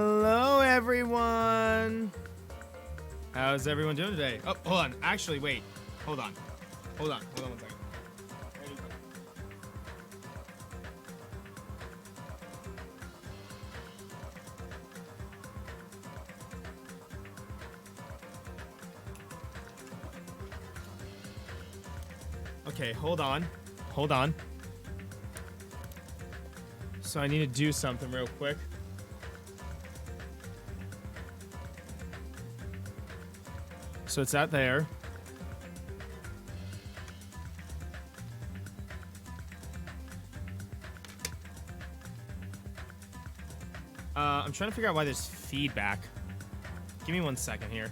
Hello, everyone. How's everyone doing today? Oh, hold on. Actually, wait. Hold on one second. Okay, hold on. So I need to do something real quick. So it's out there. I'm trying to figure out why there's feedback. Give me 1 second here.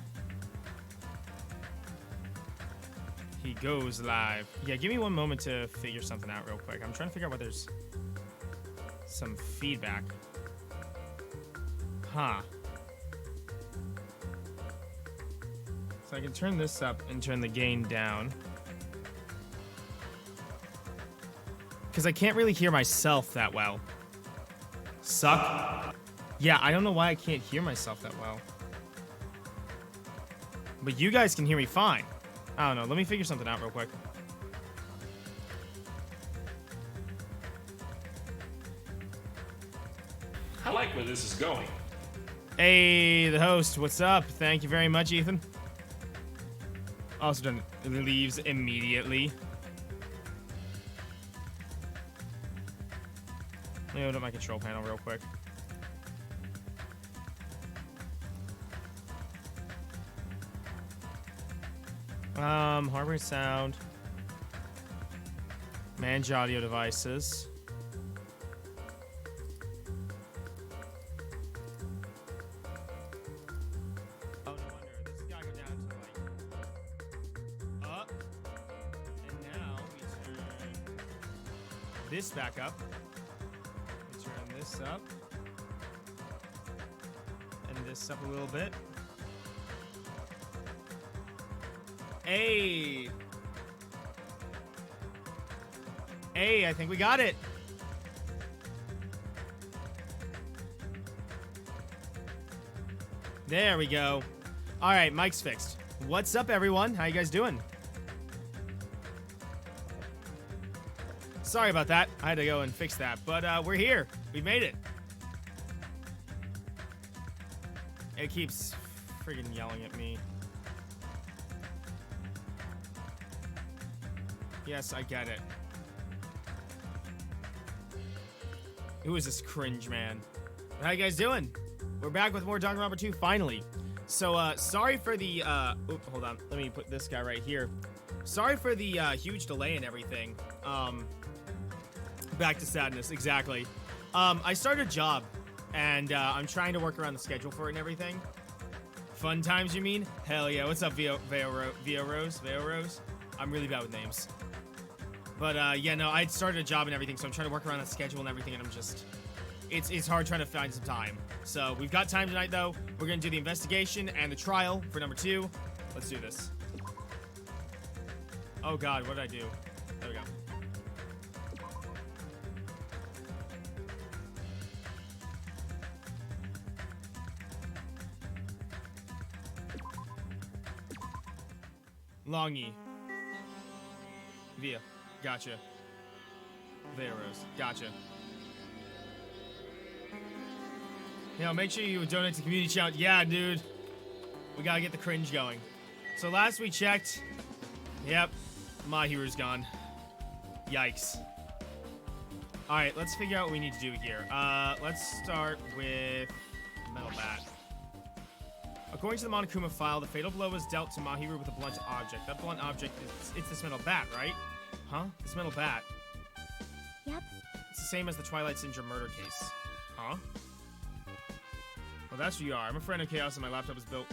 He goes live. Yeah, give me one moment to figure something out real quick. I'm trying to figure out why there's some feedback. Huh. So I can turn this up and turn the gain down. Because I can't really hear myself that well. Suck? Yeah, I don't know why I can't hear myself that well. But you guys can hear me fine. I don't know. Let me figure something out real quick. I like where this is going. Hey, the host. What's up? Thank you very much, Ethan. Also done. Leaves immediately. Let me open up my control panel real quick. Hardware and sound. Manage audio devices. Oh, no wonder. This has got to go down to, like, up. And now we turn this back up. We turn this up. And this up a little bit. Hey, I think we got it. There we go. All right, mic's fixed. What's up, everyone? How you guys doing? Sorry about that. I had to go and fix that, but we're here. We made it. It keeps friggin' yelling at me. Yes, I get it. Who is this cringe man? How you guys doing? We're back with more Danganronpa 2, finally. So, sorry for the, hold on. Let me put this guy right here. Sorry for the, huge delay and everything. Back to sadness, exactly. I started a job, and, I'm trying to work around the schedule for it and everything. Fun times, you mean? Hell yeah. What's up, Vio Rose? I'm really bad with names. But, yeah, no, I started a job and everything, so I'm trying to work around the schedule and everything, and I'm just... It's hard trying to find some time. So, we've got time tonight, though. We're gonna do the investigation and the trial for number 2. Let's do this. Oh, God, what did I do? There we go. Longy. Via. Gotcha. There, Rose. Gotcha. Now, make sure you donate to community challenge. Yeah, dude. We gotta get the cringe going. So last we checked, yep, My Hero's gone. Yikes. Alright, let's figure out what we need to do here. Let's start with Metal Bat. According to the Monokuma file, the fatal blow was dealt to Mahiru with a blunt object. That blunt object it's this metal bat, right? Huh? This metal bat. Yep. It's the same as the Twilight Syndrome murder case. Huh? Well, that's who you are. I'm a friend of Chaos and my laptop is a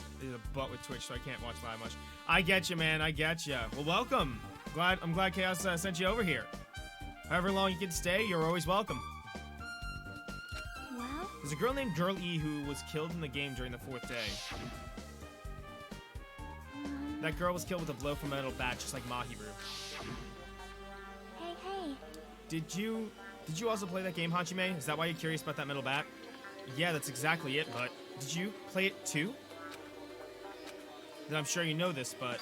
butt with Twitch, so I can't watch live much. I get you, man. I get you. Well, welcome. I'm glad Chaos sent you over here. However long you can stay, you're always welcome. Well? There's a girl named Girl E who was killed in the game during the 4th day. That girl was killed with a blow from a metal bat, just like Mahiru. Hey. Did you Did you also play that game, Hachime? Is that why you're curious about that metal bat? Yeah, that's exactly it, but did you play it too? Then I'm sure you know this, but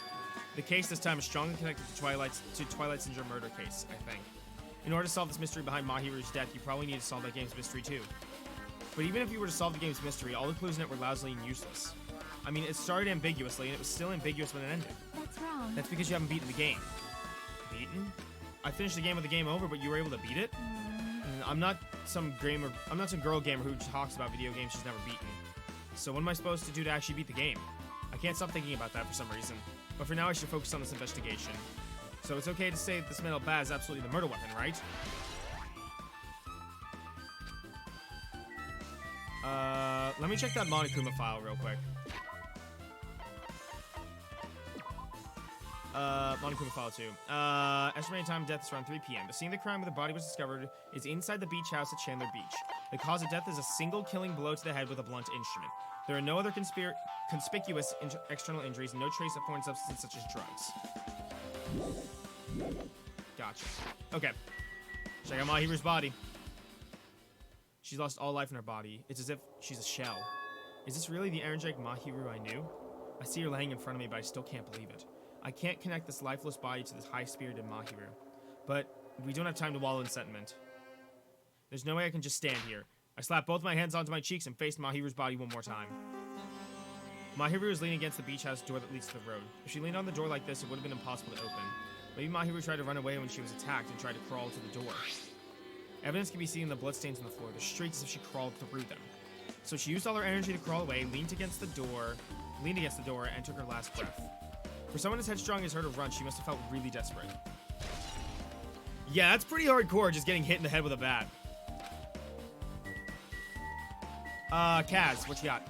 the case this time is strongly connected to Twilight Syndrome murder case, I think. In order to solve this mystery behind Mahiru's death, you probably need to solve that game's mystery too. But even if you were to solve the game's mystery, all the clues in it were lousy and useless. I mean, it started ambiguously, and it was still ambiguous when it ended. That's wrong. That's because you haven't beaten the game. Beaten? I finished the game with the game over, but you were able to beat it? I'm not some girl gamer who talks about video games she's never beaten. So what am I supposed to do to actually beat the game? I can't stop thinking about that for some reason. But for now, I should focus on this investigation. So it's okay to say that this metal bat is absolutely the murder weapon, right? Let me check that Monokuma file real quick. Monokuma file 2. Estimated time of death is around 3 p.m. The scene of the crime where the body was discovered is inside the beach house at Chandler Beach. The cause of death is a single killing blow to the head with a blunt instrument. There are no other conspicuous external injuries and no trace of foreign substances such as drugs. Gotcha. Okay. Check out Mahiru's body. She's lost all life in her body. It's as if she's a shell. Is this really the energetic Mahiru I knew? I see her laying in front of me, but I still can't believe it. I can't connect this lifeless body to this high-spirited Mahiru. But we don't have time to wallow in sentiment. There's no way I can just stand here. I slap both my hands onto my cheeks and face Mahiru's body one more time. Mahiru is leaning against the beach house door that leads to the road. If she leaned on the door like this, it would have been impossible to open. Maybe Mahiru tried to run away when she was attacked and tried to crawl to the door. Evidence can be seen in the bloodstains on the floor. There's streaks as if she crawled through them. So she used all her energy to crawl away, leaned against the door, and took her last breath. For someone as headstrong as her to run, she must have felt really desperate. Yeah, that's pretty hardcore, just getting hit in the head with a bat. Kaz, what you got?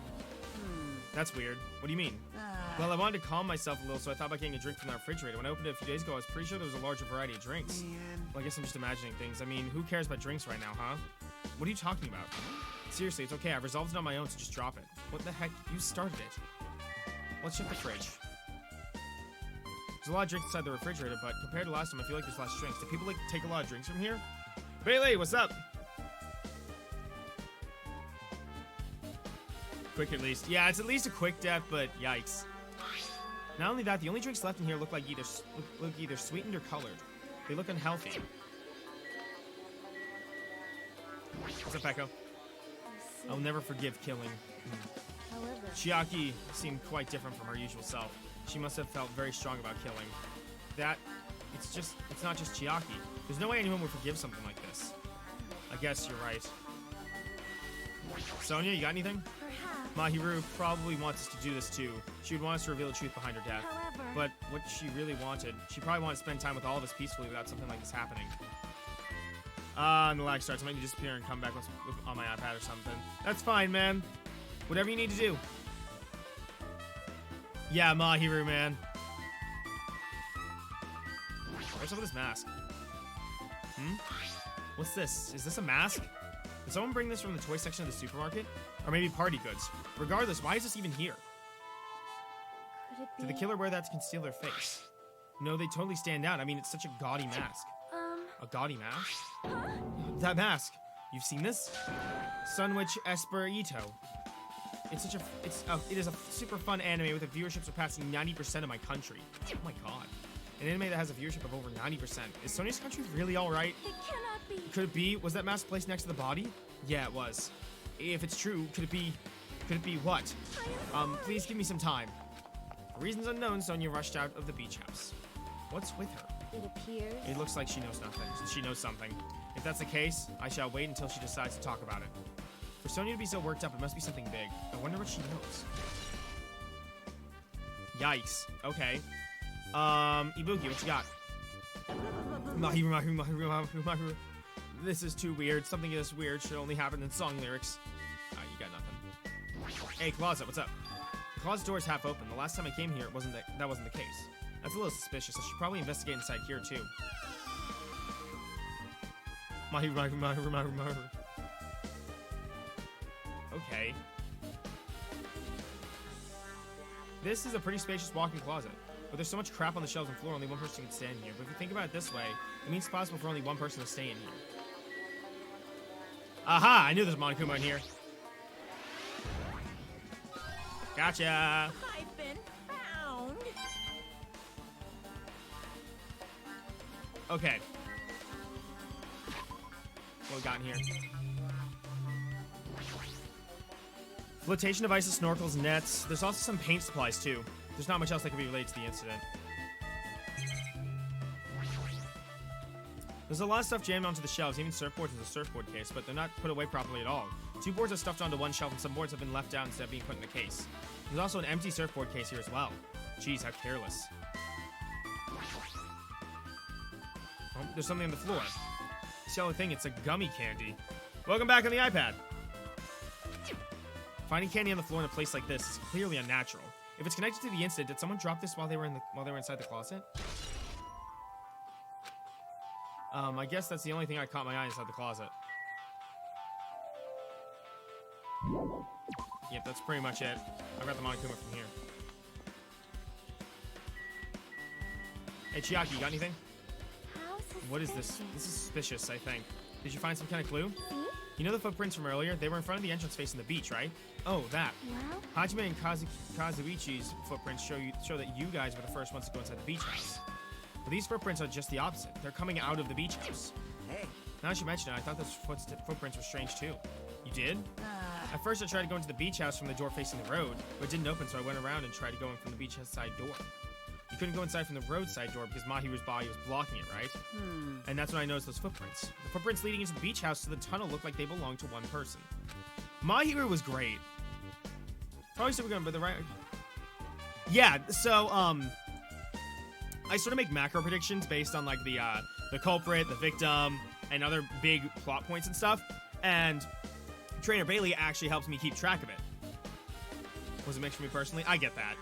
That's weird. What do you mean? Well, I wanted to calm myself a little, so I thought about getting a drink from the refrigerator. When I opened it a few days ago, I was pretty sure there was a larger variety of drinks. Well, I guess I'm just imagining things. I mean, who cares about drinks right now, huh? What are you talking about? Seriously, it's okay. I've resolved it on my own, so just drop it. What the heck? You started it. Let's check the fridge. There's a lot of drinks inside the refrigerator, but compared to last time, I feel like there's less drinks. Do people like take a lot of drinks from here? Bailey, what's up? Quick at least. Yeah, it's at least a quick death, but yikes. Not only that, the only drinks left in here look either sweetened or colored. They look unhealthy. What's up, Echo? I'll never forgive killing. However, Chiaki seemed quite different from her usual self. She must have felt very strong about killing. It's not just Chiaki. There's no way anyone would forgive something like this. I guess you're right. Sonia, you got anything? perhaps. Mahiru probably wants us to do this too. She would want us to reveal the truth behind her death. However, But what she really wanted, she probably wanted to spend time with all of us peacefully without something like this happening. And the lag starts. I might need to disappear and come back on my iPad or something. That's fine, man. Whatever you need to do. Yeah, Mahiru, man. What's up with this mask? What's this? Is this a mask? Did someone bring this from the toy section of the supermarket? Or maybe party goods? Regardless, why is this even here? could it be? Did the killer wear that to conceal their face? No, they totally stand out. I mean, it's such a gaudy mask. A gaudy mask? That mask. You've seen this? Sunwich Esperito. It is a super fun anime with a viewership surpassing 90% of my country. Oh my god. An anime that has a viewership of over 90%. Is Sony's country really alright? It cannot be. Could it be? Was that mask placed next to the body? Yeah, it was. If it's true, could it be what? Please give me some time. For reasons unknown, Sonia rushed out of the beach house. What's with her? It appears. It looks like she knows nothing. She knows something. If that's the case, I shall wait until she decides to talk about it. For Sonia to be so worked up, it must be something big. I wonder what she knows. Yikes. Okay. Ibuki, what you got? Mahiru. This is too weird. Something this weird should only happen in song lyrics. You got nothing. Hey, Closet, what's up? The closet door is half open. The last time I came here, that wasn't the case. That's a little suspicious. I should probably investigate inside here, too. Mahiru. Okay. This is a pretty spacious walk-in closet. But there's so much crap on the shelves and floor, only one person can stand here. But if you think about it this way, it means it's possible for only one person to stay in here. Aha! I knew there's a Monokuma in here. Gotcha! I've been found. Okay. What we got in here? Flotation devices, snorkels, nets. There's also some paint supplies, too. There's not much else that can be related to the incident. There's a lot of stuff jammed onto the shelves, even surfboards with a surfboard case, but they're not put away properly at all. 2 boards are stuffed onto one shelf, and some boards have been left out instead of being put in the case. There's also an empty surfboard case here as well. Jeez, how careless. Oh, there's something on the floor. This yellow thing, it's a gummy candy. Welcome back on the iPad. Finding candy on the floor in a place like this is clearly unnatural. If it's connected to the incident, did someone drop this while they were inside the closet? I guess that's the only thing I caught my eye inside the closet. Yep, that's pretty much it. I got the Monokuma from here. Hey, Chiaki, you got anything? How suspicious. What is this? This is suspicious, I think. Did you find some kind of clue? See? You know the footprints from earlier? They were in front of the entrance facing the beach, right? Oh, that. Well, Hajime and Kazuichi's footprints show that you guys were the first ones to go inside the beach house. But these footprints are just the opposite. They're coming out of the beach house. Hey. Now that you mention it, I thought those footprints were strange too. You did? At first I tried to go into the beach house from the door facing the road, but it didn't open, so I went around and tried to go in from the beach house side door. You couldn't go inside from the roadside door because Mahiru's body was blocking it, right? And that's when I noticed those footprints. The footprints leading into the beach house to the tunnel looked like they belonged to one person. Mahiru was great. Probably still going, but the right... Yeah, so, I sort of make macro predictions based on, like, the culprit, the victim, and other big plot points and stuff. And Trainer Bailey actually helps me keep track of it. Was it mixed for me personally? I get that.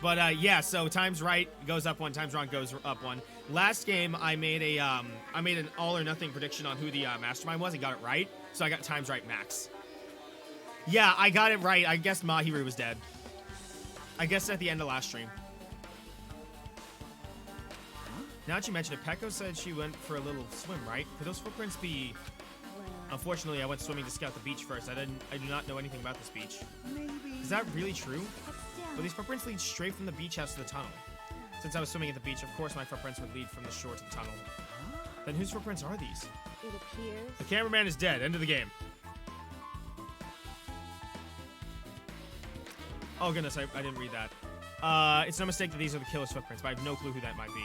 But, yeah, so times right goes up 1, times wrong goes up 1. Last game, I made an all or nothing prediction on who the mastermind was and got it right. So I got times right max. Yeah, I got it right. I guessed Mahiru was dead. I guessed at the end of last stream. Now that you mention it, Peko said she went for a little swim, right? Could those footprints be... well. Unfortunately, I went swimming to scout the beach first. I do not know anything about this beach. Maybe. Is that really true? But Well, still, these footprints lead straight from the beach house to the tunnel. Since I was swimming at the beach, of course my footprints would lead from the shore to the tunnel. Then whose footprints are these? it appears. The cameraman is dead. End of the game. Oh goodness, I didn't read that. It's no mistake that these are the killer's footprints, but I have no clue who that might be.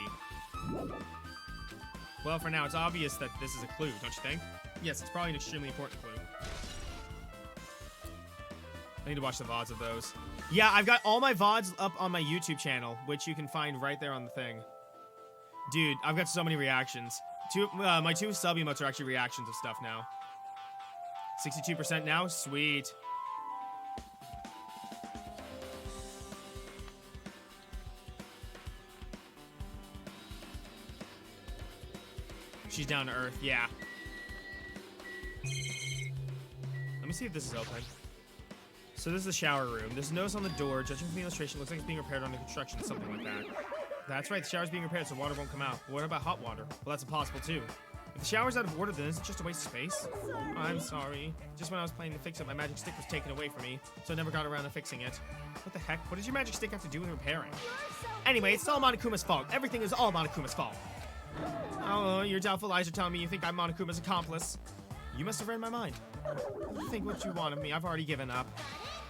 Well, for now, it's obvious that this is a clue, don't you think? Yes, it's probably an extremely important clue. I need to watch the VODs of those. Yeah, I've got all my VODs up on my YouTube channel, which you can find right there on the thing. Dude, I've got so many reactions. My 2 sub emotes are actually reactions of stuff now. 62% now? Sweet. She's down to earth, yeah. Let me see if this is open. So this is the shower room. There's a notice on the door. Judging from the illustration, it looks like it's being repaired under construction, something like that. That's right, the shower's being repaired so water won't come out. But what about hot water? Well, that's impossible too. If the shower's out of order, then is it just a waste of space? I'm sorry. Just when I was planning to fix it, my magic stick was taken away from me, so I never got around to fixing it. What the heck? What does your magic stick have to do with repairing? Anyway, it's all Monokuma's fault. Everything is all Monokuma's fault. Oh, your doubtful eyes are telling me you think I'm Monokuma's accomplice. You must have read my mind. Think what you want of me. I've already given up.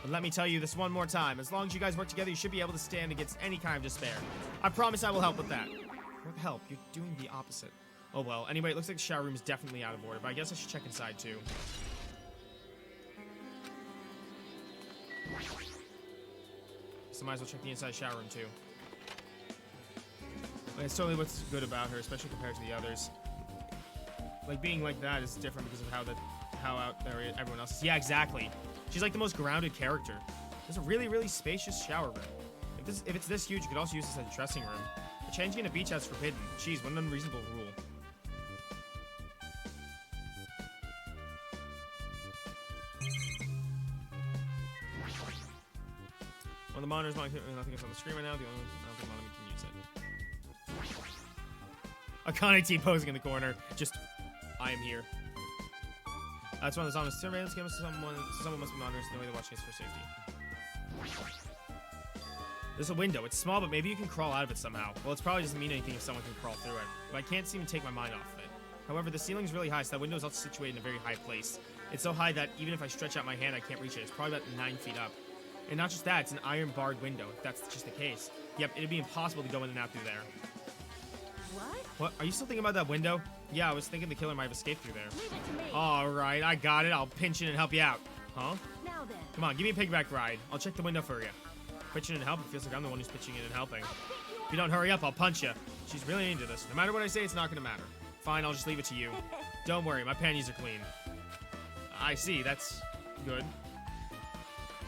But let me tell you this one more time. As long as you guys work together, you should be able to stand against any kind of despair. I promise I will help with that. What help? You're doing the opposite. Oh well. Anyway, it looks like the shower room is definitely out of order, but I guess I should check inside too. So might as well check the inside shower room too. It's totally what's good about her, especially compared to the others. Like, being like that is different because of how out there everyone else is. Yeah, exactly. She's like the most grounded character. There's a really, really spacious shower room. If it's this huge, you could also use this as a dressing room. But changing in a beach house is forbidden. Jeez, what an unreasonable rule. One of the monitors, nothing is on the screen right now. The only monitor can use it. Akane T posing in the corner. Just, I am here. It's one of those honest surveillance cameras. Someone must be monitoring the way they're watching us for safety. There's a window. It's small, but maybe you can crawl out of it somehow. Well, it probably doesn't mean anything if someone can crawl through it. But I can't seem to take my mind off of it. However, the ceiling's really high, so that window is also situated in a very high place. It's so high that even if I stretch out my hand, I can't reach it. It's probably about 9 feet up. And not just that, it's an iron-barred window, if that's just the case. Yep, it'd be impossible to go in and out through there. What? What? Are you still thinking about that window? Yeah, I was thinking the killer might have escaped through there. Leave it to me. Alright, I got it. I'll pinch in and help you out. Huh? Now then. Come on, give me a piggyback ride. I'll check the window for you. Pitching in and helping. It feels like I'm the one who's pitching in and helping. If you don't hurry up, I'll punch you. She's really into this. No matter what I say, it's not gonna matter. Fine, I'll just leave it to you. Don't worry, my panties are clean. I see, that's good.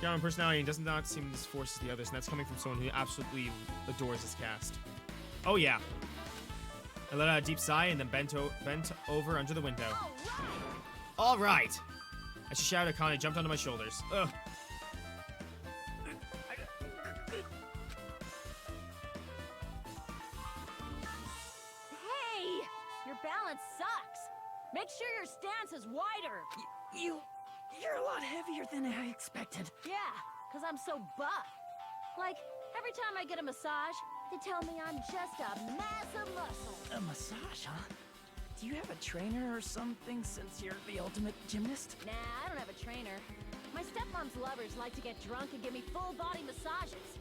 Common personality does not seem as forced as the others, and that's coming from someone who absolutely adores this cast. Oh yeah. I let out a deep sigh and then bent over under the window. All right. As she shouted at Connie, jumped onto my shoulders. Ugh. Hey! Your balance sucks. Make sure your stance is wider. You're a lot heavier than I expected. Yeah, because I'm so buff. Like, every time I get a massage, they tell me I'm just a mass of muscle. A massage, huh? Do you have a trainer or something since you're the ultimate gymnast? Nah, I don't have a trainer. My stepmom's lovers like to get drunk and give me full-body massages.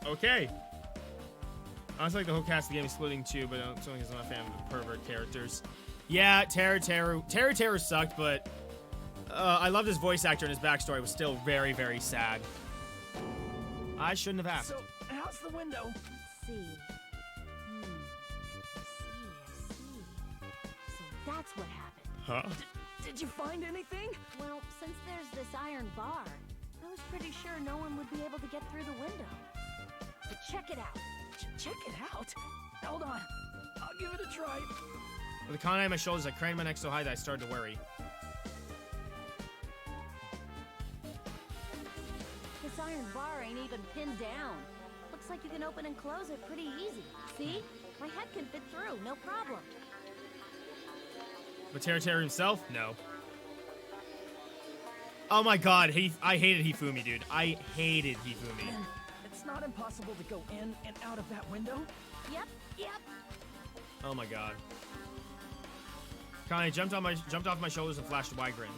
Okay. Honestly, like the whole cast of the game is splitting too, but I don't think I'm not a fan of the pervert characters. Yeah, Terror sucked, but I loved his voice actor, and his backstory was still very, very sad. I shouldn't have asked. So, how's the window? Let's see. See. So that's what happened. Huh? Did you find anything? Well, since there's this iron bar, I was pretty sure no one would be able to get through the window. But check it out. Check it out. Hold on. I'll give it a try. With the Connie on my shoulders, I craned my neck so high that I started to worry. This iron bar ain't even pinned down. Looks like you can open and close it pretty easy. See? My head can fit through, no problem. But Terror himself? No. Oh my god, I hated Hifumi, dude. I hated Hifumi. Then it's not impossible to go in and out of that window? Yep. Oh my god. Connie jumped off my shoulders and flashed a wide grin.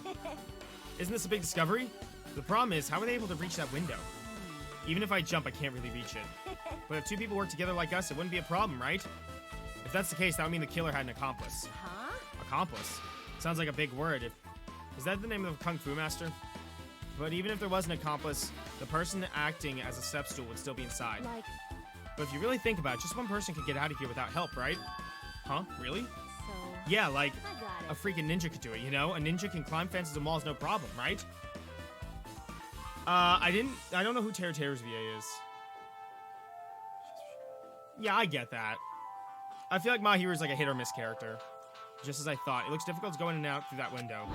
Isn't this a big discovery? The problem is, how are they able to reach that window? Even if I jump, I can't really reach it. But if two people work together like us, it wouldn't be a problem, right? If that's the case, that would mean the killer had an accomplice. Huh? Accomplice? Sounds like a big word. Is that the name of a kung fu master? But even if there was an accomplice, the person acting as a step stool would still be inside. Like, But if you really think about it, just one person could get out of here without help, right? Huh? Really? so... Yeah, like I got a it. freaking ninja could do it, you know? A ninja can climb fences and walls no problem, right? I don't know who Terror's VA is. Yeah, I get that. I feel like Mahiru is like a hit or miss character. Just as I thought. It looks difficult to go in and out through that window.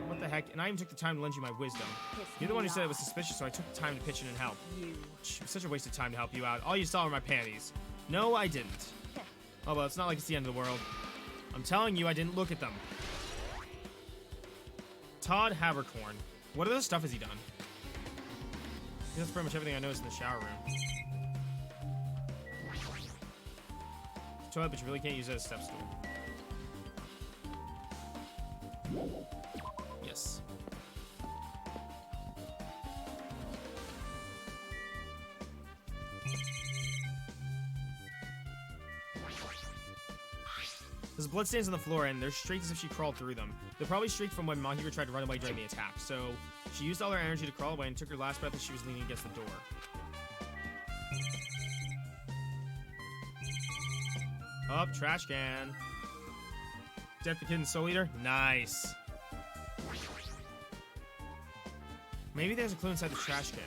What the heck? And I even took the time to lend you my wisdom. You're the one who said it was suspicious, so I took the time to pitch in and help. You. It was such a waste of time to help you out. All you saw were my panties. No, I didn't. Oh, well, it's not like it's the end of the world. I'm telling you, I didn't look at them. Todd Havercorn. What other stuff has he done? That's pretty much everything I noticed in the shower room. Toilet, but you really can't use it as a step stool. Yes. There's bloodstains on the floor, and they're streaked as if she crawled through them. They're probably streaked from when Mahiru tried to run away during the attack, so she used all her energy to crawl away and took her last breath as she was leaning against the door. Up, trash can. Death the Kid and Soul Eater? Nice. Maybe there's a clue inside the trash can.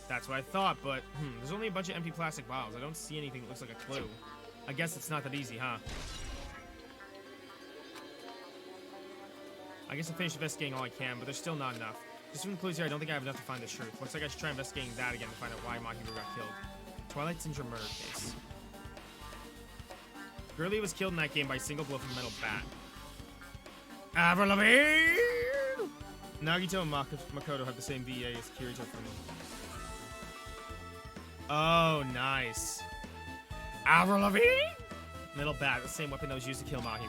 That's what I thought, but there's only a bunch of empty plastic bottles. I don't see anything that looks like a clue. I guess it's not that easy, huh? I guess I finished investigating all I can, but there's still not enough. Just from the clues here, I don't think I have enough to find the truth. Looks like I should try investigating that again to find out why Mahiru got killed. Twilight Syndrome murder case. Girlie was killed in that game by a single blow from a metal bat. Avril Lavigne! Nagito and Makoto have the same VA as Kirito for me. Oh, nice. Avril Lavigne! Metal bat, the same weapon that was used to kill Mahiru.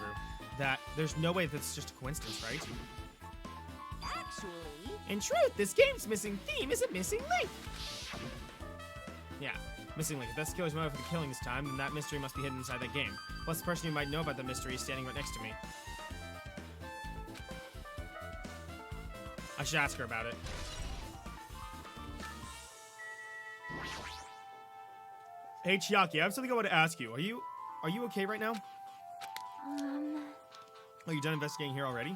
There's no way that's just a coincidence, right? Actually... In truth, this game's missing theme is a missing link. Yeah, missing link. If that's the killer's motive for the killing this time, then that mystery must be hidden inside that game. Plus, the person who might know about the mystery is standing right next to me. I should ask her about it. Hey, Chiaki, I have something I want to ask you. Are you okay right now? Oh, you done investigating here already?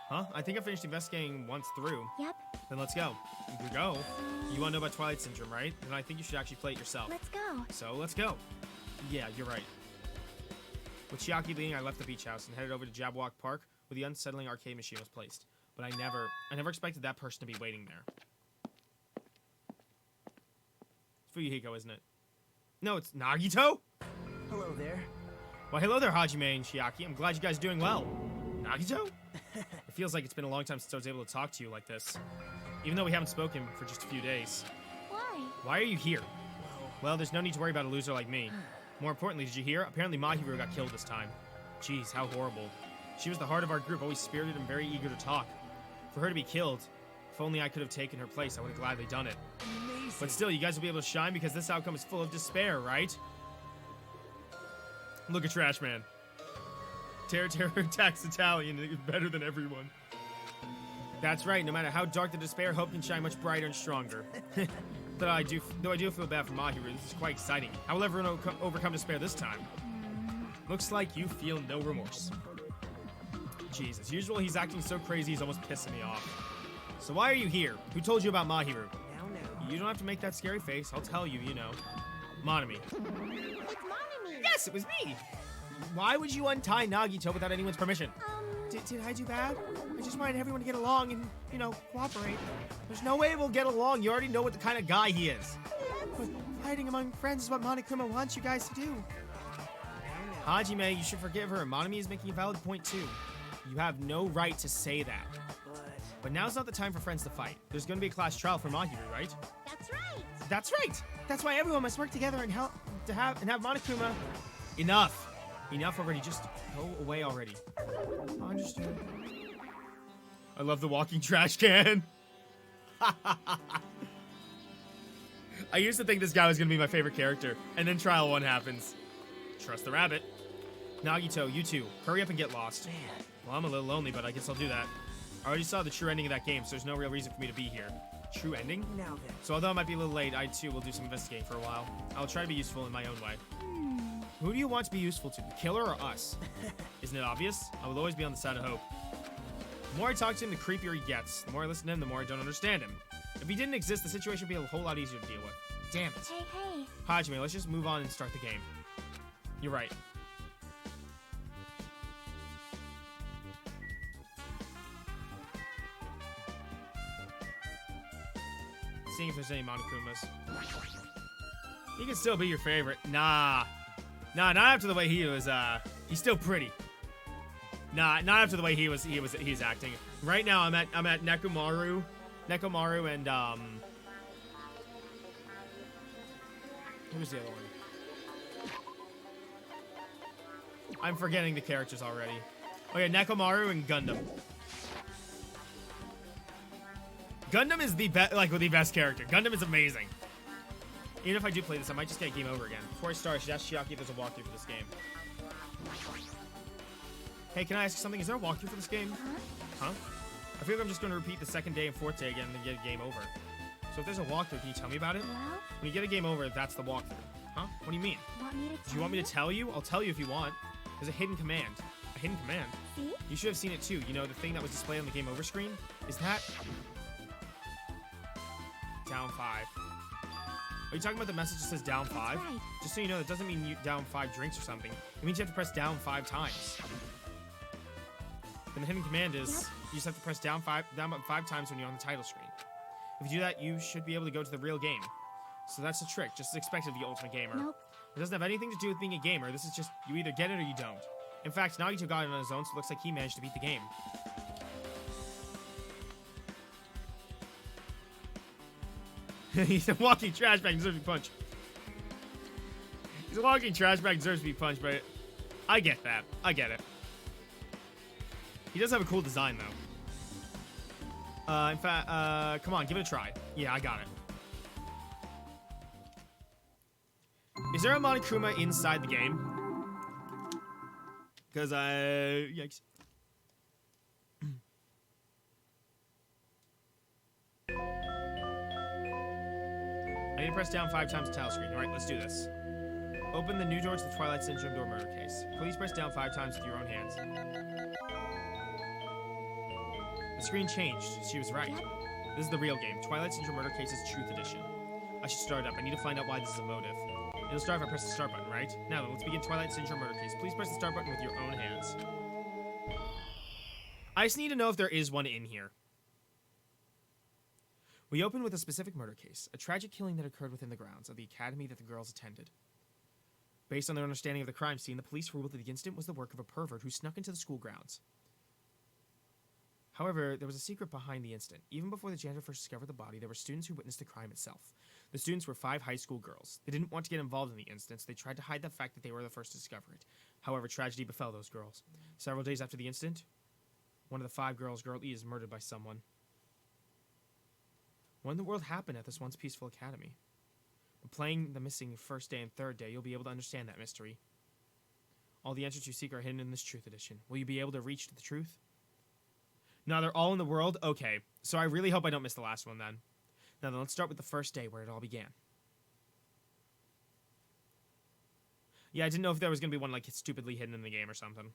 Huh? I think I finished investigating once through. Yep. Then let's go. You go. You want to know about Twilight Syndrome, right? Then I think you should actually play it yourself. Let's go. So let's go. Yeah, you're right. With Chiaki leading, I left the beach house and headed over to Jabberwock Park, where the unsettling arcade machine was placed. But I never expected that person to be waiting there. It's Fuyuhiko, isn't it? No, it's Nagito? Hello there. Well, hello there, Hajime and Chiaki. I'm glad you guys are doing well. Nagito? It feels like it's been a long time since I was able to talk to you like this. Even though we haven't spoken for just a few days. Why? Why are you here? Well, there's no need to worry about a loser like me. More importantly, did you hear? Apparently Mahiru got killed this time. Jeez, how horrible. She was the heart of our group, always spirited and very eager to talk. For her to be killed, if only I could have taken her place, I would have gladly done it. Amazing. But still, you guys will be able to shine because this outcome is full of despair, right? Look at Trash Man. Terror attacks Italian is better than everyone. That's right, no matter how dark the despair, hope can shine much brighter and stronger. Though I do feel bad for Mahiru, this is quite exciting. How will everyone overcome despair this time? Looks like you feel no remorse. Jeez, as usual, he's acting so crazy he's almost pissing me off. So why are you here? Who told you about Mahiru? Now. You don't have to make that scary face. I'll tell you, you know. Monami. It's Monami. Yes, it was me! Why would you untie Nagito without anyone's permission? Did I do bad? I just wanted everyone to get along and, you know, cooperate. There's no way we'll get along. You already know what the kind of guy he is. But fighting among friends is what Monokuma wants you guys to do. Hajime, you should forgive her. Monami is making a valid point, too. You have no right to say that. But now's not the time for friends to fight. There's going to be a class trial for Mahiru, right? That's right. That's right. That's why everyone must work together and have Monokuma. Enough. Enough already. Just go away already. Understood. I love the walking trash can. I used to think this guy was going to be my favorite character, and then Trial 1 happens. Trust the rabbit. Nagito, you two, hurry up and get lost. Man. Well, I'm a little lonely, but I guess I'll do that. I already saw the true ending of that game, so there's no real reason for me to be here. True ending? Now then. So although I might be a little late, I too will do some investigating for a while. I'll try to be useful in my own way. Who do you want to be useful to, the killer or us? Isn't it obvious? I will always be on the side of hope. The more I talk to him, the creepier he gets. The more I listen to him, the more I don't understand him. If he didn't exist, the situation would be a whole lot easier to deal with. Damn it. Hey. Hajime, let's just move on and start the game. You're right. Seeing if there's any Monokumas. He can still be your favorite. Nah, not after the way he was, he's still pretty. Nah, not after the way he's acting. Right now, I'm at Nekomaru and, who was the other one? I'm forgetting the characters already. Oh yeah, Nekomaru and Gundam. Gundam is the best character. Gundam is amazing. Even if I do play this, I might just get game over again. Before I start, I should ask Chiaki if there's a walkthrough for this game. Hey, can I ask you something? Is there a walkthrough for this game? Huh? I feel like I'm just going to repeat the second day and fourth day again and then get a game over. So if there's a walkthrough, can you tell me about it? Well? When you get a game over, that's the walkthrough. Huh? What do you mean? Want me to tell Do you want me to tell you? I'll tell you if you want. There's a hidden command. A hidden command? See? You should have seen it too. You know, the thing that was displayed on the game over screen? Is that... down 5. Are you talking about the message that says down 5? Right. Just so you know, that doesn't mean you down 5 drinks or something. It means you have to press down 5 times. Then the hidden command is you just have to press down 5 times when you're on the title screen. If you do that, you should be able to go to the real game. So that's the trick, just as expected of the Ultimate Gamer. Nope. It doesn't have anything to do with being a gamer. This is just, you either get it or you don't. In fact, Nagito got it on his own, so it looks like he managed to beat the game. He's a walking trash bag, deserves to be punched. He's a walking trash bag, deserves to be punched, but I get that. I get it. He does have a cool design, though. In fact, come on, give it a try. Yeah, I got it. Is there a Monokuma inside the game? Because yikes. I need to press down 5 times the title screen. Alright, let's do this. Open the new door to the Twilight Syndrome door murder case. Please press down 5 times with your own hands. The screen changed. She was right. This is the real game. Twilight Syndrome Murder Case's Truth Edition. I should start it up. I need to find out why this is a motive. It'll start if I press the start button, right? Now then, let's begin Twilight Syndrome Murder Case. Please press the start button with your own hands. I just need to know if there is one in here. We open with a specific murder case, a tragic killing that occurred within the grounds of the academy that the girls attended. Based on their understanding of the crime scene, the police ruled that the incident was the work of a pervert who snuck into the school grounds. However, there was a secret behind the incident. Even before the janitor first discovered the body, there were students who witnessed the crime itself. The students were 5 high school girls. They didn't want to get involved in the incident, so they tried to hide the fact that they were the first to discover it. However, tragedy befell those girls. Several days after the incident, one of the 5 girls, Girl E, is murdered by someone. What in the world happened at this once peaceful academy? By playing the missing first day and third day, you'll be able to understand that mystery. All the answers you seek are hidden in this Truth Edition. Will you be able to reach the truth? No, they're all in the world? Okay. So I really hope I don't miss the last one then. Now then, let's start with the first day where it all began. Yeah, I didn't know if there was going to be one, like, stupidly hidden in the game or something.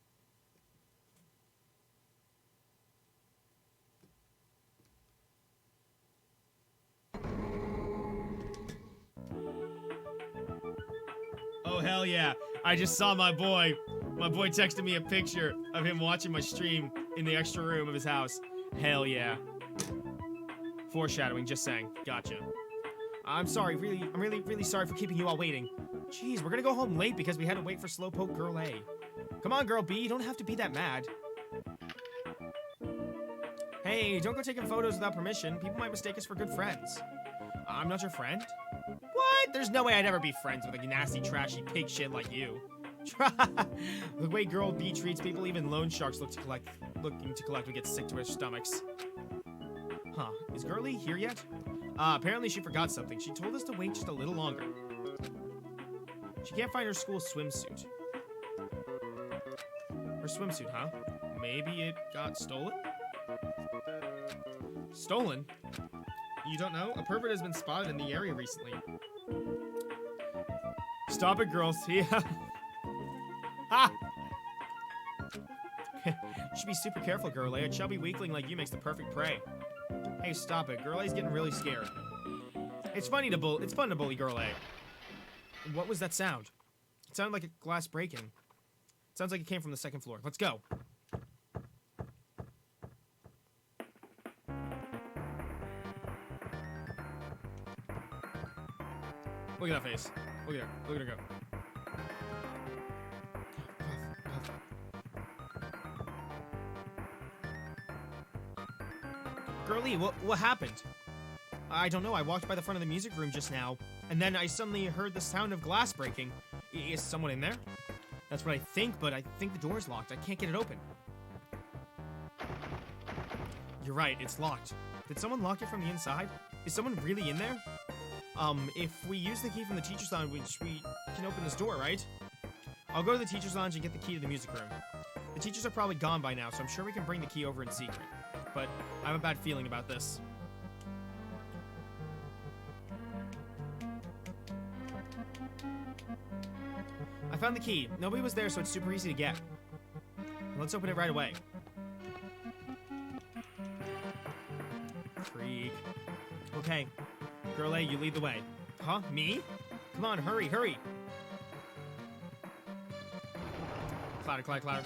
Oh, hell yeah. I just saw my boy. My boy texted me a picture of him watching my stream in the extra room of his house. Hell yeah. Foreshadowing, just saying. Gotcha. I'm sorry, I'm really sorry for keeping you all waiting. Jeez, we're gonna go home late because we had to wait for Slowpoke Girl A. Come on, Girl B, you don't have to be that mad. Hey, don't go taking photos without permission. People might mistake us for good friends. I'm not your friend? What? There's no way I'd ever be friends with a nasty, trashy pig shit like you. The way Girl B treats people, even loan sharks looking to collect would get sick to their stomachs. Huh, is Girlie here yet? Apparently she forgot something. She told us to wait just a little longer. She can't find her school swimsuit. Her swimsuit, huh? Maybe it got stolen? Stolen? You don't know? A pervert has been spotted in the area recently. Stop it, girls. Yeah. Ha! You should be super careful, Girl A. A chubby weakling like you makes the perfect prey. Hey, stop it. Girl A's getting really scared. It's fun to bully Girl A. What was that sound? It sounded like a glass break-in. It sounds like it came from the second floor. Let's go. Look at that face. Look at her. Look at her go. Girlie, what happened? I don't know. I walked by the front of the music room just now, and then I suddenly heard the sound of glass breaking. Is someone in there? That's what I think, but I think the door's locked. I can't get it open. You're right, it's locked. Did someone lock it from the inside? Is someone really in there? If we use the key from the teacher's lounge, we can open this door, right? I'll go to the teacher's lounge and get the key to the music room. The teachers are probably gone by now, so I'm sure we can bring the key over in secret. But I have a bad feeling about this. I found the key. Nobody was there, so it's super easy to get. Let's open it right away. Freak. Okay. Girl A, you lead the way. Huh? Me? Come on, hurry, hurry. Clatter, clatter, clatter.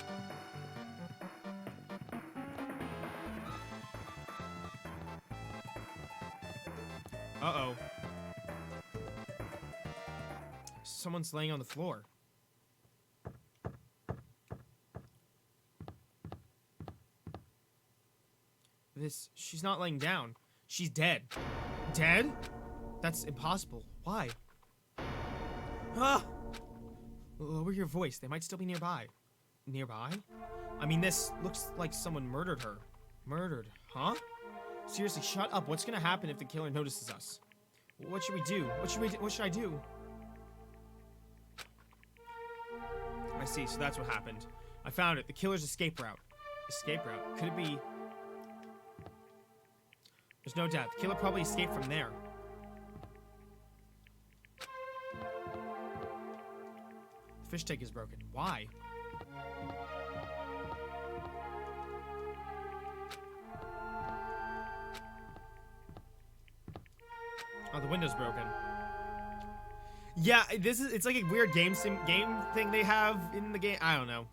Uh-oh. Someone's laying on the floor. She's not laying down. She's dead. Dead? That's impossible. Why? Ah! Lower your voice. They might still be nearby. Nearby? I mean, this looks like someone murdered her. Murdered? Huh? Seriously, shut up. What's gonna happen if the killer notices us? What should we do? What should I do? I see, so that's what happened. I found it. The killer's escape route. Escape route? Could it be... There's no doubt. The killer probably escaped from there. The fish tank is broken. Why? Oh, the window's broken. Yeah, it's like a weird game thing they have in the game. I don't know.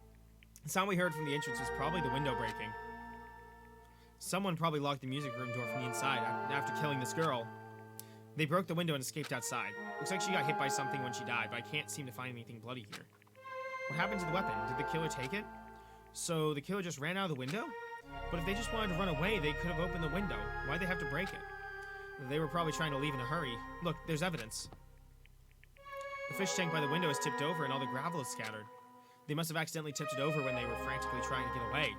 The sound we heard from the entrance was probably the window breaking. Someone probably locked the music room door from the inside after killing this girl. They broke the window and escaped outside. Looks like she got hit by something when she died, but I can't seem to find anything bloody here. What happened to the weapon? Did the killer take it? So the killer just ran out of the window? But if they just wanted to run away, they could have opened the window. Why'd they have to break it? They were probably trying to leave in a hurry. Look, there's evidence. The fish tank by the window is tipped over and all the gravel is scattered. They must have accidentally tipped it over when they were frantically trying to get away.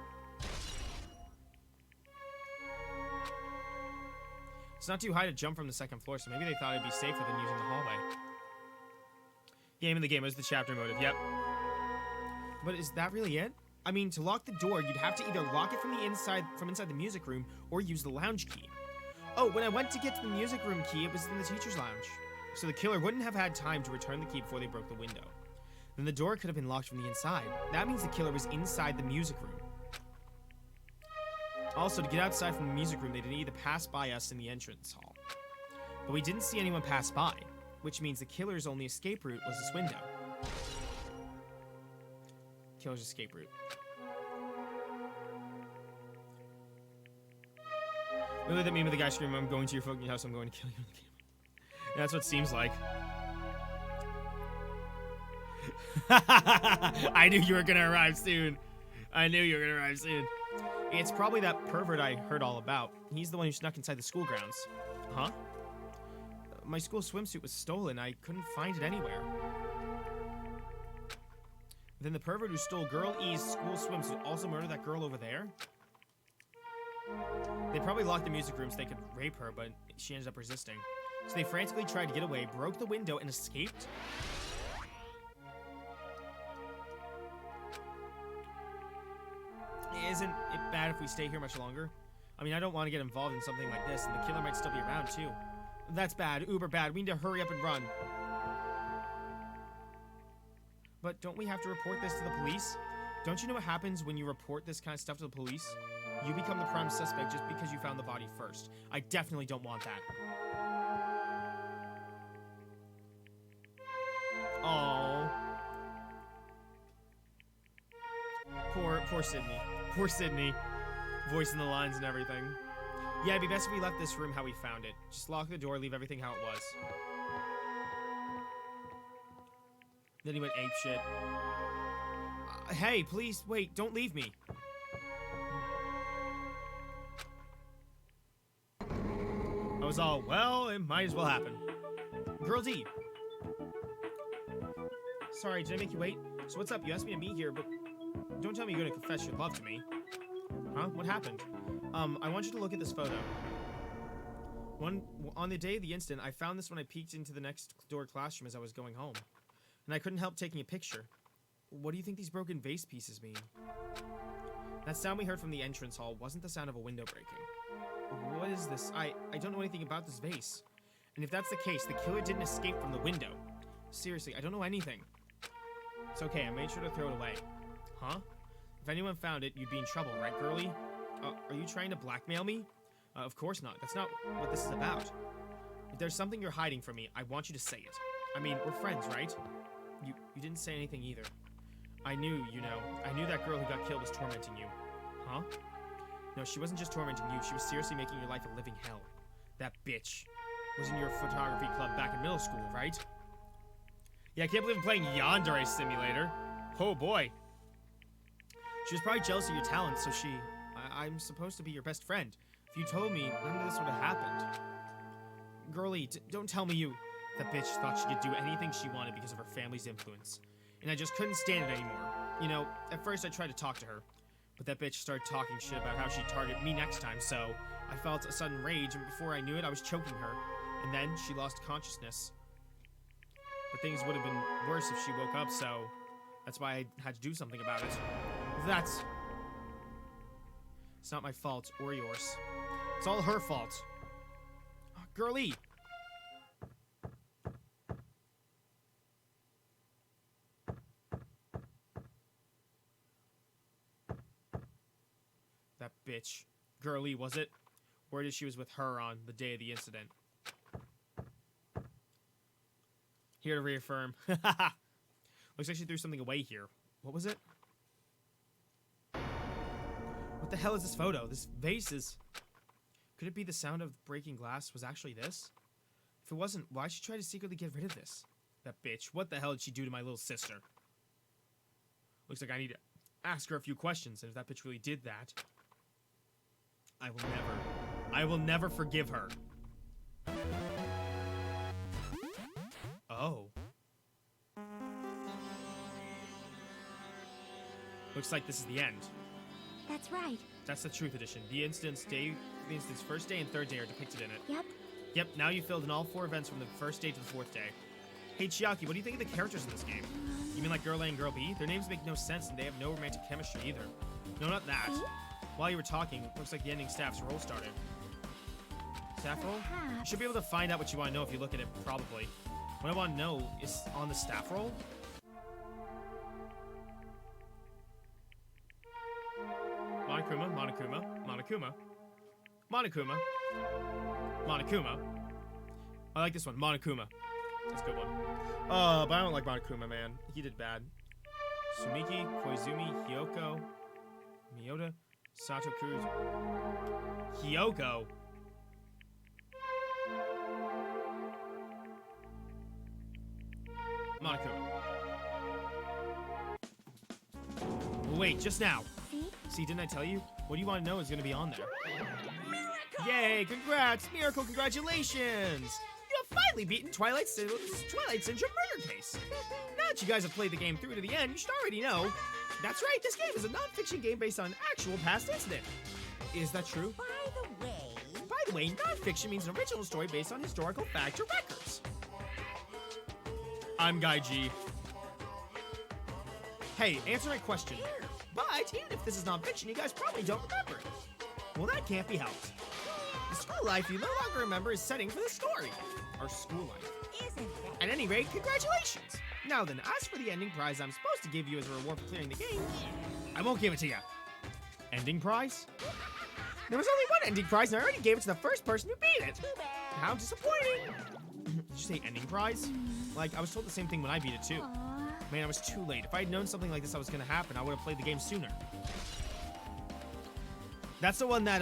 It's not too high to jump from the second floor, so maybe they thought it'd be safer than using the hallway. Game in the game was the chapter motive, yep. But is that really it? I mean, to lock the door, you'd have to either lock it from inside the music room or use the lounge key. Oh, when I went to get to the music room key, it was in the teacher's lounge. So the killer wouldn't have had time to return the key before they broke the window. Then the door could have been locked from the inside. That means the killer was inside the music room. Also, to get outside from the music room, they need to pass by us in the entrance hall. But we didn't see anyone pass by, which means the killer's only escape route was this window. Killer's escape route. Really, that meme of the guy screaming, "I'm going to your fucking house, I'm going to kill you." Yeah, that's what it seems like. I knew you were gonna arrive soon. I knew you were gonna arrive soon. It's probably that pervert I heard all about. He's the one who snuck inside the school grounds. Huh? My school swimsuit was stolen. I couldn't find it anywhere. Then the pervert who stole Girl E's school swimsuit also murdered that girl over there? They probably locked the music room so they could rape her, but she ended up resisting. So they frantically tried to get away, broke the window, and escaped? Isn't it bad if we stay here much longer? I mean, I don't want to get involved in something like this, and the killer might still be around, too. That's bad, uber bad. We need to hurry up and run. But don't we have to report this to the police? Don't you know what happens when you report this kind of stuff to the police? You become the prime suspect just because you found the body first. I definitely don't want that. Oh, poor Sydney. Poor Sydney. Voicing the lines and everything. Yeah, it'd be best if we left this room how we found it. Just lock the door, leave everything how it was. Then he went apeshit. Hey, please, wait, don't leave me. I was all, well, it might as well happen. Girl D. Sorry, did I make you wait? So what's up? You asked me to meet here, but don't tell me you're gonna confess your love to me. Huh? What happened? I want you to look at this photo. On the day of the incident, I found this when I peeked into the next door classroom as I was going home. And I couldn't help taking a picture. What do you think these broken vase pieces mean? That sound we heard from the entrance hall wasn't the sound of a window breaking. What is this? I don't know anything about this vase. And if that's the case, the killer didn't escape from the window. Seriously, I don't know anything. It's okay, I made sure to throw it away. Huh? If anyone found it, you'd be in trouble, right, girlie? Are you trying to blackmail me? Of course not. That's not what this is about. If there's something you're hiding from me, I want you to say it. I mean, we're friends, right? You didn't say anything either. I knew, you know. I knew that girl who got killed was tormenting you. Huh? No, she wasn't just tormenting you. She was seriously making your life a living hell. That bitch was in your photography club back in middle school, right? Yeah, I can't believe I'm playing Yandere Simulator. Oh boy. She was probably jealous of your talent, so I'm supposed to be your best friend. If you told me, none of this would have happened. Girlie, don't tell me you... That bitch thought she could do anything she wanted because of her family's influence. And I just couldn't stand it anymore. You know, at first I tried to talk to her, but that bitch started talking shit about how she'd target me next time, so I felt a sudden rage, and before I knew it, I was choking her. And then she lost consciousness. But things would have been worse if she woke up, so that's why I had to do something about it. It's not my fault or yours. It's all her fault. Girlie! That bitch. Girlie, was it? Word is she was with her on the day of the incident. Here to reaffirm. Looks like she threw something away here. What was it? What the hell is this photo? This vase is... Could it be the sound of breaking glass was actually this? If it wasn't, why'd she try to secretly get rid of this? That bitch. What the hell did she do to my little sister? Looks like I need to ask her a few questions, and if that bitch really did that... I will never forgive her. Oh. Looks like this is the end. That's right. That's the Truth Edition. The instance first day and third day are depicted in it. Yep. Yep, now you've filled in all 4 events from the first day to the 4th day. Hey Chiaki, what do you think of the characters in this game? You mean like Girl A and Girl B? Their names make no sense and they have no romantic chemistry either. No, not that. See? While you were talking, looks like the ending staff's roll started. Staff roll? You Perhaps. should be able to find out what you want to know if you look at it, probably. What I want to know is on the staff roll? Monokuma, Monokuma, Monokuma, Monokuma, Monokuma. I like this one, Monokuma. That's a good one. But I don't like Monokuma, man. He did bad. Sumiki, Koizumi, Hyoko, Miyota, Sato Cruz. Hyoko. Monokuma. Wait, just now. See? See, didn't I tell you? What do you want to know is going to be on there. Miracle! Yay, congrats! Miracle, congratulations! You have finally beaten Twilight Syndrome murder case. Now that you guys have played the game through to the end, you should already know. That's right, this game is a non-fiction game based on an actual past incident. Is that true? By the way, non-fiction means an original story based on historical facts or records. I'm Guy G. Hey, answer my question. But even if this is non-fiction, you guys probably don't remember it. Well, that can't be helped. The school life you no longer remember is setting for the story. Our school life. At any rate, congratulations! Now then, as for the ending prize I'm supposed to give you as a reward for clearing the game, I won't give it to you. Ending prize? There was only one ending prize and I already gave it to the first person who beat it. How disappointing. Did you say ending prize? Like, I was told the same thing when I beat it too. Aww. Man, I was too late. If I had known something like this was gonna happen, I would have played the game sooner. That's the one that,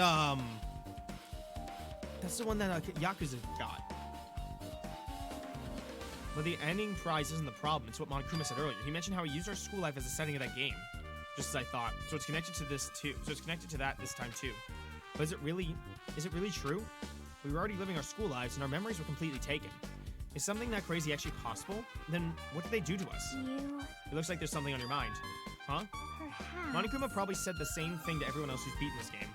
Yakuza got. But the ending prize isn't the problem. It's what Monokuma said earlier. He mentioned how he used our school life as a setting of that game. Just as I thought. So it's connected to this too. So it's connected to that this time too. But is it really true? We were already living our school lives and our memories were completely taken. Is something that crazy actually possible? Then what did they do to us? It looks like there's something on your mind. Huh? Perhaps. Monokuma probably said the same thing to everyone else who's beaten this game.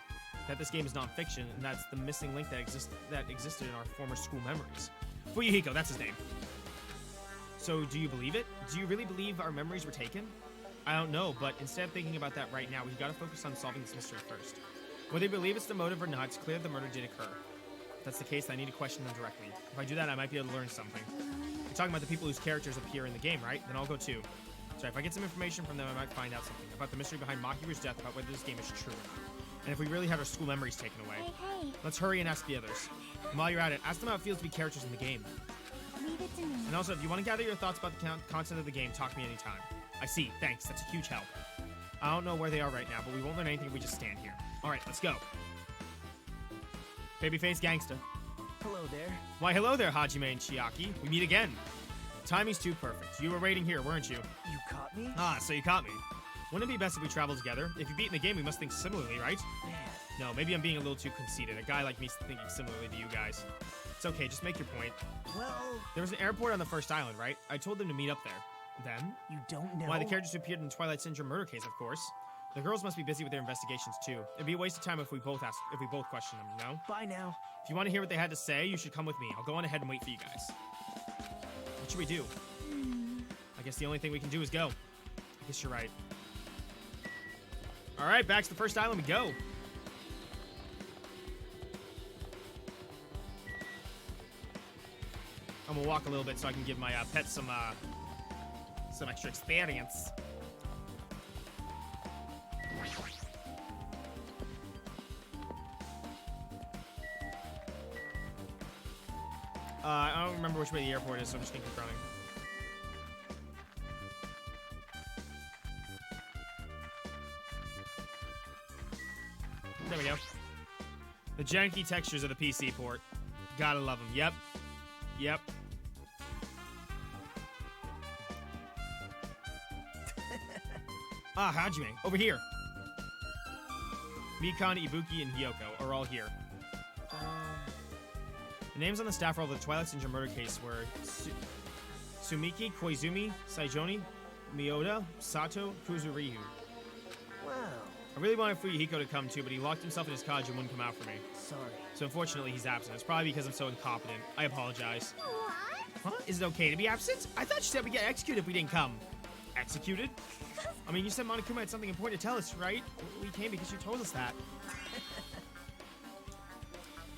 That this game is non-fiction, and that's the missing link that existed in our former school memories. Fuyuhiko, that's his name. So, do you believe it? Do you really believe our memories were taken? I don't know, but instead of thinking about that right now, we gotta focus on solving this mystery first. Whether you believe it's the motive or not, it's clear the murder did occur. If that's the case, I need to question them directly. If I do that, I might be able to learn something. You're talking about the people whose characters appear in the game, right? Then I'll go too. So if I get some information from them, I might find out something about the mystery behind Mahiru's death, about whether this game is true or not. And if we really had our school memories taken away. Hey. Let's hurry and ask the others. And while you're at it, ask them how it feels to be characters in the game. Leave it to me. And also, if you want to gather your thoughts about the content of the game, talk to me anytime. I see. Thanks. That's a huge help. I don't know where they are right now, but we won't learn anything if we just stand here. Alright, let's go. Babyface gangsta. Hello there. Why, hello there, Hajime and Chiaki. We meet again. Timing's too perfect. You were waiting here, weren't you? You caught me? Ah, so you caught me. Wouldn't it be best if we traveled together? If you beat in the game, we must think similarly, right? Man. No, maybe I'm being a little too conceited. A guy like me's thinking similarly to you guys. It's okay, just make your point. Well, There was an airport on the first island, right? I told them to meet up there. Then? you don't know. Why, the characters who appeared in the Twilight Syndrome murder case, of course. The girls must be busy with their investigations, too. It'd be a waste of time if we both question them, you know? Bye now. If you want to hear what they had to say, you should come with me. I'll go on ahead and wait for you guys. What should we do? I guess the only thing we can do is go. I guess you're right. Alright, back to the first island we go. I'm gonna walk a little bit so I can give my pet some extra experience. I don't remember which way the airport is, so I'm just gonna keep running. There we go. The janky textures of the PC port. Gotta love them. Yep. Yep. Hajime, over here. Mikan, Ibuki, and Hiyoko are all here. The names on the staff roll of the Twilight Syndrome murder case were Sumiki, Koizumi, Saijoni, Miyoda, Sato, Kuzuryu. Wow. I really wanted Fuyuhiko to come too, but he locked himself in his cottage and wouldn't come out for me. Sorry. So unfortunately, he's absent. It's probably because I'm so incompetent. I apologize. What? Huh? Is it okay to be absent? I thought you said we'd get executed if we didn't come. Executed? I mean, you said Monokuma had something important to tell us, right? We came because you told us that.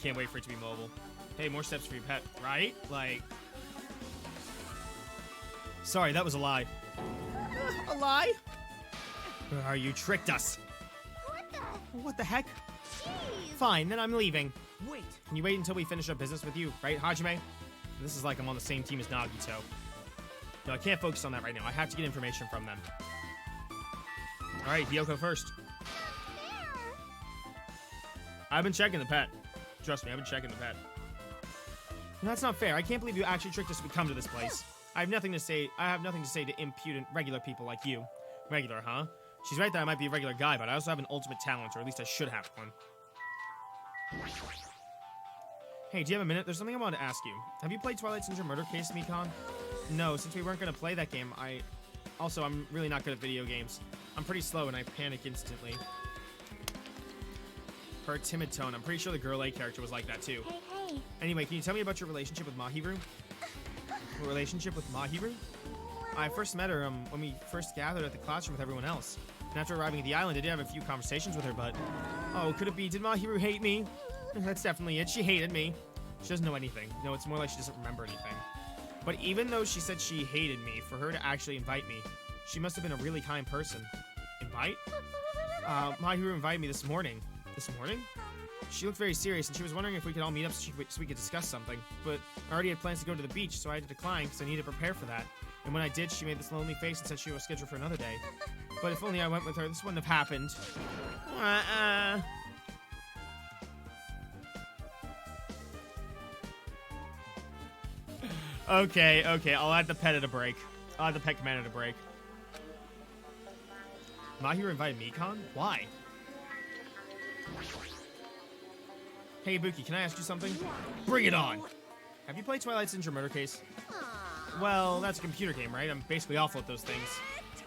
Can't wait for it to be mobile. Hey, more steps for your pet, right? Like... Sorry, that was a lie. A lie? You tricked us. What the? What the heck? Jeez. Fine, then I'm leaving. Wait. Can you wait until we finish our business with you, right, Hajime? This is like I'm on the same team as Nagito. No, I can't focus on that right now. I have to get information from them. Alright, Hiyoko first. I've been checking the pet. Trust me, I've been checking the pet. No, that's not fair. I can't believe you actually tricked us to come to this place. I have nothing to say to impudent regular people like you. Regular, huh? She's right that I might be a regular guy, but I also have an ultimate talent, or at least I should have one. Hey, do you have a minute? There's something I wanted to ask you. Have you played Twilight Syndrome Murder Case, Mikan? No, since we weren't going to play that game, I'm really not good at video games. I'm pretty slow and I panic instantly. Her timid tone. I'm pretty sure the Girl A character was like that too. Hey. Anyway, can you tell me about your relationship with Mahiru? Your relationship with Mahiru? I first met her when we first gathered at the classroom with everyone else. And after arriving at the island, I did have a few conversations with her, but... Oh, could it be? Did Mahiru hate me? That's definitely it. She hated me. She doesn't know anything. No, it's more like she doesn't remember anything. But even though she said she hated me, for her to actually invite me, she must have been a really kind person. Invite? Mahiru invited me this morning. This morning? She looked very serious, and she was wondering if we could all meet up so we could discuss something. But I already had plans to go to the beach, so I had to decline because I needed to prepare for that. And when I did, she made this lonely face and said she was scheduled for another day. But if only I went with her, this wouldn't have happened. Okay, I'll add the pet at a break. I'll add the pet command at a break. Mahiru invited Mikan? Why? Hey, Ibuki, can I ask you something? Bring it on! Have you played Twilight Syndrome Murder Case? Well, that's a computer game, right? I'm basically awful at those things.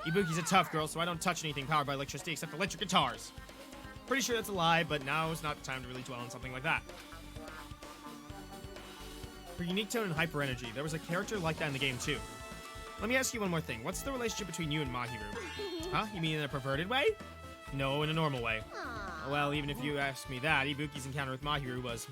Ibuki's a tough girl, so I don't touch anything powered by electricity except electric guitars. Pretty sure that's a lie, but now is not the time to really dwell on something like that. For unique tone and hyper energy, there was a character like that in the game too. Let me ask you one more thing. What's the relationship between you and Mahiru? Huh? You mean in a perverted way? No, in a normal way. Well, even if you ask me that, Ibuki's encounter with Mahiru was...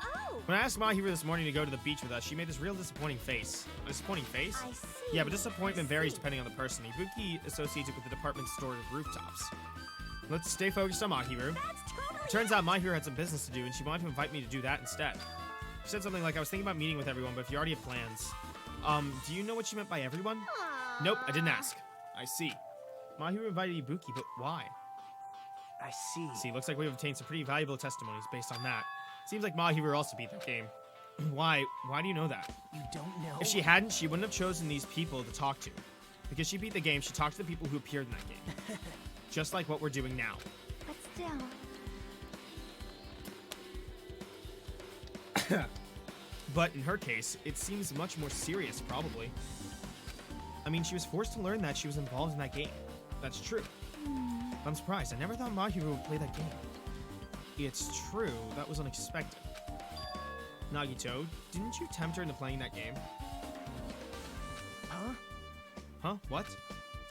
Oh. When I asked Mahiru this morning to go to the beach with us, she made this real disappointing face. A disappointing face? I see. Yeah, but disappointment varies depending on the person. Ibuki associates it with the department store rooftops. Let's stay focused on Mahiru. That's totally. Turns out Mahiru had some business to do, and she wanted to invite me to do that instead. She said something like, I was thinking about meeting with everyone, but if you already have plans. Do you know what she meant by everyone? Nope, I didn't ask. I see. Mahiru invited Ibuki, but why? I see. See, looks like we've obtained some pretty valuable testimonies based on that. Seems like Mahiru also beat that game. Why? Why do you know that? You don't know? If she hadn't, she wouldn't have chosen these people to talk to. Because she beat the game, she talked to the people who appeared in that game. Just like what we're doing now. But still. But in her case, it seems much more serious, probably. I mean, she was forced to learn that she was involved in that game. That's true. I'm surprised. I never thought Mahiro would play that game. It's true. That was unexpected. Nagito, didn't you tempt her into playing that game? Huh? Huh? What?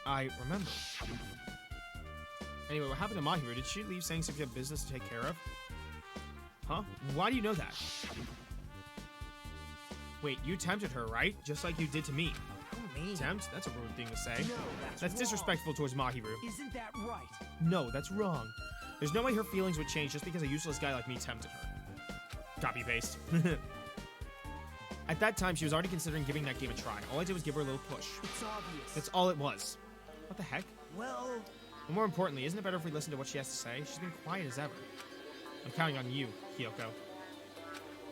I remember. Anyway, what happened to Mahiro? Did she leave saying something you have business to take care of? Huh? Why do you know that? Wait, you tempted her, right? Just like you did to me. Oh, me? Tempt? That's a rude thing to say. No, That's wrong. disrespectful towards Mahiro. Isn't that right? No, that's wrong. There's no way her feelings would change just because a useless guy like me tempted her. Copy paste. At that time, she was already considering giving that game a try. All I did was give her a little push. It's obvious. That's all it was. What the heck? Well... And more importantly, isn't it better if we listen to what she has to say? She's been quiet as ever. I'm counting on you, Kyoko.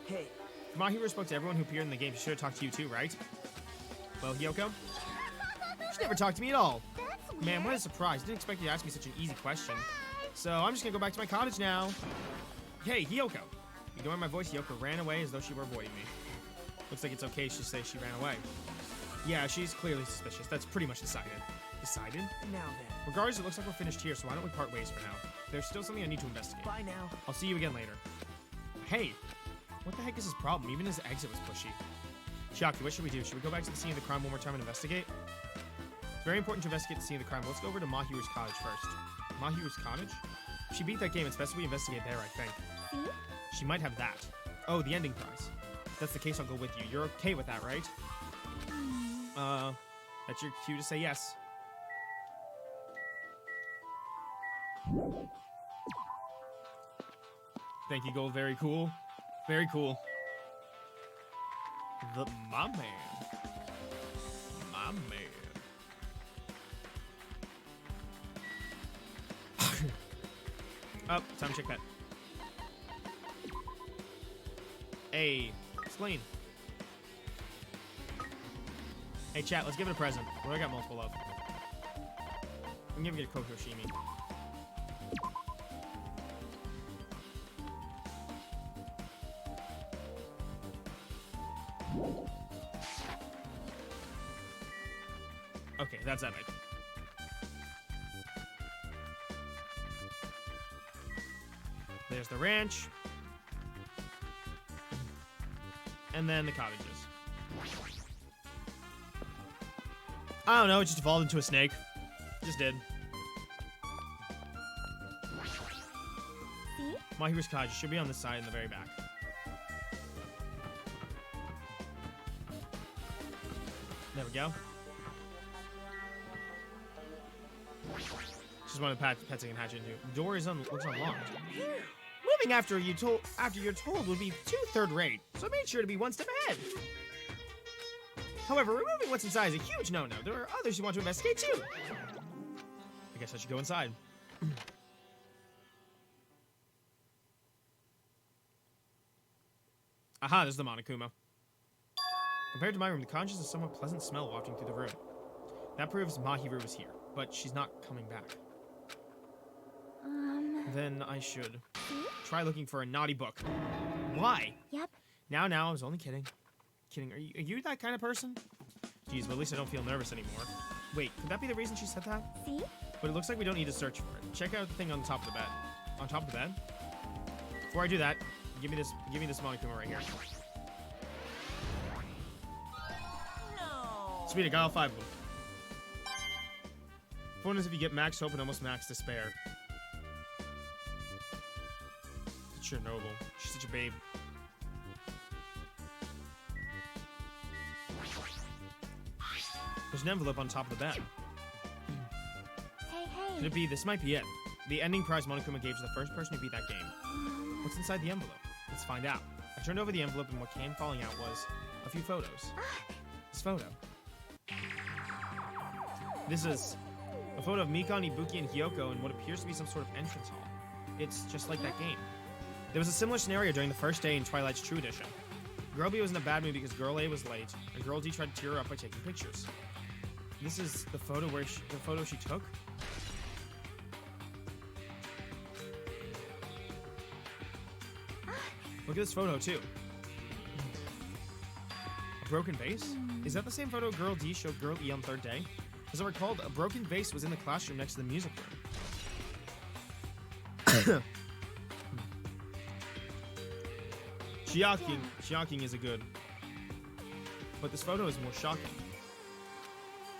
Hey. If Mahiro spoke to everyone who appeared in the game, she should have talked to you too, right? Well, Kyoko? She never talked to me at all. That's weird. Man, what a surprise. Didn't expect you to ask me such an easy question. So I'm just gonna go back to my cottage now. Hey, Kyoko. Ignoring my voice, Kyoko ran away as though she were avoiding me. Looks like it's okay to say she ran away. Yeah, she's clearly suspicious. That's pretty much decided. Decided? Now then. Regardless, it looks like we're finished here, so why don't we part ways for now? There's still something I need to investigate. Bye now. I'll see you again later. Hey, what the heck is his problem? Even his exit was pushy. Chiaki, what should we do? Should we go back to the scene of the crime one more time and investigate? It's very important to investigate the scene of the crime. Let's go over to Mahiru's cottage first. Mahiru's cottage? If she beat that game, it's best we investigate there, I think. See? She might have that. Oh, the ending prize. If that's the case, I'll go with you. You're okay with that, right? That's your cue to say yes. Thank you, Gold. Very cool. Very cool. My man. My man. Oh, time to check that. Hey, explain. Hey, chat, let's give it a present. What do I got multiple of? I'm giving it a Kokoshimi. Okay, that's epic. There's the ranch. And then the cottages. I don't know, it just evolved into a snake. Just did. See? Mahiru's cottage should be on this side in the very back. There we go. Just one of the pets I can hatch into. The door is looks unlocked. Moving after you're told would be too third-rate, so I made sure to be one step ahead. However, removing what's inside is a huge no-no. There are others who want to investigate too. I guess I should go inside. Aha, there's the Monokuma. Compared to my room, the cottage has a somewhat pleasant smell wafting through the room. That proves Mahiru was here, but she's not coming back. Then I should try looking for a naughty book. Why? Yep. Now, I was only kidding. Kidding, are you that kind of person? Geez, well, at least I don't feel nervous anymore. Wait, could that be the reason she said that? See? But it looks like we don't need to search for it. Check out the thing on top of the bed. On top of the bed? Before I do that, give me this Monokuma right here. No. Sweet, I got all 5 of them. Fun is if you get max hope and almost max despair. Chernobyl. She's such a babe. There's an envelope on top of the bed. Hey. Could it be? This might be it. The ending prize Monokuma gave to the first person who beat that game. What's inside the envelope? Let's find out. I turned over the envelope and what came falling out was a few photos. This photo. This is a photo of Mikan, Ibuki, and Hyoko in what appears to be some sort of entrance hall. It's just like that game. There was a similar scenario during the first day in Twilight's True Edition. Girl B was in a bad mood because Girl A was late, and Girl D tried to cheer her up by taking pictures. This is the photo the photo she took? Look at this photo, too. A broken vase? Is that the same photo Girl D showed Girl E on third day? As I recall, a broken vase was in the classroom next to the music room. Shocking is a good. But this photo is more shocking.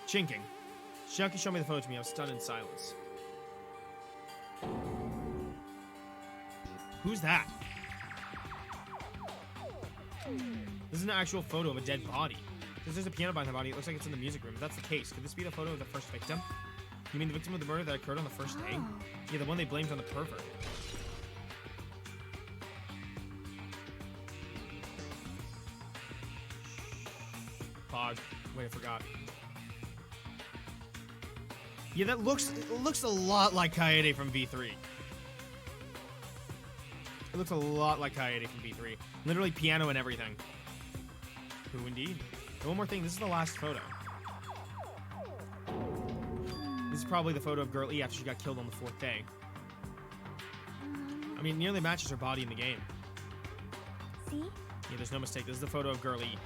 Chinking. Chiaki showed me the photo to me. I was stunned in silence. Who's that? This is an actual photo of a dead body. Because there's a piano behind the body, it looks like it's in the music room. If that's the case, could this be the photo of the first victim? You mean the victim of the murder that occurred on the first day? Yeah, the one they blamed on the pervert. Pause. Wait, I forgot. Yeah, that looks a lot like Kaede from V3. It looks a lot like Kaede from V3. Literally piano and everything. Who indeed? And one more thing, this is the last photo. This is probably the photo of Girl E after she got killed on the 4th day. I mean, it nearly matches her body in the game. See? Yeah, there's no mistake. This is the photo of Girl E.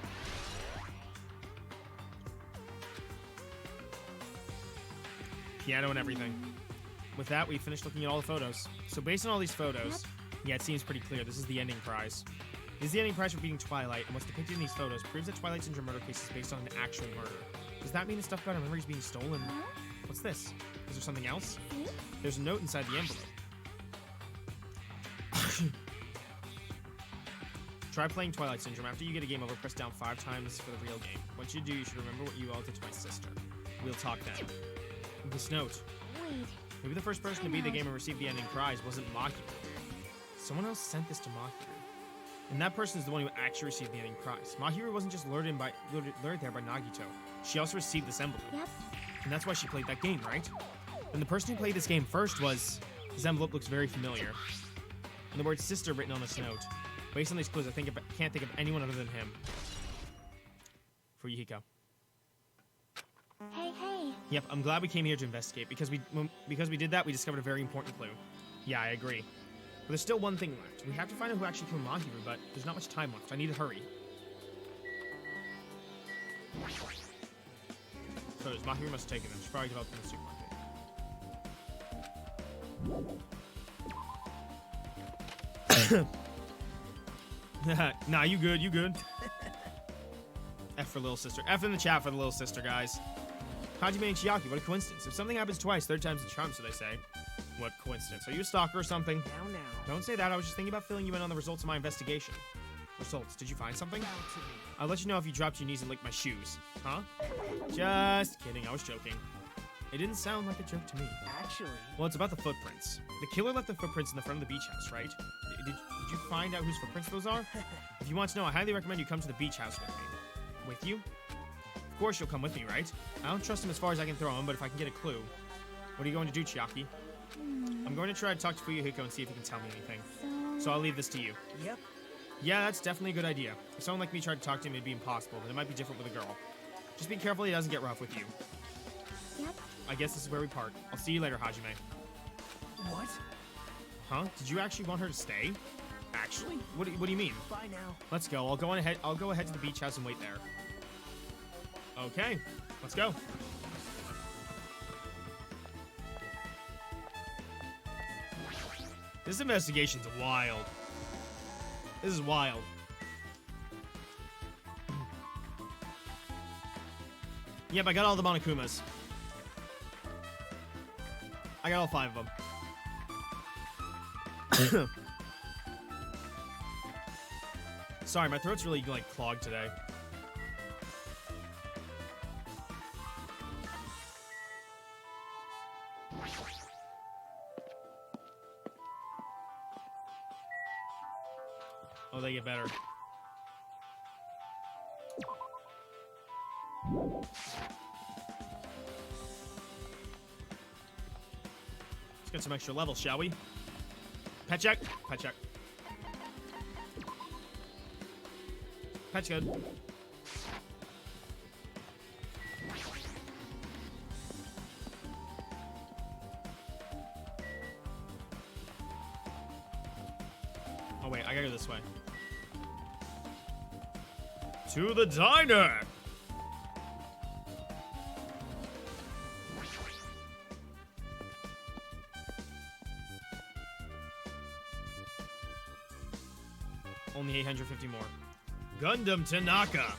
Piano and everything. With that, we finished looking at all the photos. So based on all these photos, yeah, it seems pretty clear. This is the ending prize. This is the ending prize for beating Twilight, and what's depicted in these photos proves that Twilight Syndrome murder case is based on an actual murder. Does that mean the stuff about her memories being stolen? What's this? Is there something else? There's a note inside the envelope. Try playing Twilight Syndrome. After you get a game over, press down 5 times for the real game. Once you do, you should remember what you all did to my sister. We'll talk then. This note. Wait. Maybe the first person to beat the game and receive the ending prize wasn't Mahiru. Someone else sent this to Mahiru. And that person is the one who actually received the ending prize. Mahiru wasn't just lured there by Nagito. She also received this envelope. Yep. And that's why she played that game, right? And the person who played this game first was... This envelope looks very familiar. And the word sister written on this note. Based on these clues, I can't think of anyone other than him. Fuyuhiko. Hey. Yep, I'm glad we came here to investigate. Because we did that, we discovered a very important clue. Yeah, I agree. But there's still one thing left. We have to find out who actually killed Mahiru, but there's not much time left. I need to hurry. So Mahiru must have taken them. She's probably developed in the supermarket. Nah, you good. F for little sister. F in the chat for the little sister, guys. Hajime and Chiaki, what a coincidence. If something happens twice, 3rd time's the charm, so they say. What coincidence? Are you a stalker or something? Now. Don't say that. I was just thinking about filling you in on the results of my investigation. Results. Did you find something? I'll let you know if you dropped your knees and licked my shoes. Huh? Just kidding. I was joking. It didn't sound like a joke to me. Actually. Well, it's about the footprints. The killer left the footprints in the front of the beach house, right? Did you find out whose footprints those are? If you want to know, I highly recommend you come to the beach house with me. With you? Of course you'll come with me, right? I don't trust him as far as I can throw him, but if I can get a clue. What are you going to do, Chiaki? I'm going to try to talk to Fuyuhiko and see if he can tell me anything. So I'll leave this to you. Yep. Yeah, that's definitely a good idea. If someone like me tried to talk to him, it'd be impossible, but it might be different with a girl. Just be careful he doesn't get rough with you. Yep. I guess this is where we part. I'll see you later, Hajime. What? Huh? Did you actually want her to stay? Actually? What do you mean? Bye now. Let's go. I'll go ahead to the beach house and wait there. Okay. Let's go. This investigation's wild. This is wild. Yep, I got all the Monokumas. I got all 5 of them. Sorry, my throat's really, like, clogged today. Oh, they get better. Let's get some extra levels, shall we? Pet check. Pet check. Catch good. Oh wait, I gotta go this way. To the diner! Only 850 more. Gundam Tanaka!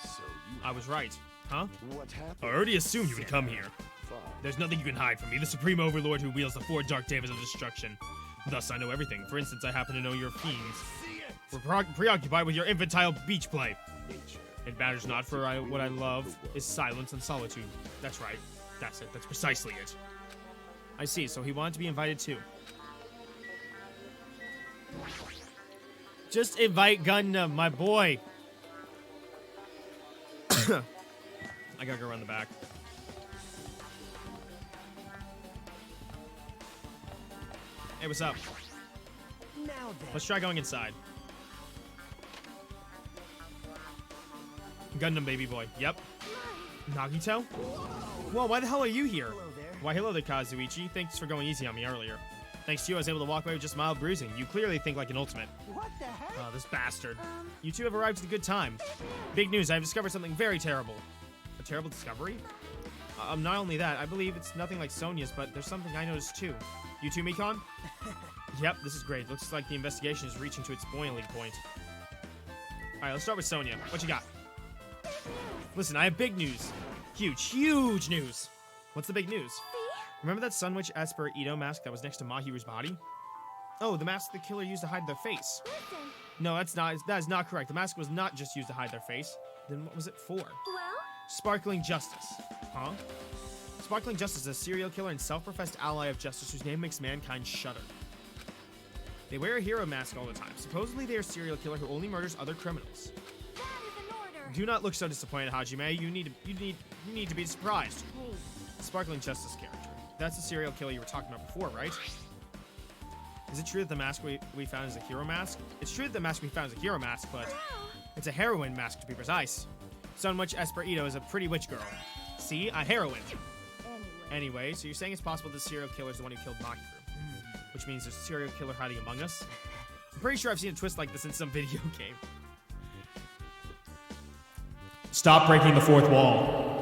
So you I was right. Huh? what happened? I already assumed you would come here. Fine. There's nothing you can hide from me, the Supreme Overlord who wields the four dark daemons of destruction. Thus, I know everything. For instance, I happen to know your fiends. We're preoccupied with your infantile beach play. Nature. It matters not, for what I love is silence and solitude. That's right. That's it. That's precisely it. I see, so he wanted to be invited too. Just invite Gundam, my boy. I gotta go around the back. Hey, what's up? Now then. Let's try going inside. Gundam baby boy. Yep. Nagito? Whoa, why the hell are you here? Hello there. Why, hello there, Kazuichi. Thanks for going easy on me earlier. Thanks to you, I was able to walk away with just mild bruising. You clearly think like an ultimate. What the heck? Oh, this bastard. You two have arrived at a good time. Big news, I have discovered something very terrible. A terrible discovery? Not only that, I believe it's nothing like Sonia's, but there's something I noticed too. You too, Mikon? Yep, this is great. Looks like the investigation is reaching to its boiling point. Alright, let's start with Sonia. What you got? Listen, I have big news. Huge news. What's the big news? Remember that Sun Witch Esper Ito mask that was next to Mahiru's body? Oh, the mask the killer used to hide their face. Listen. No, that is not correct. The mask was not just used to hide their face. Then what was it for? Well, Sparkling Justice. Huh? Sparkling Justice is a serial killer and self-professed ally of justice whose name makes mankind shudder. They wear a hero mask all the time. Supposedly they are a serial killer who only murders other criminals. that is an order. Do not look so disappointed, Hajime. You need to be surprised. Hey, Sparkling Justice character. That's the serial killer you were talking about before, right? Is it true that the mask we found is a hero mask? It's true that the mask we found is a hero mask, but it's a heroine mask to be precise. Sun Witch Esper Ito is a pretty witch girl. See? A heroine. Anyway, so you're saying it's possible this serial killer is the one who killed Makiru. Which means there's a serial killer hiding among us? I'm pretty sure I've seen a twist like this in some video game. Stop breaking the fourth wall.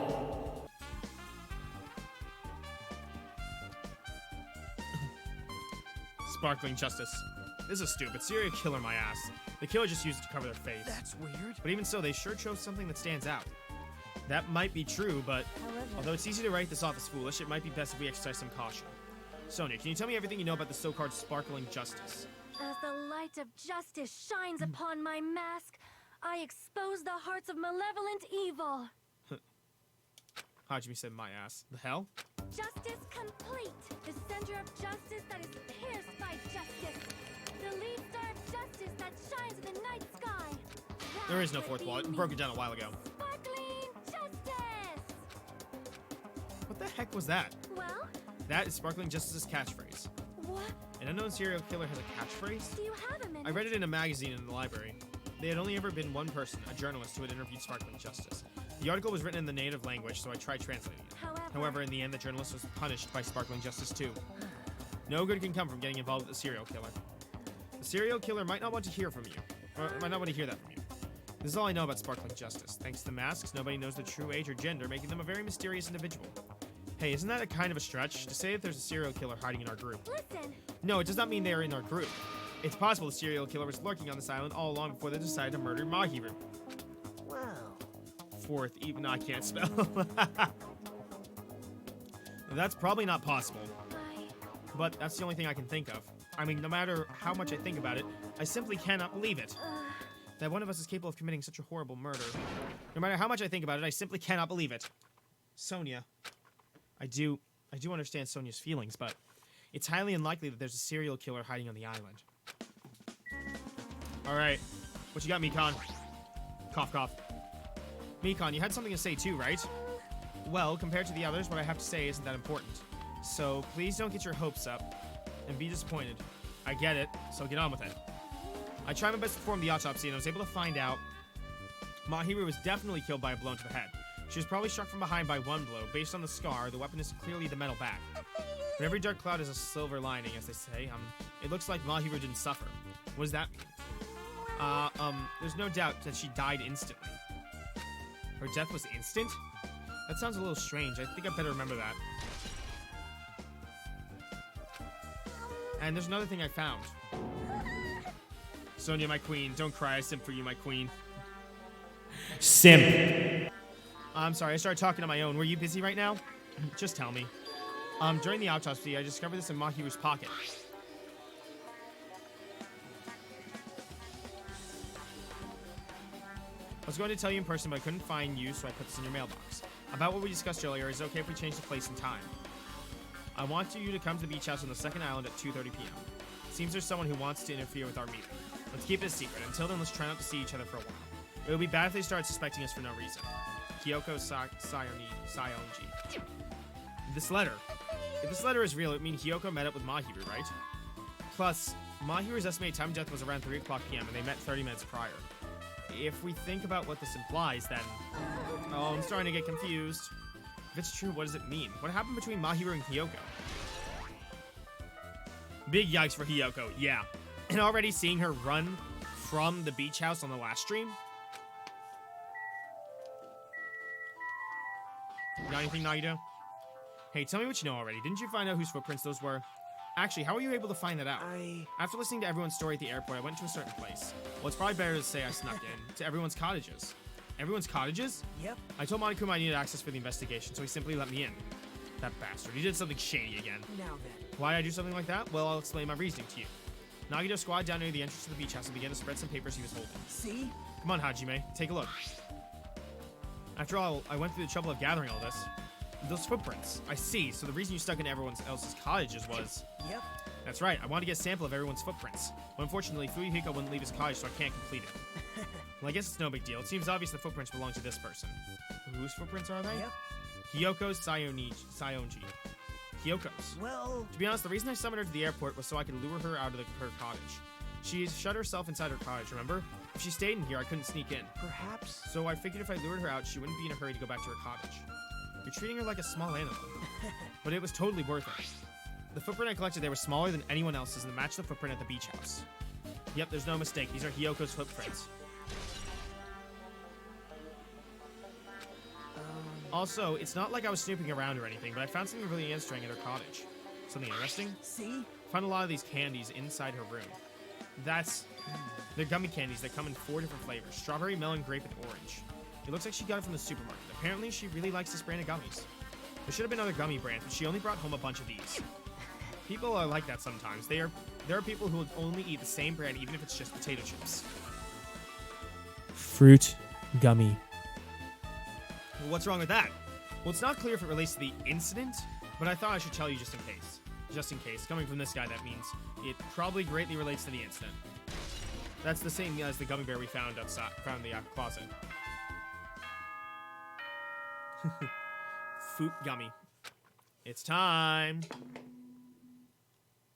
Sparkling Justice. This is stupid. Serial killer my ass. The killer just used it to cover their face. That's weird. But even so, they sure chose something that stands out. That might be true, but although it's easy to write this off as foolish, it might be best if we exercise some caution. Sonia, can you tell me everything you know about the so-called Sparkling Justice? as the light of justice shines upon my mask, I expose the hearts of malevolent evil. Hajime said my ass. The hell? Justice complete. The center of justice that is pierced by justice. The lead star of justice that shines in the night sky. There is no That fourth would wall. be It me. broke it down a while ago. Sparkling justice. What the heck was that? Well, That is Sparkling Justice's catchphrase. what An unknown serial killer has a catchphrase? do you have a minute? I read it in a magazine in the library. There had only ever been one person, a journalist, who had interviewed Sparkling Justice. The article was written in the native language, so I tried translating it. However, in the end, the journalist was punished by Sparkling Justice too. No good can come from getting involved with the serial killer. The serial killer might not want to hear from you, or might not want to hear that from you. This is all I know about Sparkling Justice. Thanks to the masks, nobody knows the true age or gender, making them a very mysterious individual. Hey, isn't that a kind of a stretch? To say that there's a serial killer hiding in our group. Listen, No, it does not mean they are in our group. It's possible the serial killer was lurking on this island all along before they decided to murder Mahiru. Wow. Fourth, even I can't spell. That's probably not possible, but that's the only thing I can think of. I mean, no matter how much I think about it, I simply cannot believe it. That one of us is capable of committing such a horrible murder. No matter how much I think about it, I simply cannot believe it. Sonia. I do understand Sonia's feelings, but it's highly unlikely that there's a serial killer hiding on the island. Alright. What you got, Mikon? Cough, cough. Mikon, you had something to say too, right? Well, compared to the others, what I have to say isn't that important. So, please don't get your hopes up and be disappointed. I get it, so get on with it. I tried my best to perform the autopsy and I was able to find out Mahiru was definitely killed by a blow to the head. She was probably struck from behind by one blow. Based on the scar, the weapon is clearly the metal bat. But every dark cloud has a silver lining, as they say. It looks like Mahiru didn't suffer. What does that mean? There's no doubt that she died instantly. Her death was instant? That sounds a little strange. I think I better remember that. And there's another thing I found. Sonia, my queen. Don't cry. I simp for you, my queen. Simp. I'm sorry. I started talking on my own. Were you busy right now? Just tell me. During the autopsy, I discovered this in Mahiru's pocket. I was going to tell you in person, but I couldn't find you, so I put this in your mailbox. About what we discussed earlier, is it okay if we change the place and time? I want you to come to the beach house on the second island at 2:30 p.m. Seems there's someone who wants to interfere with our meeting. Let's keep it a secret. Until then, let's try not to see each other for a while. It would be bad if they started suspecting us for no reason. Kyoko Sayonji. This letter. If this letter is real, it means Kyoko met up with Mahiru, right? Plus, Mahiru's estimated time of death was around 3 o'clock p.m. and they met 30 minutes prior. If we think about what this implies, then... Oh, I'm starting to get confused. If it's true, what does it mean? What happened between Mahiru and Kyoko? Big yikes for Kyoko, yeah. And already seeing her run from the beach house on the last stream? Got anything, Nagito? Hey, tell me what you know already. Didn't you find out whose footprints those were? Actually, how were you able to find that out? After listening to everyone's story at the airport, I went to a certain place. Well, it's probably better to say I snuck in to everyone's cottages. Everyone's cottages? Yep. I told Monokuma I needed access for the investigation, so he simply let me in. That bastard. He did something shady again. Now then. Why did I do something like that? Well, I'll explain my reasoning to you. Nagito squatted down near the entrance to the beach house and began to spread some papers he was holding. See? Come on, Hajime. Take a look. After all, I went through the trouble of gathering all this. Those footprints. I see. So the reason you stuck in everyone else's cottages was... Yep. That's right. I wanted to get a sample of everyone's footprints. But unfortunately, Fuyuhiko wouldn't leave his cottage, so I can't complete it. Well, I guess it's no big deal. It seems obvious the footprints belong to this person. Whose footprints are they? Yep. Hyoko's Sayonji. Hyoko's. Well... To be honest, the reason I summoned her to the airport was so I could lure her out of her cottage. She shut herself inside her cottage, remember? If she stayed in here, I couldn't sneak in. Perhaps? So I figured if I lured her out, she wouldn't be in a hurry to go back to her cottage. You're treating her like a small animal. But it was totally worth it. The footprint I collected there was smaller than anyone else's and matched the footprint at the beach house. Yep, there's no mistake. These are Hyoko's footprints. Also, it's not like I was snooping around or anything, but I found something really interesting at her cottage. Something interesting? See? Found a lot of these candies inside her room. They're gummy candies that come in 4 different flavors. Strawberry, melon, grape, and orange. It looks like she got it from the supermarket. Apparently, she really likes this brand of gummies. There should have been other gummy brands, but she only brought home a bunch of these. People are like that sometimes. There are people who will only eat the same brand, even if it's just potato chips. Fruit gummy. Well, what's wrong with that? Well, it's not clear if it relates to the incident, but I thought I should tell you just in case. Just in case. Coming from this guy, that means it probably greatly relates to the incident. That's the same as the gummy bear we found outside, found in the closet. Fruit gummy. It's time.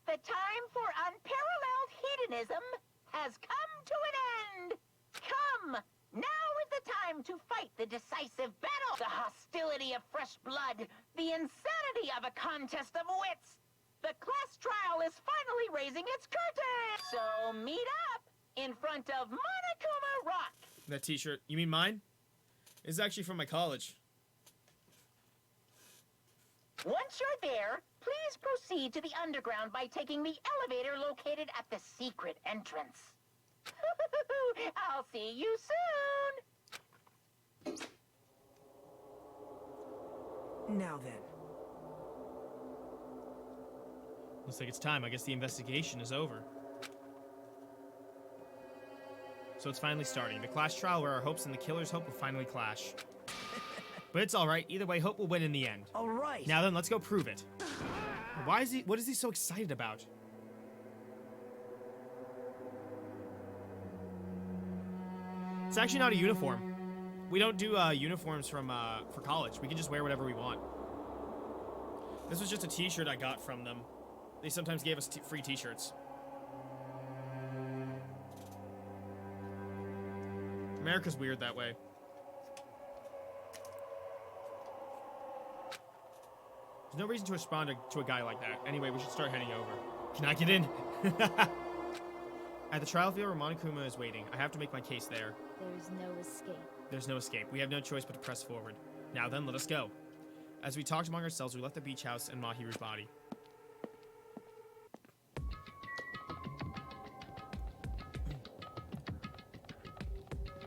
The time for unparalleled hedonism has come to an end. Come, now is the time to fight the decisive battle. The hostility of fresh blood, the insanity of a contest of wits. The class trial is finally raising its curtain. So meet up in front of Monokuma Rock. That t-shirt, you mean mine? It's actually from my college. Once you're there, please proceed to the underground by taking the elevator located at the secret entrance. I'll see you soon! Now then. Looks like it's time. I guess the investigation is over. So it's finally starting. The class trial where our hopes and the killer's hope will finally clash. But it's alright. Either way, hope will win in the end. Alright. Now then, let's go prove it. What is he so excited about? It's actually not a uniform. We don't do uniforms for college. We can just wear whatever we want. This was just a t-shirt I got from them. They sometimes gave us free t-shirts. America's weird that way. There's no reason to respond to a guy like that. Anyway, we should start heading over. Can I get in? At the trial field where Monokuma is waiting, I have to make my case there. There's no escape. There's no escape. We have no choice but to press forward. Now then, let us go. As we talked among ourselves, we left the beach house and Mahiru's body.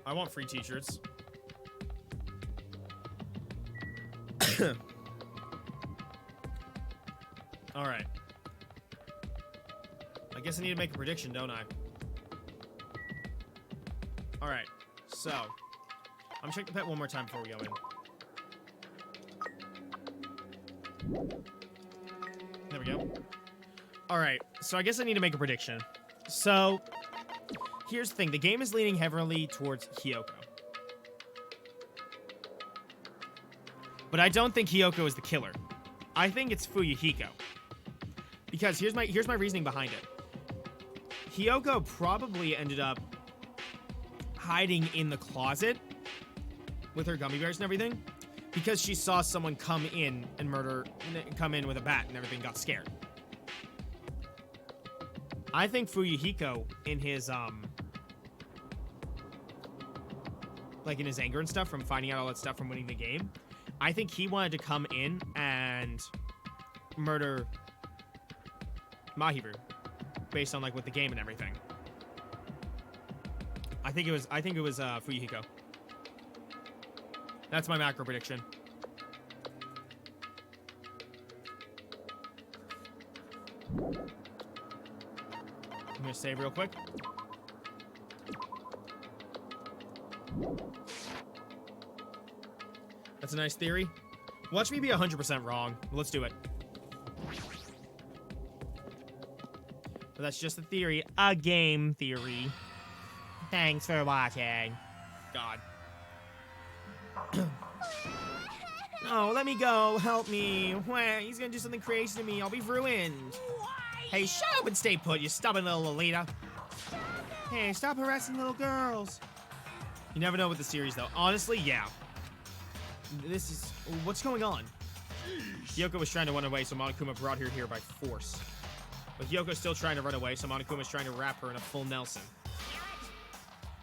I want free t-shirts. Alright. I guess I need to make a prediction, don't I? Alright, so I'm gonna check the pet one more time before we go in. There we go. Alright, so I guess I need to make a prediction. So, here's the thing. The game is leaning heavily towards Hiyoko. But I don't think Hiyoko is the killer. I think it's Fuyuhiko. Because here's my reasoning behind it. Hiyoko probably ended up hiding in the closet with her gummy bears and everything because she saw someone come in with a bat and everything, got scared. I think Fuyuhiko in his like in his anger and stuff from finding out all that stuff from winning the game, I think he wanted to come in and murder Mahiru based on like with the game and everything. I think it was Fuyuhiko. That's my macro prediction. I'm gonna save real quick. That's a nice theory. Watch me be 100% wrong. Let's do it. But that's just a theory. A game theory. Thanks for watching. God. Oh, let me go. Help me. He's gonna do something crazy to me. I'll be ruined. Hey, shut up and stay put, you stubborn little Lolita. Hey, stop harassing little girls. You never know with the series, though. Honestly, yeah. This is... What's going on? Hiyoko was trying to run away, so Monokuma brought her here by force. But Hyoko's still trying to run away, so Monokuma's trying to wrap her in a full Nelson.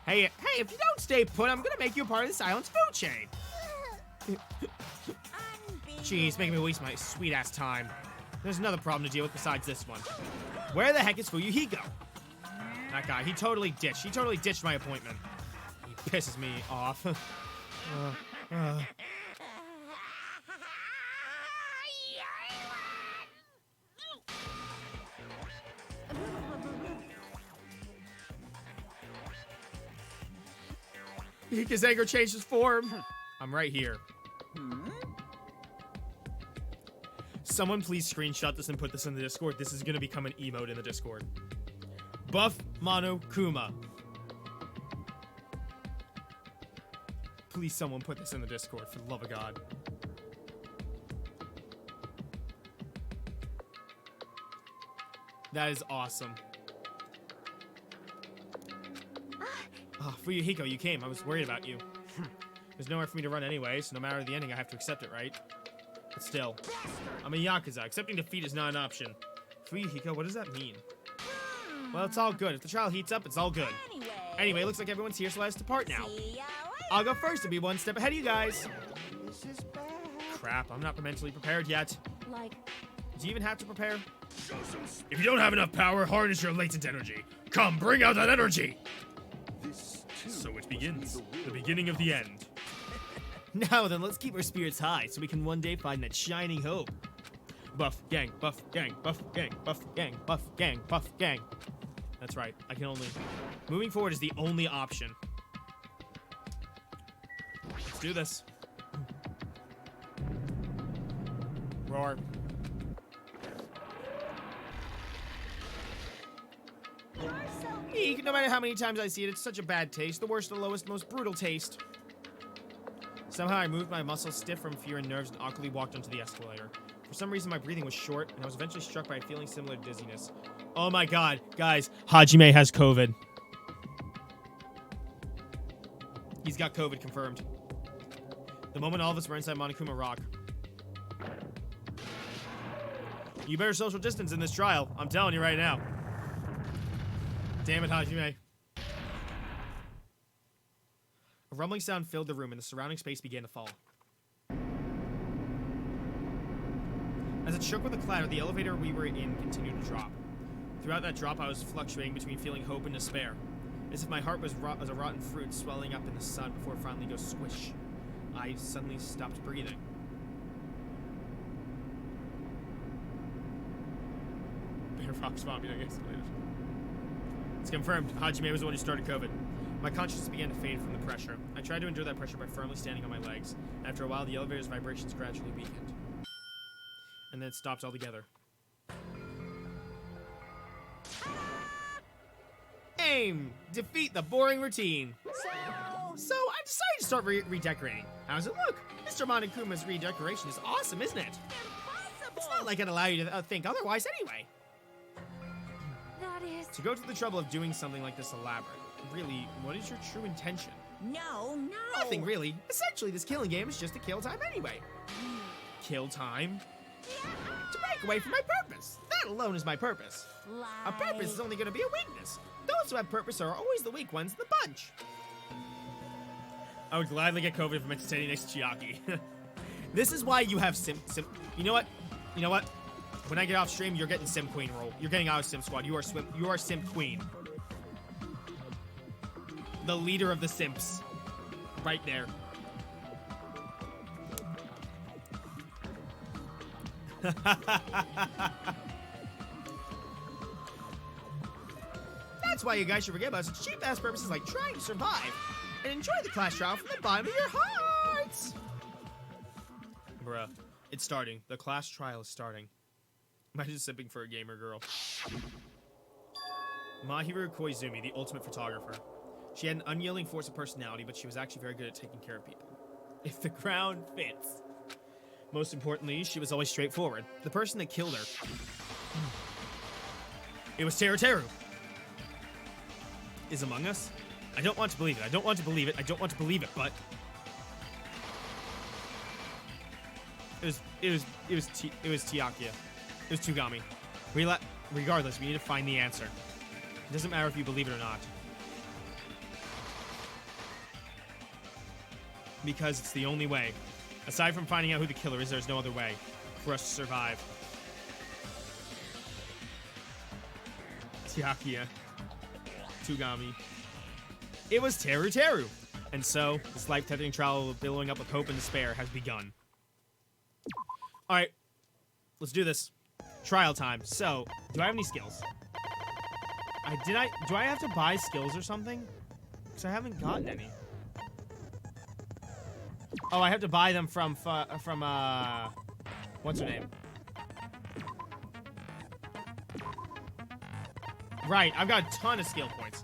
Hey, if you don't stay put, I'm gonna make you a part of the Silence food chain. Jeez, making me waste my sweet-ass time. There's another problem to deal with besides this one. Where the heck is Fuyuhiko? That guy, he totally ditched my appointment. He pisses me off. His anger changed his form. I'm right here. Someone please screenshot this and put this in the Discord. This is gonna become an emote in the Discord. Buff Monokuma. Please someone put this in the Discord, for the love of God. That is awesome. Oh, Fuyuhiko, you came. I was worried about you. There's nowhere for me to run anyway, so no matter the ending, I have to accept it, right? But still, I'm a Yakuza. Accepting defeat is not an option. Fuyuhiko, what does that mean? Well, it's all good. If the trial heats up, it's all good. Anyway, looks like everyone's here, so let's depart now. I'll go first to be one step ahead of you guys. This is bad. Crap, I'm not mentally prepared yet. Like, Do you even have to prepare? If you don't have enough power, harness your latent energy. Come, bring out that energy! This too So it must begins. be the The will. beginning of the end. Now then, let's keep our spirits high so we can one day find that shining hope. Buff gang, buff gang, buff gang, buff gang, buff gang, buff gang. That's right, I can only... Moving forward is the only option. Let's do this. Roar. Eek, no matter how many times I see it, it's such a bad taste. The worst, the lowest, most brutal taste. Somehow I moved my muscles stiff from fear and nerves and awkwardly walked onto the escalator. For some reason, my breathing was short, and I was eventually struck by a feeling similar to dizziness. Oh my god, guys, Hajime has COVID. He's got COVID confirmed. The moment all of us were inside Monokuma Rock. You better social distance in this trial. I'm telling you right now. Damn it, Hajime. A rumbling sound filled the room and the surrounding space began to fall. As it shook with a clatter, the elevator we were in continued to drop. Throughout that drop, I was fluctuating between feeling hope and despair, as if my heart was a rotten fruit swelling up in the sun before it finally goes squish. I suddenly stopped breathing. Bear Fox vomiting exclaimed. It's confirmed. Hajime was the one who started COVID. My consciousness began to fade from the pressure. I tried to endure that pressure by firmly standing on my legs. After a while, the elevator's vibrations gradually weakened. And then it stopped altogether. Aim! Defeat the boring routine. So I decided to start redecorating. How does it look? Mr. Monokuma's redecoration is awesome, isn't it? Impossible! It's not like I'd allow you to think otherwise anyway. That is... To go to the trouble of doing something like this elaborate. Really, what is your true intention? No, no! Nothing really. Essentially, this killing game is just to kill time anyway. Kill time? To break away from my purpose. That alone is my purpose. A purpose is only going to be a weakness. Those who have purpose are always the weak ones in the bunch. I would gladly get COVID from entertaining next to Chiaki. This is why you have sim. You know what? You know what? When I get off stream, you're getting Sim Queen role. You're getting out of Sim Squad. You are Sim Queen. The leader of the Simps. Right there. That's why you guys should forget about such cheap-ass purposes like trying to survive and enjoy the class trial from the bottom of your hearts. Bruh, it's starting. The class trial is starting. Imagine sipping for a gamer girl. Mahiru Koizumi, the ultimate photographer. She had an unyielding force of personality, but she was actually very good at taking care of people. If the ground fits. Most importantly, she was always straightforward. The person that killed her. It was Teru. Is among us? I don't want to believe it. I don't want to believe it. I don't want to believe it, but it was Tiakia. It was Tugami. Regardless, we need to find the answer. It doesn't matter if you believe it or not. Because it's the only way. Aside from finding out who the killer is, there's no other way for us to survive. Tiakia. Tugami. It was Teru. And so, this life-threatening trial of billowing up with hope and despair has begun. Alright. Let's do this. Trial time. So, do I have any skills? Do I have to buy skills or something? Because I haven't gotten any. Oh, I have to buy them from what's her name? Right, I've got a ton of skill points.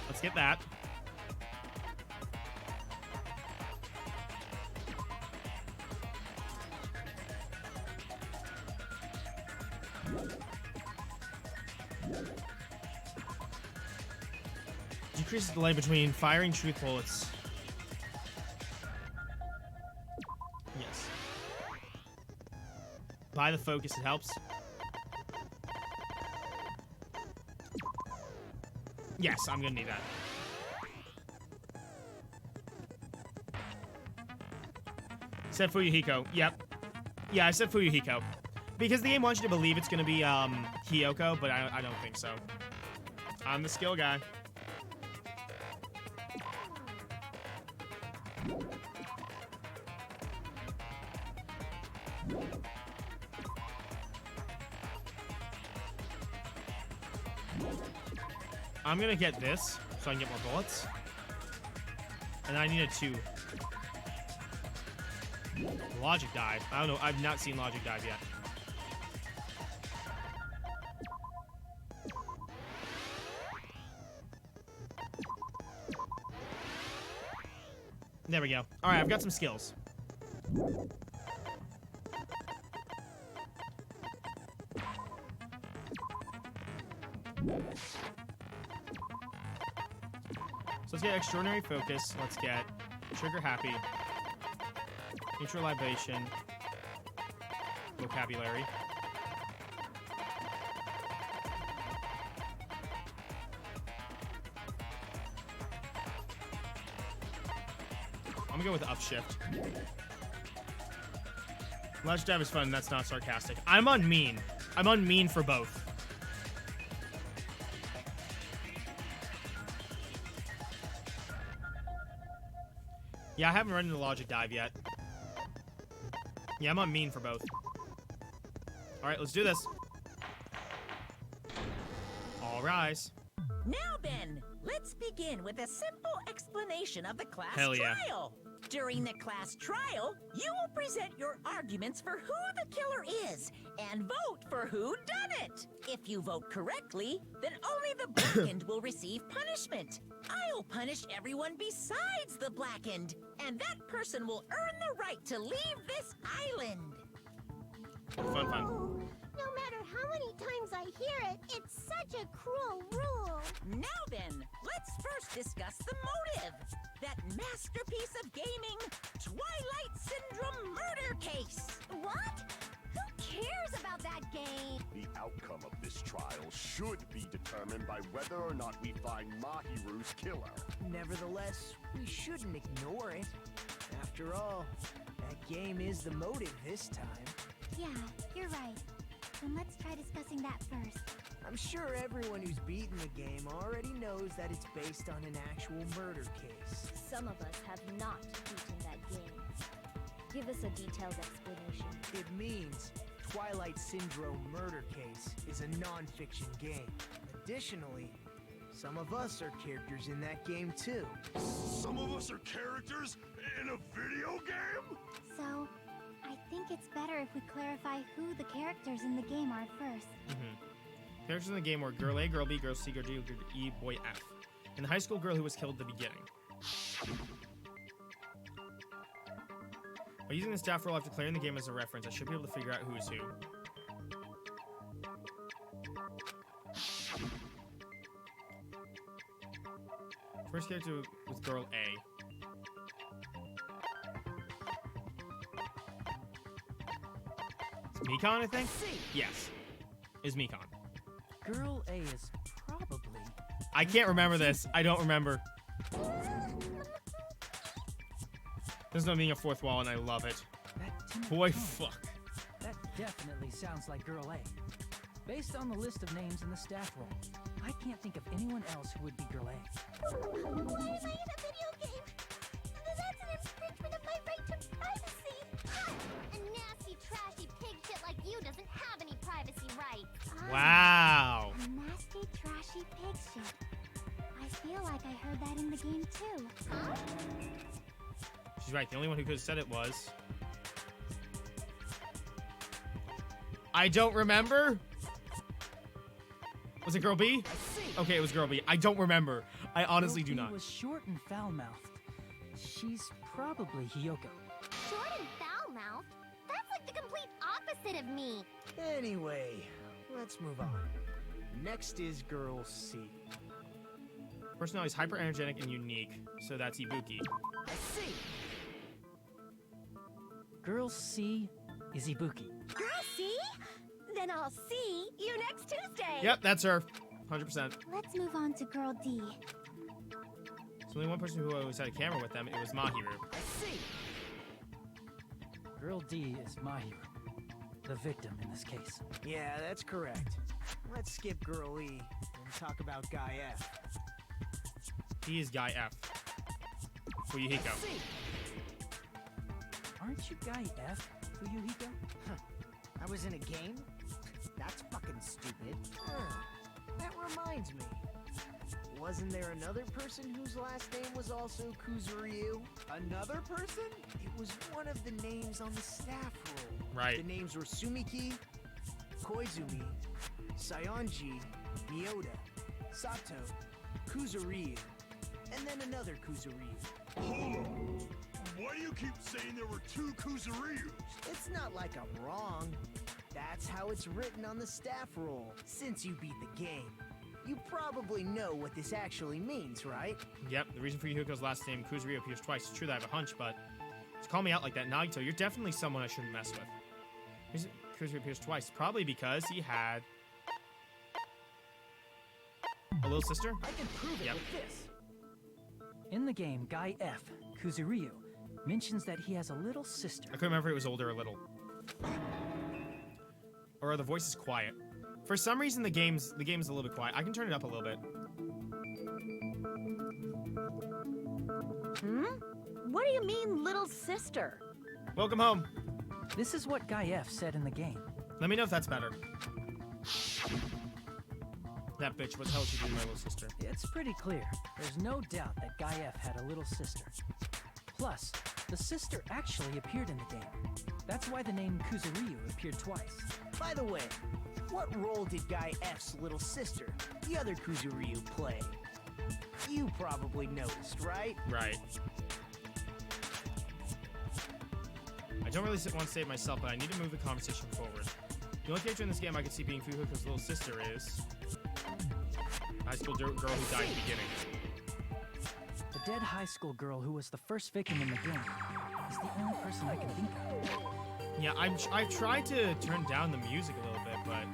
Let's get that. Decreases the delay between firing truth bullets. Yes. Buy the focus, it helps. Yes, I'm gonna need that. Said Fuyuhiko. Yep. Yeah, I said Fuyuhiko. Because the game wants you to believe it's gonna be Hiyoko, but I don't think so. I'm the skill guy. I'm gonna get this so I can get more bullets. And I need a 2. Logic dive. I don't know. I've not seen Logic dive yet. There we go. Alright, I've got some skills. So let's get extraordinary focus. Let's get trigger happy. Neutral libation. Vocabulary. I'm gonna go with upshift. Lash dive is fun. That's not sarcastic. I'm on mean. I'm on mean for both. Yeah, I haven't run into logic dive yet. Yeah, I'm on mean for both. All right, let's do this. All rise. Now then, let's begin with a simple explanation of the class Hell yeah. trial. During the class trial, you will present your arguments for who the killer is and vote for who done it. If you vote correctly, then only the blackened will receive punishment. I'll punish everyone besides the blackened, and that person will earn the right to leave this island. Fun. Oh, no matter how many times I hear it, it's such a cruel rule. Now then, let's first discuss the motive. That masterpiece of gaming, Twilight Syndrome murder case. What? Who cares about that game? The outcome of this trial should be determined by whether or not we find Mahiru's killer. Nevertheless, we shouldn't ignore it. After all, that game is the motive this time. Yeah, you're right. Then let's try discussing that first. I'm sure everyone who's beaten the game already knows that it's based on an actual murder case. Some of us have not beaten that game. Give us a detailed explanation. It means Twilight Syndrome Murder Case is a non-fiction game. Additionally, some of us are characters in that game too. Some of us are characters in a video game? So, I think it's better if we clarify who the characters in the game are first. Characters in the game were Girl A, Girl B, Girl C, Girl D, Girl E, Boy F. And the high school girl who was killed at the beginning. By using the staff roll after clearing the game as a reference, I should be able to figure out who is who. First character was Girl A. It's Mikon, I think? Yes. Is Mikon. Girl A is probably... I can't remember this. I don't remember. There's no being a fourth wall, and I love it. Boy, fuck. That definitely sounds like Girl A. Based on the list of names in the staff roll, I can't think of anyone else who would be Girl A. Why am I in a video game? That's an infringement of my right to privacy. A nasty, trashy pig shit like you doesn't have any privacy rights. Wow. A nasty, trashy pig shit. I feel like I heard that in the game too. Huh? She's right. The only one who could have said it was... I don't remember. Was it Girl B? Okay, it was Girl B. I don't remember. I honestly do not. Girl B was short and foul-mouthed. She's probably Hiyoko. Short and foul-mouthed? That's like the complete opposite of me. Anyway, let's move on. Next is Girl C. Personality is hyper energetic and unique, so that's Ibuki. Girl C is Ibuki. Girl C? Then I'll see you next Tuesday. Yep, that's her. 100%. Let's move on to Girl D. There's only one person who always had a camera with them. It was Mahiru. Girl D is Mahiru, the victim in this case. Yeah, that's correct. Let's skip Girl E and talk about Guy F. He is Guy F. Fuyuhiko. Aren't you Guy F, Fuyuhiko? I was in a game? That's fucking stupid. That reminds me. Wasn't there another person whose last name was also Kuzuryu? Another person? It was one of the names on the staff roll. Right. The names were Sumiki, Koizumi, Sayonji, Miyoda, Sato, Kuzuryu, and then another Kuzuryu. Hold on. Why do you keep saying there were two Kuzuryus? It's not like I'm wrong. That's how it's written on the staff roll, since you beat the game. You probably know what this actually means, right? Yep, the reason for Yuhiko's last name, Kuzuryu, appears twice. It's true that I have a hunch, but to call me out like that, Nagito, you're definitely someone I shouldn't mess with. Reason Kuzuryu appears twice, probably because he had a little sister? I can prove it Yep. with this. In the game, Guy F, Kuzuryu, mentions that he has a little sister. I couldn't remember if it was older or little. Or are the voices quiet? For some reason, the game's a little bit quiet. I can turn it up a little bit. What do you mean, little sister? Welcome home. This is what Guy F said in the game. Let me know if that's better. That bitch, what the hell is she doing to my little sister? It's pretty clear. There's no doubt that Guy F had a little sister. Plus, the sister actually appeared in the game. That's why the name Kuzuryu appeared twice. By the way, what role did Guy F's little sister, the other Kuzuryu, play? You probably noticed, right? Right. I don't really want to say it myself, but I need to move the conversation forward. The only character in this game I can see being Fuuko's little sister is high school girl who died in the beginning. The dead high school girl who was the first victim in the game is the only person I can think of. Yeah, I've tried to turn down the music a little bit, but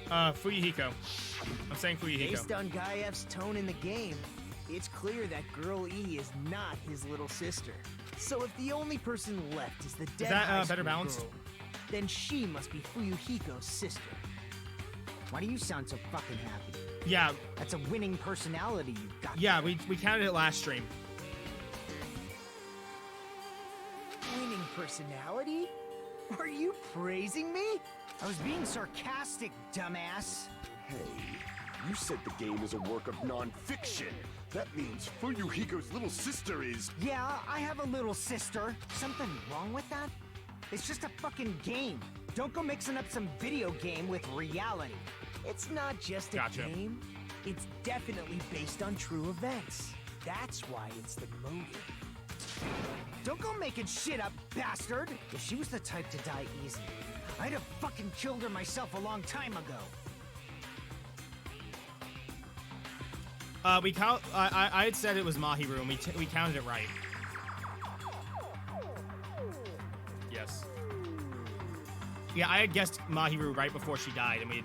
Fuyuhiko. I'm saying Fuyuhiko. Based on Guy F's tone in the game, it's clear that Girl E is not his little sister. So if the only person left is the dead that, high better school balanced? girl, then she must be Fuyuhiko's sister. Why do you sound so fucking happy? Yeah, That's a winning personality you've got. yeah, we counted it last stream. Winning personality? Are you praising me? I was being sarcastic, dumbass. Hey, you said the game is a work of non-fiction. That means Fuyuhiko's little sister is... Yeah, I have a little sister. Something wrong with that? It's just a fucking game. Don't go mixing up some video game with reality. It's not just a Gotcha. game. It's definitely based on true events. That's why it's the motive. Don't go making shit up, bastard! If she was the type to die easily, I'd have fucking killed her myself a long time ago. I had said it was Mahiru, and we counted it right. Yes. Yeah, I had guessed Mahiru right before she died, and I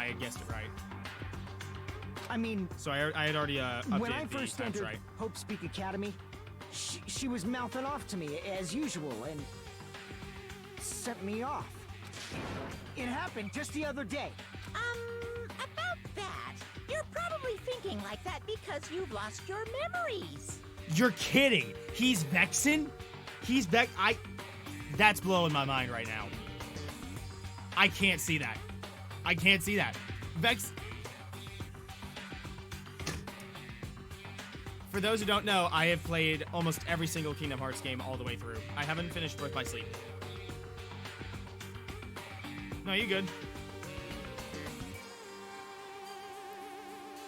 had guessed it right. I mean, So I had already updated when I the first times entered right. Hope Speak Academy, she was mouthing off to me as usual and sent me off. It happened just the other day. About that. You're probably thinking like that because you've lost your memories. You're kidding! He's Vexen? He's That's blowing my mind right now. I can't see that. I can't see that. Vex. For those who don't know, I have played almost every single Kingdom Hearts game all the way through. I haven't finished Birth by Sleep. No, you good.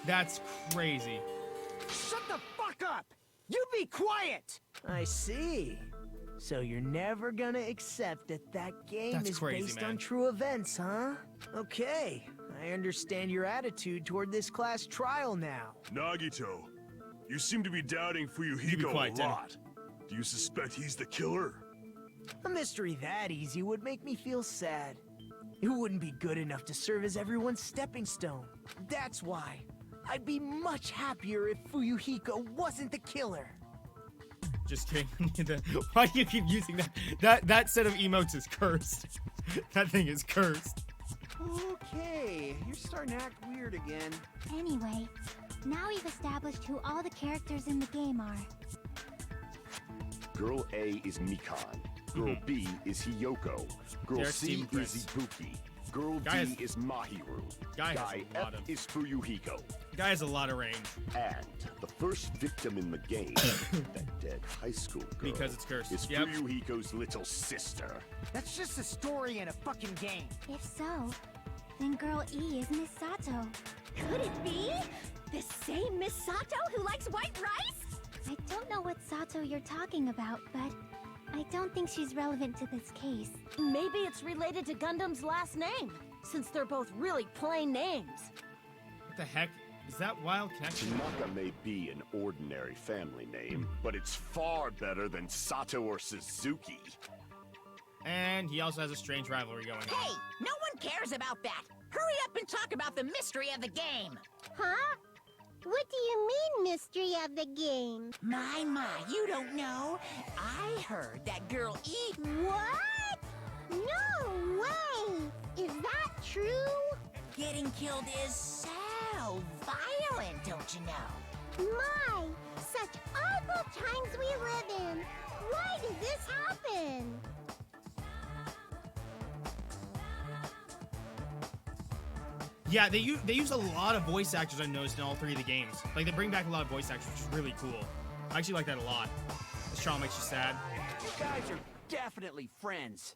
That's crazy. Shut the fuck up! You be quiet! I see. So you're never gonna accept that that game That's is crazy, based man. on true events, huh? Okay, I understand your attitude toward this class trial now. Nagito, you seem to be doubting You be Fuyuhiko quiet, a Danny. lot. Do you suspect he's the killer? A mystery that easy would make me feel sad. It wouldn't be good enough to serve as everyone's stepping stone. That's why I'd be much happier if Fuyuhiko wasn't the killer. Just kidding. Why do you keep using that? That set of emotes is cursed. That thing is cursed. Okay, you're starting to act weird again. Anyway, now we've established who all the characters in the game are. Girl A is Mikan. Girl B is Hiyoko. Girl Derek, C Steven, is Chris. Ibuki. Girl Guy D has- is Mahiru. Guy has Guy a lot F of- is Fuyuhiko. Guy has a lot of range. And the first victim in the game, that dead high school girl, Because it's cursed. is Yep. Fuyuhiko's little sister. That's just a story in a fucking game. If so, then Girl E is Miss Sato. Could it be? The same Miss Sato who likes white rice? I don't know what Sato you're talking about, but I don't think she's relevant to this case. Maybe it's related to Gundam's last name, since they're both really plain names. What the heck? Is that Wild Connection? Tanaka may be an ordinary family name, but it's far better than Sato or Suzuki. And he also has a strange rivalry going on. Hey, no one cares about that. Hurry up and talk about the mystery of the game. Huh? What do you mean, mystery of the game? My, you don't know. I heard that girl E. What? No way! Is that true? Getting killed is so violent, don't you know? My, such awful times we live in. Why did this happen? Yeah, they use a lot of voice actors, I noticed, in all three of the games. Like, they bring back a lot of voice actors, which is really cool. I actually like that a lot. This trial makes you sad. You guys are definitely friends.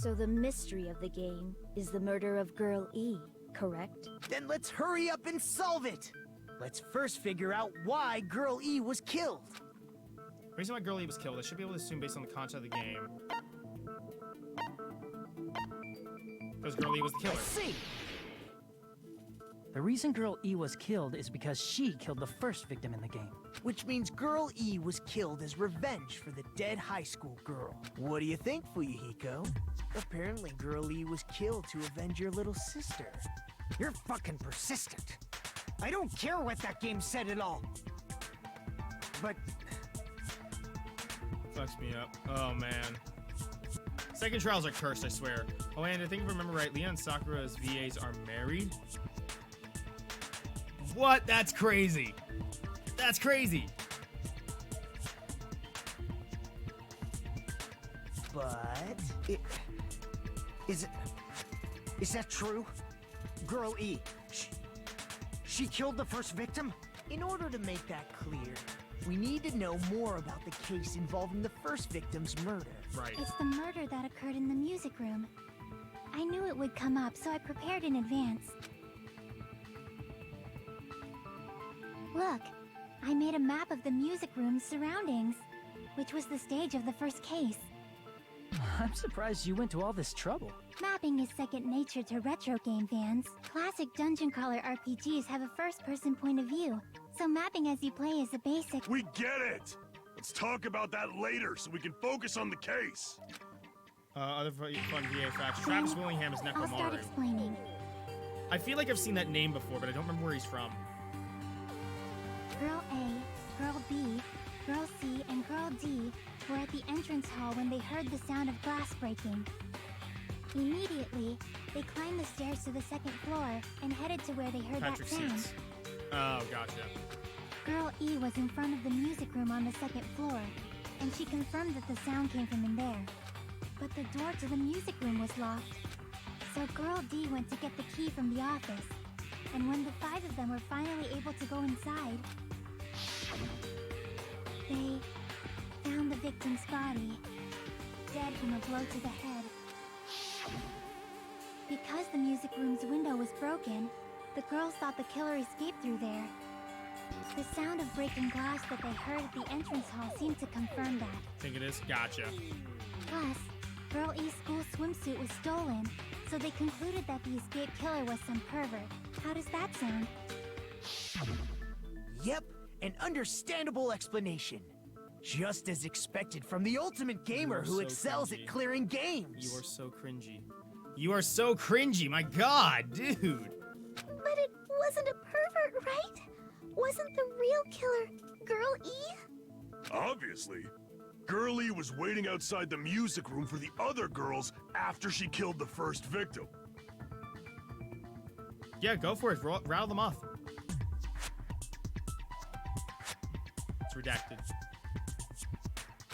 So the mystery of the game is the murder of Girl E, correct? Then let's hurry up and solve it. Let's first figure out why Girl E was killed. The reason why Girl E was killed, I should be able to assume based on the content of the game. Because Girl E was the killer. Let's see. The reason Girl E was killed is because she killed the first victim in the game. Which means Girl E was killed as revenge for the dead high school girl. What do you think, Fuyuhiko? Apparently Girl E was killed to avenge your little sister. You're fucking persistent. I don't care what that game said at all. But Fucks me up. Oh, man. Second trials are cursed, I swear. Oh, and I think if I remember right, Leon and Sakura's VAs are married. What? That's crazy. That's crazy. But is that true? Girl E, she killed the first victim? In order to make that clear, we need to know more about the case involving the first victim's murder. Right. It's the murder that occurred in the music room. I knew it would come up, so I prepared in advance. Look, I made a map of the music room's surroundings, which was the stage of the first case. I'm surprised you went to all this trouble. Mapping is second nature to retro game fans. Classic dungeon crawler RPGs have a first-person point of view, so mapping as you play is a basic. We get it! Let's talk about that later so we can focus on the case. Other fun VA facts. Travis Willingham is I'll start Nekomaru. explaining. I feel like I've seen that name before, but I don't remember where he's from. Girl A, Girl B, Girl C, and Girl D were at the entrance hall when they heard the sound of glass breaking. Immediately, they climbed the stairs to the second floor and headed to where they heard Patrick that sound. Seats. Oh, gotcha. Girl E was in front of the music room on the second floor, and she confirmed that the sound came from in there. But the door to the music room was locked. So Girl D went to get the key from the office, and when the five of them were finally able to go inside, they found the victim's body, dead from a blow to the head. Because the music room's window was broken, the girls thought the killer escaped through there. The sound of breaking glass that they heard at the entrance hall seemed to confirm that. Think it is? Gotcha. Plus, Girl E's school swimsuit was stolen, so they concluded that the escaped killer was some pervert. How does that sound? Yep, an understandable explanation. Just as expected from the ultimate gamer who so excels cringy. at clearing games. You are so cringy. You are so cringy, my god, dude. But it wasn't a pervert, right? Wasn't the real killer Girl E? Obviously. Girlie was waiting outside the music room for the other girls after she killed the first victim. Yeah, go for it. Rattle them off. It's redacted.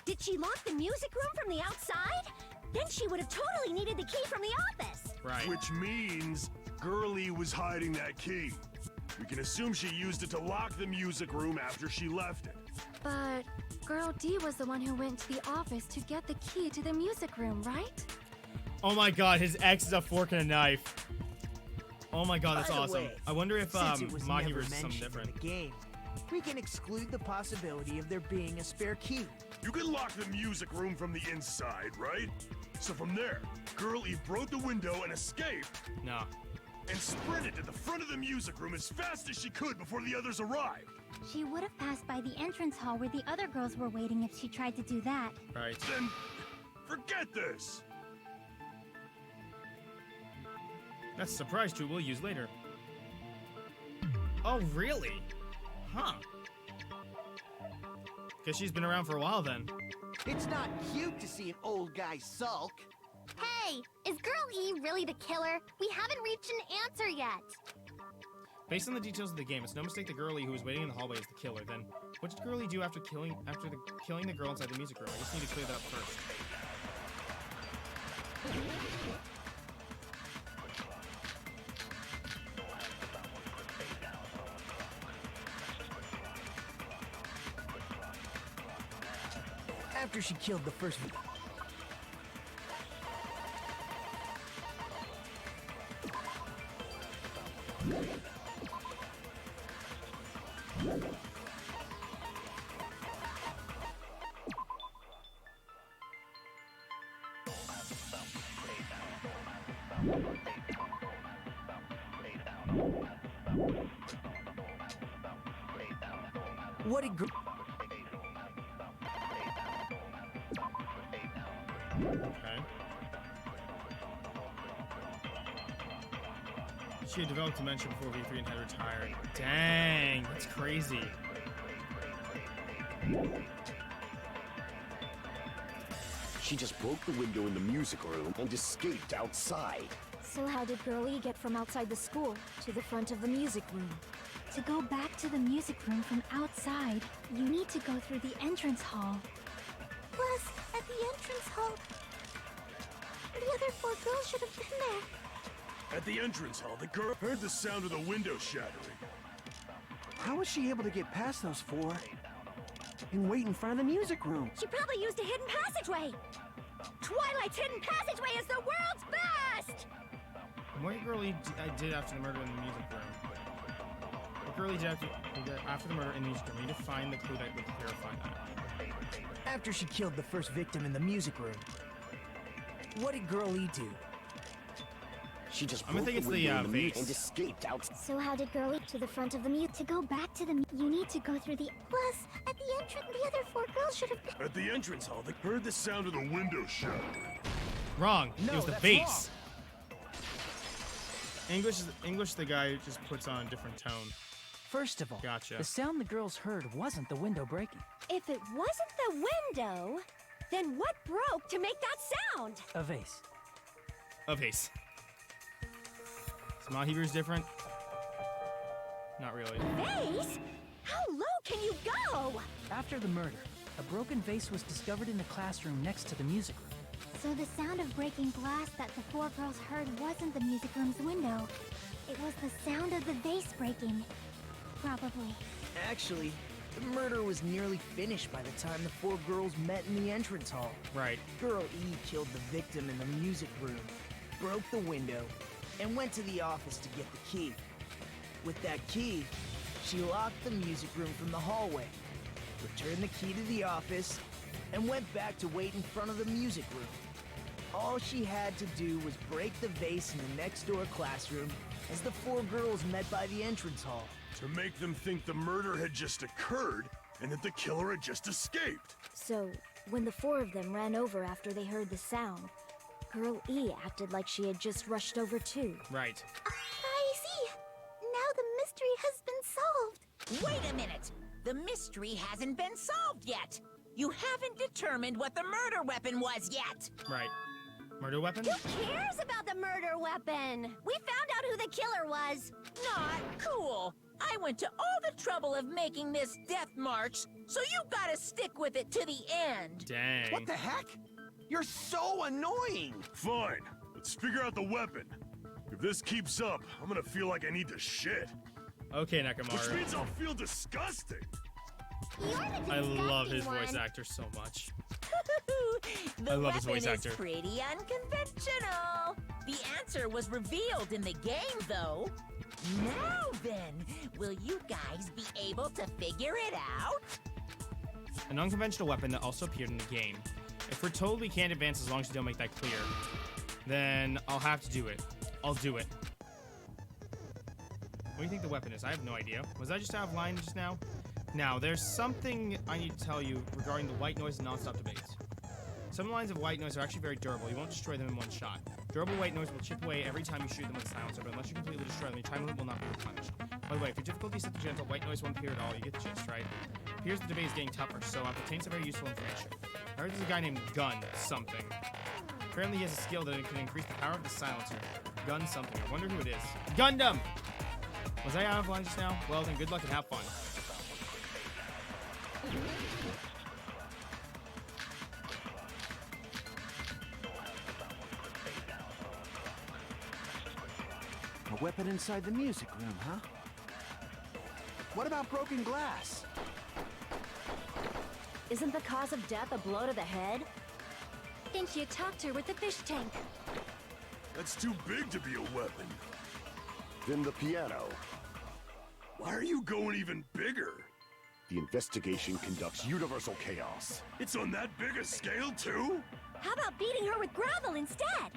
Did she lock the music room from the outside? Then she would have totally needed the key from the office. Right. Which means Girlie was hiding that key. We can assume she used it to lock the music room after she left it. But Girl D was the one who went to the office to get the key to the music room, right? Oh my god, his ex is a fork and a knife. Oh my god, that's By the awesome. way, I wonder if since it was Mahiro never is something mentioned different. in the game, we can exclude the possibility of there being a spare key. You can lock the music room from the inside, right? So from there, Girl E broke the window and escaped, No. and sprinted to the front of the music room as fast as she could before the others arrived. She would have passed by the entrance hall where the other girls were waiting if she tried to do that. Right. Then, forget this! That's a surprise tool we'll use later. Oh, really? Huh. Guess she's been around for a while then. It's not cute to see an old guy sulk. Hey, is Girl E really the killer? We haven't reached an answer yet. Based on the details of the game, it's no mistake that Girlie, who was waiting in the hallway, is the killer. Then, what did Girlie do after killing the girl inside the music room? I just need to clear that up first. After she killed the first victim. What did Okay. She had developed dementia before V3 and had retired. Dang, that's crazy. She just broke the window in the music room and escaped outside. So how did Girl E get from outside the school to the front of the music room? To go back to the music room from outside, you need to go through the entrance hall. Plus, at the entrance hall, the other 4 girls should have been there. At the entrance hall, the girl heard the sound of the window shattering. How was she able to get past those 4 and wait in front of the music room? She probably used a hidden passageway. Twilight's hidden passageway is the world's best! What Girlie did after the murder in the music room? What Girlie did after the murder in the music room? We need to find the clue that would clarify that. After she killed the first victim in the music room, what did Girl E do? She just I'm gonna broke think the it's window the in the vase. and escaped outside. So how did Girlie to the front of the To go back to the you need to go through the Plus, at the entrance, the other 4 girls should have been. At the entrance hall, they heard the sound of the window shattering. Wrong. No, it was the that's vase. English, the guy who just puts on a different tone. First of all, Gotcha. the sound the girls heard wasn't the window breaking. If it wasn't the window, then what broke to make that sound? A vase. A vase. Is Mahiru's different? Not really. Vase? How low can you go? After the murder, a broken vase was discovered in the classroom next to the music room. So the sound of breaking glass that the 4 girls heard wasn't the music room's window. It was the sound of the vase breaking. Probably. Actually, the murder was nearly finished by the time the 4 girls met in the entrance hall. Right. Girl E killed the victim in the music room, broke the window, and went to the office to get the key. With that key, she locked the music room from the hallway, returned the key to the office, and went back to wait in front of the music room. All she had to do was break the vase in the next door classroom as the 4 girls met by the entrance hall. To make them think the murder had just occurred and that the killer had just escaped. So, when the 4 of them ran over after they heard the sound, Girl E acted like she had just rushed over too. Right. I see. Now the mystery has been solved. Wait a minute! The mystery hasn't been solved yet! You haven't determined what the murder weapon was yet! Right. Murder weapon? Who cares about the murder weapon? We found out who the killer was. Not cool! I went to all the trouble of making this death march, so you gotta stick with it to the end! Dang. What the heck? You're so annoying! Fine, let's figure out the weapon. If this keeps up, I'm gonna feel like I need to shit. Okay, Which Nakamaru. means I'll feel disgusting. You're the I love his disgusting voice one. actor so much. The I love his weapon voice actor. is pretty unconventional. The answer was revealed in the game, though. Now then, will you guys be able to figure it out? An unconventional weapon that also appeared in the game. If we're told we can't advance as long as you don't make that clear, then I'll have to do it. I'll do it. What do you think the weapon is? I have no idea. Was I just out of line just now? Now, there's something I need to tell you regarding the white noise and non-stop debates. Some lines of white noise are actually very durable. You won't destroy them in one shot. Durable white noise will chip away every time you shoot them with a silencer, but unless you completely destroy them, your time limit will not be replenished. By the way, if your difficulty is set to gentle, white noise won't appear at all. You get the gist, right? Appears the debate is getting tougher, so it contains some very useful information. I heard there's a guy named Gun something. Apparently he has a skill that can increase the power of the silencer. Gun something. I wonder who it is. Gundam! Was I out of line just now? Well, then good luck and have fun. A weapon inside the music room, huh? What about broken glass? Isn't the cause of death a blow to the head? Think you talked her with the fish tank. That's too big to be a weapon. Then the piano. Why are you going even bigger? The investigation conducts universal chaos. It's on that big a scale, too? How about beating her with gravel instead?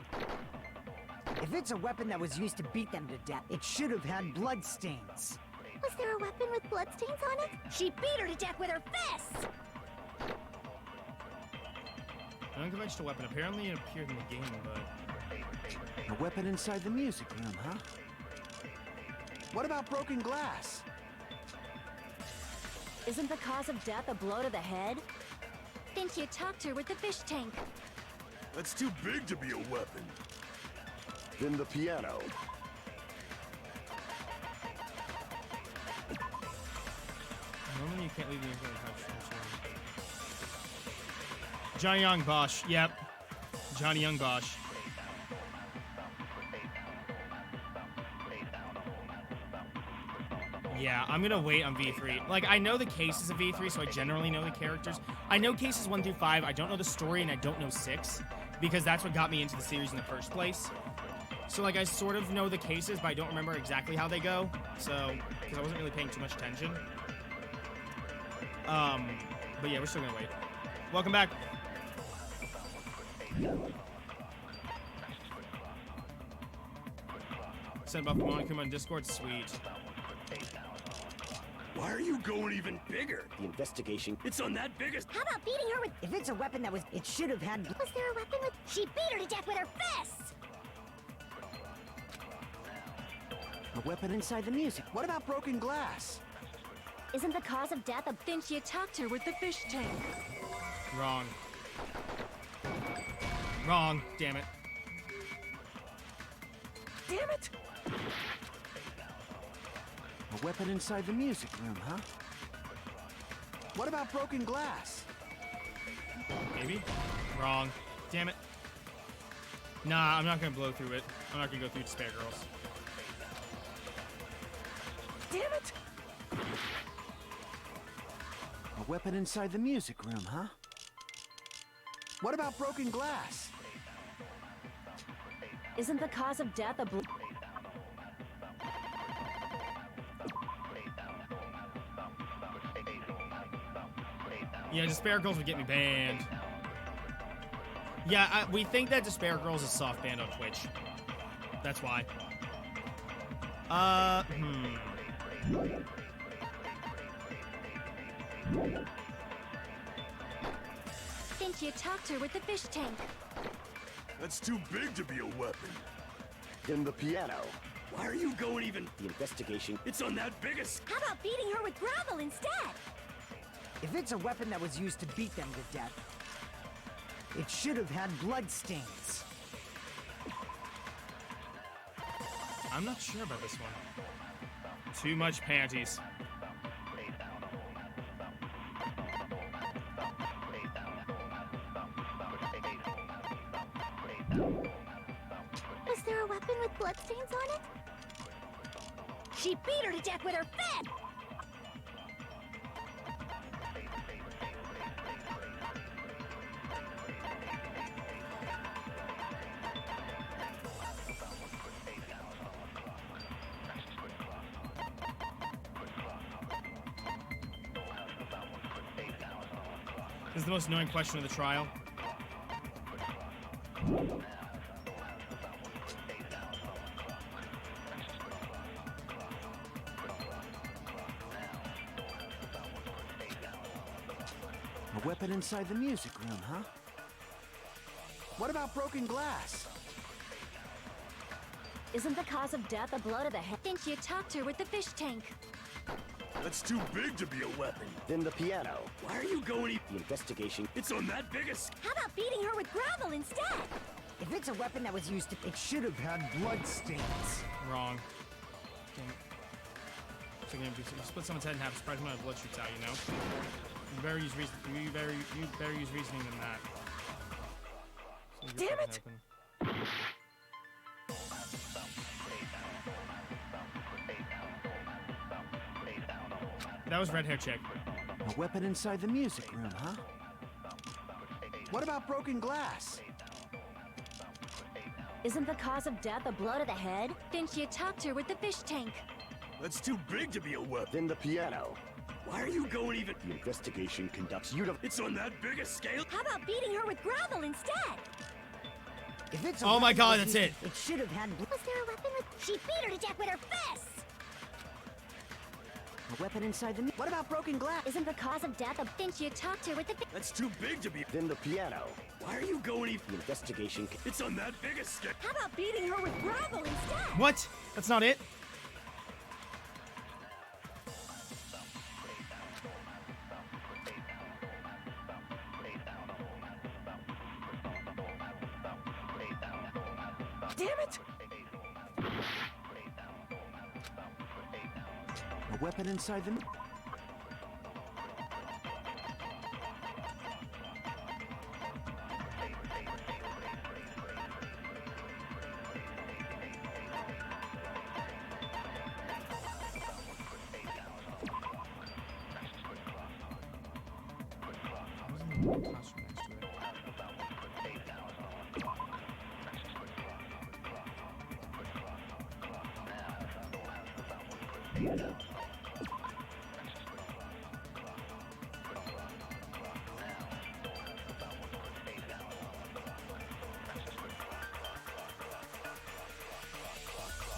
If it's a weapon that was used to beat them to death, it should have had blood stains. Was there a weapon with bloodstains on it? She beat her to death with her fists! An unconventional weapon. Apparently it appeared in the game, but... A weapon inside the music room, huh? What about broken glass? Isn't the cause of death a blow to the head? Think you talked her with the fish tank. That's too big to be a weapon. Then the piano. Normally you can't leave the info touch. Johnny Young Bosch. Yep. Johnny Young Bosch. Yeah, I'm gonna wait on V3. Like, I know the cases of V3, so I generally know the characters. I know cases 1 through 5. I don't know the story, and I don't know 6, because that's what got me into the series in the first place. So, like, I sort of know the cases, but I don't remember exactly how they go. So, because I wasn't really paying too much attention. But yeah, we're still gonna wait. Welcome back. Send Buff Monica on Discord. Sweet. Why are you going even bigger? The investigation. It's on that biggest. How about beating her with... If it's a weapon that was... It should have had... Was there a weapon with... She beat her to death with her fists! A weapon inside the music. What about broken glass? Isn't the cause of death a... Think you talked her with the fish tank. Wrong. Wrong. Damn it. Damn it! A weapon inside the music room, huh? What about broken glass? Maybe? Wrong. Damn it. Nah, I'm not gonna blow through it. I'm not gonna go through Despair Girls. Damn it! A weapon inside the music room, huh? What about broken glass? Isn't the cause of death a blow... Yeah, Despair Girls would get me banned. Yeah, we think that Despair Girls is soft banned on Twitch. That's why. Think you talked her with the fish tank. That's too big to be a weapon. Then the piano. Why are you going even... The investigation. It's on that biggest... How about beating her with gravel instead? If it's a weapon that was used to beat them to death, it should have had blood stains. I'm not sure about this one. Too much panties. Was there a weapon with bloodstains on it? She beat her to death with her fist! This is the most annoying question of the trial. A weapon inside the music room, huh? What about broken glass? Isn't the cause of death a blow to the head? Then she attacked her with the fish tank. That's too big to be a weapon. Then the piano. Why are you going? The investigation. It's on that biggest. How about beating her with gravel instead? If it's a weapon that was used to... It should have had blood stains. Wrong. Damn it. So you split someone's head in half, surprise amount of blood shoots out, you know? You better use you better use reasoning than that. So Damn it! That was red hair chick. A weapon inside the music room, huh? What about broken glass? Isn't the cause of death a blow to the head? Then she attacked her with the fish tank. That's too big to be a weapon. Then the piano. Why are you going even? The investigation conducts you to... It's on that big a scale. How about beating her with gravel instead? If it's a Oh my weapon god, that was that's it. used- It should have had... Was there a weapon with... She beat her to death with her fists! A weapon inside the... What about broken glass? Isn't the cause of death a... Then she attacked her with the... That's too big to be. Then the piano. Why are you going even? The investigation... It's on that big a scale. How about beating her with gravel instead? What? That's not it? Damn it! A weapon inside the...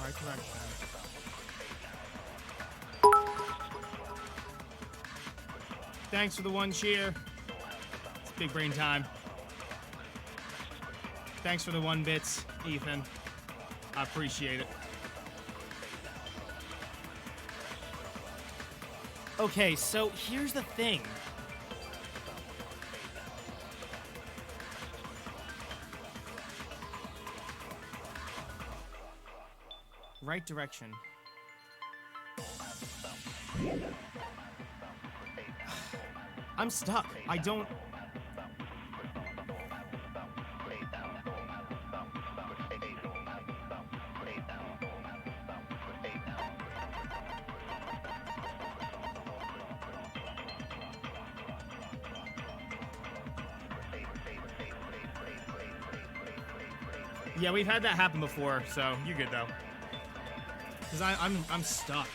Right direction. Thanks for the one cheer. It's big brain time. Thanks for the 1 bits, Ethan. I appreciate it. Okay, so here's the thing. Right direction. I'm stuck. I don't... Yeah, we've had that happen before, so you're good though. Cause I'm stuck.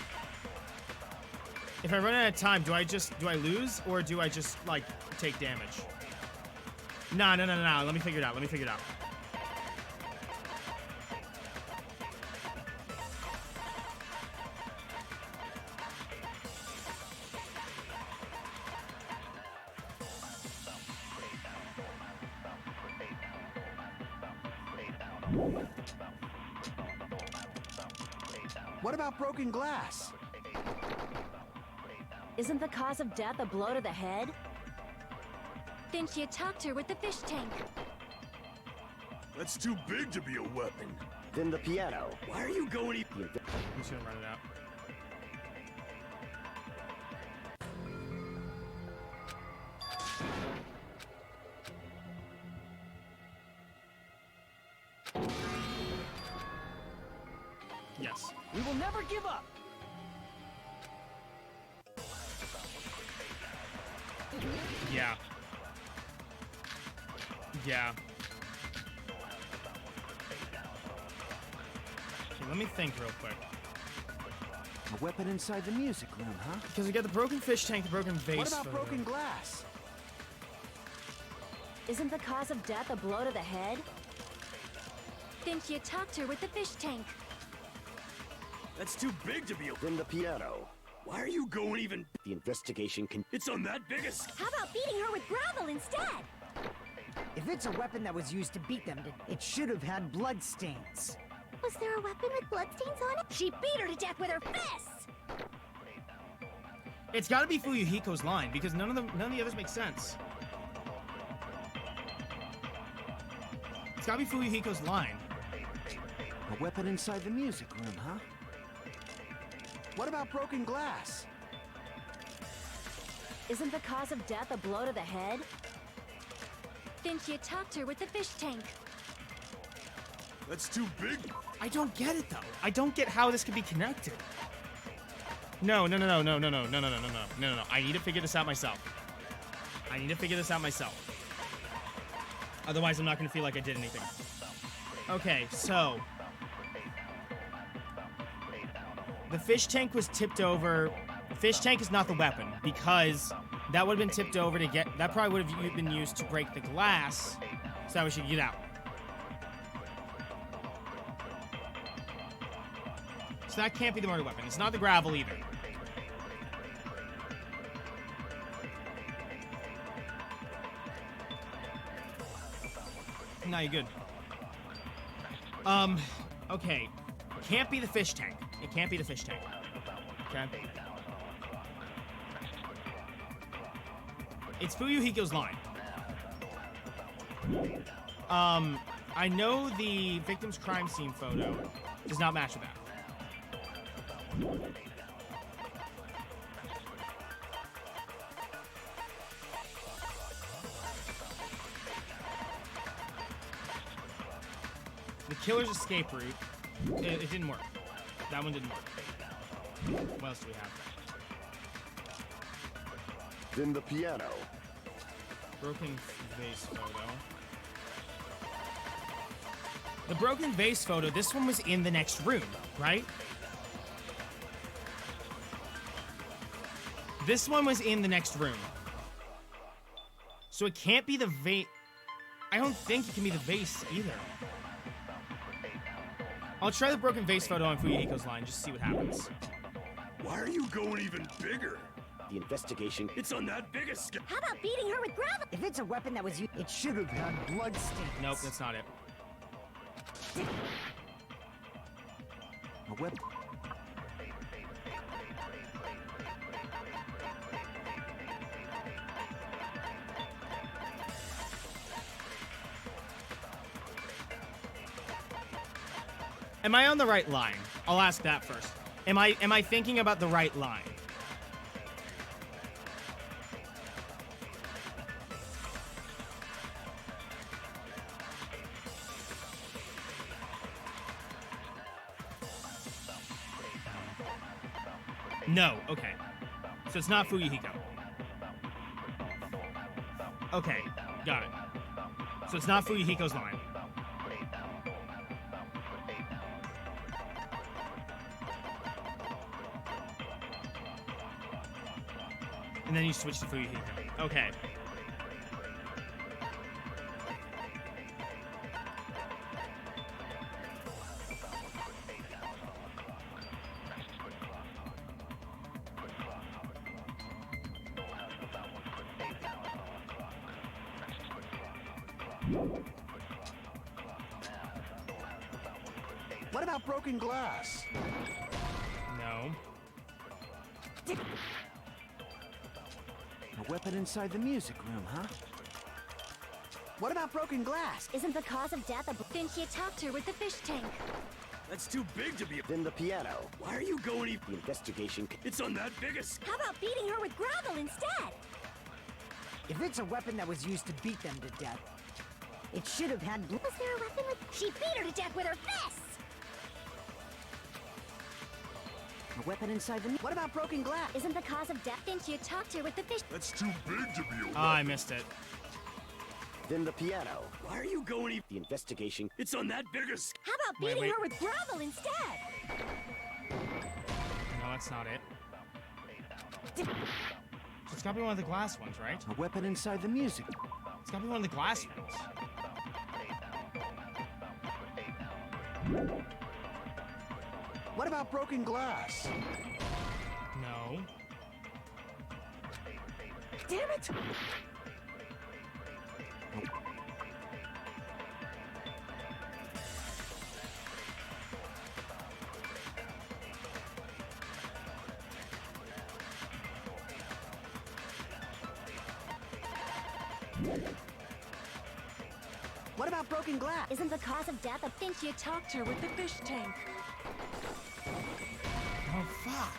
If I run out of time, do I lose or do I just like take damage? No. Let me figure it out. What about broken glass? Isn't the cause of death a blow to the head? Then she attacked her with the fish tank. That's too big to be a weapon. Then the piano. Why are you going even? I'm just gonna run it out. Yes. We will never give up. Yeah. Yeah. Okay, let me think real quick. A weapon inside the music room, huh? Because we got the broken fish tank, the broken vase. What about photo. broken glass? Isn't the cause of death a blow to the head? Then she attacked her with the fish tank. That's too big to be a... Then the piano. Why are you going even... The investigation can... It's on that big a... How about beating her with gravel instead? If it's a weapon that was used to beat them, it should have had bloodstains. Was there a weapon with bloodstains on it? She beat her to death with her fists! It's gotta be Fuyuhiko's line, because none of the others make sense. It's gotta be Fuyuhiko's line. A weapon inside the music room, huh? What about broken glass? Isn't the cause of death a blow to the head? Then she attacked her with the fish tank. That's too big. I don't get it though. I don't get how this could be connected. No. I need to figure this out myself. Otherwise, I'm not gonna feel like I did anything. Okay, so the fish tank was tipped over. The fish tank is not the weapon because that would have been tipped over to get. That probably would have been used to break the glass, so that we should get out. So that can't be the murder weapon. It's not the gravel either. Now you're good. Okay. Can't be the fish tank. It can't be the fish tank. Okay. It's Fuyuhiko's line. I know the victim's crime scene photo does not match with that. The killer's escape route, it didn't work. That one didn't work. What else do we have? Then the piano. Broken vase photo. The broken vase photo, this one was in the next room, right? This one was in the next room. So it can't be the vase. I don't think it can be the vase either. I'll try the broken vase photo on Fuyuhiko's line, just to see what happens. Why are you going even bigger? The investigation... It's on that big a... How about beating her with gravel? If it's a weapon that was used, it should have had bloodstains. Nope, that's not it. A weapon... Am I on the right line? I'll ask that first. Am I thinking about the right line? No, okay. So it's not Fuyuhiko. Okay, got it. So it's not Fuyuhiko's line. And then you switch to Fuyuhiko. Okay. What about broken glass? No. A weapon inside the music room, huh? What about broken glass? Isn't the cause of death a... Then she attacked her with the fish tank. That's too big to be a... Then the piano. Why are you going even... The investigation... It's on that big a... How about beating her with gravel instead? If it's a weapon that was used to beat them to death, it should have had... Was there a weapon with... She beat her to death with her fists! A weapon inside the... What about broken glass? Isn't the cause of death? Then she attacked her with the fish... That's too big to be a... Oh, I missed it. Then the piano. Why are you going even... The investigation... It's on that big a... How about Wait, beating wait. her with gravel instead? No, that's not it. So it's gotta be one of the glass ones, right? A weapon inside the music. It's gotta be one of the glass ones. What about broken glass? No. Damn it! What about broken glass? Isn't the cause of death a Then she attacked her with the fish tank. Oh, fuck.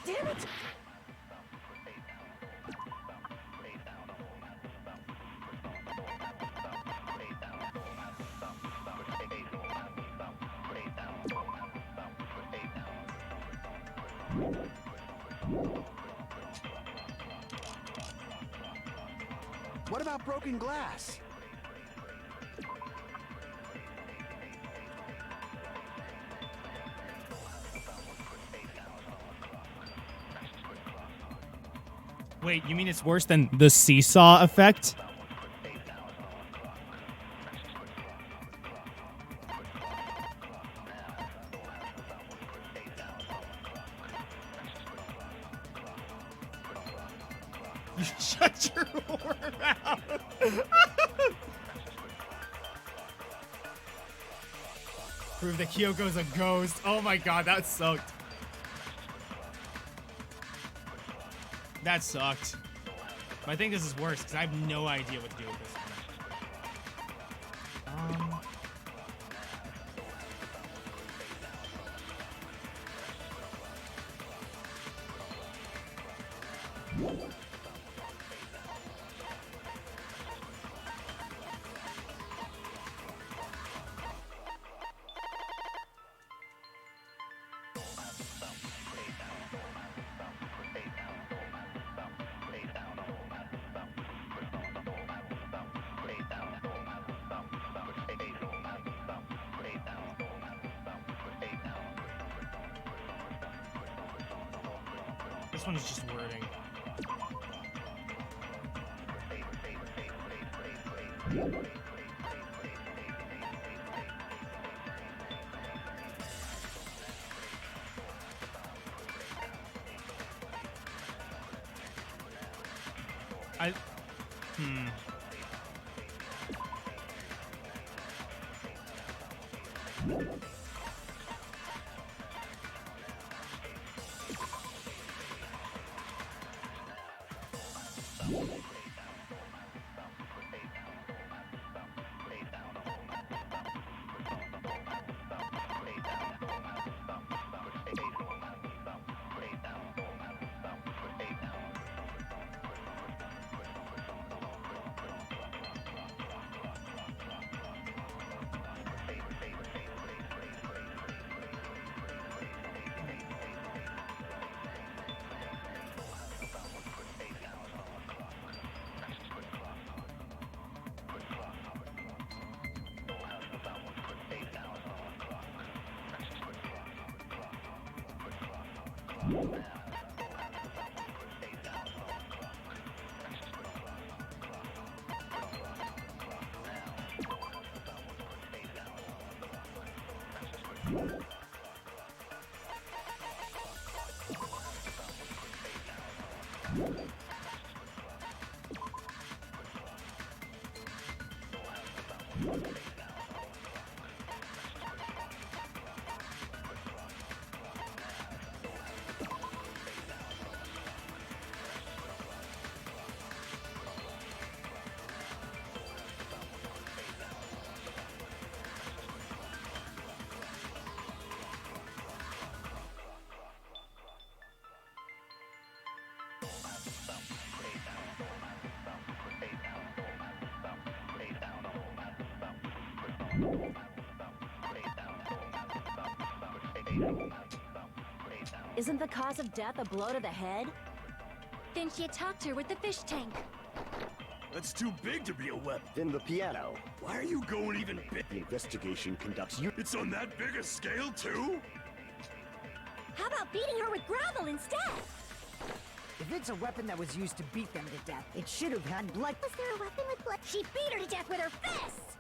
Damn it! What about broken glass? Wait, you mean it's worse than the seesaw effect? You shut your mouth. Prove that Kyoko's a ghost. Oh my god, that sucked. That sucked. But I think this is worse because I have no idea what to do with this one. This one is just wording. Isn't the cause of death a blow to the head? Then she attacked her with the fish tank. That's too big to be a weapon. Then the piano. Why are you going even big? The investigation conducts you. It's on that big a scale, too? How about beating her with gravel instead? If it's a weapon that was used to beat them to death, it should have had blood. Was there a weapon with blood? She beat her to death with her fists!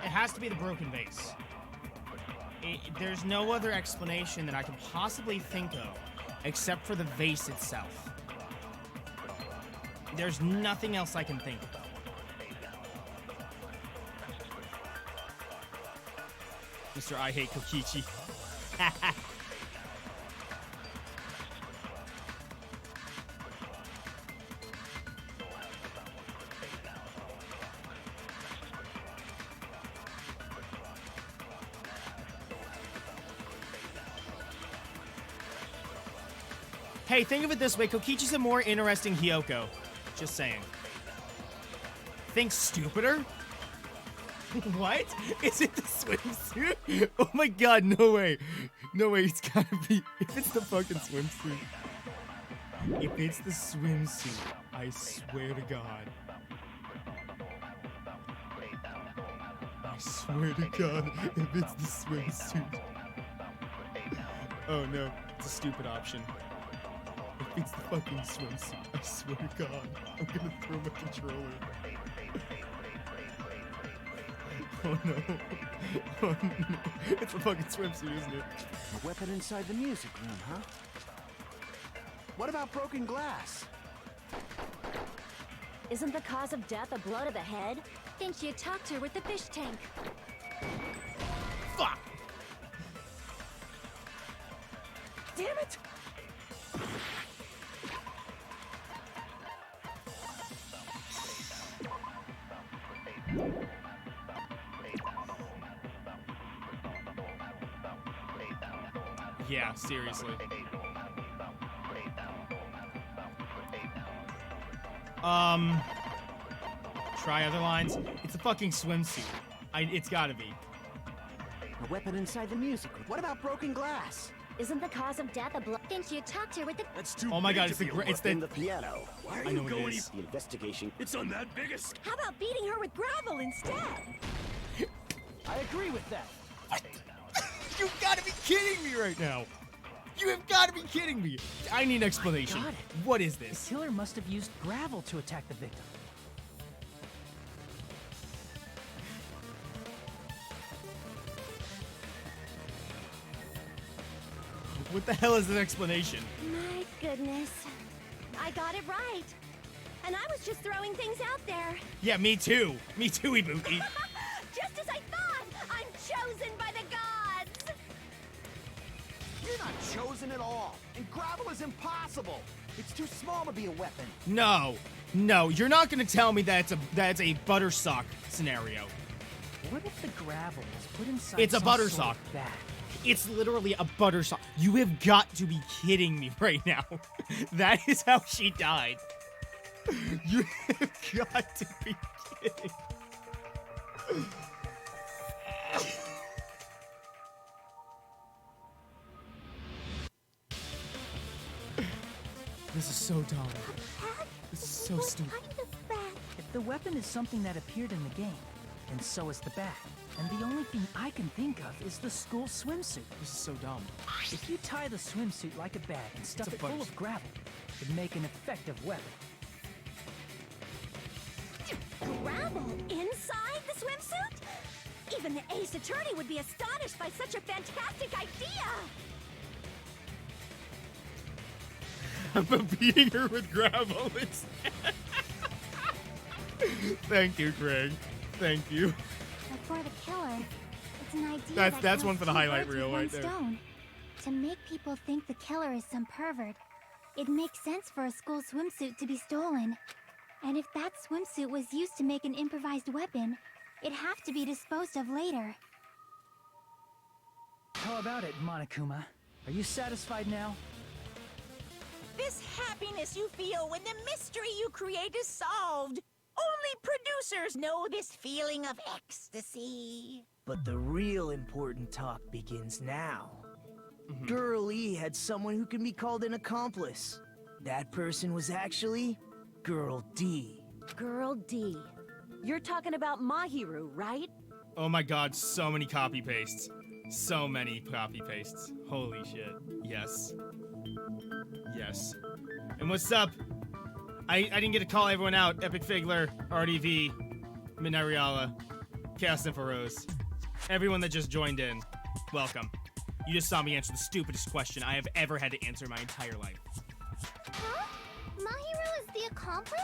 It has to be the broken vase. There's no other explanation that I can possibly think of except for the vase itself. There's nothing else I can think of. Mr. I Hate Kokichi. Hey, think of it this way. Kokichi's a more interesting Hyoko. Just saying. Think stupider? What? Is it the swimsuit? Oh my god, no way. No way, it's gotta be. If it's the fucking swimsuit. If it's the swimsuit, I swear to god. I swear to god, if it's the swimsuit. Oh no, it's a stupid option. If it's the fucking swimsuit, I swear to god, I'm gonna throw my controller. Oh no. Oh no. It's a fucking swimsuit, isn't it? A weapon inside the music room, huh? What about broken glass? Isn't the cause of death a blow to the head? Then she attacked her with the fish tank. Fuck! Damn it! Yeah, seriously. Try other lines. It's a fucking swimsuit. It's gotta be. A weapon inside the music room. What about broken glass? Isn't the cause of death a blow? Then she attacked her with the... That's too Oh my big god, to it's the be a it's weapon. the The piano. Why are I you know what it going? is. The investigation. It's on that big a scale. How about beating her with gravel instead? I agree with that. You've gotta be kidding me right now. You have gotta be kidding me. I need an explanation. Got it. What is The this? killer must have used gravel to attack the victim. What the hell is this explanation? My goodness. I got it right. And I was just throwing things out there. Yeah, me too. Me too, Ibuki. Just as I thought! I'm chosen by the gods! You're not chosen at all. And gravel is impossible. It's too small to be a weapon. No. No, you're not gonna tell me that's a butter sock scenario. What if the gravel was put inside It's a some butter sort of sock. bag? It's literally a butter sock. You have got to be kidding me right now. That is how she died. You have got to be kidding. This is so dumb. This is so stupid. Kind of bad. If the weapon is something that appeared in the game, then so is the bag. And the only thing I can think of is the school swimsuit. This is so dumb. If you tie the swimsuit like a bag and stuff It's a it full butter- of gravel, it'd make an effective weapon. Gravel inside the swimsuit? Even the ace attorney would be astonished by such a fantastic idea! I'm beating her with gravel instead. Thank you, Craig. Thank you. But for the killer, It's an idea That's that one for the kills two highlight birds reel with one right there. stone. To make people think the killer is some pervert, it makes sense for a school swimsuit to be stolen. And if that swimsuit was used to make an improvised weapon, it'd have to be disposed of later. How about it, Monokuma? Are you satisfied now? This happiness you feel when the mystery you create is solved. Only producers know this feeling of ecstasy. But the real important talk begins now. Girl E had someone who can be called an accomplice. That person was actually Girl D. Girl D. You're talking about Mahiru, right? Oh my god, so many copy pastes. So many copy pastes. Holy shit. Yes. Yes. And what's up? I didn't get to call everyone out. Epic Figler, RDV, Midnight Riala, Chaos Info Rose. Everyone that just joined in, welcome. You just saw me answer the stupidest question I have ever had to answer in my entire life. Huh? Mahiru is the accomplice?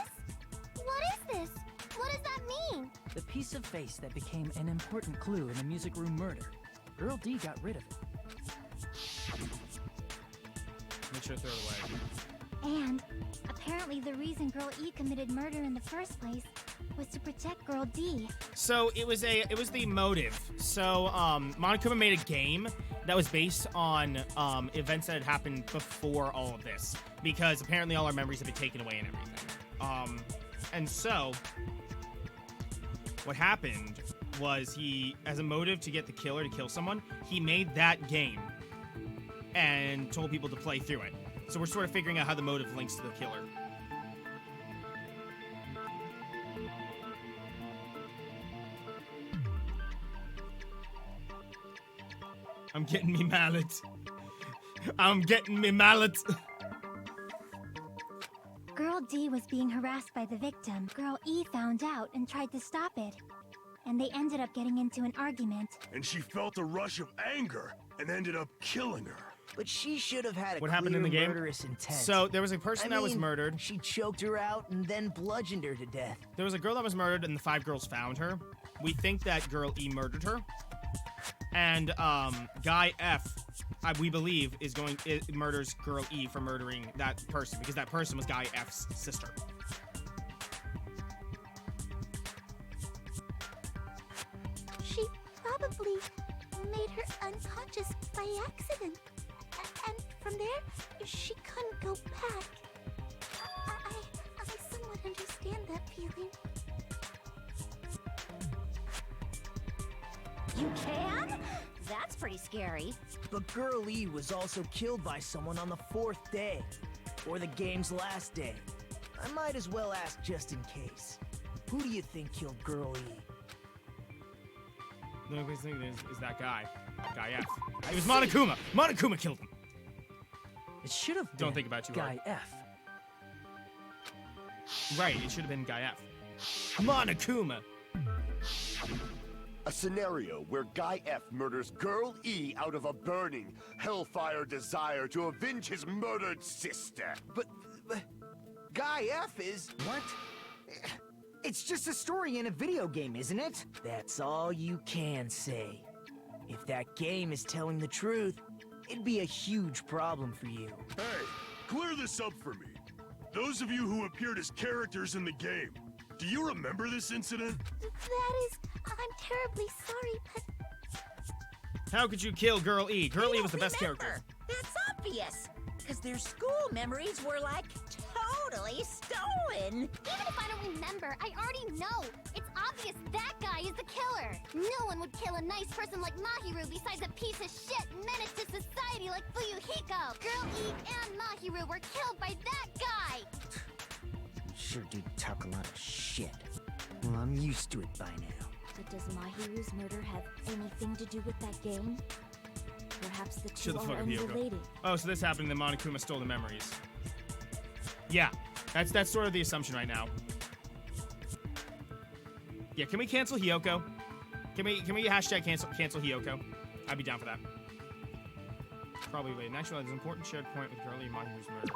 What is this? What does that mean? The piece of face that became an important clue in the music room murder. Girl D got rid of it. Make sure to throw it away. And apparently the reason Girl E committed murder in the first place was to protect Girl D. So it was the motive. So Monokuma made a game that was based on events that had happened before all of this, because apparently all our memories have been taken away and everything. And so what happened was he, as a motive to get the killer to kill someone, he made that game and told people to play through it. So we're sort of figuring out how the motive links to the killer. I'm getting me mallet. I'm getting me mallet. Girl D was being harassed by the victim. Girl E found out and tried to stop it. And they ended up getting into an argument. And she felt a rush of anger and ended up killing her. But she should have had a What happened in the game? murderous intent. So there was a person that was murdered. She choked her out and then bludgeoned her to death. There was a girl that was murdered and the 5 girls found her. We think that Girl E murdered her. And Guy F, we believe, murders Girl E for murdering that person, because that person was Guy F's sister. She probably made her unconscious by accident. And from there, she couldn't go back. I somewhat understand that feeling. You can? That's pretty scary. But Girl E was also killed by someone on the 4th day, or the game's last day. I might as well ask just in case. Who do you think killed Girl E? The only thing is that guy. Guy F. It was Monokuma. Monokuma killed him. It should have been Don't think about you Guy hard. F. Right, it should have been Guy F. Monokuma. A scenario where Guy F murders Girl E out of a burning, hellfire desire to avenge his murdered sister. But Guy F is... What? It's just a story in a video game, isn't it? That's all you can say. If that game is telling the truth, it'd be a huge problem for you. Hey, clear this up for me. Those of you who appeared as characters in the game, do you remember this incident? I'm terribly sorry, but... How could you kill Girl E? Girl E was the best character. That's obvious, because their school memories were like totally stolen. Even if I don't remember, I already know. It's obvious that guy is the killer. No one would kill a nice person like Mahiru besides a piece of shit menace to society like Fuyuhiko. Girl E and Mahiru were killed by that guy. Sure do talk a lot of shit. Well, I'm used to it by now. But does Mahiru's murder have anything to do with that game? Perhaps the two Shut the fuck are up, Hiyoko. unrelated. Oh, so this happened and then Monokuma stole the memories. Yeah, that's sort of the assumption right now. Yeah, can we cancel Hiyoko? Can we hashtag cancel Hiyoko? I'd be down for that. Probably wait. Actually, there's an important shared point with Girlie and Mahiru's murder.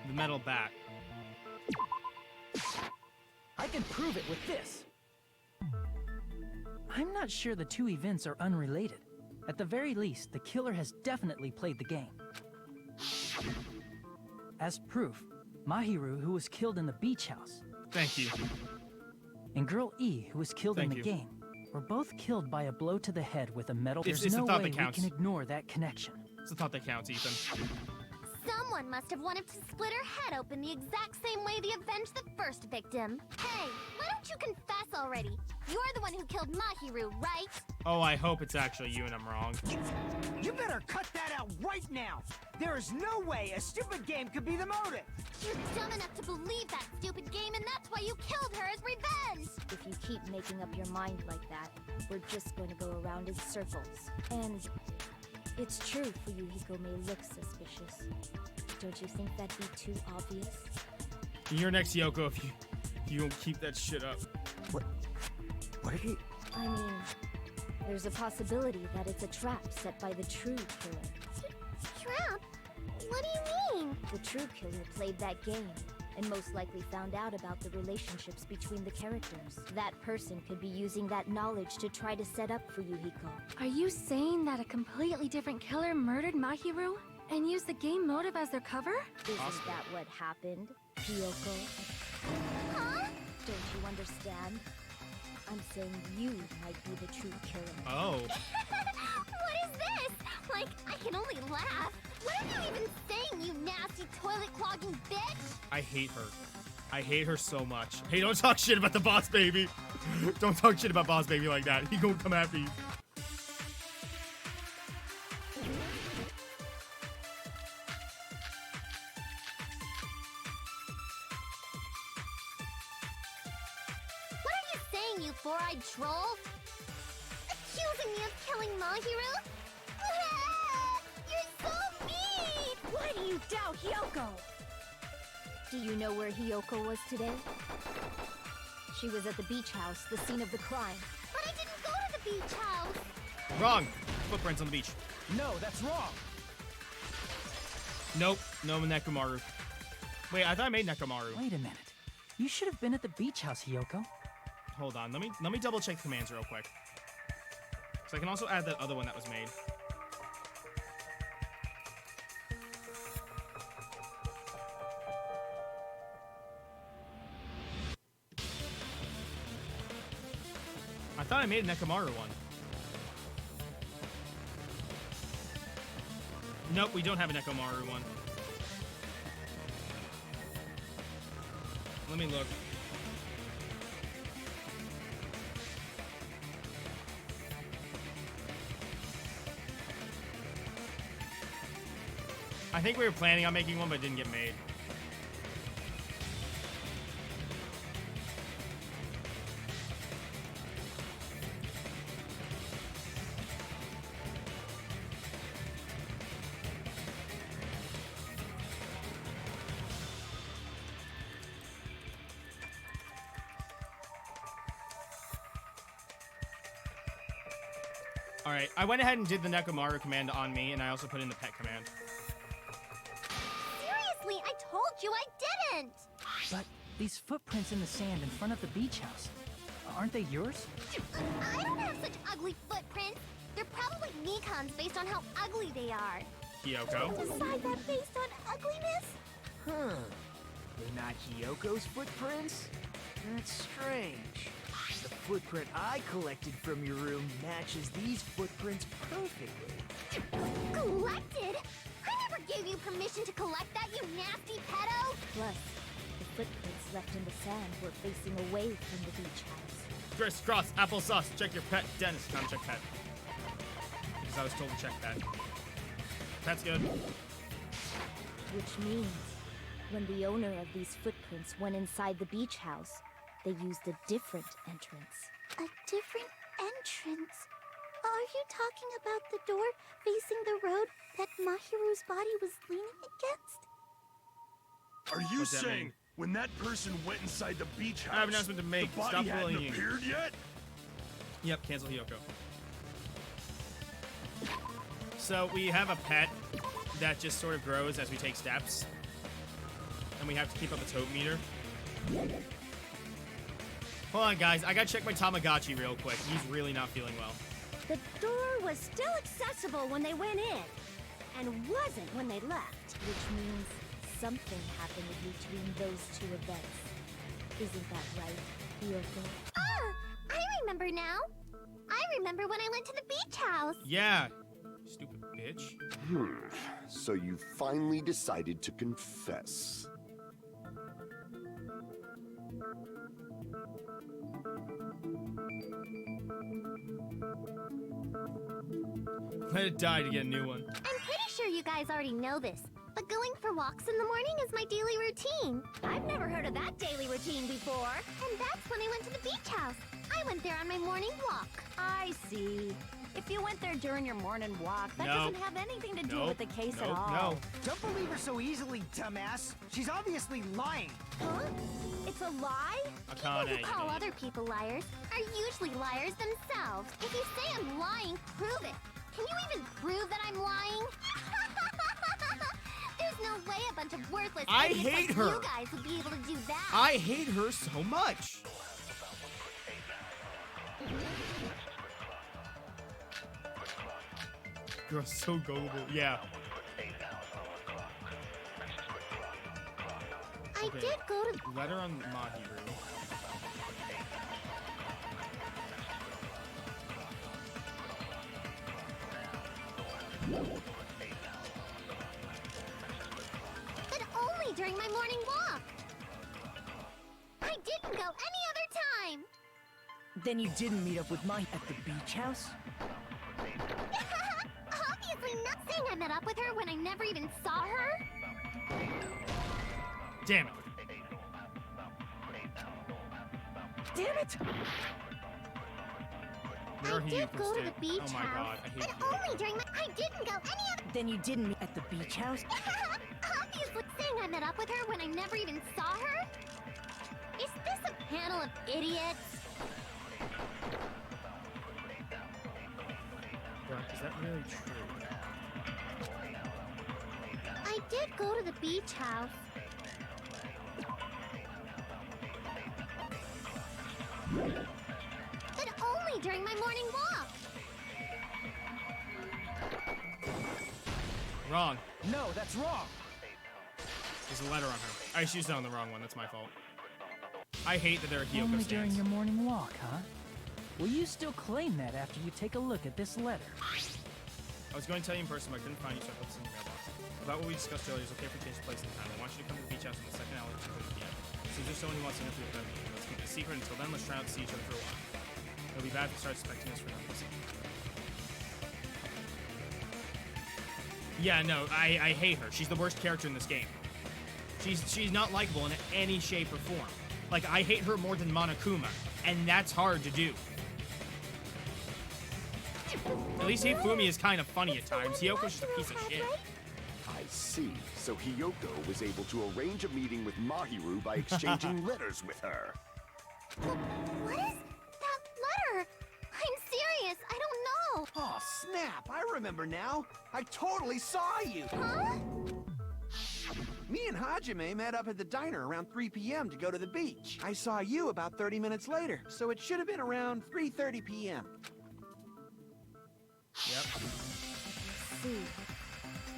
The metal bat. I can prove it with this. I'm not sure the two events are unrelated. At the very least, the killer has definitely played the game. As proof, Mahiru, who was killed in the beach house, Thank you. and Girl E, who was killed in Thank the you. game, were both killed by a blow to the head with a metal. It's There's the no thought way that we counts. can ignore that connection. It's the thought that counts, Ethan. Someone must have wanted to split her head open the exact same way they avenged the first victim. Hey, why don't you confess already? You're the one who killed Mahiru, right? Oh, I hope it's actually you and I'm wrong. You better cut that out right now! There is no way a stupid game could be the motive! You're dumb enough to believe that stupid game, and that's why you killed her as revenge! If you keep making up your mind like that, we're just going to go around in circles. And it's true Fuyuhiko may look suspicious. Don't you think that'd be too obvious? You're next, Yoko, if you don't keep that shit up. What did he... I mean, there's a possibility that it's a trap set by the true killer. Trap? What do you mean? The true killer played that game, and most likely found out about the relationships between the characters. That person could be using that knowledge to try to set up Fuyuhiko. Are you saying that a completely different killer murdered Mahiru and used the game motive as their cover? Isn't that what happened, Kyoko? Huh? Don't you understand? I'm saying you might be the true killer. Oh. What is this? Like, I can only laugh. What are you even saying, you nasty toilet-clogging bitch? I hate her. I hate her so much. Hey, don't talk shit about the boss baby. Don't talk shit about boss baby like that. He gonna come after you. What are you saying, you four-eyed troll? Accusing me of killing Mahiru? You're so mean! Why do you doubt Hyoko? Do you know where Hyoko was today? She was at the beach house, the scene of the crime. But I didn't go to the beach house! Wrong. Footprints on the beach. No, that's wrong! Nope. No Nekomaru. Wait, I thought I made Nekomaru. Wait a minute. You should have been at the beach house, Hyoko. Hold on. Let me double check the commands real quick. So I can also add that other one that was made. I thought I made a Nekomaru one. Nope, we don't have a Nekomaru one. Let me look. I think we were planning on making one, but it didn't get made. Alright, I went ahead and did the Nekomaru command on me, and I also put in the pet command. Seriously, I told you I didn't! But these footprints in the sand in front of the beach house, aren't they yours? I don't have such ugly footprints. They're probably Nikon's based on how ugly they are. Kyoko? Decide that based on ugliness? Huh. They're not Hyoko's footprints? That's strange. The footprint I collected from your room matches these footprints perfectly. Collected? I never gave you permission to collect that, you nasty pedo! Plus, the footprints left in the sand were facing away from the beach house. Criss cross applesauce. Check your pet. Dennis, time to check pet. Because I was told to check pet. Pet's good. Which means, when the owner of these footprints went inside the beach house, they used a different entrance. A different entrance? Are you talking about the door facing the road that Mahiru's body was leaning against? Are you What's that saying mean? when that person went inside the beach house, I have an announcement to make. the body Stop hadn't bullying. appeared yet? Yep, cancel Hyoko. So we have a pet that just sort of grows as we take steps. And we have to keep up a tote meter. Hold on, guys. I gotta check my Tamagotchi real quick. He's really not feeling well. The door was still accessible when they went in, and wasn't when they left. Which means something happened between those two events. Isn't that right, Yoko? Ah, I remember now. I remember when I went to the beach house. Yeah. Stupid bitch. So you finally decided to confess. Let it die to get a new one. I'm pretty sure you guys already know this, but going for walks in the morning is my daily routine. I've never heard of that daily routine before. And that's when I went to the beach house. I went there on my morning walk. I see. If you went there during your morning walk, that Nope. doesn't have anything to do Nope. with the case at Nope. all. No. Don't believe her so easily, dumbass. She's obviously lying. Huh? It's a lie? People who call other people liars are usually liars themselves. If you say I'm lying, prove it. Can you even prove that I'm lying? There's no way a bunch of worthless I idiots hate like her. you guys would be able to do that. I hate her so much. Girl's so gullible. Yeah. I Okay. did go to... Letter on Mahiru. But only during my morning walk. I didn't go any other time. Then you didn't meet up with Mahi at the beach house? Obviously not. Saying I met up with her when I never even saw her. Damn it. Damn it! Where are I you did go to stay? the beach Oh my house. god, I hate And you. only during my... I didn't go any other... Then you didn't meet at the beach house? Obviously saying I met up with her when I never even saw her. Is this a panel of idiots? Bro, is that really true? I did go to the beach house. But only during my morning walk. Wrong. No, that's wrong. There's a letter on her. I used on the wrong one. That's my fault. I hate that there are Hyoko Only during stands. your morning walk, huh? Will you still claim that after you take a look at this letter? I was going to tell you in person, but I couldn't find you, so I put this in your mailbox. About what we discussed earlier, it's okay if we change place and time. I want you to come to the beach house on the second hour at 2:30 p.m. Since there's someone who wants to interview with me, let's keep it a secret until then. Let's try not to see each other for a while. It'll be bad if you start suspecting us for no reason. Yeah, no, I hate her. She's the worst character in this game. She's not likable in any shape or form. Like, I hate her more than Monokuma, and that's hard to do. At least Hifumi is kind of funny at times. Hyoko's just a piece of shit. I see. So Hiyoko was able to arrange a meeting with Mahiru by exchanging letters with her. What is that letter? I'm serious. I don't know. Oh, snap! I remember now. I totally saw you. Huh? Me and Hajime met up at the diner around 3 p.m. to go to the beach. I saw you about 30 minutes later, so it should have been around 3:30 p.m. Yep. See.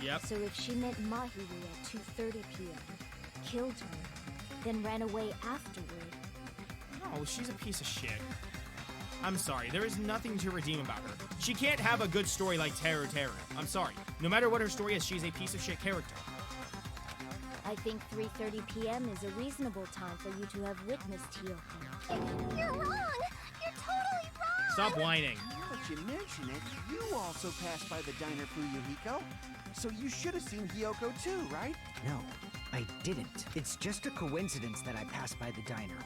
Yep. So if she met Mahiru at 2:30 p.m., killed her, then ran away afterward. Oh, she's a piece of shit. I'm sorry, there is nothing to redeem about her. She can't have a good story like Terror. I'm sorry. No matter what her story is, she's a piece of shit character. I think 3:30 p.m. is a reasonable time for you to have witnessed Hiyoko. You're wrong. You're totally wrong. Stop whining. Now that you mention it, you also passed by the diner, Fuyuhiko. So you should have seen Hiyoko too, right? No, I didn't. It's just a coincidence that I passed by the diner.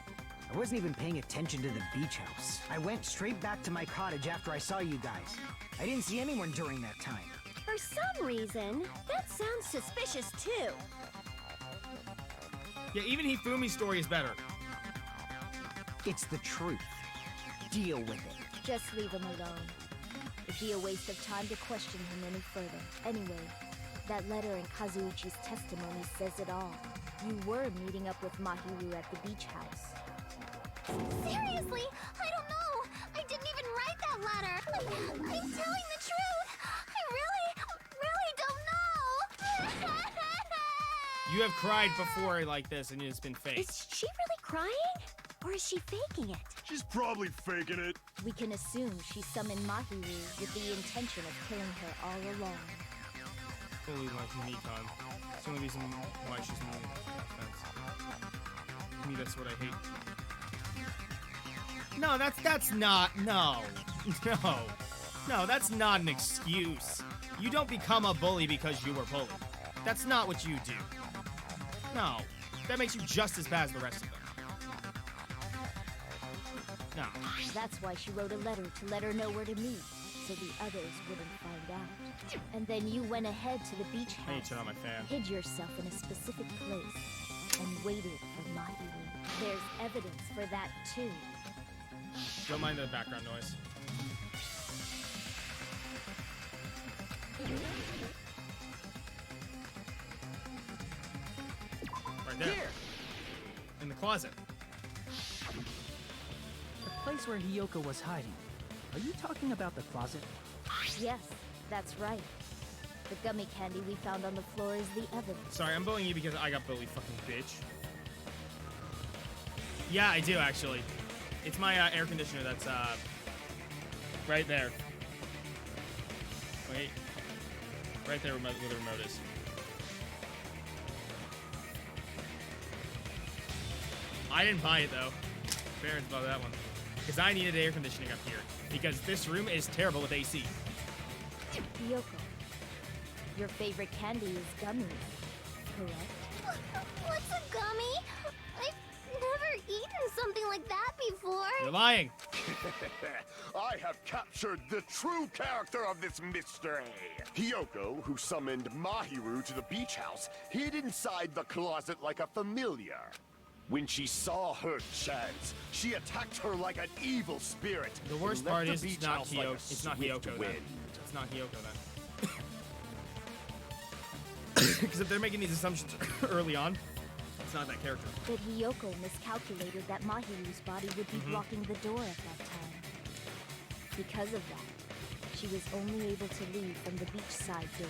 I wasn't even paying attention to the beach house. I went straight back to my cottage after I saw you guys. I didn't see anyone during that time. For some reason, that sounds suspicious too. Yeah, even Hifumi's story is better. It's the truth. Deal with it. Just leave him alone. It'd be a waste of time to question him any further. Anyway, that letter in Kazuichi's testimony says it all. You were meeting up with Mahiru at the beach house. Seriously, I don't know. I didn't even write that letter. I'm telling the truth. I really don't know. You have cried before like this, and it's been fake. Is she really crying? Or is she faking it? She's probably faking it. We can assume she summoned Mahiru with the intention of killing her all along. Fully like Nikon. It's the only reason why she's moving. To me, that's what I hate. No, that's not. No, that's not an excuse. You don't become a bully because you were bullied. That's not what you do. No, that makes you just as bad as the rest of them. No. That's why she wrote a letter to let her know where to meet, so the others wouldn't find out. And then you went ahead to the beach I need house, to turn on my fan. hid yourself in a specific place, and waited for Mahiru. There's evidence for that too. Don't mind the background noise. Right there. Here! In the closet. The place where Hiyoko was hiding. Are you talking about the closet? Yes, that's right. The gummy candy we found on the floor is the evidence. Sorry, I'm bullying you because I got bullied, fucking bitch. Yeah, I do actually. It's my air conditioner that's right there. Wait. Right there where the remote is. I didn't buy it though. Parents bought that one. Because I needed air conditioning up here. Because this room is terrible with AC. Hiyoko, your favorite candy is gummies, correct? What's a gummy? I've never eaten something like that before. You're lying. I have captured the true character of this mystery. Hiyoko, who summoned Mahiru to the beach house, hid inside the closet like a familiar. When she saw her chance, she attacked her like an evil spirit. The worst and left part the is beach it's not house like a Hiyoko. It's not swift Hiyoko then. wind. It's not Hiyoko then. Because if they're making these assumptions early on, it's not that character. But Hiyoko miscalculated that Mahiru's body would be blocking the door at that time. Because of that, she was only able to leave from the beachside door.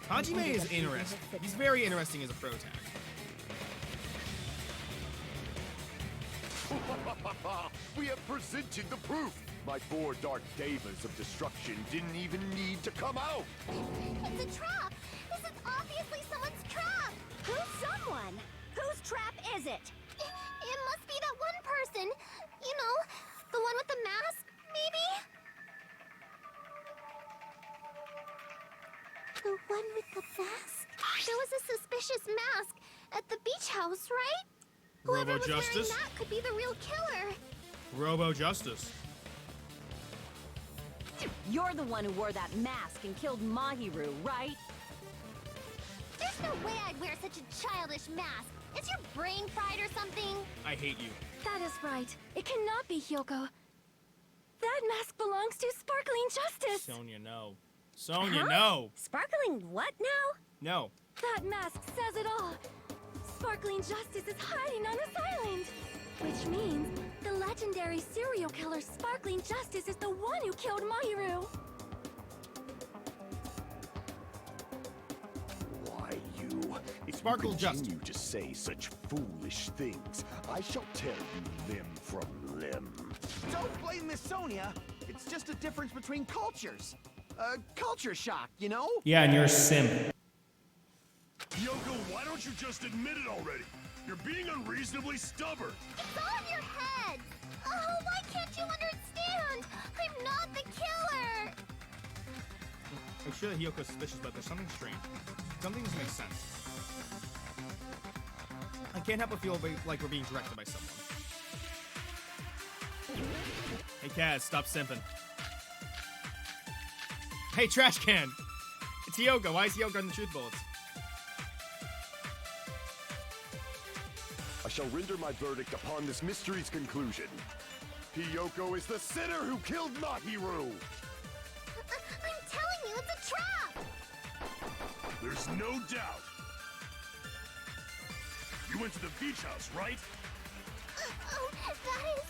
Hajime is interesting. He's very interesting as a pro tag. We have presented the proof. My 4 dark devas of destruction didn't even need to come out. It's a trap. This is obviously someone's trap. Who's someone? Whose trap is it? It must be that one person. You know, the one with the mask, maybe? The one with the mask? There was a suspicious mask at the beach house, right? Whoever was wearing Robo-Justice? that could be the real killer. Robo-Justice. You're the one who wore that mask and killed Mahiru, right? There's no way I'd wear such a childish mask. Is your brain fried or something? I hate you. That is right. It cannot be Hiyoko. That mask belongs to Sparkling Justice. Sonya, no. Sonya, no. Sparkling what now? No. That mask says it all. Sparkling Justice is hiding on this island. Which means the legendary serial killer Sparkling Justice is the one who killed Mahiru. Why you? If Sparkle you Justice. continue to say such foolish things, I shall tear you limb from limb. Don't blame Miss Sonia. It's just a difference between cultures. Culture shock, you know? Yeah, and you're a simp. Yoko, why don't you just admit it already? You're being unreasonably stubborn. It's all in your head. Oh, why can't you understand? I'm not the killer. I'm sure that Hiyoko's suspicious, but there's something strange. Something doesn't make sense. I can't help but feel like we're being directed by someone. Hey, Kaz, stop simping. Hey, trash can! It's Hiyoko. Why is Hiyoko in the truth bullets? I shall render my verdict upon this mystery's conclusion. Hiyoko is the sinner who killed Mahiru! I'm telling you, it's a trap! There's no doubt. You went to the beach house, right? Oh, that is...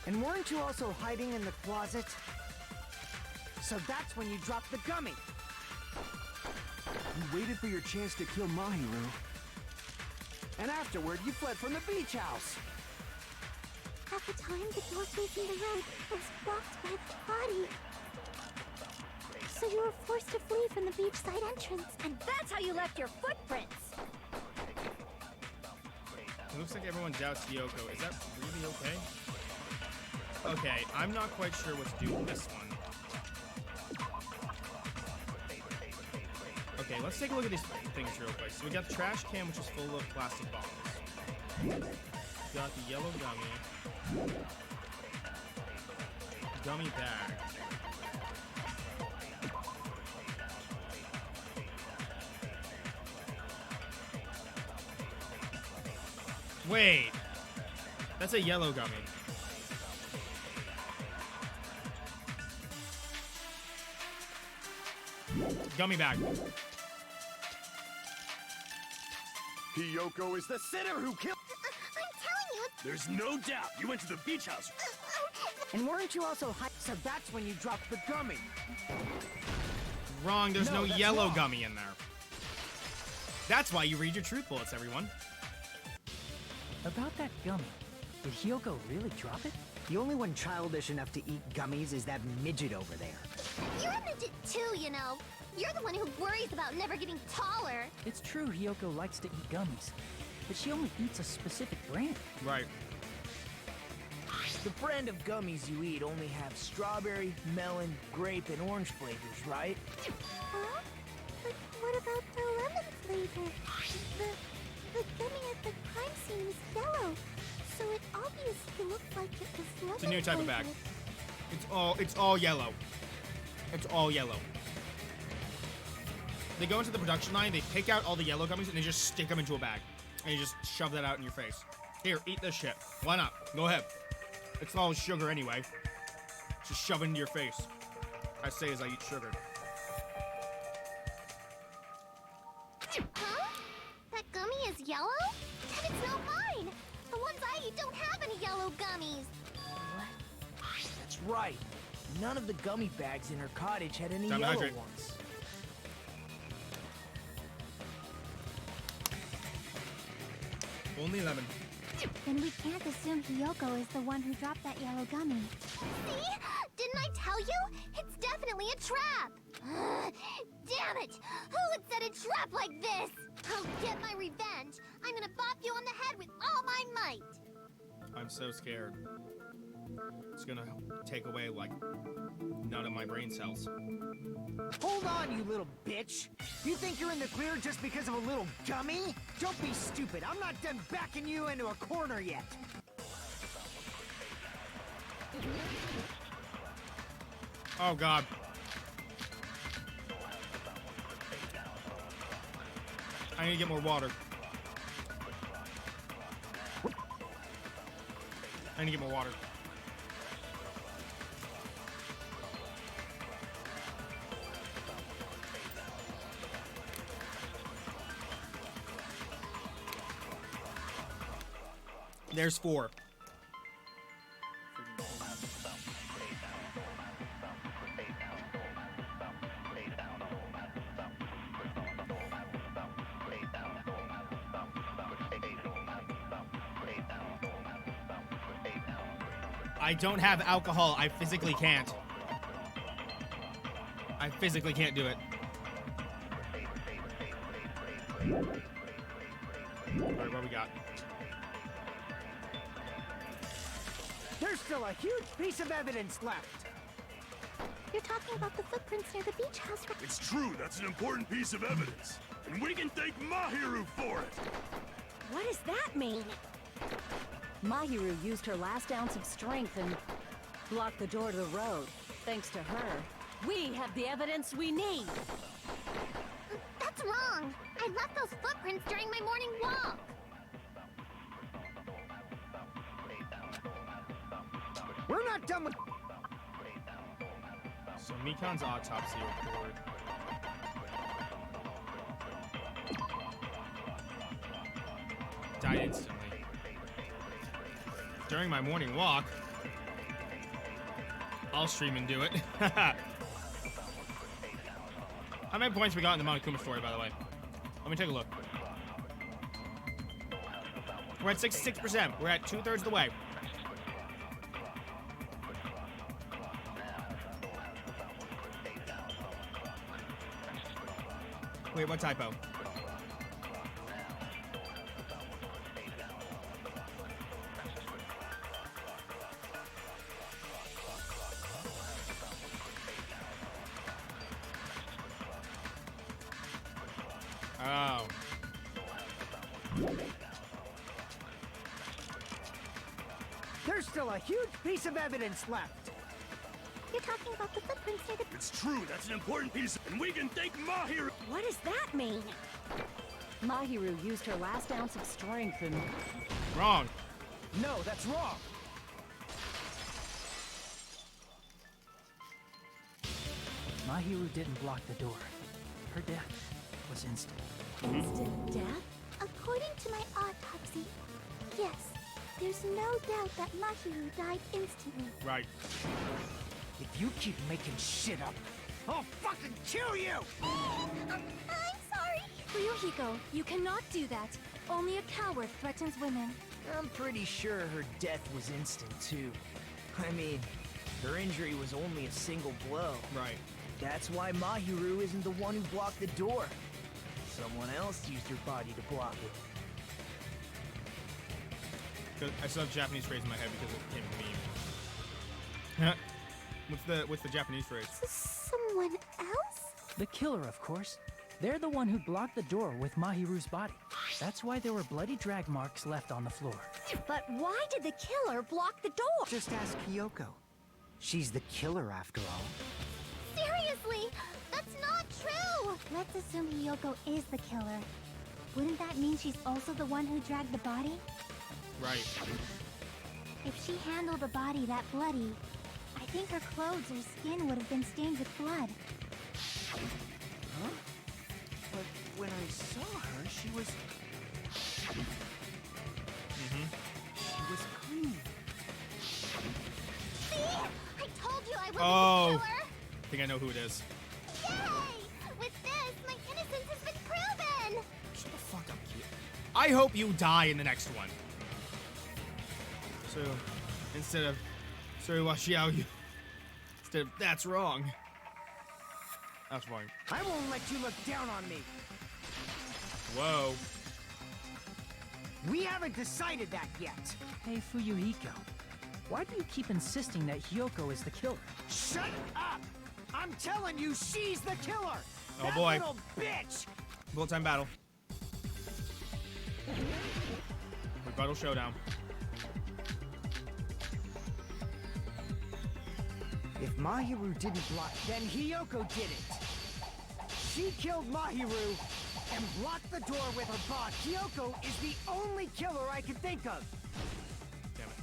And weren't you also hiding in the closet? So that's when you dropped the gummy. You waited for your chance to kill Mahiru. And afterward, you fled from the beach house. At the time, the door facing the road was blocked by the body. So you were forced to flee from the beachside entrance. And that's how you left your footprints. It looks like everyone doubts Yoko. Is that really okay? Okay, I'm not quite sure what to do with this one. Okay, let's take a look at these things real quick. So we got the trash can, which is full of plastic bottles. Got the yellow gummy. Gummy bag. Wait, that's a yellow gummy. Gummy bag. Hiyoko is the sinner who killed. I'm telling you, There's no doubt you went to the beach house. And weren't you also so that's when you dropped the gummy. Wrong, there's no that's yellow wrong. gummy in there. That's why you read your truth bullets, everyone. About that gummy, did Hiyoko really drop it? The only one childish enough to eat gummies is that midget over there. You're a midget too, you know. You're the one who worries about never getting taller. It's true Hiyoko likes to eat gummies, but she only eats a specific brand. Right. The brand of gummies you eat only have strawberry, melon, grape, and orange flavors, right? huh? But what about the lemon flavor? The gummy at the crime scene is yellow, so it obviously looked like it was lemon. It's a new type of bag. flavored. It's all yellow. It's all yellow. They go into the production line, they pick out all the yellow gummies, and they just stick them into a bag. And you just shove that out in your face. Here, eat this shit. Why not? Go ahead. It's all sugar anyway. Just shove it into your face. I say as I eat sugar. Huh? That gummy is yellow? And it's not mine! The ones I eat don't have any yellow gummies! That's right. None of the gummy bags in her cottage had any Time to yellow hydrate. ones. Only lemon. Then we can't assume Hiyoko is the one who dropped that yellow gummy. See? Didn't I tell you? It's definitely a trap! Damn it! Who would set a trap like this? I'll get my revenge! I'm gonna bop you on the head with all my might! I'm so scared. It's gonna take away, like, none of my brain cells. Hold on, you little bitch! You think you're in the clear just because of a little gummy? Don't be stupid. I'm not done backing you into a corner yet. Oh, God. I need to get more water. I need to get more water. There's 4. I don't have alcohol. I physically can't. I physically can't do it. Alright, what we got? There's still a huge piece of evidence left. You're talking about the footprints near the beach house, right? It's true, that's an important piece of evidence. And we can thank Mahiru for it. What does that mean? Mahiru used her last ounce of strength and blocked the door to the road. Thanks to her, we have the evidence we need. That's wrong! I left those footprints during my morning walk! We're not done with... So Mikan's autopsy report. Died instantly. During my morning walk, I'll stream and do it. How many points we got in the Monokuma story, by the way? Let me take a look. We're at 66%. We're at 2/3 of the way. Wait, what typo? Oh. There's still a huge piece of evidence left. You're talking about the footprints near the... It's true, that's an important piece, and we can thank Mahiru. What does that mean? Mahiru used her last ounce of strength and... Wrong. No, that's wrong. Mahiru didn't block the door. Her death was instant. instant death? According to my autopsy, yes, there's no doubt that Mahiru died instantly. Right. If you keep making shit up, I'll fucking kill you! I'm sorry. Ryuhiko, you cannot do that. Only a coward threatens women. I'm pretty sure her death was instant, too. I mean, her injury was only a single blow. Right. That's why Mahiru isn't the one who blocked the door. Someone else used her body to block it. 'Cause I still have Japanese phrase in my head because it became a meme. What's the Japanese phrase? Someone else? The killer, of course. They're the one who blocked the door with Mahiru's body. That's why there were bloody drag marks left on the floor. But why did the killer block the door? Just ask Kyoko. She's the killer after all. Seriously, that's not true. Let's assume Hiyoko is the killer. Wouldn't that mean she's also the one who dragged the body? Right. If she handled a body that bloody, I think her clothes or skin would have been stained with blood. Huh? But when I saw her, she was... She was clean. See? I told you I wasn't Oh. the killer! I think I know who it is. Yay! With this, my innocence has been proven! Shut the fuck up, kid. I hope you die in the next one. So, instead of sorry, Washiao, you instead of that's wrong. That's wrong. I won't let you look down on me. Whoa. We haven't decided that yet. Hey, Fuyuhiko. Why do you keep insisting that Hiyoko is the killer? Shut up! I'm telling you, she's the killer! Oh that boy. Little bitch! Bullet time battle. Rebuttal showdown. If Mahiru didn't block, then Hiyoko did it. She killed Mahiru and blocked the door with her body. Hiyoko is the only killer I can think of. Damn it.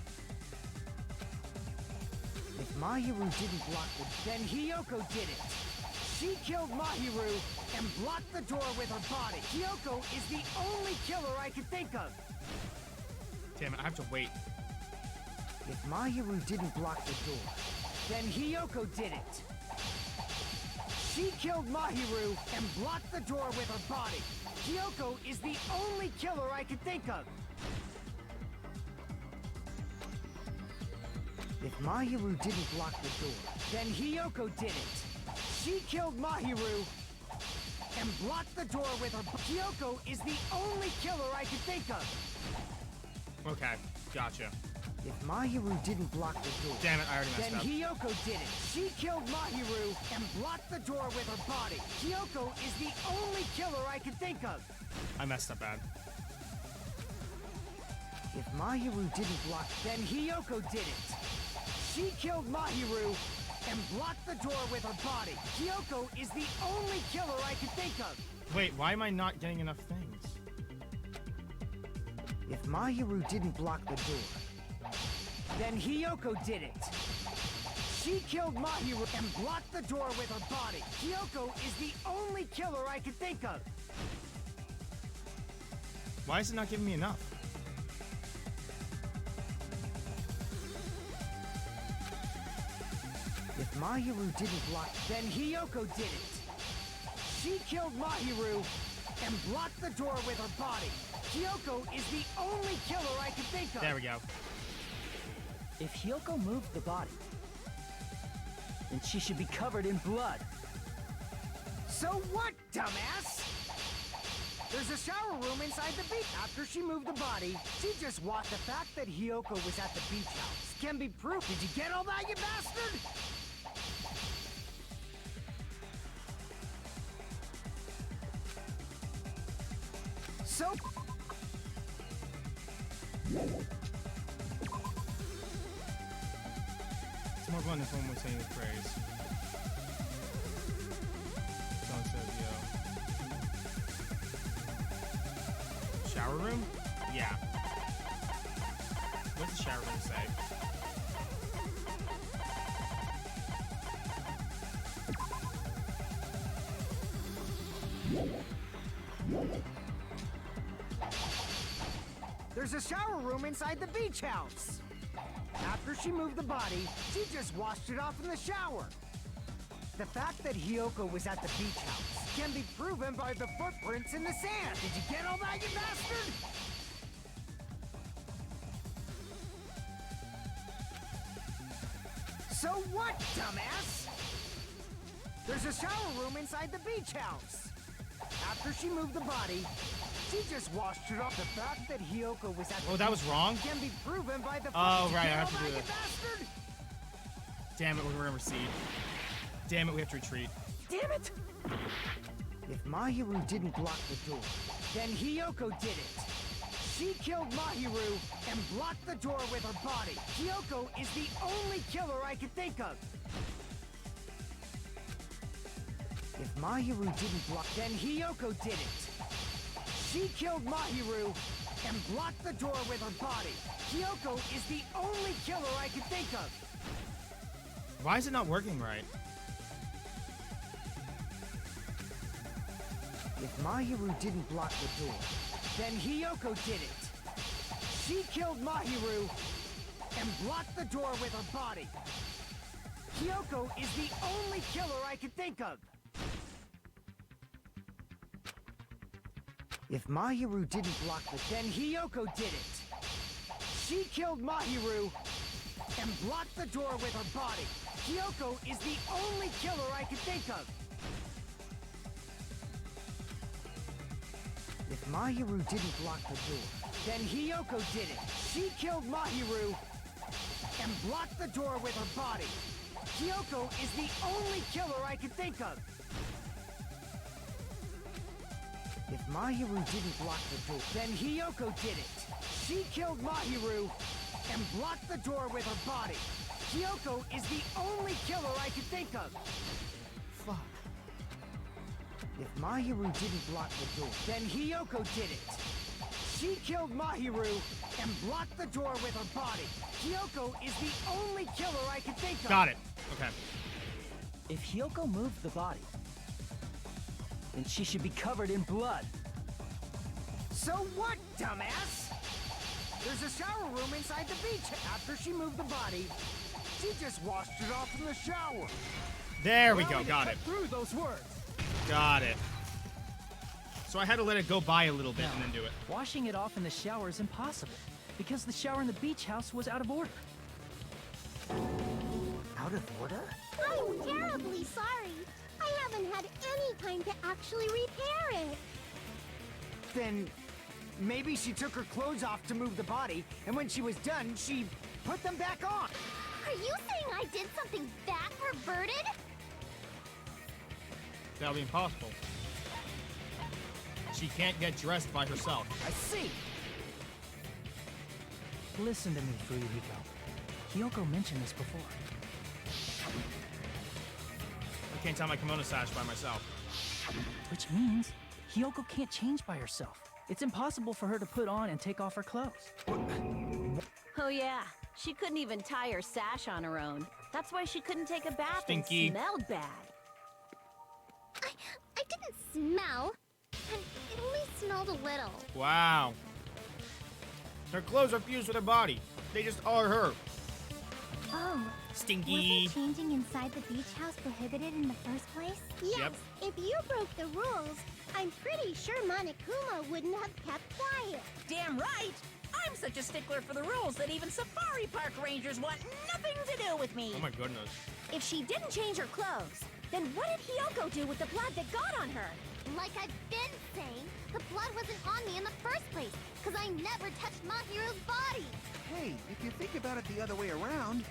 If Mahiru didn't block the, then Hiyoko did it. She killed Mahiru and blocked the door with her body. Hiyoko is the only killer I can think of. Damn it, I have to wait. If Mahiru didn't block the door, then Hiyoko did it. She killed Mahiru and blocked the door with her body. Hiyoko is the only killer I can think of. If Mahiru didn't block the door, then Hiyoko did it. She killed Mahiru and blocked the door with her body. Hiyoko is the only killer I can think of. Okay, gotcha. If Mahiru didn't block the door, Damn it, I already messed then up. Hiyoko did it. She killed Mahiru and blocked the door with her body. Hiyoko is the only killer I can think of. I messed up bad. If Mahiru didn't block, then Hiyoko did it. She killed Mahiru and blocked the door with her body. Hiyoko is the only killer I can think of. Wait, why am I not getting enough things? If Mahiru didn't block the door, then Hiyoko did it. She killed Mahiru and blocked the door with her body. Hiyoko is the only killer I can think of. Why is it not giving me enough? Mahiru didn't block, then Hiyoko did it. She killed Mahiru and blocked the door with her body. Hiyoko is the only killer I can think of. There we go. If Hiyoko moved the body, then she should be covered in blood. So what, dumbass? There's a shower room inside the beach. After she moved the body, she just walked. The fact that Hiyoko was at the beach house can be proof. Did you get all that, you bastard? So... It's more fun if someone was saying the phrase. Someone says, yo. Shower room? Yeah. What's the shower room say? There's a shower room inside the beach house. After she moved the body, she just washed it off in the shower. The fact that Hiyoko was at the beach house can be proven by the footprints in the sand. Did you get all that, you bastard? So what, dumbass? There's a shower room inside the beach house. After she moved the body, she just washed it off. The fact that Hiyoko was at the Oh, that was wrong? can be proven by the Oh, right, I Get have all to do that, that. you bastard? Damn it, we're gonna recede. Damn it, we have to retreat. Damn it! If Mahiru didn't block the door, then Hiyoko did it. She killed Mahiru and blocked the door with her body. Hiyoko is the only killer I can think of. If Mahiru didn't block, then Hiyoko did it. She killed Mahiru and blocked the door with her body. Hiyoko is the only killer I can think of. Why is it not working right? If Mahiru didn't block the door, then Hiyoko did it. She killed Mahiru and blocked the door with her body. Hiyoko is the only killer I can think of. If Mahiru didn't block the, then Hiyoko did it. She killed Mahiru and blocked the door with her body. Hiyoko is the only killer I can think of. If Mahiru didn't block the door, then Hiyoko did it. She killed Mahiru and blocked the door with her body. Hiyoko is the only killer I can think of. If Mahiru didn't block the door, then Hiyoko did it. She killed Mahiru and blocked the door with her body. Hiyoko is the only killer I can think of. Fuck. If Mahiru didn't block the door, then Hiyoko did it. She killed Mahiru and blocked the door with her body. Hiyoko is the only killer I can think of. Got it. Okay. If Hiyoko moved the body, then she should be covered in blood. So what, dumbass? There's a shower room inside the beach. After she moved the body, she just washed it off in the shower. There we go. Got it. Through those words. Got it. So I had to let it go by a little bit and then do it. Washing it off in the shower is impossible, because the shower in the beach house was out of order. Out of order? I'm terribly sorry. I haven't had any time to actually repair it. Then maybe she took her clothes off to move the body, and when she was done, she put them back on. Are you saying I did something that perverted? That'll be impossible. She can't get dressed by herself. I see. Listen to me, Fuyuhiko. Hiyoko mentioned this before. I can't tie my kimono sash by myself. Which means Hiyoko can't change by herself. It's impossible for her to put on and take off her clothes. Oh yeah, she couldn't even tie her sash on her own. That's why she couldn't take a bath Stinky. and smelled bad. I didn't smell. It only smelled a little. Wow. Her clothes are fused with her body. They just are her. Oh, Stinky. Wasn't changing inside the beach house prohibited in the first place? Yes, Yep. if you broke the rules, I'm pretty sure Monokuma wouldn't have kept quiet. Damn right! I'm such a stickler for the rules that even safari park rangers want nothing to do with me. Oh my goodness. If she didn't change her clothes, then what did Hiyoko do with the blood that got on her? Like I've been saying, the blood wasn't on me in the first place, because I never touched Mahiru's body. Hey, if you think about it the other way around,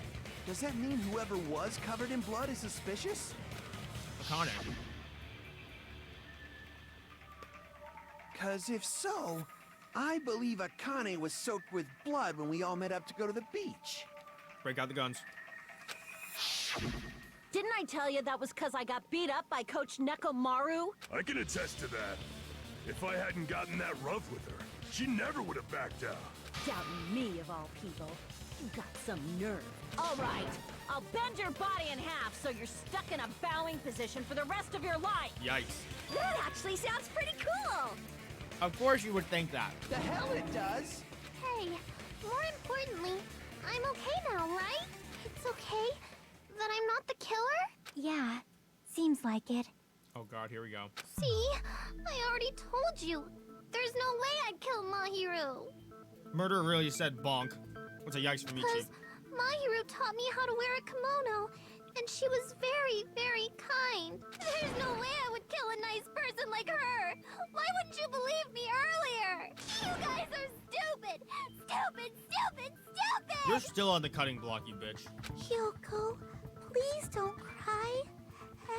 does that mean whoever was covered in blood is suspicious? Akane. Cause if so, I believe Akane was soaked with blood when we all met up to go to the beach. Break out the guns. Didn't I tell you that was because I got beat up by Coach Nekomaru? I can attest to that. If I hadn't gotten that rough with her, she never would have backed down. Doubting me, of all people. You got some nerve. All right, I'll bend your body in half so you're stuck in a bowing position for the rest of your life. Yikes. That actually sounds pretty cool. Of course you would think that. The hell it does! Hey, more importantly, I'm okay now, right? It's okay that I'm not the killer? Yeah, seems like it. Oh god, here we go. See? I already told you. There's no way I'd kill Mahiru. Murderer really said bonk. What's a yikes from Ichi? Because Mahiru taught me how to wear a kimono, and she was very, very kind. There's no way I would kill a nice person like her. Why wouldn't you believe me earlier? You guys are stupid! Stupid, stupid, stupid! You're still on the cutting block, you bitch. Hyoko, please don't cry.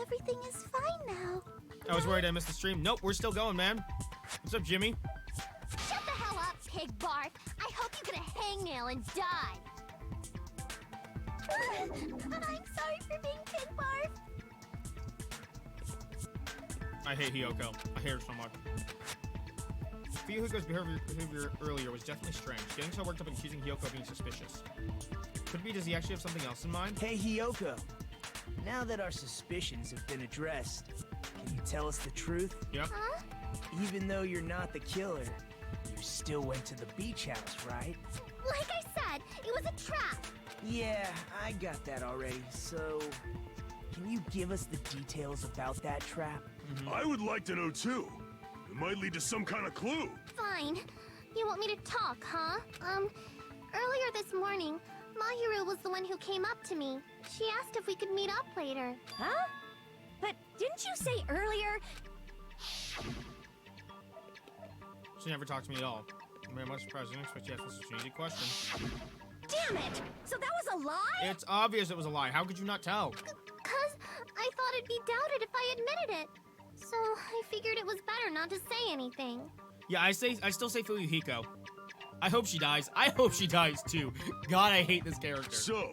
Everything is fine now. I was worried I missed the stream. Nope, we're still going, man. What's up, Jimmy? Shut the hell up, pig barf. I hope you get a hangnail and die. I'm sorry for being pig barf. I hate Hiyoko. I hate her so much. Hyoko's behavior earlier was definitely strange. Getting so worked up and accusing Hiyoko of being suspicious. Could be, does he actually have something else in mind? Hey, Hiyoko. Now that our suspicions have been addressed, can you tell us the truth? Yep. Huh? Even though you're not the killer, you still went to the beach house, right? Like I said, it was a trap. Yeah, I got that already, so... Can you give us the details about that trap? I would like to know too. It might lead to some kind of clue. Fine. You want me to talk, huh? Earlier this morning, Mahiru was the one who came up to me. She asked if we could meet up later. Huh? But didn't you say earlier? She never talked to me at all. I'm very much surprised. I didn't expect you to ask such an easy question. Damn it! So that was a lie? It's obvious it was a lie. How could you not tell? Cause I thought it'd be doubted if I admitted it. So I figured it was better not to say anything. Yeah, I still say Fuyuhiko. I hope she dies. I hope she dies too. God, I hate this character. So,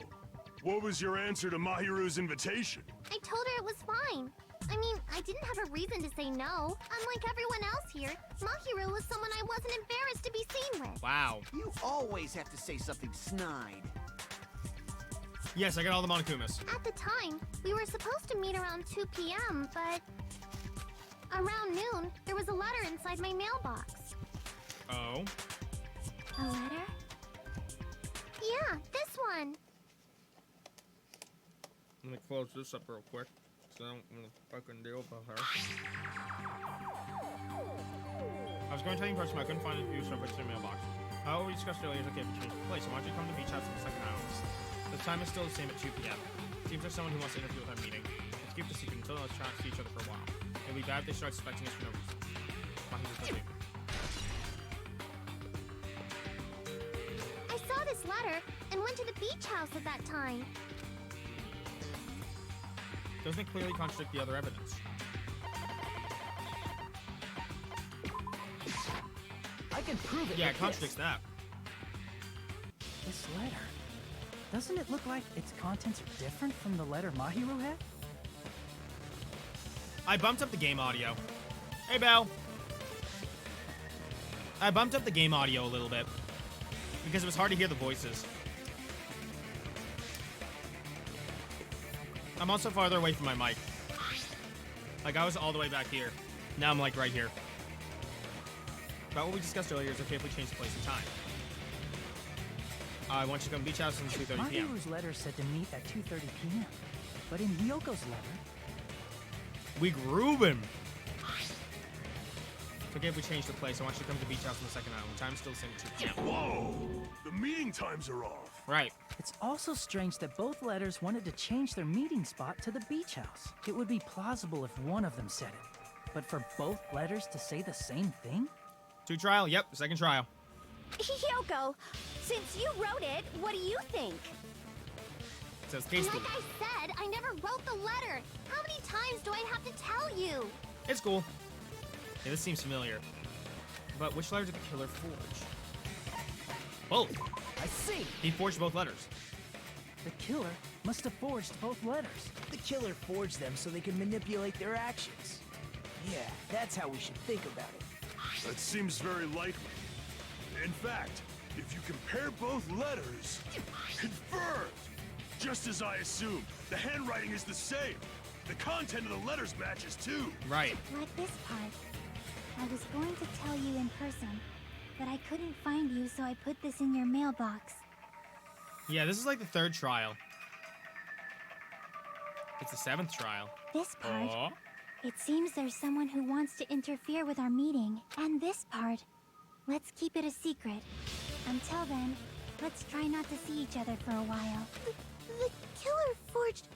what was your answer to Mahiru's invitation? I told her it was fine. I mean, I didn't have a reason to say no. Unlike everyone else here, Mahiru was someone I wasn't embarrassed to be seen with. Wow. You always have to say something snide. Yes, I got all the Monokumas. At the time, we were supposed to meet around 2 p.m., but... around noon, there was a letter inside my mailbox. Oh? A letter? Yeah, this one. Let me close this up real quick. So I don't want to fucking deal with her. I was going to tell you in person, but I couldn't find it for you, so I put it in the mailbox. However, we discussed earlier, it's okay if we change the place. I want you to come to the beach house on the second hour. The time is still the same at 2 p.m. Seems like someone who wants to interfere with our meeting. Let's keep the secret until let's try to see each other for a while. It'll be bad if they start suspecting us for no reason. I saw this letter and went to the beach house at that time. Doesn't it clearly contradict the other evidence? I can prove it. Yeah, with it contradicts that. This letter. Doesn't it look like its contents are different from the letter Mahiru had? I bumped up the game audio. Hey, Belle. I bumped up the game audio a little bit because it was hard to hear the voices. I'm also farther away from my mic. Like, I was all the way back here. Now I'm, like, right here. About what we discussed earlier, is okay if we change the place and time. I want you to come to beach house at 2:30 p.m. Mahiru's letter said to meet at 2:30 p.m. But in Hyoko's letter... We groove him. Forget if we change the place. I want you to come to beach house on the second island. Time's still the same at 2 p.m. Whoa! The meeting times are off. Right. It's also strange that both letters wanted to change their meeting spot to the beach house. It would be plausible if one of them said it. But for both letters to say the same thing? 2 trial? Yep, second trial. Hyoko, since you wrote it, what do you think? It says case Like delete. I said, I never wrote the letter. How many times do I have to tell you? It's cool. Yeah, this seems familiar. But which letter did the killer forge? Both. I see. He forged both letters. The killer must have forged both letters. The killer forged them so they could manipulate their actions. Yeah, that's how we should think about it. That seems very likely. In fact, if you compare both letters, confirmed! Just as I assumed, the handwriting is the same. The content of the letters matches too. Right. Like this part. I was going to tell you in person, but I couldn't find you, so I put this in your mailbox. Yeah, this is like the 3rd trial. It's the 7th trial. This part. Oh. It seems there's someone who wants to interfere with our meeting. And this part. Let's keep it a secret. Until then, let's try not to see each other for a while. The killer forged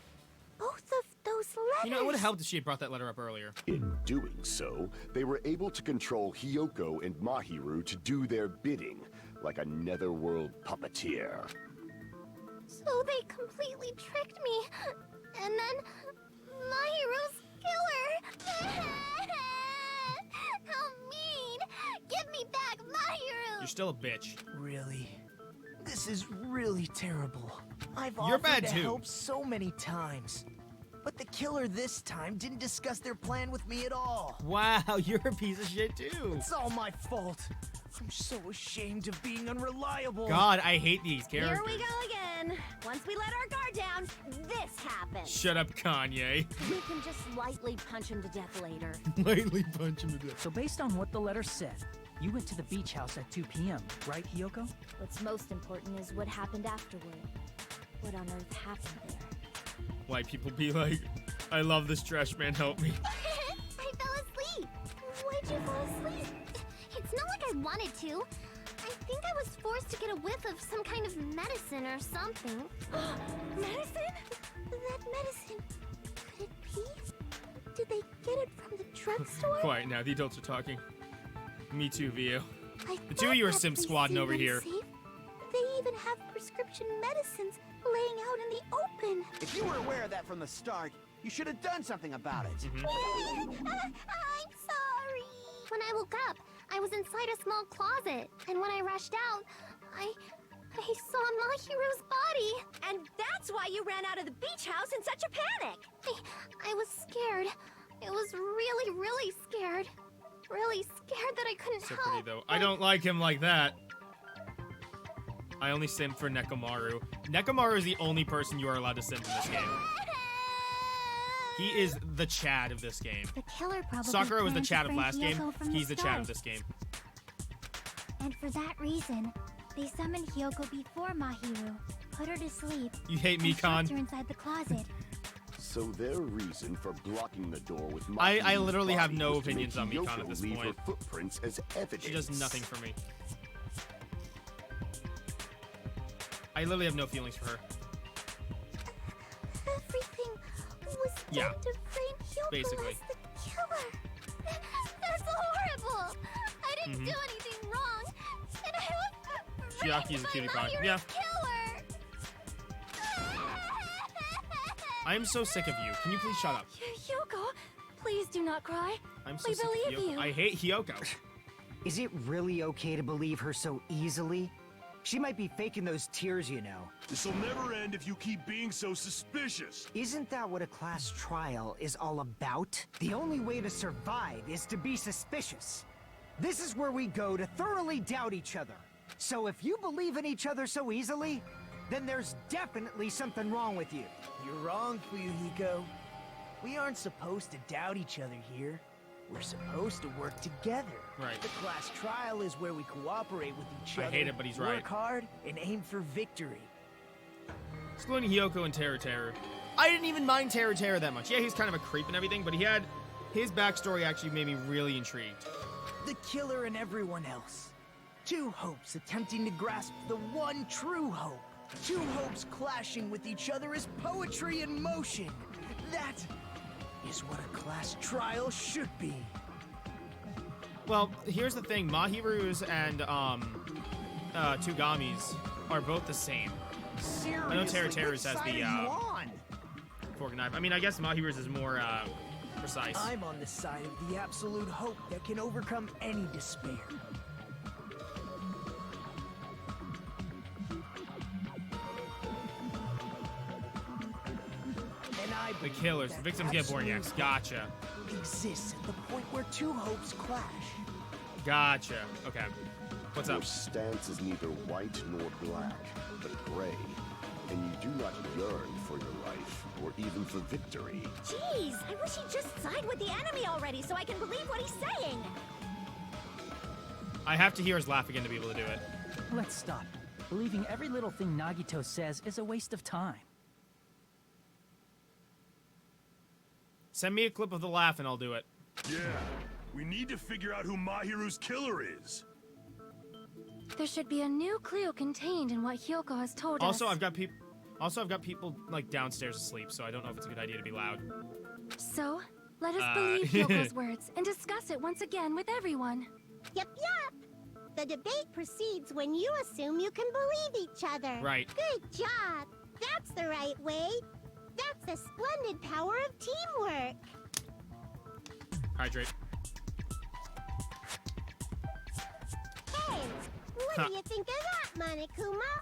both of those letters. You know, it would have helped if she had brought that letter up earlier. In doing so, they were able to control Hyoko and Mahiru to do their bidding, like a netherworld puppeteer. So they completely tricked me. And then Mahiru's killer. How mean! Give me back Mahiru! You're still a bitch. Really? This is really terrible. I've You're offered bad to too. help so many times. But the killer this time didn't discuss their plan with me at all. Wow, you're a piece of shit too. It's all my fault. I'm so ashamed of being unreliable. God, I hate these characters. Here we go again. Once we let our guard down, this happens. Shut up, Kanye. We can just lightly punch him to death later. Lightly punch him to death. So based on what the letter said, you went to the beach house at 2 p.m., right, Hyoko? What's most important is what happened afterward. What on earth happened there? Why people be like, I love this trash man, help me. I fell asleep. Why'd you fall asleep? It's not like I wanted to. I think I was forced to get a whiff of some kind of medicine or something. Medicine? That medicine. Could it be? Did they get it from the drugstore? Quiet now, the adults are talking. Me too, Vio. I The two of you are thought that simp place squadding seemed over here. unsafe. They even have prescription medicines laying out in the open. If you were aware of that from the start, you should have done something about it. I'm sorry. When I woke up, I was inside a small closet, and when I rushed out, I saw Mahiru's body. And that's why you ran out of the beach house in such a panic. I was scared. It was really, really scared. Really scared that I couldn't So help. pretty though. I don't like him like that. I only simp for Nekomaru. Nekomaru is the only person you are allowed to simp in this game. He is the Chad of this game. The killer probably Sakura was the planned to Chad of frame last game. Hyoko from He's the Chad start. of this game. And for that reason, they summoned Hyoko before Mahiru, put her to sleep, You hate and trapped her Mikan. inside the closet. So their reason for blocking the door with I Mahiru's literally have body no was to opinions make on Mikan Hyoko at this leave point. her footprints as evidence. She does nothing for me. I literally have no feelings for her. Everything was Yeah, done to frame Hyoko basically. as the killer. That's horrible. I didn't do anything wrong. And I was Chiaki is a raped cutie by pie. Mahiru's Yeah. killer. I am so sick of you. Can you please shut up? Hyoko, please do not cry. I'm so We sick of believe Hyoko. you. I hate Hyoko. Is it really okay to believe her so easily? She might be faking those tears, you know. This'll never end if you keep being so suspicious. Isn't that what a class trial is all about? The only way to survive is to be suspicious. This is where we go to thoroughly doubt each other. So if you believe in each other so easily, then there's definitely something wrong with you. You're wrong, Fuyuhiko. We aren't supposed to doubt each other here. We're supposed to work together. Right. The class trial is where we cooperate with each I other. hate it, but he's right. Work hard and aim for victory. Excluding Hiyoko and Teru. I didn't even mind Teru that much. Yeah, he's kind of a creep and everything, but his backstory actually made me really intrigued. The killer and everyone else. Two hopes attempting to grasp the one true hope. Two hopes clashing with each other is poetry in motion. That is what a class trial should be. Well, here's the thing. Mahiru's and Tugami's are both the same. Seriously, I know Teru's has which side the are you on? fork and knife. I mean, I guess Mahiru's is more precise. I'm on the side of the absolute hope that can overcome any despair. And I The believe killers. The that victims get absolute Borniaks. Gotcha. hope exists at the point where two hopes clash. Gotcha. Okay. What's Your up? stance is neither white nor black, but gray. And you do not yearn for your life, or even for victory. Jeez, I wish he'd just side with the enemy already so I can believe what he's saying. I have to hear his laugh again to be able to do it. Let's stop. Believing every little thing Nagito says is a waste of time. Send me a clip of the laugh and I'll do it. Yeah, we need to figure out who Mahiru's killer is. There should be a new clue contained in what Hiyoko has told us. Also, I've got people like downstairs asleep, so I don't know if it's a good idea to be loud. So, let us believe Hyoko's words and discuss it once again with everyone. Yep. The debate proceeds when you assume you can believe each other. Right. Good job. That's the right way. That's the splendid power of teamwork. Hydrate. Hey, what do you think of that, Monokuma?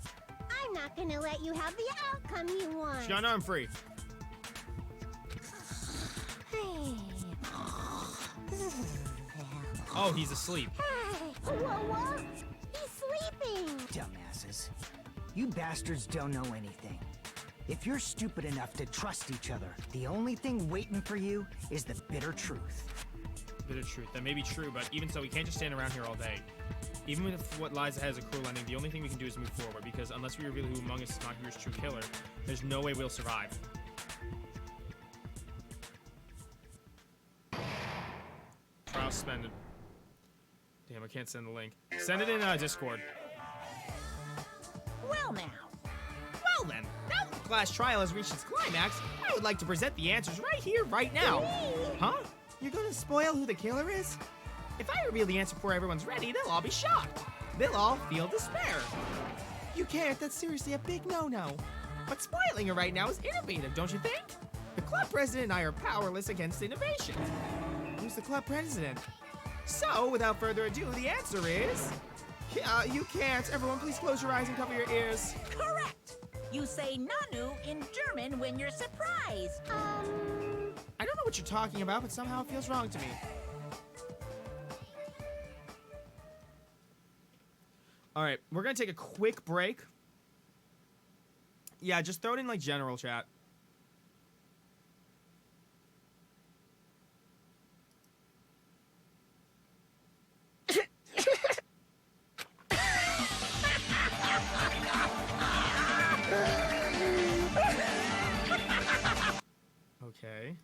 I'm not gonna let you have the outcome you want. Shiana, I'm free. Oh, he's asleep. Hey, whoa. He's sleeping. Dumbasses. You bastards don't know anything. If you're stupid enough to trust each other, the only thing waiting for you is the bitter truth. Bitter truth. That may be true, but even so, we can't just stand around here all day. Even if what lies ahead is a cruel ending, the only thing we can do is move forward, because unless we reveal who among us is Mahiru's true killer, there's no way we'll survive. Trial suspended. Damn, I can't send the link. Send it in Discord. Well now. Well then, now that the class trial has reached its climax, I would like to present the answers right here, right now. Huh? You're gonna spoil who the killer is? If I reveal the answer before everyone's ready, they'll all be shocked. They'll all feel despair. You can't, that's seriously a big no-no. But spoiling it right now is innovative, don't you think? The club president and I are powerless against innovation. Who's the club president? So, without further ado, the answer is... you can't. Everyone, please close your eyes and cover your ears. Correct. You say Nanu in German when you're surprised. I don't know what you're talking about, but somehow it feels wrong to me. Alright, we're gonna take a quick break. Yeah, just throw it in like general chat. Okay.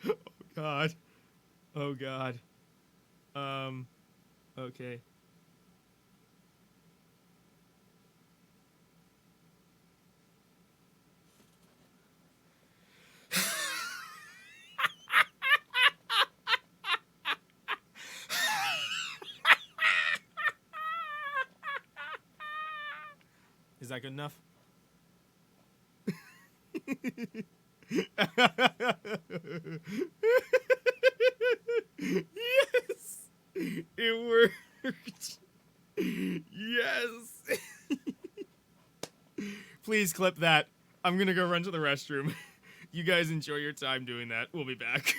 Oh God. Oh God. Okay. Is that good enough? Yes! It worked! Yes! Please clip that. I'm gonna go run to the restroom. You guys enjoy your time doing that. We'll be back.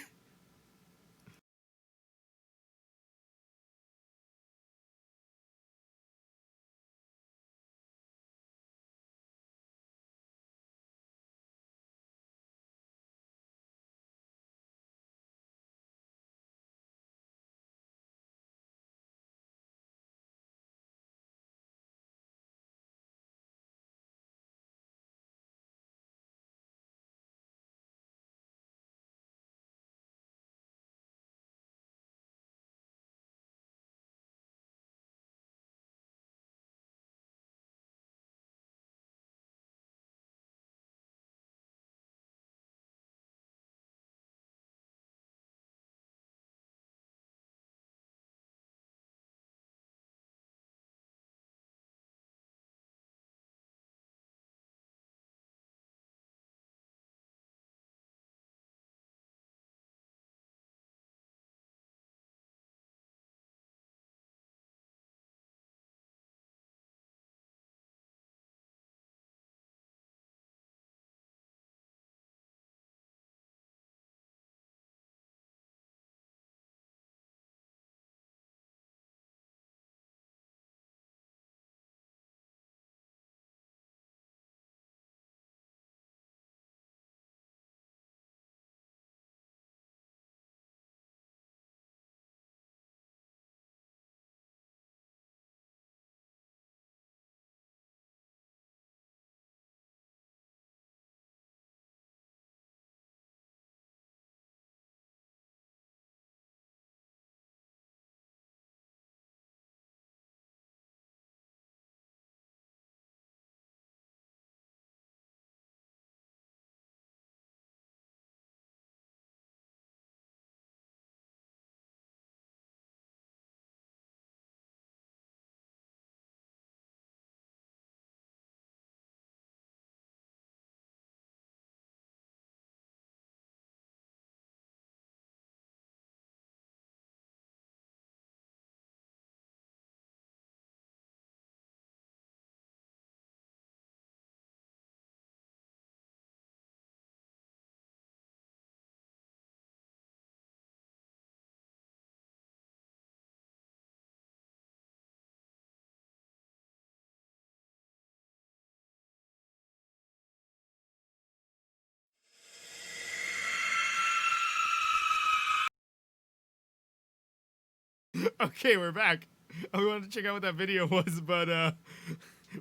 Okay, we're back. We wanted to check out what that video was, but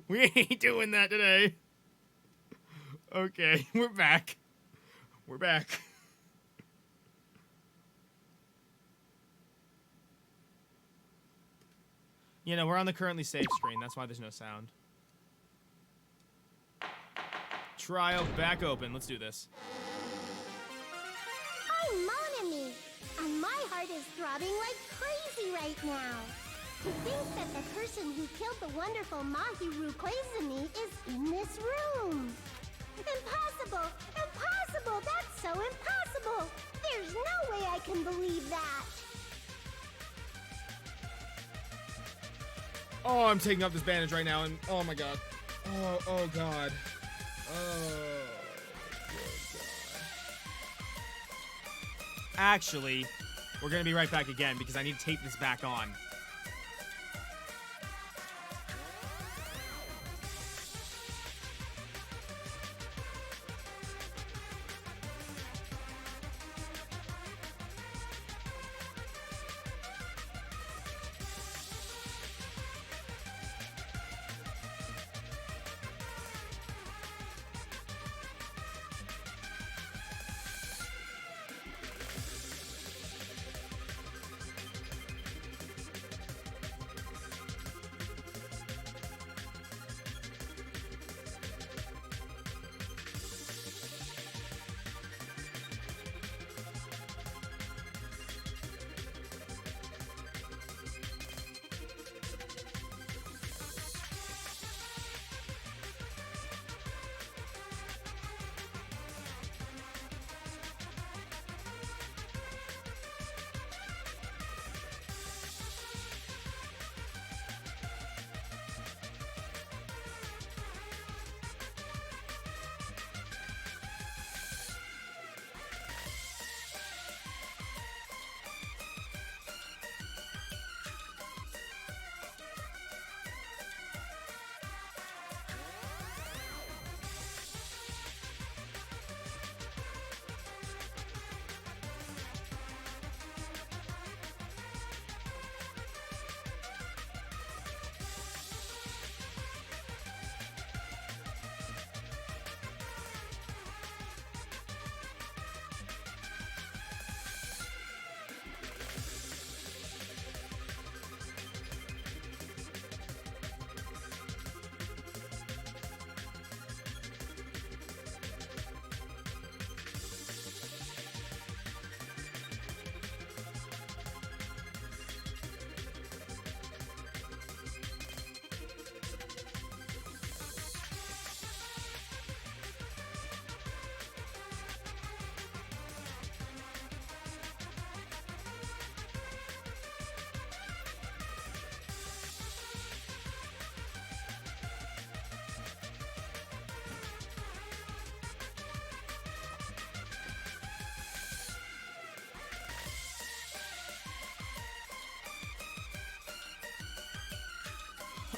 we ain't doing that today. Okay, we're back. We're back. You know, we're on the currently saved screen. That's why there's no sound. Trial back open. Let's do this. I'm Monami, and my heart is throbbing like crazy right now. To think that the person who killed the wonderful Mahiru Koizumi is in this room. Impossible! Impossible! That's so impossible! There's no way I can believe that! Oh, I'm taking off this bandage right now, and oh my god. Oh god. Oh, good god. Actually, we're gonna be right back again because I need to tape this back on.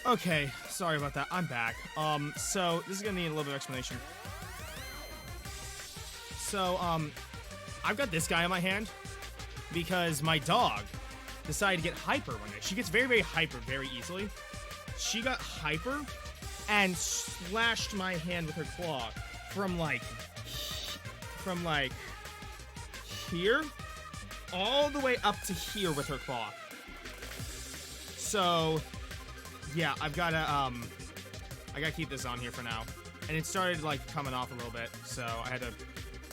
Okay, sorry about that. I'm back. So this is gonna need a little bit of explanation. So, I've got this guy on my hand because my dog decided to get hyper one day. She gets very, very hyper very easily. She got hyper and slashed my hand with her claw from like here all the way up to here with her claw. So yeah, I gotta keep this on here for now. And it started like coming off a little bit, so I had to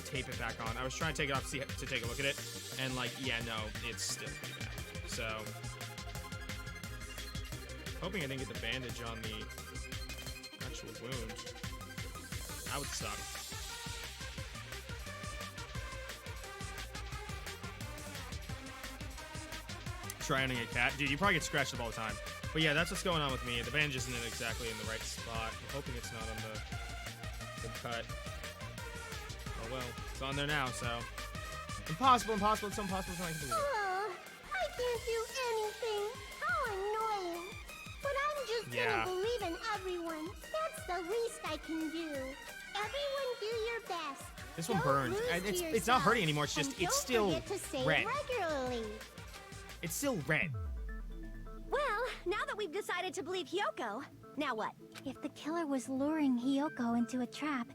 tape it back on. I was trying to take it off to take a look at it, and like, yeah, no, it's still pretty bad. So, hoping I didn't get the bandage on the actual wound. That would suck. Try hunting a cat. Dude, you probably get scratched up all the time. But yeah, that's what's going on with me. The bandage isn't exactly in the right spot. I'm hoping it's not on the cut. Oh well, it's on there now, so. Impossible, impossible, it's so impossible, it's not even believe it. I can't do anything. How annoying. But I'm just gonna believe in everyone. That's the least I can do. Everyone do your best. This one burned. And it's not hurting anymore, it's just, it's still red. Regularly. It's still red. that we've decided to believe Hyoko, now what? If the killer was luring Hyoko into a trap,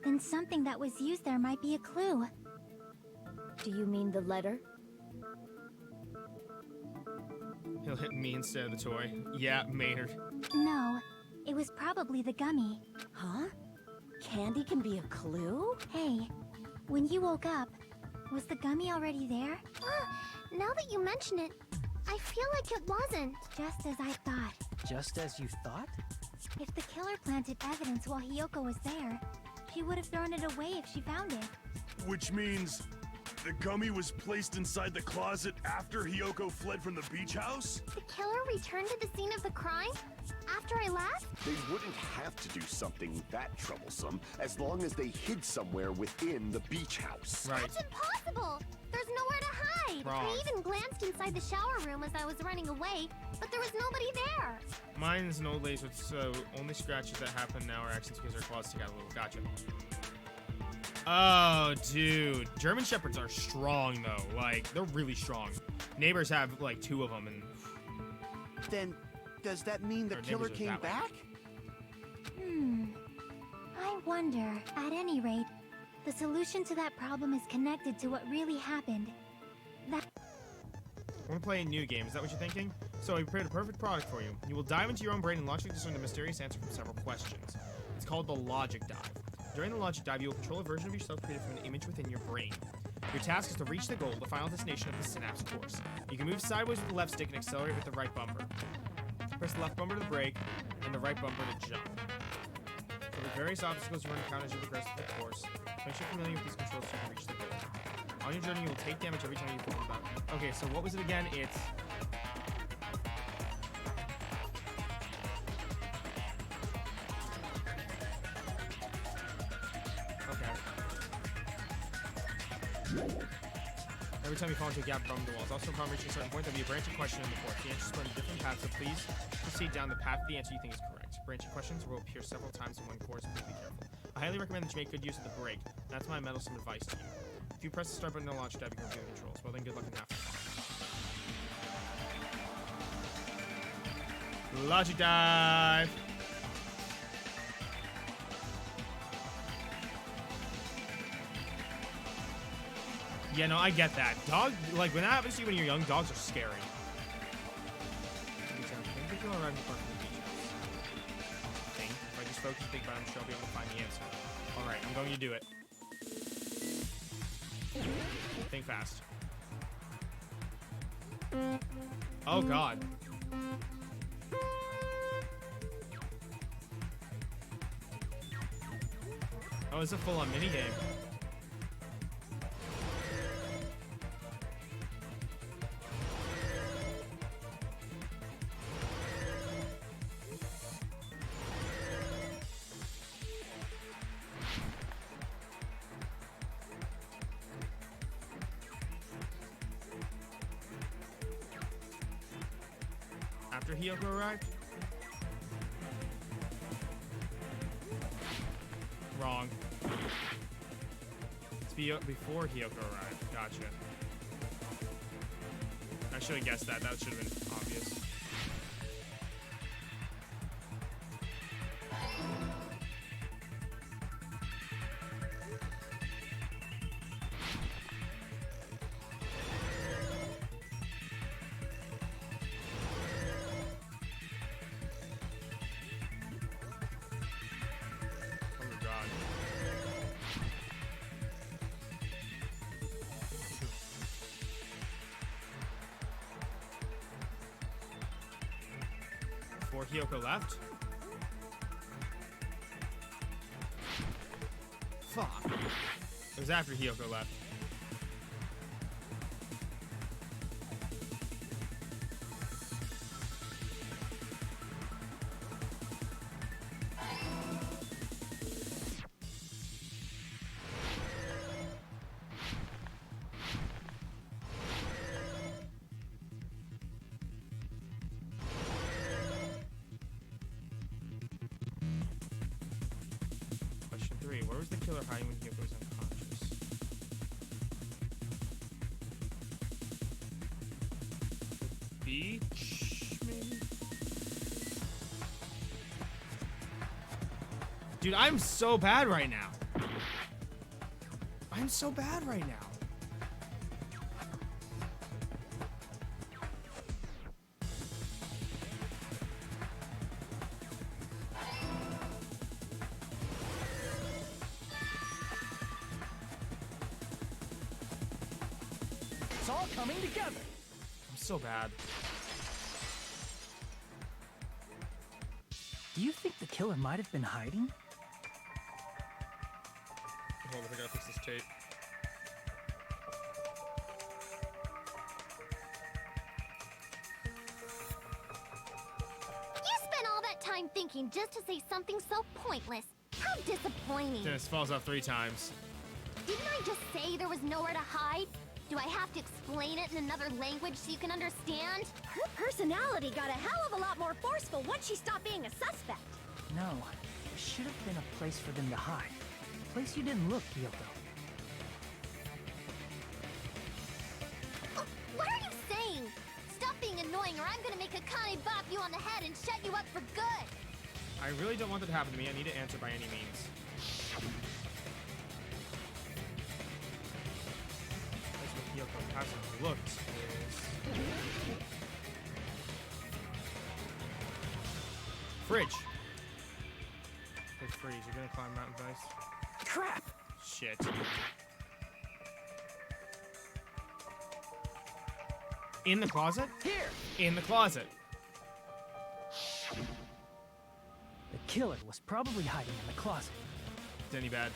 then something that was used there might be a clue. Do you mean the letter? He'll hit me instead of the toy. Yeah, Maynard. No, it was probably the gummy. Huh? Candy can be a clue? Hey, when you woke up, was the gummy already there? Now that you mention it, I feel like it wasn't. Just as I thought. Just as you thought? If the killer planted evidence while Hyoko was there, she would have thrown it away if she found it. Which means the gummy was placed inside the closet after Hyoko fled from the beach house? The killer returned to the scene of the crime? After I left? They wouldn't have to do something that troublesome as long as they hid somewhere within the beach house. Right. That's impossible! There's nowhere to hide! Wrong. I even glanced inside the shower room as I was running away, but there was nobody there! Mine's an old laser, so only scratches that happen now are actions because our claws stick out a little. Gotcha. Oh, dude. German Shepherds are strong, though. Like, they're really strong. Neighbors have, like, 2 of them, and... Then, does that mean the Our killer neighbors are came that way. back? I wonder. At any rate, the solution to that problem is connected to what really happened. That... We're playing a new game. Is that what you're thinking? So I prepared a perfect product for you. You will dive into your own brain and logically discern the mysterious answer from several questions. It's called the Logic Dive. During the Logic Dive, you will control a version of yourself created from an image within your brain. Your task is to reach the goal, the final destination of the synapse course. You can move sideways with the left stick and accelerate with the right bumper. Press the left bumper to brake, and the right bumper to jump. For the various obstacles you run encounter as you progress through the course, make sure you're familiar with these controls so you can reach the goal. On your journey, you will take damage every time you fall about. Okay, so what was it again? It's... Every time you fall into a gap from the walls. Also, upon reaching a certain point, there'll be a branching question in the course. The answers run different paths, so please proceed down the path the answer you think is correct. Branching questions will appear several times in one course, please be careful. I highly recommend that you make good use of the brake. That's my meddlesome advice to you. If you press the start button to launch dive, you can review the controls. Well then, good luck and have fun. Logic dive! Yeah, no, I get that. Dog, like, when that happens to you when you're young, dogs are scary. If I just focus and think about it, I'm sure I'll be able to find the answer. Alright, I'm going to do it. Think fast. Oh, God. Oh, it's a full-on minigame. After Hyoko arrived? Wrong. It's before Hyoko arrived. Gotcha. I should have guessed that. That should have been obvious. Before Hyoko left? Fuck. It was after Hyoko left. Question 3. Where was the killer hiding when Hyoko was unconscious? Beach, maybe? Dude, I'm so bad right now. I'm so bad right now. It's all coming together. I'm so bad. Do you think the killer might have been hiding? Hold on, I gotta fix this tape. You spent all that time thinking just to say something so pointless. How disappointing. Dennis falls off 3 times. Didn't I just say there was nowhere to hide? Do I have to explain it in another language so you can understand? Her personality got a hell of a lot more forceful once she stopped being a suspect. No, there should have been a place for them to hide. A place you didn't look, Hiyoko. Oh, what are you saying? Stop being annoying or I'm gonna make Akane bop you on the head and shut you up for good. I really don't want that to happen to me. I need to answer by any means. That's what Hiyoko hasn't looked is... Fridge. Hey, freeze. You're gonna climb mountain face? Crap! Shit. In the closet? Here! In the closet. The killer was probably hiding in the closet. Denny bad.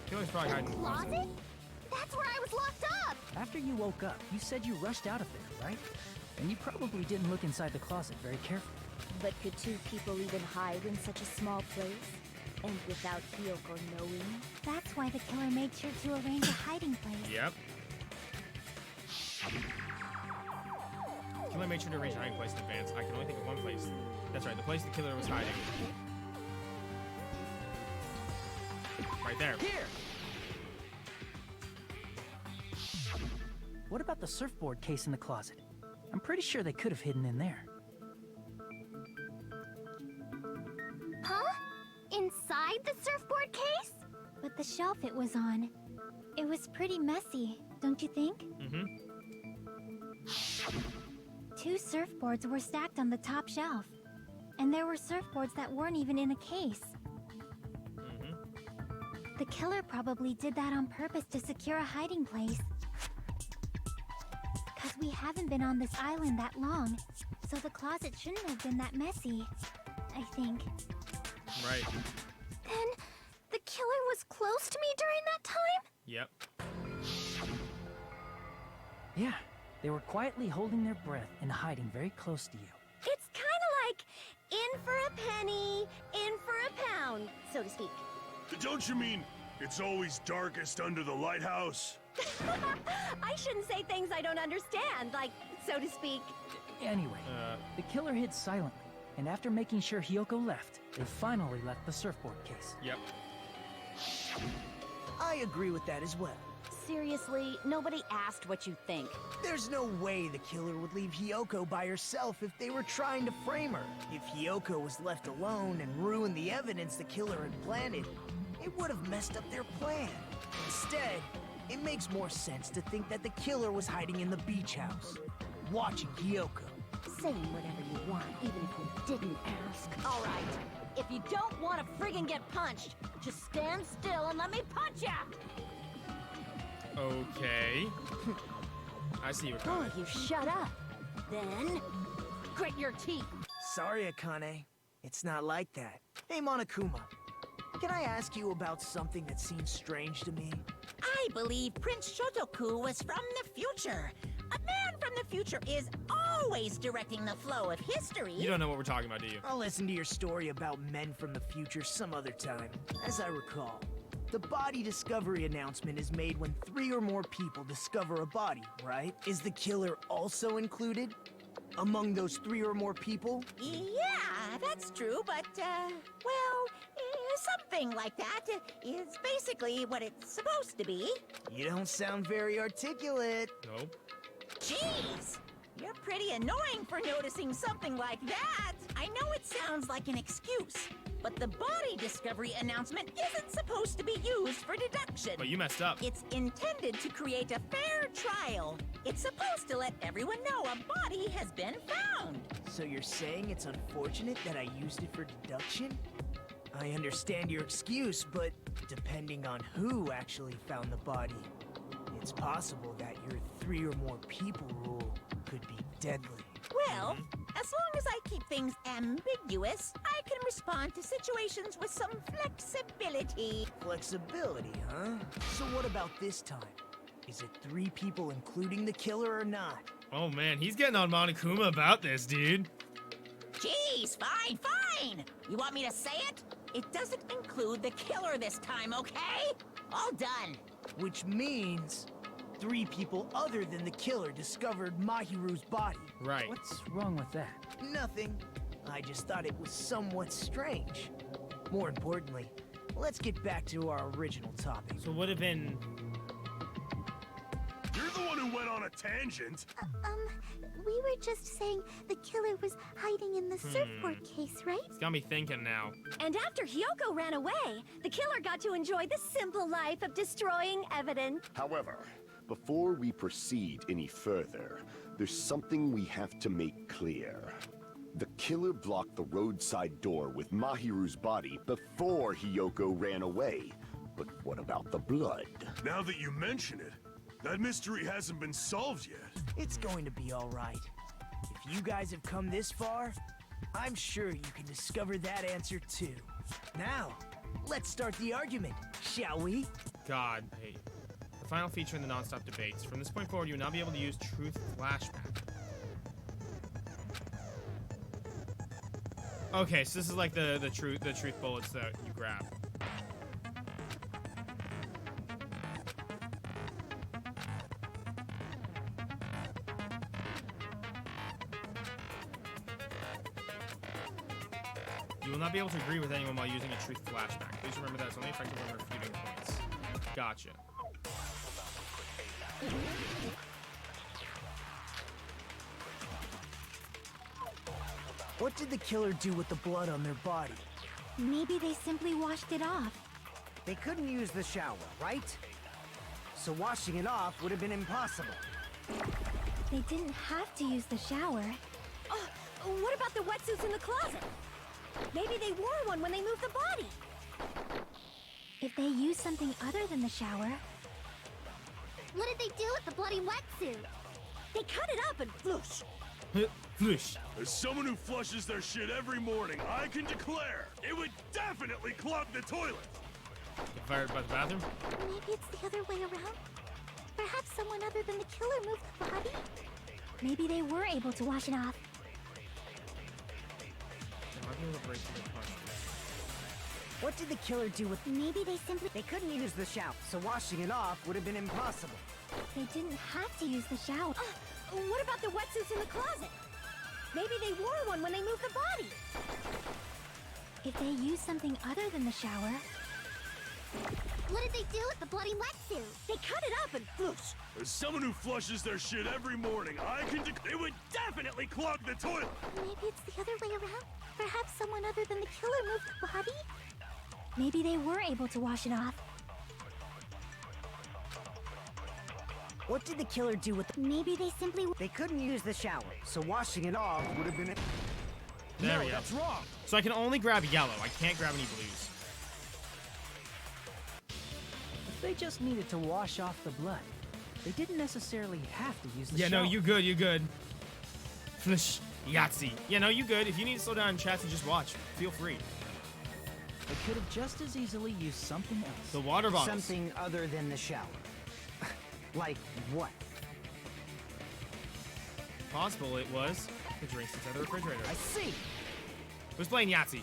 Killer's probably hiding in the closet. Closet? That's where I was locked up! After you woke up, you said you rushed out of there, right? And you probably didn't look inside the closet very carefully. But could 2 people even hide in such a small place? And without Hiyoko knowing? That's why the killer made sure to arrange a hiding place. Yep. Killer made sure to arrange a hiding place in advance. I can only think of one place. That's right, the place the killer was hiding. Right there. Here! What about the surfboard case in the closet? I'm pretty sure they could have hidden in there. Huh? Inside the surfboard case? But the shelf it was on, it was pretty messy, don't you think? Mm-hmm. 2 surfboards were stacked on the top shelf. And there were surfboards that weren't even in a case. Mm-hmm. The killer probably did that on purpose to secure a hiding place. Cause we haven't been on this island that long, so the closet shouldn't have been that messy, I think. Right. Then, the killer was close to me during that time? Yep. Yeah, they were quietly holding their breath and hiding very close to you. It's kind of like in for a penny, in for a pound, so to speak. Don't you mean it's always darkest under the lighthouse? I shouldn't say things I don't understand, like, so to speak. Anyway, the killer hid silently, and after making sure Hiyoko left, they finally left the surfboard case. Yep. I agree with that as well. Seriously, nobody asked what you think. There's no way the killer would leave Hiyoko by herself if they were trying to frame her. If Hiyoko was left alone and ruined the evidence the killer had planted, it would have messed up their plan. Instead, it makes more sense to think that the killer was hiding in the beach house, watching Hiyoko. Saying whatever you want, even if we didn't ask. All right. If you don't want to friggin' get punched, just stand still and let me punch ya! Okay. I see what Oh, you shut up. Then, grit your teeth. Sorry, Akane. It's not like that. Hey, Monokuma. Can I ask you about something that seems strange to me? I believe Prince Shotoku was from the future. A man from the future is always directing the flow of history. You don't know what we're talking about, do you? I'll listen to your story about men from the future some other time. As I recall, the body discovery announcement is made when 3 or more people discover a body, right? Is the killer also included among those 3 or more people? Yeah, that's true, but, well, something like that is basically what it's supposed to be. You don't sound very articulate. Nope. Jeez! You're pretty annoying for noticing something like that. I know it sounds like an excuse, But the body discovery announcement isn't supposed to be used for deduction. But you messed up. It's intended to create a fair trial. It's supposed to let everyone know a body has been found. So you're saying it's unfortunate that I used it for deduction? I understand your excuse, but depending on who actually found the body, it's possible that your 3 or more people rule could be deadly. Well, as long as I keep things ambiguous, I can respond to situations with some flexibility. Flexibility, huh? So what about this time? Is it 3 people including the killer or not? Oh man, he's getting on Monokuma about this, dude. Jeez, fine. You want me to say it? It doesn't include the killer this time, okay? All done. Which means 3 people other than the killer discovered Mahiru's body. Right. What's wrong with that? Nothing. I just thought it was somewhat strange. More importantly, let's get back to our original topic. So would have been... You're the one who went on a tangent. We were just saying the killer was hiding in the surfboard case, right? It's got me thinking now. And after Hyoko ran away, the killer got to enjoy the simple life of destroying evidence. However, before we proceed any further, there's something we have to make clear. The killer blocked the roadside door with Mahiru's body before Hyoko ran away. But what about the blood? Now that you mention it, that mystery hasn't been solved yet. It's going to be all right. If you guys have come this far, I'm sure you can discover that answer too. Now, let's start the argument, shall we? God, hey. The final feature in the non-stop debates. From this point forward, you will now be able to use Truth Flashback. Okay, so this is like the truth bullets that you grab. You will not be able to agree with anyone while using a truth flashback. Please remember that it's only effective when refuting points. Gotcha. What did the killer do with the blood on their body? Maybe they simply washed it off. They couldn't use the shower, right? So washing it off would have been impossible. They didn't have to use the shower. Oh, what about the wetsuits in the closet? Maybe they wore one when they moved the body. If they used something other than the shower... What did they do with the bloody wetsuit? They cut it up and floosh. Floosh. As someone who flushes their shit every morning, I can declare it would definitely clog the toilet. Get fired by the bathroom? Maybe it's the other way around. Perhaps someone other than the killer moved the body? Maybe they were able to wash it off. What did the killer do with... Maybe they simply... They couldn't use the shower, so washing it off would have been impossible. They didn't have to use the shower. What about the wetsuits in the closet? Maybe they wore one when they moved the body. If they used something other than the shower... What did they do with the bloody wetsuit? They cut it up and floosh. As someone who flushes their shit every morning, I can declare it would definitely clog the toilet. Maybe it's the other way around. Perhaps someone other than the killer moved the body? Maybe they were able to wash it off. What did the killer do with... Maybe they simply... They couldn't use the shower, so washing it off would have been... There No, we go. that's wrong. So I can only grab yellow. I can't grab any blues. If they just needed to wash off the blood, they didn't necessarily have to use the Yeah, shower. no, you good, you good. Flish. Yahtzee. Yeah, no, you good. If you need to slow down in chats and just watch, feel free. They could have just as easily used something else. The water bottles. Something other than the shower. Like what? Possible it was the drinks inside the refrigerator. I see. Who's playing Yahtzee?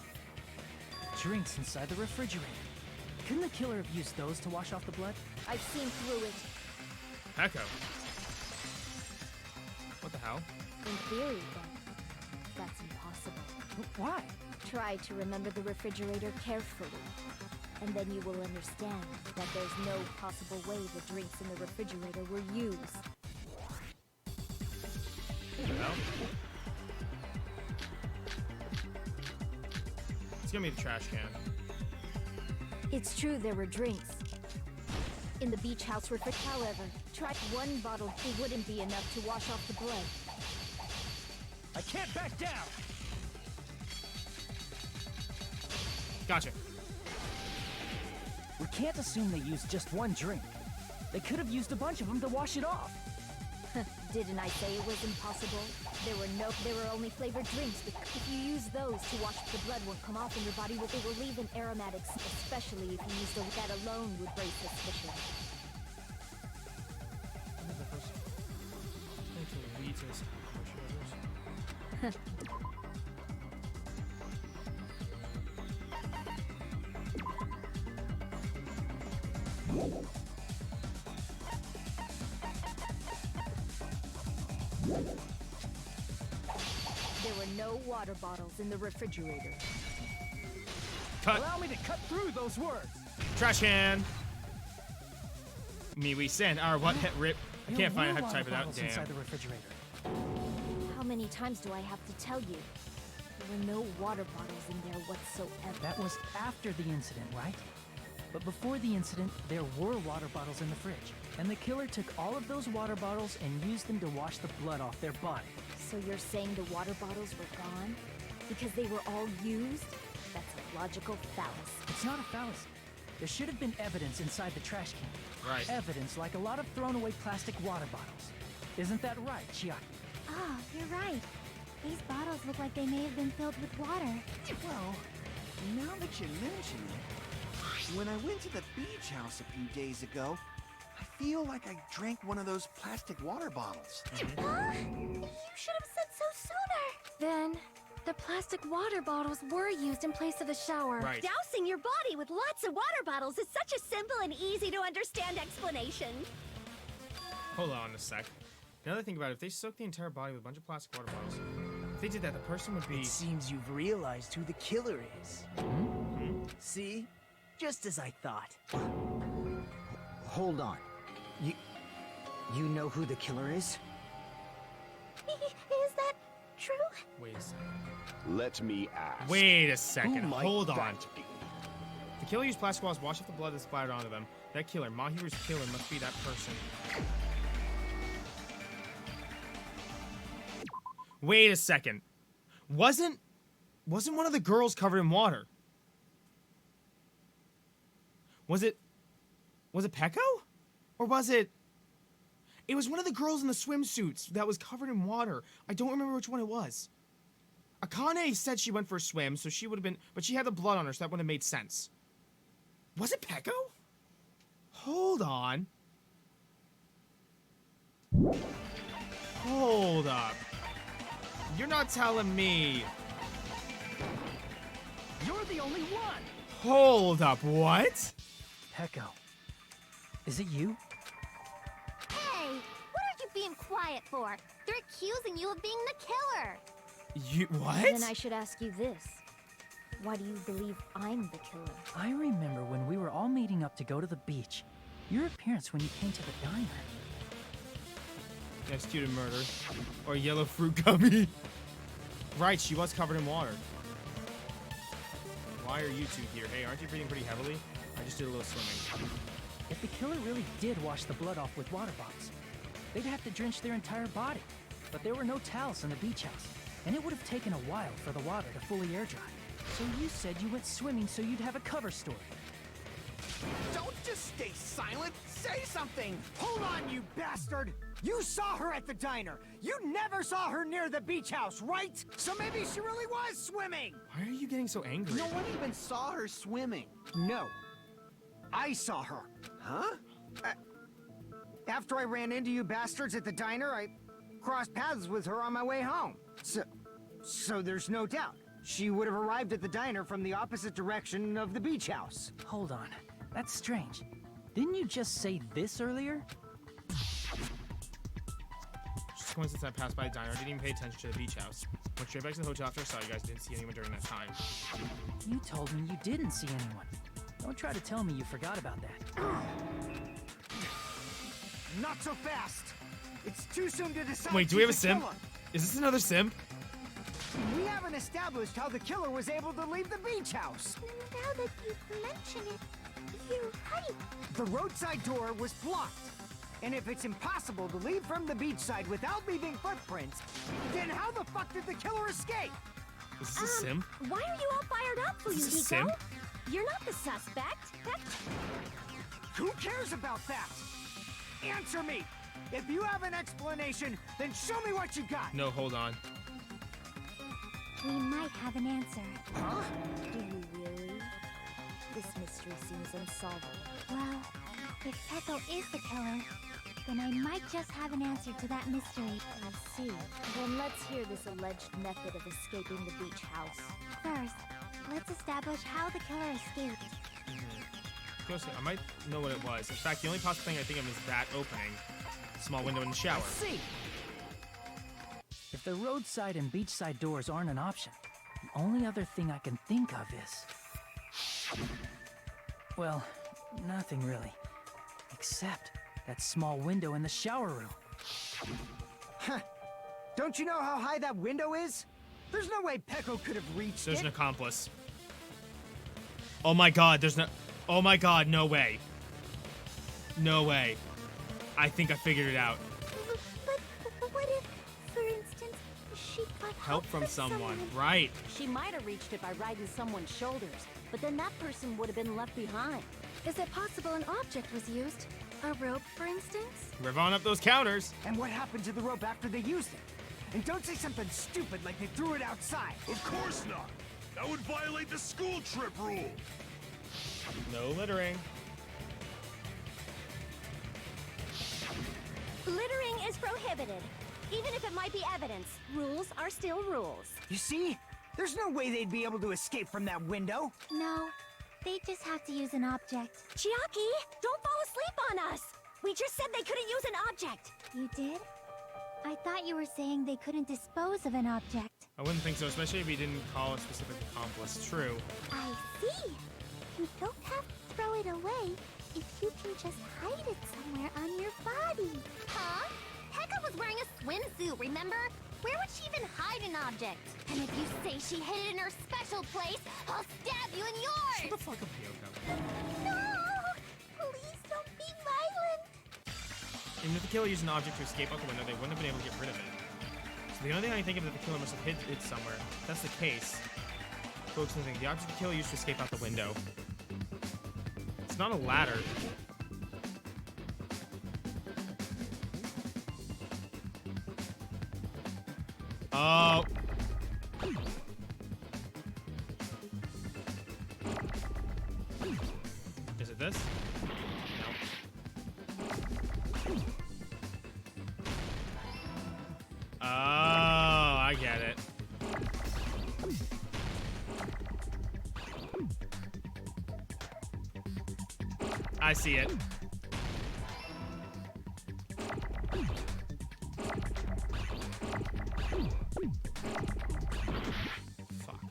Drinks inside the refrigerator. Couldn't the killer have used those to wash off the blood? I've seen through it. Echo. What the hell? In theory, then, that's impossible. Why? Try to remember the refrigerator carefully, and then you will understand that there's no possible way the drinks in the refrigerator were used. What the hell? It's gonna be the trash can. It's true there were drinks in the beach house refrigerator. However, try one bottle. It wouldn't be enough to wash off the blood. I can't back down. Gotcha. We can't assume they used just one drink. They could have used a bunch of them to wash it off. Didn't I say it was impossible? There were only flavored drinks. If you use those to wash, the blood won't come off and your body will leave an aromatics, especially if you use that alone would raise suspicion. There were no water bottles in the refrigerator. Cut. Allow me to cut through those words. Trash can. Me, we send our what? Rip. I can't find how to type it out. Damn. Inside the refrigerator. How many times do I have to tell you? There were no water bottles in there whatsoever. That was after the incident, right? But before the incident, there were water bottles in the fridge. And the killer took all of those water bottles and used them to wash the blood off their body. So you're saying the water bottles were gone? Because they were all used? That's a logical fallacy. It's not a fallacy. There should have been evidence inside the trash can. Right. Evidence like a lot of thrown away plastic water bottles. Isn't that right, Chiaki? Oh, you're right. These bottles look like they may have been filled with water. Well, now that you mention it, when I went to the beach house a few days ago, I feel like I drank one of those plastic water bottles. You should have said so sooner. Then, the plastic water bottles were used in place of the shower. Right. Dousing your body with lots of water bottles is such a simple and easy to understand explanation. Hold on a sec. Now that I think about it, if they soaked the entire body with a bunch of plastic water bottles, if they did that, the person would be... It seems you've realized who the killer is. See? Just as I thought. Hold on. You know who the killer is? Is that true? Wait a second. Let me ask. Wait a second. Who might Hold on. that be? The killer used plastic walls, washed off the blood that splattered onto them. That killer, Mahiru's killer, must be that person. Wait a second. Wasn't one of the girls covered in water? Was it Peko? Or was it... It was one of the girls in the swimsuits that was covered in water. I don't remember which one it was. Akane said she went for a swim, so she would have been... But she had the blood on her, so that would have made sense. Was it Peko? Hold on. Hold up. You're not telling me... You're the only one! Hold up, what? Peko. Is it you? Hey, what are you being quiet for? They're accusing you of being the killer. You... what? Then I should ask you this. Why do you believe I'm the killer? I remember when we were all meeting up to go to the beach. Your appearance when you came to the diner. Executed murder. Or yellow fruit gummy. Right, she was covered in water. Why are you two here? Hey, aren't you breathing pretty heavily? I just did a little swimming. If the killer really did wash the blood off with water bottles, they'd have to drench their entire body. But there were no towels in the beach house, and it would have taken a while for the water to fully air dry. So you said you went swimming so you'd have a cover story. Don't just stay silent. Say something. Hold on, you bastard! You saw her at the diner! You never saw her near the beach house, right? So maybe she really was swimming! Why are you getting so angry? No one even saw her swimming. No. I saw her. Huh? After I ran into you bastards at the diner, I crossed paths with her on my way home. So there's no doubt. She would have arrived at the diner from the opposite direction of the beach house. Hold on. That's strange. Didn't you just say this earlier? Just coincidence I passed by the diner. I didn't even pay attention to the beach house. Went straight back to the hotel after I saw you guys. Didn't see anyone during that time. You told me you didn't see anyone. Don't try to tell me you forgot about that. Not so fast! It's too soon to decide. Wait, do we have a who's the sim? killer. Is this another sim? We haven't established how the killer was able to leave the beach house. Now that you mention it, you're right. The roadside door was blocked. And if it's impossible to leave from the beachside without leaving footprints, then how the fuck did the killer escape? Is this a sim? Why are you all fired up, Is this a sim? Fuyuhiko? You're not the suspect. Who cares about that? Answer me! If you have an explanation, then show me what you got! No, hold on. We might have an answer. Huh? Do you really? This mystery seems unsolvable. Well, if Peko is the killer, then I might just have an answer to that mystery. I see. Then let's hear this alleged method of escaping the beach house. First, let's establish how the killer escaped. Closely, I might know what it was. In fact, the only possible thing I think of is that opening. Small window in the shower. See. If the roadside and beachside doors aren't an option, the only other thing I can think of is... Well, nothing really. Except that small window in the shower room. Huh. Don't you know how high that window is? There's no way Peko could have reached There's it. an accomplice. Oh my god, there's no... Oh my god, no way. No way. I think I figured it out. But what if, for instance, she got Help from someone. Right. She might have reached it by riding someone's shoulders, but then that person would have been left behind. Is it possible an object was used? A rope, for instance? Rev on up those counters. And what happened to the rope after they used it? And don't say something stupid like they threw it outside. Of course not! That would violate the school trip rule! No littering. Littering is prohibited. Even if it might be evidence, rules are still rules. You see? There's no way they'd be able to escape from that window. No, they just have to use an object. Chiaki, don't fall asleep on us! We just said they couldn't use an object! You did? I thought you were saying they couldn't dispose of an object. I wouldn't think so, especially if he didn't call a specific accomplice. True. I see. You don't have to throw it away if you can just hide it somewhere on your body. Huh? Pekka was wearing a swimsuit, remember? Where would she even hide an object? And if you say she hid it in her special place, I'll stab you in yours! Shut the fuck up, Yoko. No! Please don't be violent! Even if the killer used an object to escape out the window, they wouldn't have been able to get rid of it. So the only thing I can think of is that the killer must have hid it somewhere. If that's the case. Folks, the object the killer used to escape out the window. It's not a ladder. Oh. Is it this? No. Oh, I get it. I see it. Fuck.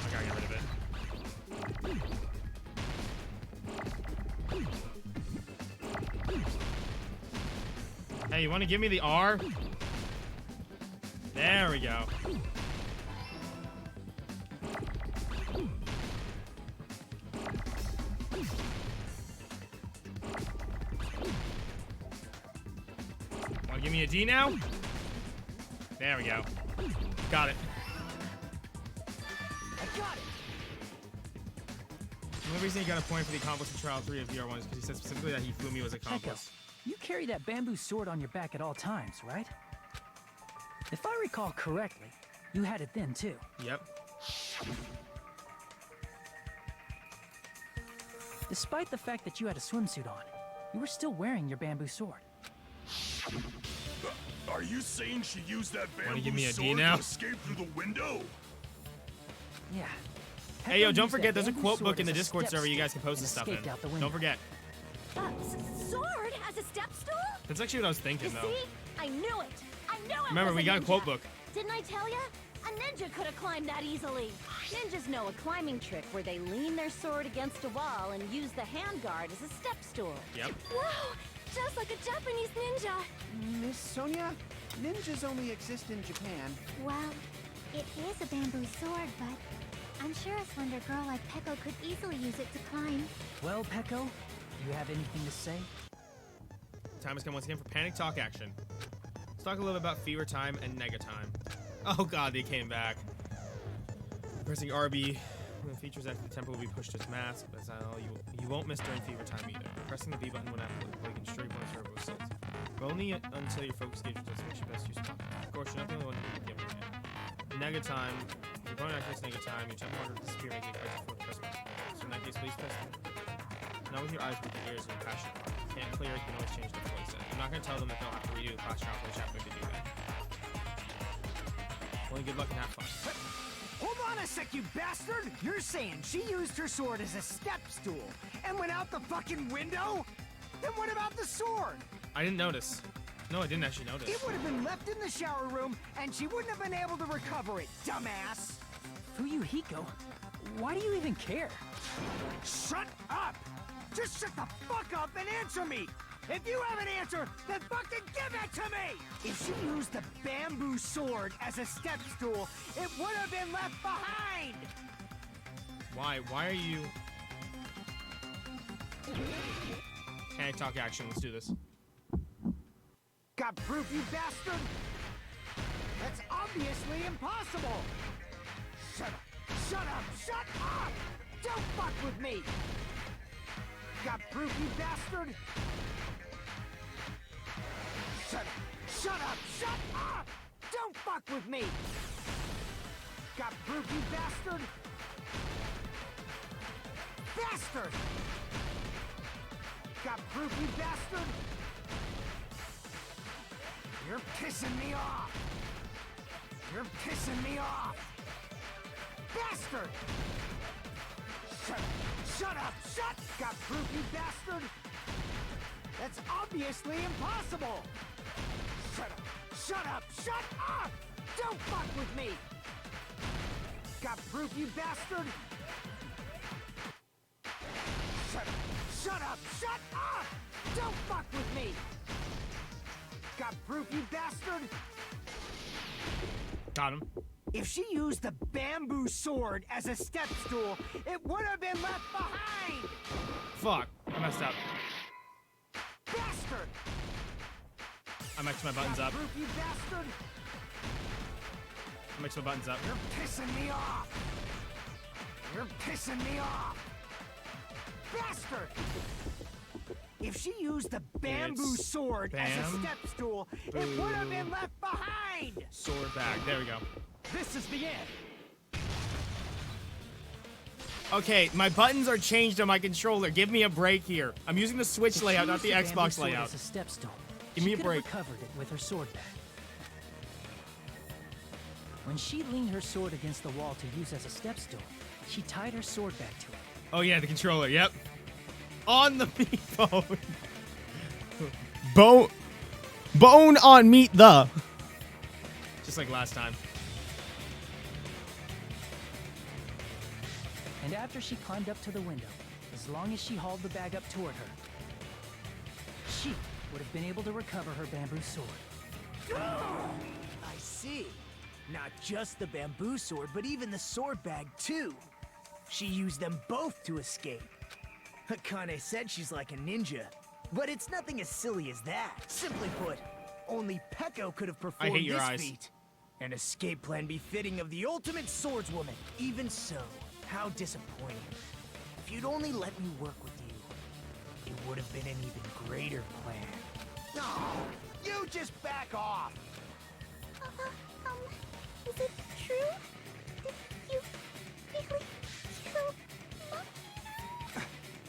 I gotta get rid of it. Hey, you want to give me the R? There we go. Want to give me a D now? There we go. Got it. I got it! The only reason he got a point for the accomplice in Trial 3 of VR1 is because he said specifically that Hifumi was accomplice. You carry that bamboo sword on your back at all times, right? If I recall correctly, you had it then too. Yep. Despite the fact that you had a swimsuit on, you were still wearing your bamboo sword. Are you saying she used that Wanna give bamboo me a D sword now? to escape through the window? Yeah. Hey, yo, Peko don't used forget, that there's a bamboo quote sword book in the as a Discord step server you stool guys can post and this stuff in. escaped out the window. Don't forget. Sword as a step stool? That's actually what I was You thinking, though. see? I knew it! I knew it! Remember, was we got a ninja. quote book. Didn't I tell ya? A ninja could have climbed that easily. Ninjas know a climbing trick where they lean their sword against a wall and use the handguard as a step stool. Yep. Wow! Just like a Japanese ninja! Miss Sonia, ninjas only exist in Japan. Well, it is a bamboo sword, but I'm sure a slender girl like Peko could easily use it to climb. Well, Peko, do you have anything to say? Time has come once again for Panic Talk action. Let's talk a little bit about Fever Time and Nega Time. Oh god, they came back. Pressing RB when features after the tempo will be pushed to its mask. That's not all you won't miss during Fever Time either. Pressing the B button when applicable straight points or whistles. But only until your focus gauge does what you best use. Of course, you're not the only one who can give it a Nega Time. Your opponent activates Nega Time. You jump harder to disappear, making it quite difficult to press one. So in that case, please press not with your eyes, with your ears and your passion. Can't clear it, you can always change the voice. I'm not going to tell them that they'll have to redo the class trial for the chapter to do that. Only good luck and have fun. Hold on a sec, you bastard! You're saying she used her sword as a step stool and went out the fucking window? Then what about the sword? I didn't notice. No, I didn't actually notice. It would have been left in the shower room, and she wouldn't have been able to recover it, dumbass! Fuyuhiko, why do you even care? Shut up! Just shut the fuck up and answer me! If you have an answer, then fucking give it to me! If she used the bamboo sword as a step stool, it would have been left behind! Why? Why are you... Panic Talk action, let's do this. Got proof, you bastard? That's obviously impossible! Shut up! Shut up! Shut up! Don't fuck with me! Got proof, you bastard? Shut up! Shut up! Shut up! Don't fuck with me! Got proof, you bastard? Bastard! Got proof, you bastard? You're pissing me off! You're pissing me off! Bastard! Shut up! Shut up! Shut! Got proof, you bastard? That's obviously impossible! Shut up! Shut up! Shut up! Don't fuck with me! Got proof, you bastard? Shut up! Shut up! Shut up! Don't fuck with me! Got proof, you bastard? Got him. If she used the bamboo sword as a step stool, it would have been left behind! Fuck, I messed up. Bastard! I mixed my buttons up. Proof, you bastard! I mixed my buttons up. You're pissing me off! You're pissing me off! Bastard! If she used the bamboo It's sword as a step stool, it would have been left behind! Sword back, there we go. This is the end! Okay, my buttons are changed on my controller. Give me a break here. I'm using the Switch If layout, she not the used bamboo Xbox sword layout. as a step stool, Give me a she could have break. recovered it with her sword back. When she leaned her sword against the wall to use as a step stool, she tied her sword back to it. Oh yeah, the controller, yep. On the meat bone. Bone on meat the. Just like last time. And after she climbed up to the window, as long as she hauled the bag up toward her, she would have been able to recover her bamboo sword. I see. Not just the bamboo sword, but even the sword bag, too. She used them both to escape. Akane said she's like a ninja, but it's nothing as silly as that. Simply put, only Peko could have performed hate your this eyes. feat. An escape plan befitting of the ultimate swordswoman. Even so, how disappointing. If you'd only let me work with you, it would have been an even greater plan. No! You just back off! Is it true? Did you really kill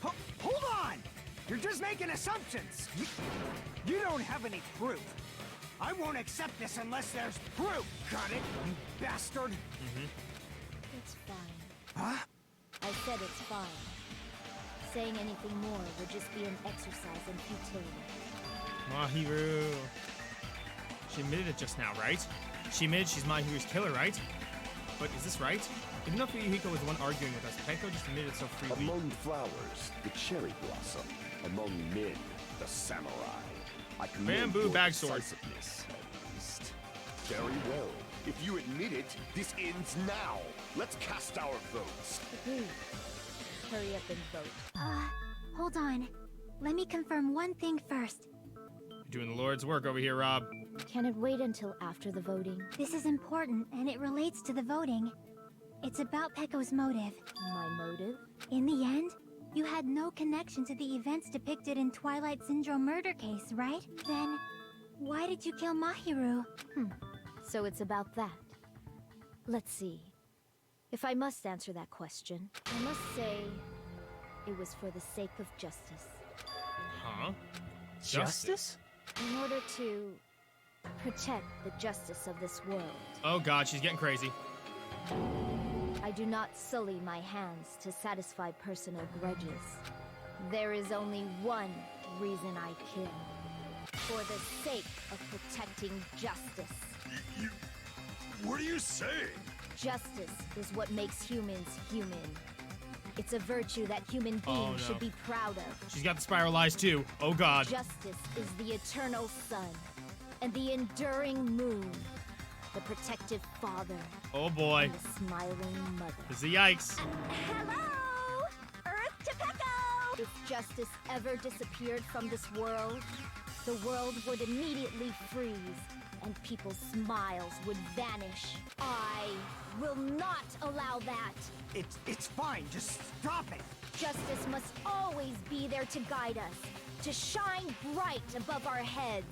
Mom? Hold on! You're just making making assumptions! You don't have any proof. I won't accept this unless there's proof! Got it, you bastard? It's fine. Huh? I said it's fine. Saying anything more would just be an exercise in futility. Mahiru. She admitted it just now, right? She admitted she's Mahiru's killer, right? But is this right? Even though Fuyuhiko was the one arguing with us, Peko just admitted it so freely. Among flowers, the cherry blossom. Among men, the samurai. I commend Bamboo your bag sword. decisiveness, at least. Very well. If you admit it, this ends now. Let's cast our votes. Agreed. Hurry up and vote. Hold on. Let me confirm one thing first. You're doing the Lord's work over here, Rob. Can it wait until after the voting? This is important, and it relates to the voting. It's about Peko's motive. My motive? In the end, you had no connection to the events depicted in Twilight Syndrome murder case, right? Then, why did you kill Mahiru? So it's about that. Let's see. If I must answer that question, I must say it was for the sake of justice. Huh? Justice? In order to protect the justice of this world. Oh god, she's getting crazy. I do not sully my hands to satisfy personal grudges. There is only one reason I kill. For the sake of protecting justice. What are you saying? Justice is what makes humans human. It's a virtue that human beings should be proud of. She's got the spiral eyes too. Oh god. Justice is the eternal sun and the enduring moon, the protective father. Oh boy. And the smiling mother. This is a yikes. Hello! Earth to Peko! If justice ever disappeared from this world, the world would immediately freeze and people's smiles would vanish. I will not allow that. It's fine, just stop it! Justice must always be there to guide us, to shine bright above our heads.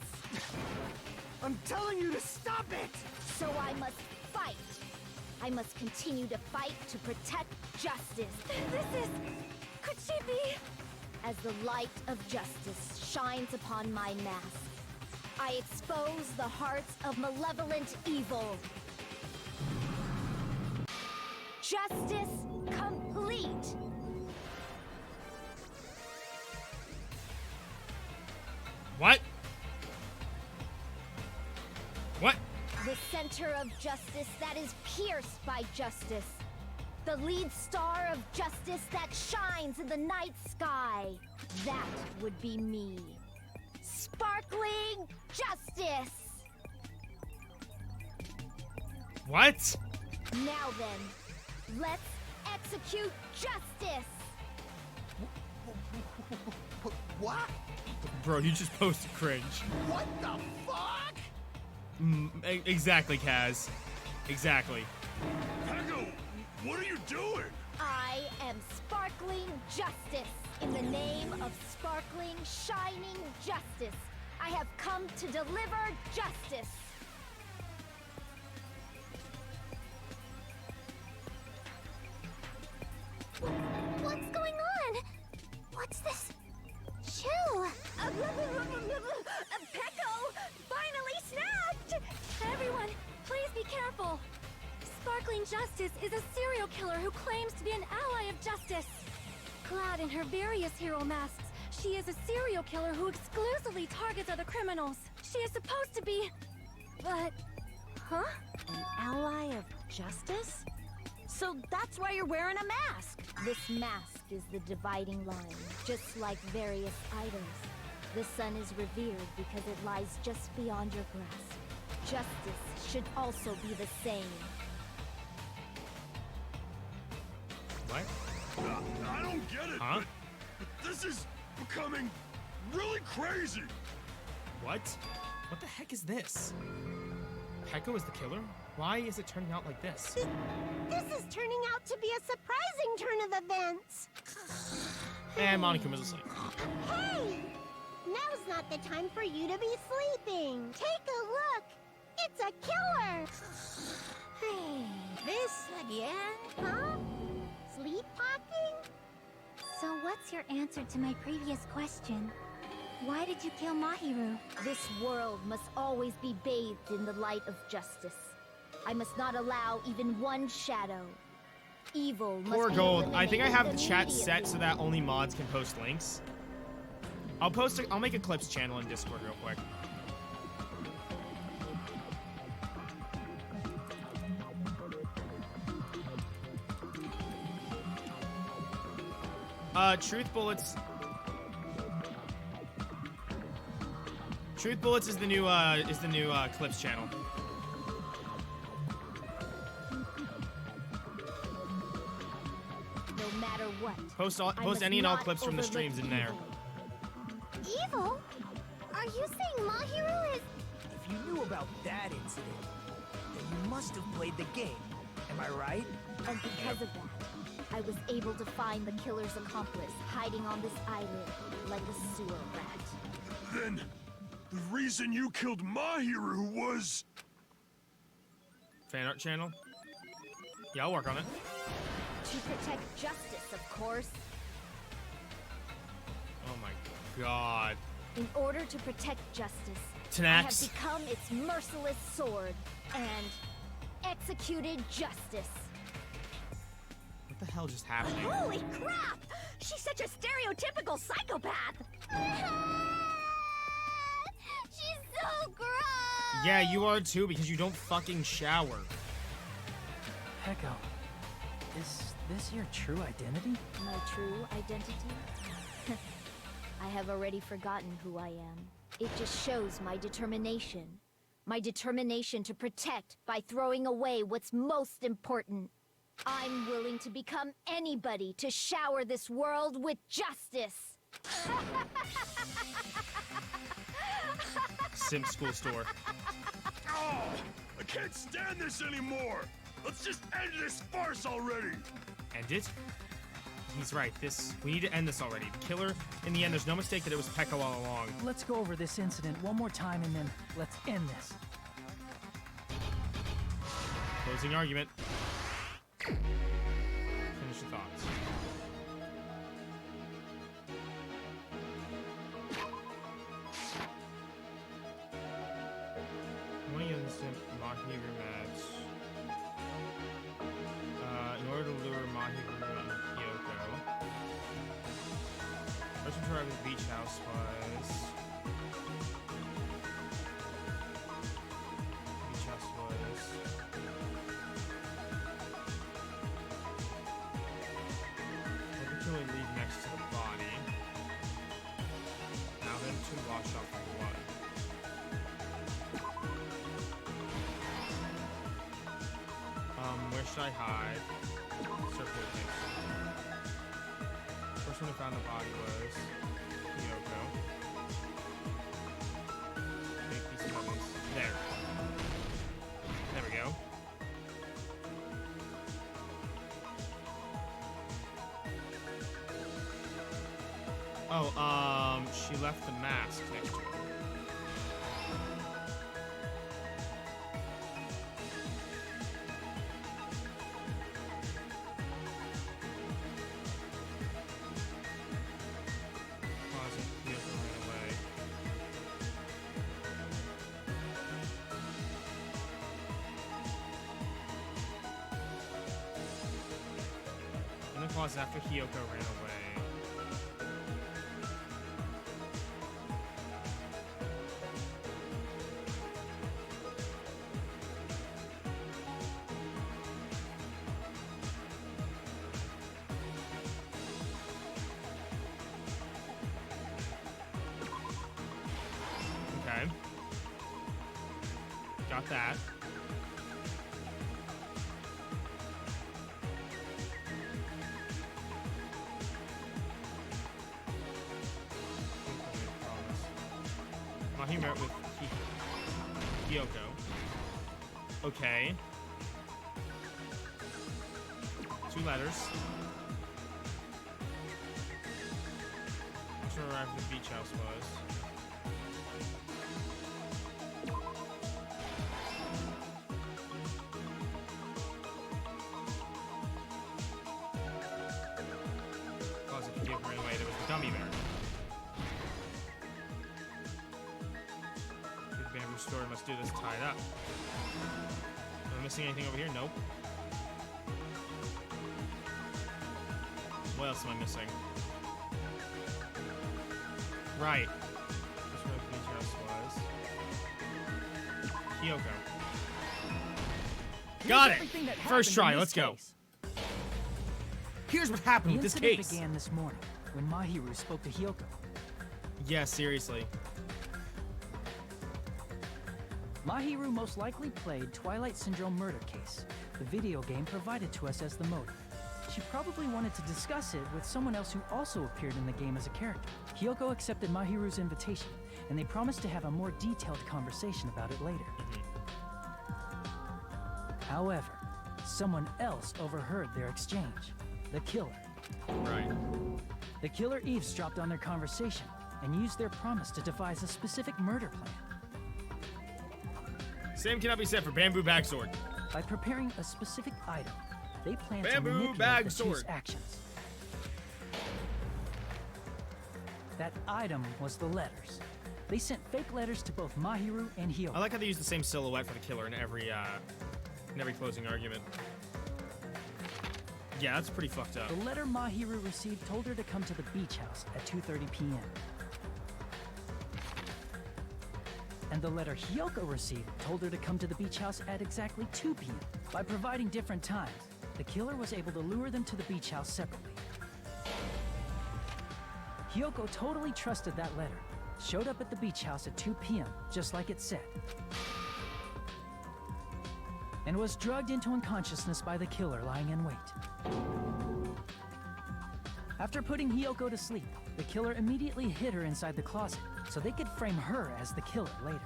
I'm telling you to stop it! So I must fight. I must continue to fight to protect justice. This is... could she be? As the light of justice shines upon my mask, I expose the hearts of malevolent evil. Justice complete! What? What? The center of justice that is pierced by justice. The lead star of justice that shines in the night sky. That would be me. Sparkling justice! What? Now then, let's execute justice! What? Bro, you just posted cringe. What the fuck? Exactly, Kaz. Exactly. Peko, what are you doing? I am sparkling justice. In the name of sparkling, shining justice, I have come to deliver justice. What's going on? What's this? Chill! Peko finally snapped! Everyone, please be careful. Sparkling Justice is a serial killer who claims to be an ally of justice. Clad in her various hero masks, she is a serial killer who exclusively targets other criminals. She is supposed to be... but... huh? An ally of justice? So that's why you're wearing a mask. This mask is the dividing line, just like various items. The sun is revered because it lies just beyond your grasp. Justice should also be the same. What? I don't get it. Huh? But this is becoming really crazy. What? What the heck is this? Peko is the killer? Why is it turning out like this? This is turning out to be a surprising turn of events. And Monica was asleep. Hey! Now's not the time for you to be sleeping. Take a look. It's a killer. This again? Huh? Sleepwalking? So what's your answer to my previous question? Why did you kill Mahiru? This world must always be bathed in the light of justice. I must not allow even one shadow. Evil must Poor be Gold. I think I have the eliminated chat set immediately. so that only mods can post links. I'll make a clips channel in Discord real quick. Truth Bullets. Truth Bullets is the new clips channel. No matter what. Post any and all clips from the streams in there. Evil? Are you saying Mahiru is... If you knew about that incident, then you must have played the game. Am I right? And because of that, I was able to find the killer's accomplice hiding on this island like a sewer rat. Then, the reason you killed Mahiru was... Fan art channel? Yeah, I'll work on it. To protect justice, of course. Oh my god. In order to protect justice, I have Tanax. become its merciless sword and executed justice. What the hell just happened? Holy crap! She's such a stereotypical psychopath! She's so gross! Yeah, you are too because you don't fucking shower. Echo, is this your true identity? My true identity? I have already forgotten who I am. It just shows my determination. My determination to protect by throwing away what's most important. I'm willing to become anybody to shower this world with justice. Sim School Store. Oh, I can't stand this anymore! Let's just end this farce already! End it? He's right. We need to end this already. The killer, in the end, there's no mistake that it was Pekka all along. Let's go over this incident one more time and then let's end this. Closing argument. Finish your thoughts. One instant Mahiru match. In order to lure Mahiru and Kyoko. First one to arrive at the beach house was. Beach house was. Particularly leave next to the body. Now then to wash off the blood. Where should I hide? Circle of things. First one who found the body was Kyoko. Big piece of evidence. There. There we go. Oh, she left the mask next to her. Pausing, Kyoko ran away. In the closet after Kyoko ran away. Okay. Got that. He met with Kyoko. Okay. 2 letters. I'm sure arrived at the beach house was. Closet Kyoko ran away. There was the gummy bear. Let's do this. Tie it up. Am I missing anything over here? Nope. What else am I missing? Right. That's where the beach house was. Kyoko. Got it! First try, let's go. Here's what happened with this case. The incident began this morning when Mahiru spoke to Hyoko. Yeah, seriously. Mahiru most likely played Twilight Syndrome Murder Case, the video game provided to us as the motive. She probably wanted to discuss it with someone else who also appeared in the game as a character. Hyoko accepted Mahiru's invitation, and they promised to have a more detailed conversation about it later. However, someone else overheard their exchange. The killer. Right. The killer eavesdropped on their conversation and used their promise to devise a specific murder plan. Same cannot be said for Bamboo Bag Sword. By preparing a specific item, they plan to Bamboo manipulate Bag the Sword. two's actions. That item was the letters. They sent fake letters to both Mahiru and Hyoko. I like how they use the same silhouette for the killer in every closing argument. Yeah, that's pretty fucked up. The letter Mahiru received told her to come to the beach house at 2:30 p.m. And the letter Hyoko received told her to come to the beach house at exactly 2 p.m. By providing different times, the killer was able to lure them to the beach house separately. Hyoko totally trusted that letter, showed up at the beach house at 2 p.m., just like it said, and was drugged into unconsciousness by the killer lying in wait. After putting Hyoko to sleep, the killer immediately hid her inside the closet so they could frame her as the killer later.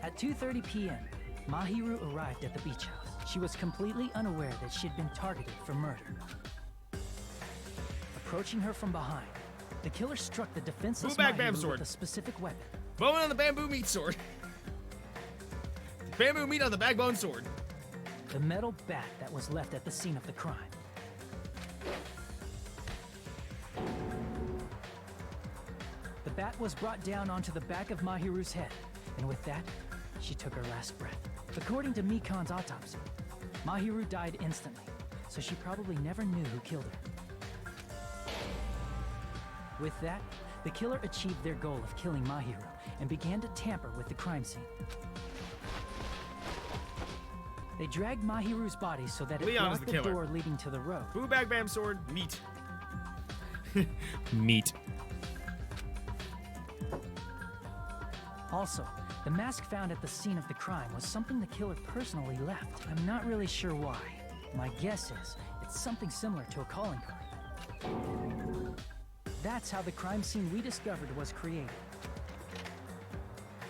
At 2:30 p.m., Mahiru arrived at the beach house. She was completely unaware that she'd been targeted for murder. Approaching her from behind, the killer struck the defenseless Mahiru with a specific weapon. Bone on the bamboo meat sword. Bamboo meat on the backbone sword. The metal bat that was left at the scene of the crime. The bat was brought down onto the back of Mahiru's head, and with that, she took her last breath. According to Mikan's autopsy, Mahiru died instantly, so she probably never knew who killed her. With that, the killer achieved their goal of killing Mahiru and began to tamper with the crime scene. They dragged Mahiru's body so that it blocked the door leading to the road. Boo bag bam sword, meat. Meat. Also, the mask found at the scene of the crime was something the killer personally left. I'm not really sure why. My guess is it's something similar to a calling card. That's how the crime scene we discovered was created.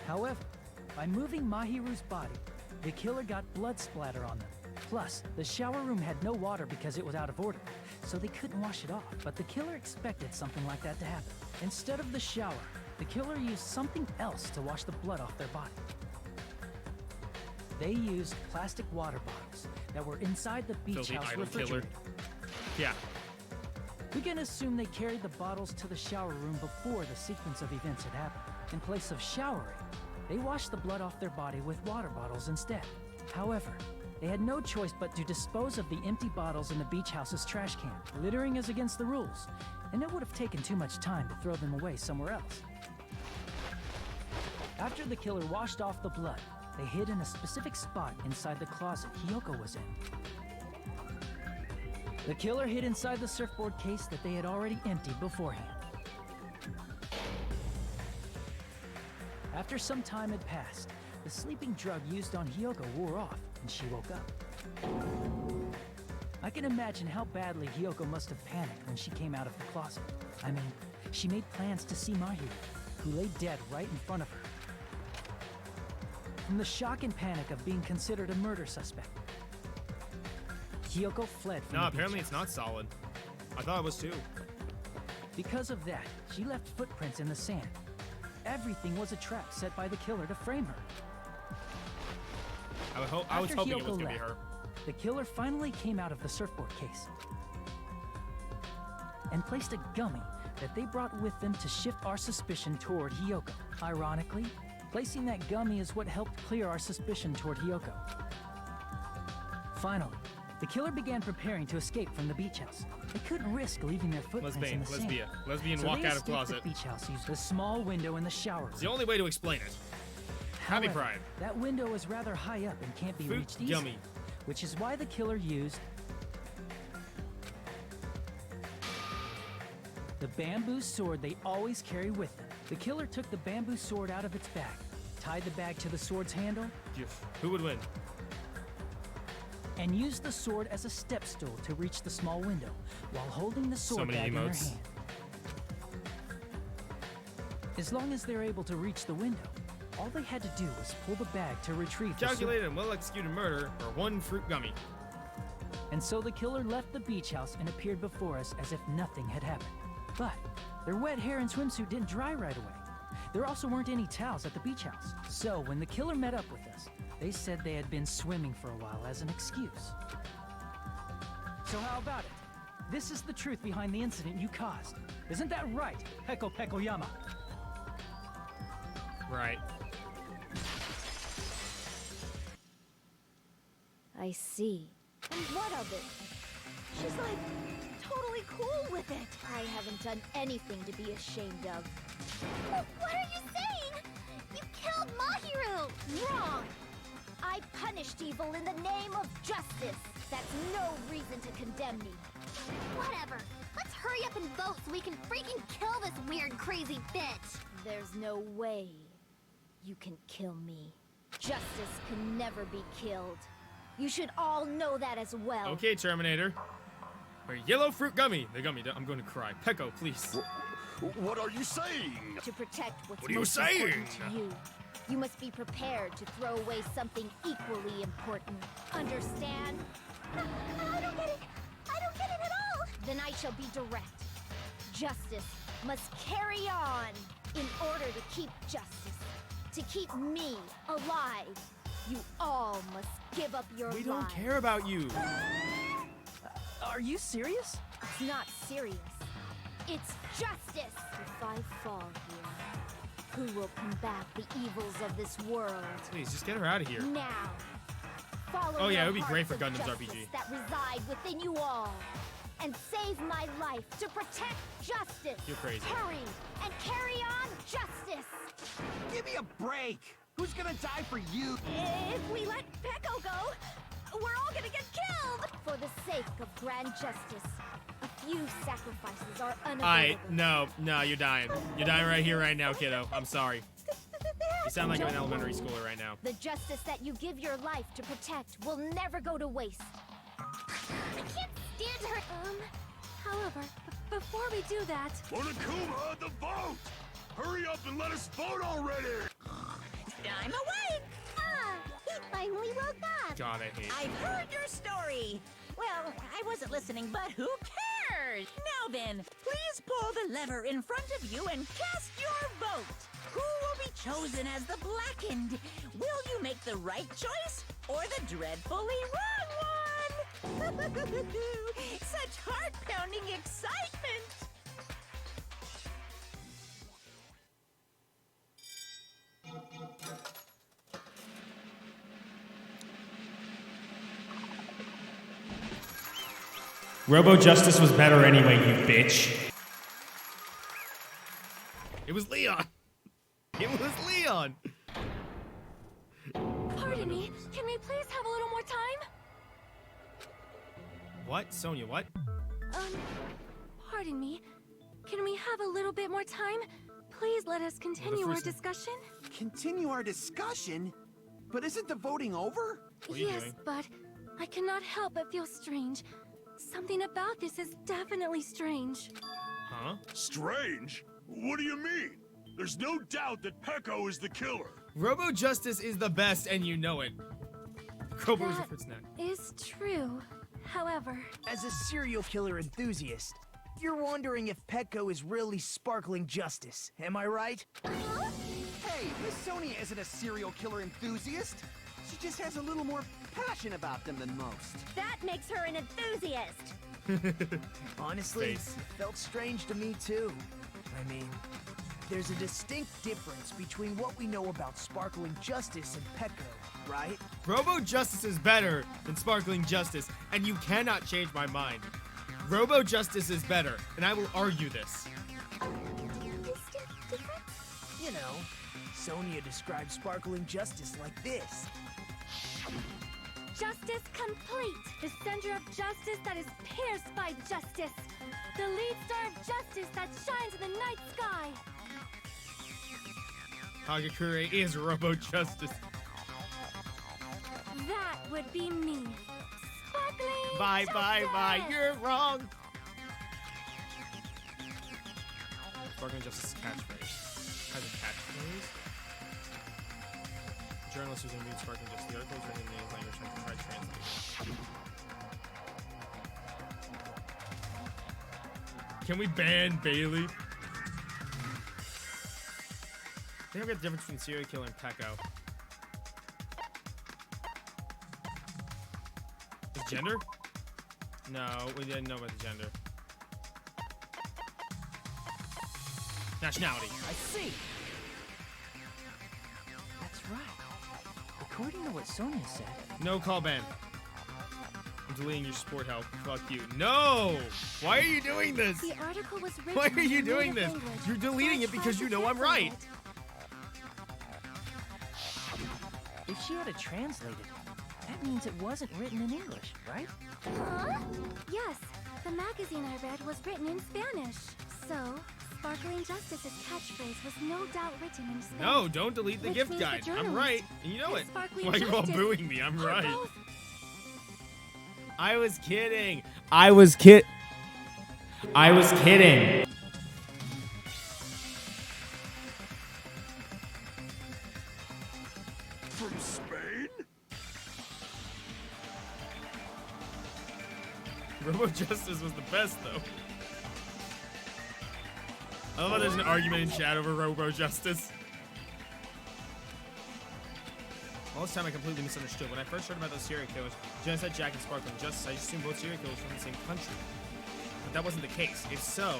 However, by moving Mahiru's body, the killer got blood splatter on them. Plus, the shower room had no water because it was out of order, so they couldn't wash it off. But the killer expected something like that to happen. Instead of the shower, the killer used something else to wash the blood off their body. They used plastic water bottles that were inside the beach house refrigerator. Yeah. We can assume they carried the bottles to the shower room before the sequence of events had happened. In place of showering, they washed the blood off their body with water bottles instead. However, they had no choice but to dispose of the empty bottles in the beach house's trash can. Littering is against the rules, and it would have taken too much time to throw them away somewhere else. After the killer washed off the blood, they hid in a specific spot inside the closet Hyoko was in. The killer hid inside the surfboard case that they had already emptied beforehand. After some time had passed, the sleeping drug used on Hyoko wore off, and she woke up. I can imagine how badly Hyoko must have panicked when she came out of the closet. I mean, she made plans to see Mahiru, who lay dead right in front of her. From the shock and panic of being considered a murder suspect, Hyoko fled from the apparently beach it's not solid. I thought it was too. Because of that, she left footprints in the sand. Everything was a trap set by the killer to frame her. I was hoping After it was Hyoko gonna be left, her. the killer finally came out of the surfboard case and placed a gummy that they brought with them to shift our suspicion toward Hiyoko. Ironically, placing that gummy is what helped clear our suspicion toward Hiyoko. Finally, the killer began preparing to escape from the beach house. They couldn't risk leaving their footprints in the sand. Lesbian So walk they out of escaped closet. the beach house using the small window in the shower It's room. the only way to explain it. Happy However, Pride. that window is rather high up and can't be Fruit reached easily, gummy. which is why the killer used the bamboo sword they always carry with them. The killer took the bamboo sword out of its bag, tied the bag to the sword's handle, Who would win? and used the sword as a step stool to reach the small window while holding the sword many bag in their emotes. hand. As long as they're able to reach the window, all they had to do was pull the bag to retrieve the sword. Calculated and well-executed murder for one fruit gummy. And so the killer left the beach house and appeared before us as if nothing had happened. But their wet hair and swimsuit didn't dry right away. There also weren't any towels at the beach house. So when the killer met up with us, they said they had been swimming for a while as an excuse. So how about it? This is the truth behind the incident you caused. Isn't that right, Peko Pekoyama? Right. I see. And what of it? She's like totally cool with it. I haven't done anything to be ashamed of. What are you saying? You killed Mahiru! Wrong! I punished evil in the name of justice. That's no reason to condemn me. Whatever. Let's hurry up and vote so we can freaking kill this weird, crazy bitch. There's no way you can kill me. Justice can never be killed. You should all know that as well. Okay, Terminator. Or yellow fruit gummy. The gummy. I'm going to cry. Peko, please. What are you saying? To protect what's What are you most saying? important to you, you must be prepared to throw away something equally important. Understand? I don't get it. I don't get it at all. Then I shall be direct. Justice must carry on. In order to keep justice, to keep me alive, you all must give up your lives. We don't care about you. Are you serious? It's not serious. It's justice. If I fall here, who will combat the evils of this world? Please, just get her out of here. Now, follow Oh, yeah, the it would be great hearts for of Gundam's justice RPG. that reside within you all, and save my life to protect justice. You're crazy. Hurry and carry on justice. Give me a break! Who's gonna die for you? If we let Peko go, we're all gonna get killed! For the sake of grand justice, a few sacrifices are unavoidable. No, you're dying. You're dying right here, right now, kiddo. I'm sorry. You sound like an elementary schooler right now. The justice that you give your life to protect will never go to waste. I can't stand her. However, before we do that... Monokuma, the vote! Hurry up and let us vote already! I'm awake! Ah, he finally woke up. God, I hate it. I've heard your story. Well, I wasn't listening, but who cares? Now then, please pull the lever in front of you and cast your vote. Who will be chosen as the blackened? Will you make the right choice or the dreadfully wrong one? Such heart-pounding excitement! Robo Justice was better anyway, you bitch. It was Leon. It was Leon. Pardon me, can we please have a little more time? What? Sonia, what? Pardon me. Can we have a little bit more time? Please let us continue our first- discussion. Continue our discussion? But isn't the voting over? What are you Yes, doing? but I cannot help but feel strange. Something about this is definitely strange. Huh? Strange? What do you mean? There's no doubt that Peko is the killer. Robo Justice is the best, and you know it. Robo is a That fruit snack. is true. However, As a serial killer enthusiast, you're wondering if Petco is really sparkling justice, am I right? Huh? Hey, Miss Sonia isn't a serial killer enthusiast. She just has a little more passion about them than most. That makes her an enthusiast. Honestly, Face. it felt strange to me too. I mean, there's a distinct difference between what we know about Sparkling Justice and Pecco, right? Robo Justice is better than Sparkling Justice, and you cannot change my mind. Robo Justice is better, and I will argue this. You know, Sonia described Sparkling Justice like this. Justice complete. The center of justice that is pierced by justice. The lead star of justice that shines in the night sky. Hagakure is Robo Justice. That would be me. Sparkling Bye, bye, bye. Justice! You're wrong. Sparkling Justice catchphrase. Has a catchphrase? Journalist who's interviewed Sparkling Justice. The article is written in the language and try to translate. Can we ban Bailey? I think I've got the difference between serial killer and Pecco. Is gender? No, we didn't know about the gender. Nationality. I see. That's right. According to what Sonia said, No call ban. I'm deleting your sport help. Fuck you. No! Why are you doing this? The article was written Why are you in doing native this? language, You're deleting so I it because tried you to know I'm translate right. it. if she had it translated, that means it wasn't written in English, right? Huh? Yes, the magazine I read was written in Spanish. So, Sparkling Justice's catchphrase was no doubt written in Spanish. No, don't delete the Which gift means the guide. I'm journalist right. And you know and it. Sparkling Why are you all Justice booing me? I'm are right. both- I was kidding. I was kidding. From Spain? Robo Justice was the best, though. I love how there's an argument in chat over Robo Justice. All this time I completely misunderstood. When I first heard about those serial killers, Genocide Jack and Sparkling Justice, I just assumed both serial killers were from the same country. But that wasn't the case. If so,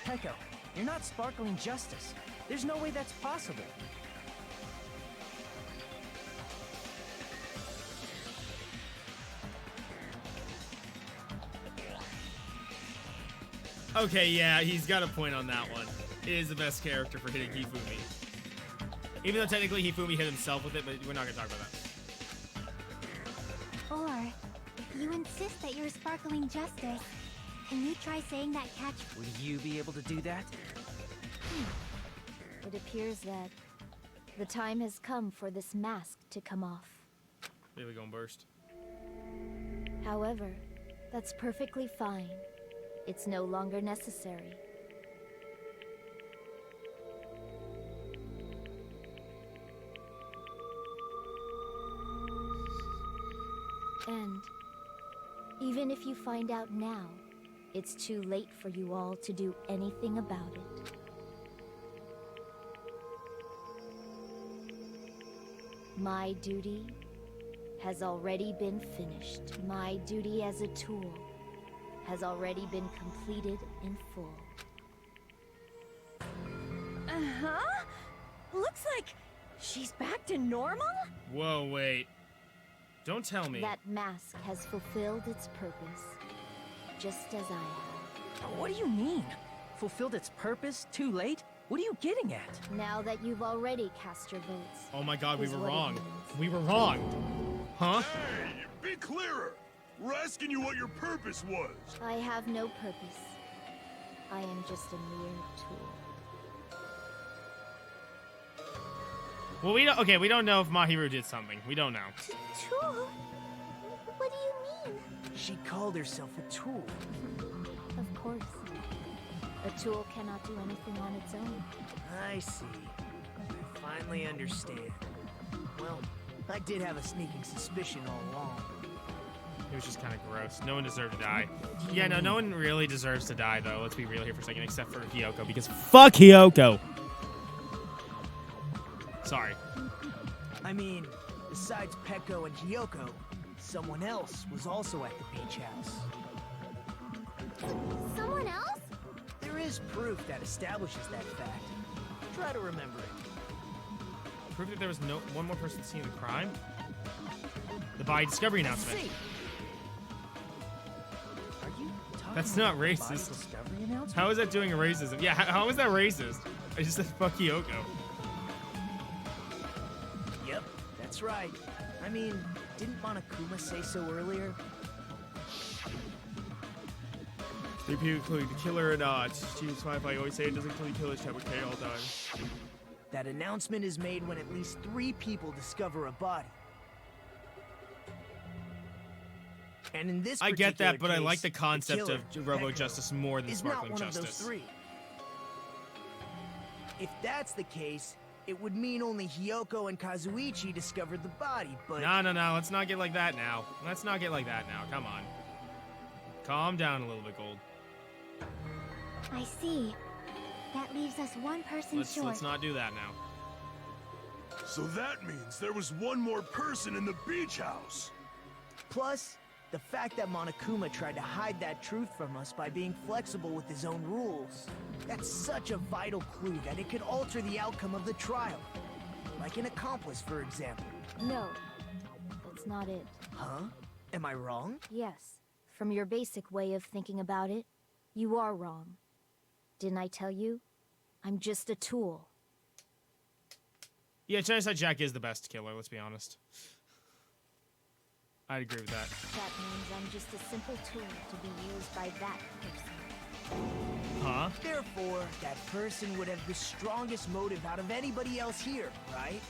Pecco, you're not Sparkling Justice. There's no way that's possible. okay, yeah, he's got a point on that one. It is the best character for hitting Hifumi. Even though technically Hifumi hit himself with it, but we're not going to talk about that. Or, if you insist that you're Sparkling Justice, can you try saying that catch? Would you be able to do that? It appears that the time has come for this mask to come off. Really gonna burst. However, that's perfectly fine. It's no longer necessary. And even if you find out now, it's too late for you all to do anything about it. My duty has already been finished. My duty as a tool has already been completed in full. Uh-huh. Looks like she's back to normal? Whoa, wait. Don't tell me. That mask has fulfilled its purpose, just as I have. What do you mean? Fulfilled its purpose? Too late? What are you getting at? Now that you've already cast your votes. Oh my god, we is were what it wrong. means. We were wrong. Huh? Hey, be clearer. We're asking you what your purpose was. I have no purpose. I am just a mere tool. Well, we don't know if Mahiru did something. We don't know. Tool? What do you mean? She called herself a tool. Of course. A tool cannot do anything on its own. I see. I finally understand. Well, I did have a sneaking suspicion all along. It was just kind of gross. No one deserved to die. Yeah, no one really deserves to die, though. Let's be real here for a second, except for Hiyoko, because fuck Hiyoko! Sorry. I mean, besides Peko and Hiyoko, someone else was also at the beach house. Someone else? There is proof that establishes that fact. Try to remember it. Proof that there was no one more person seeing the crime? The body discovery announcement. Are you talking That's about not the body racist. discovery announcement? How is that doing a racism? Yeah, how is that racist? I just said fuck Hiyoko. Yep, that's right. I mean, didn't Monokuma say so earlier? Three people including the killer or not. Steven's fine if I always say it doesn't include killers type of K all the time. That announcement is made when at least 3 people discover a body. And in this I get that, particular but I case, like the concept killer, of Robo Peko, Justice more than is not Sparkling one Justice. Of those 3. If that's the case, it would mean only Hiyoko and Kazuichi discovered the body, but... No, let's not get like that now. Let's not get like that now, come on. Calm down a little bit, Gold. I see. That leaves us one person short. Let's not do that now. So that means there was one more person in the beach house. Plus, the fact that Monokuma tried to hide that truth from us by being flexible with his own rules. That's such a vital clue that it could alter the outcome of the trial. Like an accomplice, for example. No, that's not it. Huh? Am I wrong? Yes, from your basic way of thinking about it, you are wrong. Didn't I tell you? I'm just a tool. Yeah, Genocide Jack is the best killer, let's be honest. I'd agree with that. That means I'm just a simple tool to be used by that person. Huh? Therefore, that person would have the strongest motive out of anybody else here, right?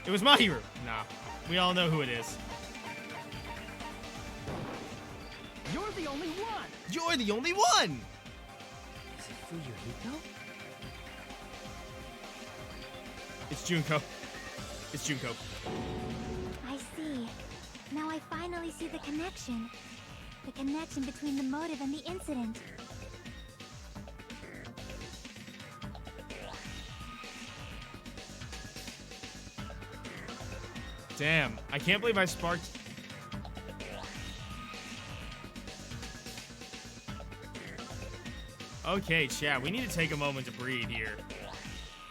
It was Mahiru. Nah, we all know who it is. You're the only one! You're the only one! Is it Fuyuhiko? It's Junko. It's Junko. I see. Now I finally see the connection. The connection between the motive and the incident. Damn, I can't believe I sparked... Okay, chat, we need to take a moment to breathe here.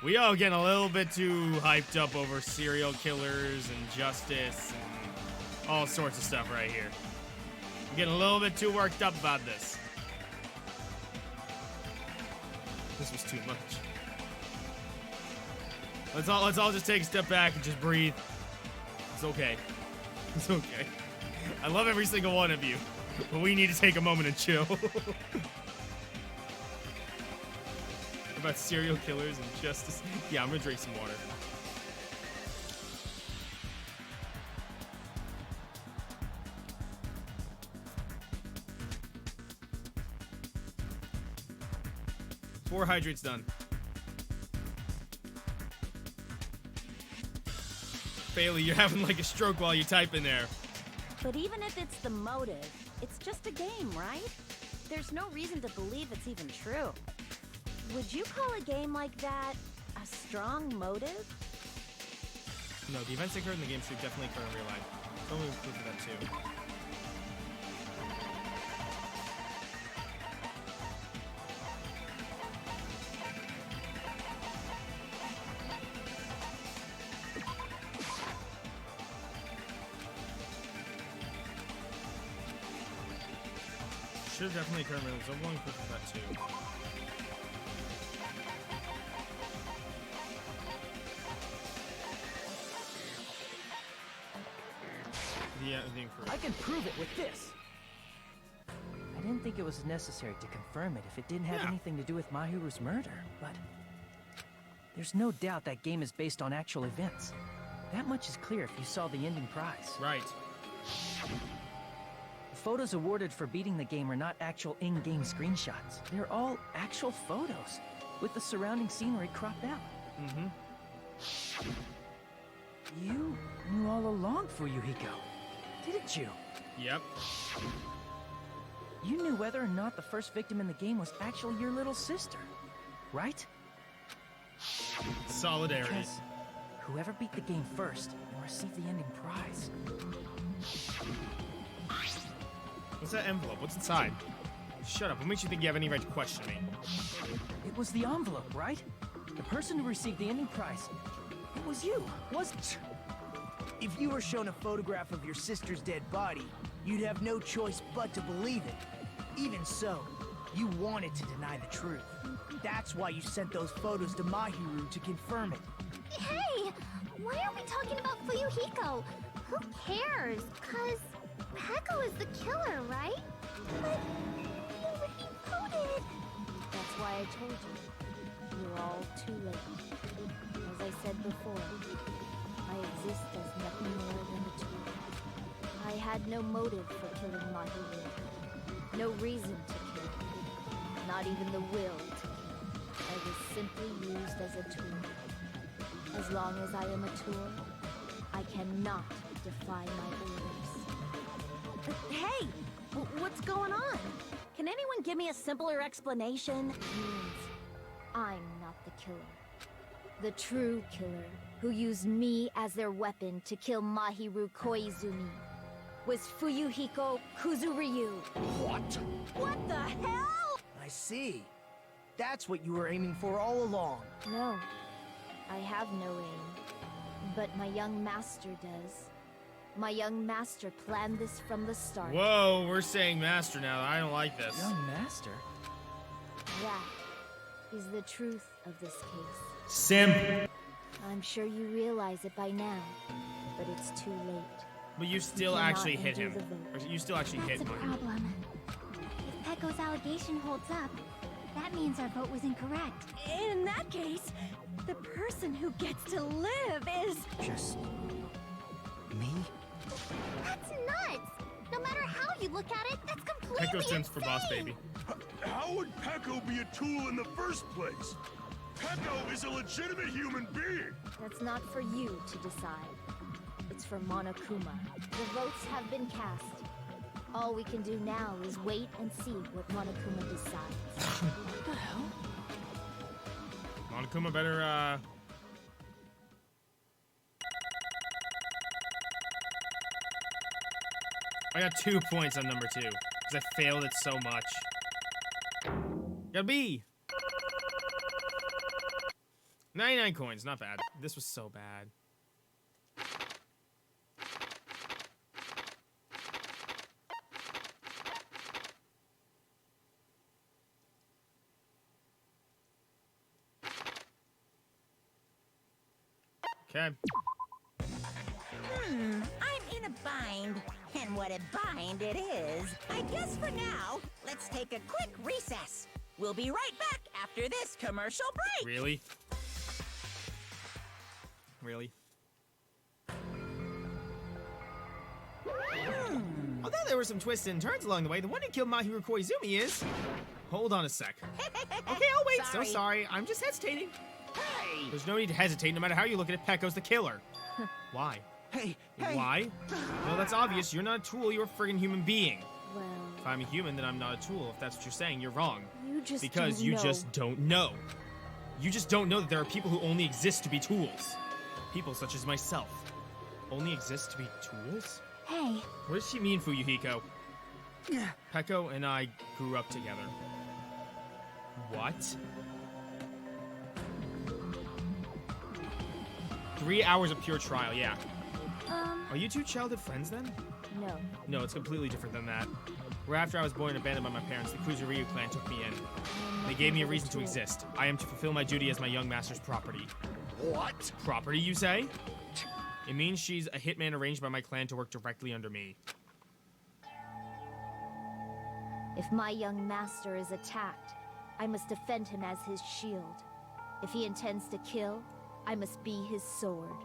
We all getting a little bit too hyped up over serial killers and justice and all sorts of stuff right here. I'm getting a little bit too worked up about this. This was too much. Let's all just take a step back and just breathe. It's okay. It's okay. I love every single one of you, but we need to take a moment and chill. About serial killers and justice. Yeah, I'm gonna drink some water. Four hydrates done. Bailey, you're having like a stroke while you type in there. But even if it's the motive, it's just a game, right? There's no reason to believe it's even true. Would you call a game like that a strong motive? No, the events that occur in the game should definitely occur in real life. Don't we proof of that too? Should definitely occur in real life. So I'm going proof of that too. Yeah, I can prove it with this. I didn't think it was necessary to confirm it if it didn't have anything to do with Mahiru's murder, but there's no doubt that game is based on actual events. That much is clear if you saw the ending prize. Right. The photos awarded for beating the game are not actual in-game screenshots. They're all actual photos, with the surrounding scenery cropped out. Mm-hmm. You knew all along, Fuyuhiko, didn't you? Yep. You knew whether or not the first victim in the game was actually your little sister. right? Solidarity. Because whoever beat the game first will receive the ending prize. What's that envelope? What's inside? Shut up. What makes you think you have any right to question me? It was the envelope, right? The person who received the ending prize. It was you, wasn't it? If you were shown a photograph of your sister's dead body, you'd have no choice but to believe it. Even so, you wanted to deny the truth. That's why you sent those photos to Mahiru to confirm it. Hey! Why are we talking about Fuyuhiko? Who cares? 'Cause Peko is the killer, right? But he already voted. That's why I told you. You're all too late. As I said before, I exist as nothing more than a tool. I had no motive for killing Mahiru. No reason to kill. Not even the will to kill. I was simply used as a tool. As long as I am a tool, I cannot defy my orders. Hey! What's going on? Can anyone give me a simpler explanation? Means I'm not the killer. The true killer, who used me as their weapon to kill Mahiru Koizumi, was Fuyuhiko Kuzuryu. What? What the hell? I see. That's what you were aiming for all along. No, I have no aim. But my young master does. My young master planned this from the start. Whoa, we're saying master now. I don't like this. Young master? That is the truth of this case. Simp. I'm sure you realize it by now, but it's too late. But you still cannot actually hit undo him. the vote. Or you still actually That's hit a Mahiru. problem. If Peko's allegation holds up, that means our vote was incorrect. In that case, the person who gets to live is... Just... me? That's nuts! No matter how you look at it, that's completely Peko stands for boss baby. How would Peko be a tool in the first place? Peko is a legitimate human being! That's not for you to decide. It's for Monokuma. The votes have been cast. All we can do now is wait and see what Monokuma decides. What the hell? Monokuma better, I got 2 points on number 2, because I failed it so much. Got a B! 99 coins, not bad. This was so bad. Okay. I'm in a bind. And what a bind it is. I guess for now, let's take a quick recess. We'll be right back after this commercial break. Really? Really? Although there were some twists and turns along the way, the one who killed Mahiru Koizumi is... Hold on a sec. Okay, I'll wait. Sorry. So sorry. I'm just hesitating. Hey! There's no need to hesitate. No matter how you look at it, Peko's the killer. Why? Hey! Why? Well, that's obvious. You're not a tool. You're a friggin' human being. Well, If I'm a human, then I'm not a tool. If that's what you're saying, you're wrong. you just Because don't you know. just don't know. You just don't know that there are people who only exist to be tools. People such as myself. Only exist to be tools? Hey, What does she mean, Fuyuhiko? Peko and I grew up together. What? 3 hours of pure trial, yeah. Are you two childhood friends then? No. No, it's completely different than that. Where after I was born and abandoned by my parents, the Kuzuryu clan took me in. They gave me a reason to exist. I am to fulfill my duty as my young master's property. What? Property, you say? It means she's a hitman arranged by my clan to work directly under me. If my young master is attacked, I must defend him as his shield. If he intends to kill, I must be his sword.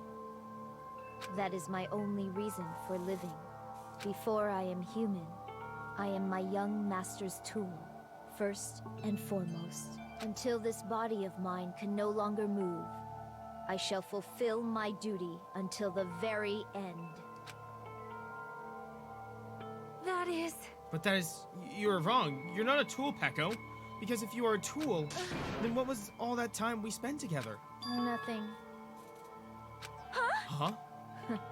That is my only reason for living. Before I am human, I am my young master's tool, first and foremost. Until this body of mine can no longer move, I shall fulfill my duty until the very end. That is... But that is... You're wrong. You're not a tool, Peko. Because if you are a tool, then what was all that time we spent together? Nothing. Huh?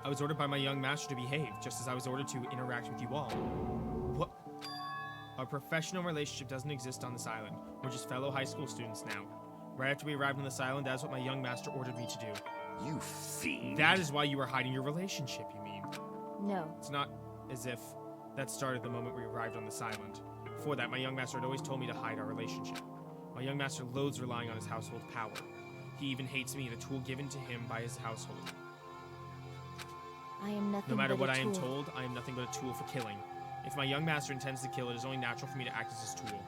I was ordered by my young master to behave, just as I was ordered to interact with you all. What? Our professional relationship doesn't exist on this island. We're just fellow high school students now. Right after we arrived on this island, that's what my young master ordered me to do. You fiend. That is why you were hiding your relationship, you mean? No. It's not as if that started the moment we arrived on this island. Before that, my young master had always told me to hide our relationship. My young master loathes relying on his household power. He even hates me, the tool given to him by his household. I am nothing No matter but what a I am tool. told, I am nothing but a tool for killing. If my young master intends to kill, it is only natural for me to act as his tool.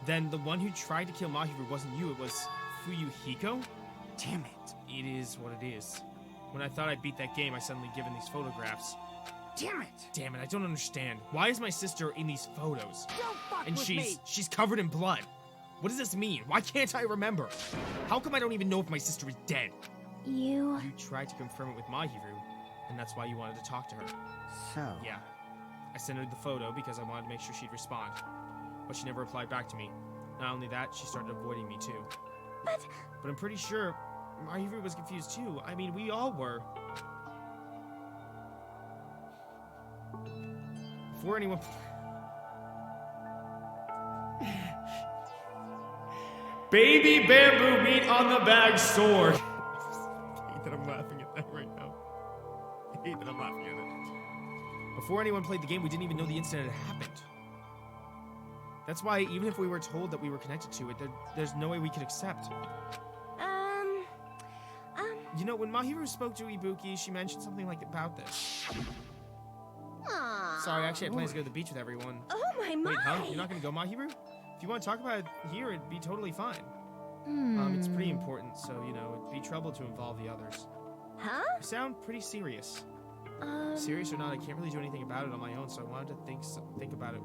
Then the one who tried to kill Mahiru wasn't you, it was Fuyuhiko? Damn it. It is what it is. When I thought I beat that game, I suddenly given these photographs. Damn it. Damn it, I don't understand. Why is my sister in these photos? Don't fuck And with me. she's covered in blood. What does this mean? Why can't I remember? How come I don't even know if my sister is dead? You tried to confirm it with Mahiru, and that's why you wanted to talk to her. So. Yeah. I sent her the photo because I wanted to make sure she'd respond. But she never replied back to me. Not only that, she started avoiding me too. But I'm pretty sure Mahiru was confused too. I mean, we all were. Before anyone... Baby bamboo meat on the bag sword. I hate that I'm laughing at that right now. I hate that I'm laughing at it. Before anyone played the game, we didn't even know the incident had happened. That's why, even if we were told that we were connected to it, there's no way we could accept. You know, when Mahiru spoke to Ibuki, she mentioned something like about this. Aww. Sorry, actually, I plan to go to the beach with everyone. Oh my Wait, huh? You're not gonna go, Mahiru? If you want to talk about it here, it'd be totally fine. It's pretty important, so, you know, it'd be trouble to involve the others. Huh? You sound pretty serious. Serious or not, I can't really do anything about it on my own, so I wanted to think about it.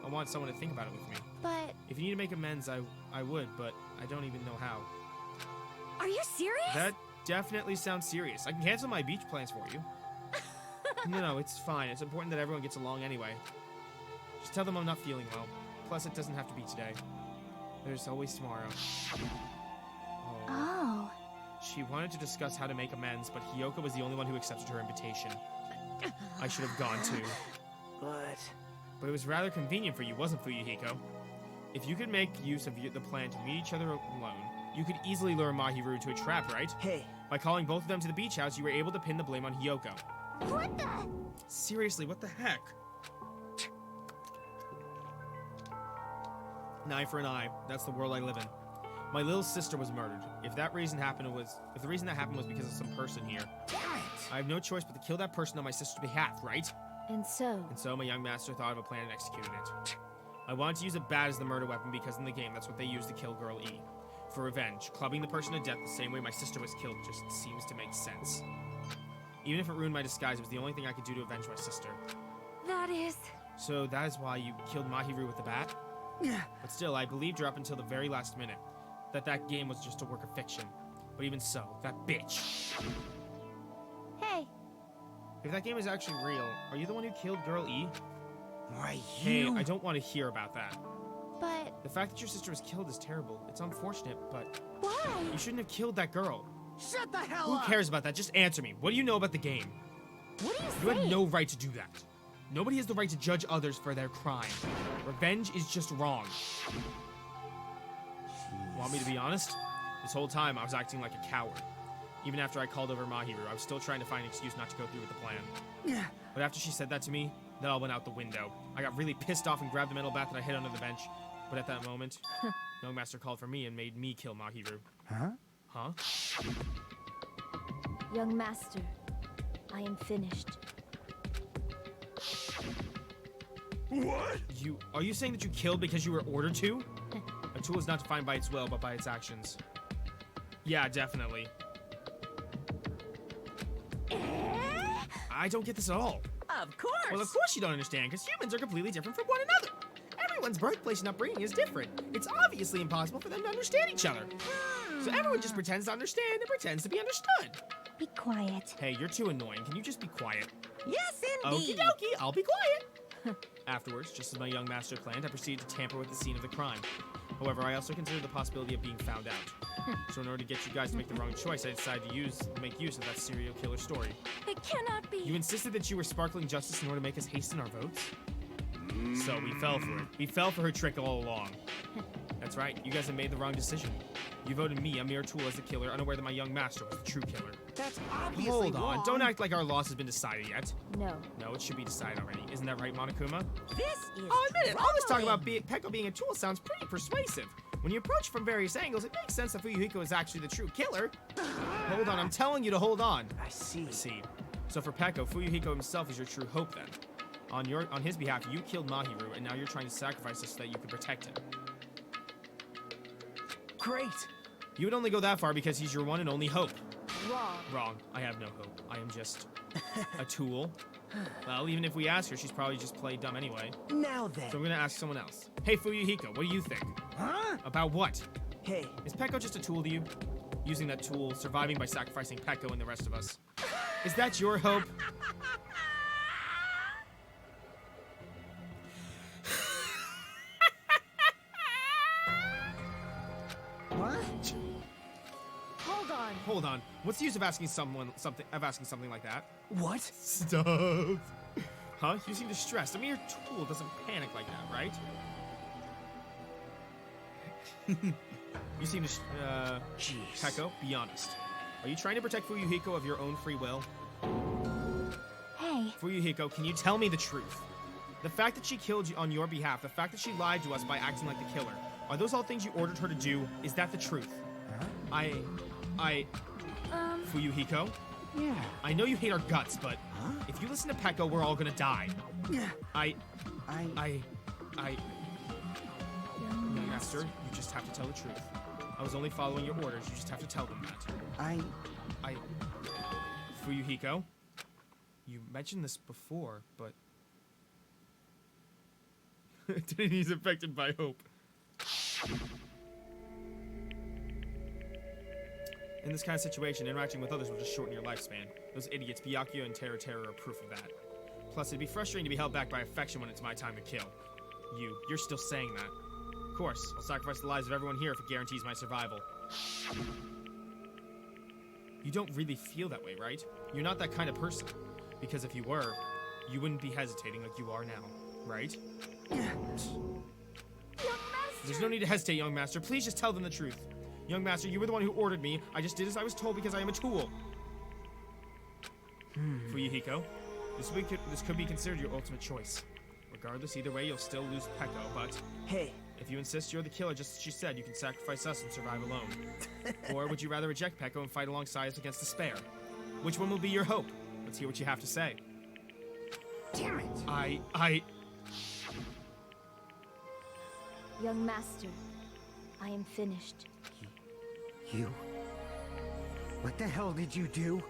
I want someone to think about it with me. But If you need to make amends, I would, but I don't even know how. Are you serious? That definitely sounds serious. I can cancel my beach plans for you. No, it's fine. It's important that everyone gets along anyway. Just tell them I'm not feeling well. Plus, it doesn't have to be today. There's always tomorrow. oh, She wanted to discuss how to make amends, but Hiyoko was the only one who accepted her invitation. I should have gone too. But it was rather convenient for you, wasn't Fuyuhiko? If you could make use of the plan to meet each other alone, you could easily lure Mahiru into a trap, right? Hey. By calling both of them to the beach house, you were able to pin the blame on Hiyoko. what the? Seriously, what the heck? An eye for an eye. That's the world I live in. My little sister was murdered. If the reason that happened was because of some person here, I have no choice but to kill that person on my sister's behalf, right? And so, My young master thought of a plan and executed it. I wanted to use a bat as the murder weapon because in the game, that's what they used to kill Girl E. For revenge, clubbing the person to death the same way my sister was killed just seems to make sense. Even if it ruined my disguise, it was the only thing I could do to avenge my sister. That is... So that is why you killed Mahiru with the bat? Yeah. But still, I believed her up until the very last minute. That game was just a work of fiction. But even so, that bitch. Hey, If that game is actually real, are you the one who killed Girl E? Why, Hey, you... I don't want to hear about that. but The fact that your sister was killed is terrible. It's unfortunate, but why? you shouldn't have killed that girl. Shut the hell Who up! cares about that? Just answer me. What do you know about the game? What do you You say? had no right to do that. Nobody has the right to judge others for their crime. Revenge is just wrong. Want me to be honest? This whole time, I was acting like a coward. Even after I called over Mahiru, I was still trying to find an excuse not to go through with the plan. Yeah. But after she said that to me, that all went out the window. I got really pissed off and grabbed the metal bat that I hid under the bench. But at that moment, Young Master called for me and made me kill Mahiru. Huh? Huh? young master, I am finished. What? Are you saying that you killed because you were ordered to? A tool is not defined by its will, but by its actions. Yeah, definitely. I don't get this at all. Of course. Well, of course you don't understand, because humans are completely different from one another. Everyone's birthplace and upbringing is different. It's obviously impossible for them to understand each other. So everyone just pretends to understand and pretends to be understood. Be quiet. Hey, you're too annoying. Can you just be quiet? Yes, Okie indeed. dokie, I'll be quiet. Afterwards, just as my young master planned, I proceeded to tamper with the scene of the crime. However, I also consider the possibility of being found out. So in order to get you guys to make the wrong choice, I decided to make use of that serial killer story. It cannot be. You insisted that you were sparkling justice in order to make us hasten our votes? So we fell for it. We fell for her trick all along. That's right, you guys have made the wrong decision. You voted me, a mere tool, as the killer, unaware that my young master was the true killer. That's obviously Hold on, wrong. don't act like our loss has been decided yet. No. No, it should be decided already. Isn't that right, Monokuma? This is I'll admit it, all this talk about troubling. Peko being a tool sounds pretty persuasive. When you approach it from various angles, it makes sense that Fuyuhiko is actually the true killer. Hold on, I'm telling you to hold on. I see. So for Peko, Fuyuhiko himself is your true hope then. On his behalf, you killed Mahiru, and now you're trying to sacrifice us so that you can protect him. Great. You would only go that far because he's your one and only hope. Wrong. Wrong. I have no hope. I am just a tool. Well, even if we ask her, she's probably just played dumb anyway. Now then. So we're gonna ask someone else. Hey, Fuyuhiko, what do you think? Huh? About what? Hey. Is Peko just a tool to you? Using that tool, surviving by sacrificing Peko and the rest of us. Is that your hope? What? Hold on. What's the use of asking something like that? What? Stop. Huh? You seem distressed. A mere tool doesn't panic like that, right? You seem to. Jeez. Peko, be honest. Are you trying to protect Fuyuhiko of your own free will? Hey, Fuyuhiko, can you tell me the truth? The fact that she killed you on your behalf, the fact that she lied to us by acting like the killer, are those all things you ordered her to do? Is that the truth? Huh? Fuyuhiko? Yeah. I know you hate our guts, but if you listen to Peko, we're all gonna die. Young Master, you just have to tell the truth. I was only following your orders. You just have to tell them that. Fuyuhiko, you mentioned this before, but he's affected by hope. In this kind of situation, interacting with others will just shorten your lifespan. Those idiots, Byakuya and Terra are proof of that. Plus, it'd be frustrating to be held back by affection when it's my time to kill. You're still saying that. Of course, I'll sacrifice the lives of everyone here if it guarantees my survival. You don't really feel that way, right? You're not that kind of person. Because if you were, you wouldn't be hesitating like you are now, right? There's no need to hesitate, young master. Please just tell them the truth. Young master, you were the one who ordered me. I just did as I was told because I am a tool. Fuyuhiko, this could be considered your ultimate choice. Regardless, either way, you'll still lose Peko, but... Hey. If you insist you're the killer, just as she said, you can sacrifice us and survive alone. Or would you rather reject Peko and fight alongside us against despair? Which one will be your hope? Let's hear what you have to say. Damn it! Young master, I am finished. You? What the hell did you do?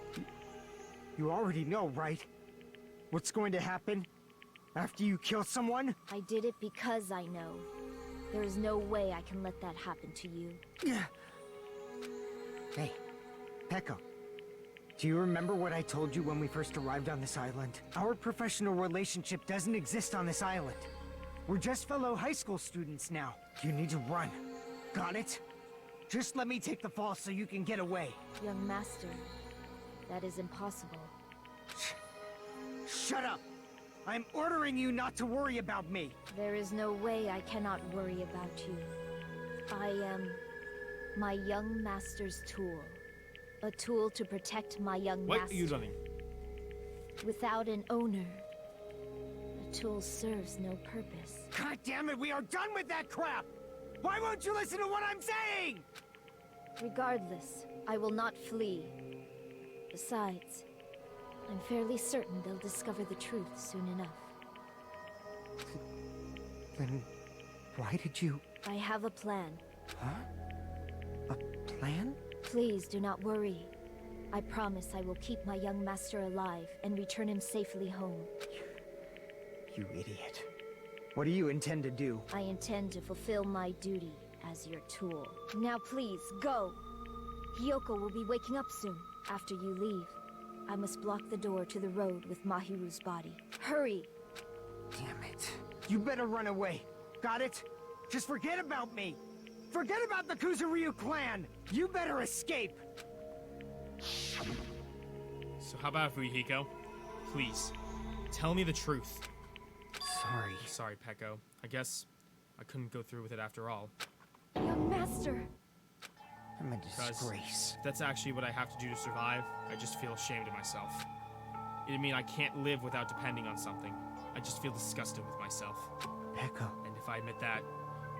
You already know, right? What's going to happen after you kill someone? I did it because I know. There is no way I can let that happen to you. Hey, Peko. Do you remember what I told you when we first arrived on this island? Our professional relationship doesn't exist on this island. We're just fellow high school students now. You need to run. Got it? Just let me take the fall so you can get away. Young master, that is impossible. Shut up! I'm ordering you not to worry about me. There is no way I cannot worry about you. I am my young master's tool. A tool to protect my young master. What are you running? Without an owner, a tool serves no purpose. God damn it, we are done with that crap! Why won't you listen to what I'm saying? Regardless, I will not flee. Besides, I'm fairly certain they'll discover the truth soon enough. Then why did you... I have a plan. Huh? A plan? Please do not worry. I promise I will keep my young master alive and return him safely home. You idiot. What do you intend to do? I intend to fulfill my duty as your tool. Now please, go! Hiyoko will be waking up soon, after you leave. I must block the door to the road with Mahiru's body. Hurry! Damn it. You better run away. Got it? Just forget about me! Forget about the Kuzuryu clan! You better escape! So how about Fuyuhiko? Please, tell me the truth. Sorry. Sorry, Peko. I guess I couldn't go through with it after all. Young master. I'm a 'Cause disgrace. that's actually what I have to do to survive. I just feel ashamed of myself. I mean, I can't live without depending on something. I just feel disgusted with myself. Peko. And if I admit that,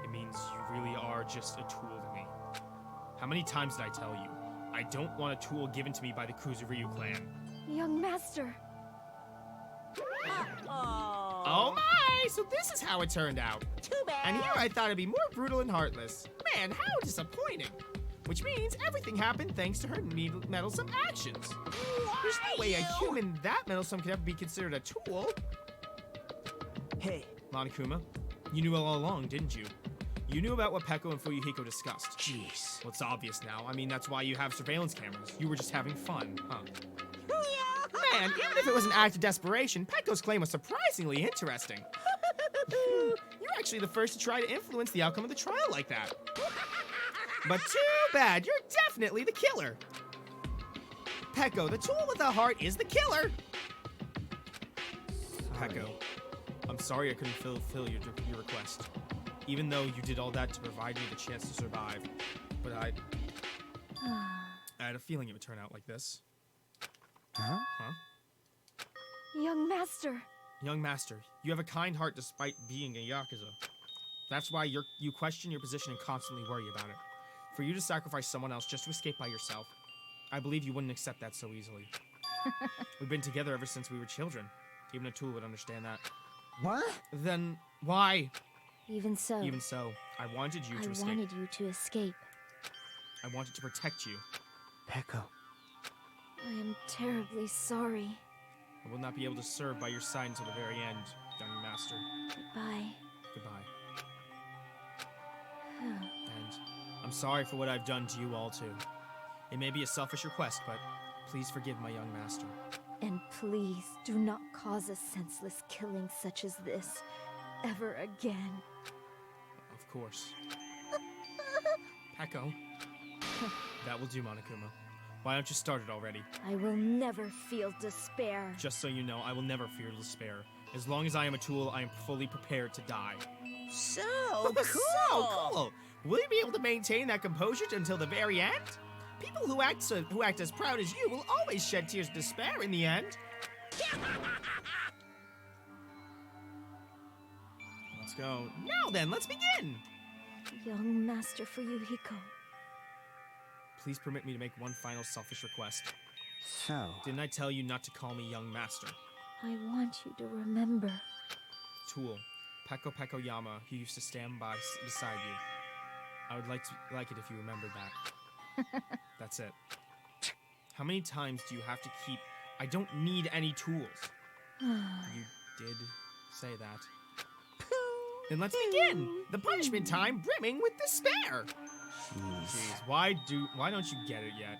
it means you really are just a tool to me. How many times did I tell you? I don't want a tool given to me by the Kuzuryu clan. Young master. Oh my! So this is how it turned out. Too bad. And here I thought it'd be more brutal and heartless. Man, how disappointing. Which means everything happened thanks to her meddlesome actions. There's no way a human that meddlesome could ever be considered a tool. Hey. Monokuma, you knew all along, didn't you? You knew about what Peko and Fuyuhiko discussed. Jeez. Well, it's obvious now. I mean, that's why you have surveillance cameras. You were just having fun, huh? Man, even if it was an act of desperation, Peko's claim was surprisingly interesting. You're actually the first to try to influence the outcome of the trial like that. But too bad, you're definitely the killer. Peko, the tool with a heart is the killer. Sorry. Peko, I'm sorry I couldn't fulfill your request. Even though you did all that to provide me the chance to survive. But I had a feeling it would turn out like this. Huh? Huh? Young master. Young master, you have a kind heart despite being a Yakuza. That's why you question your position and constantly worry about it. For you to sacrifice someone else just to escape by yourself, I believe you wouldn't accept that so easily. We've been together ever since we were children. Even a tool would understand that. What? Then why? Even so. Even so, I wanted you to escape. I wanted you to escape. I wanted to protect you. Peko. I am terribly sorry. I will not be able to serve by your side until the very end, young master. Goodbye. Goodbye. And I'm sorry for what I've done to you all too. It may be a selfish request, but please forgive my young master. And please do not cause a senseless killing such as this ever again. Of course. Peko. That will do, Monokuma. Why don't you start it already? I will never feel despair. Just so you know, I will never fear despair. As long as I am a tool, I am fully prepared to die. So cool. So cool! Will you be able to maintain that composure until the very end? People who act as proud as you will always shed tears of despair in the end. Let's go. Now then, let's begin! Young Master Fuyuhiko. Please permit me to make one final selfish request. So. Didn't I tell you not to call me young master? I want you to remember. Tool, Peko Peko Yama, who used to stand beside you. I would like it if you remembered that. That's it. How many times do you have to keep... I don't need any tools. You did say that. Then let's begin! The punishment time brimming with despair! Jeez, why don't you get it yet?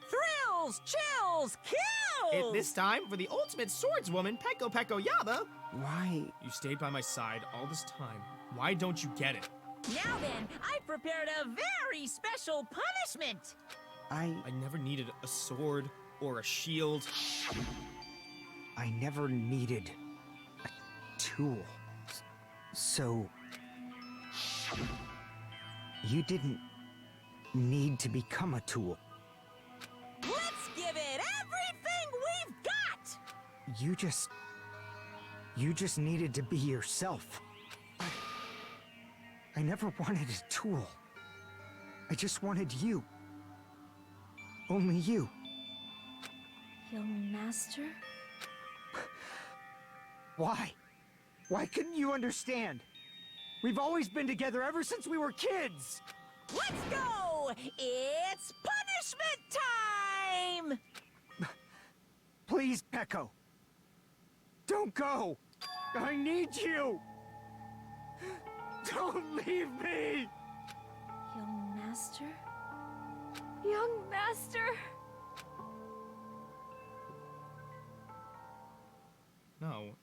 Thrills, chills, kills! This time, for the ultimate swordswoman, Peko Peko Yama. Why? You stayed by my side all this time. Why don't you get it? Now then, I've prepared a very special punishment! I never needed a sword or a shield. I never needed a tool. So... You didn't need to become a tool. Let's give it everything we've got! You just needed to be yourself. I never wanted a tool. I just wanted you. Only you. Young Master? Why? Why couldn't you understand? We've always been together ever since we were kids! Let's go! It's punishment time! Please, Peko. Don't go! I need you! Don't leave me! Young Master? Young Master! No.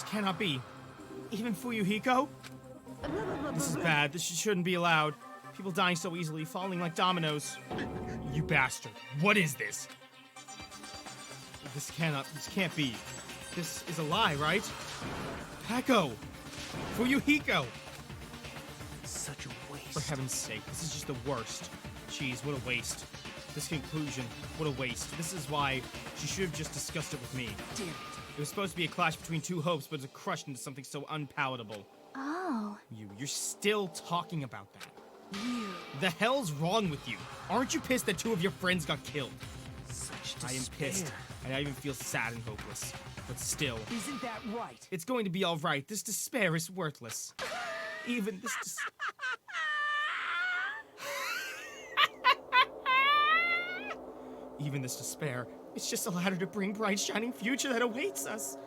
cannot be. Even Fuyuhiko? This is bad. This shouldn't be allowed. People dying so easily, falling like dominoes. You bastard. What is this? This can't be. This is a lie, right? Heko! Fuyuhiko! Such a waste. For heaven's sake, this is just the worst. Jeez, what a waste. This conclusion, what a waste. This is why she should have just discussed it with me. Damn it. It was supposed to be a clash between two hopes, but it's crushed into something so unpalatable. Oh. You're still talking about that. The hell's wrong with you? Aren't you pissed that two of your friends got killed? Such I am pissed, and I even feel sad and hopeless. But still, Isn't that right? it's going to be all right. This despair is worthless. Even this Even this despair, it's just a ladder to bring bright, shining future that awaits us.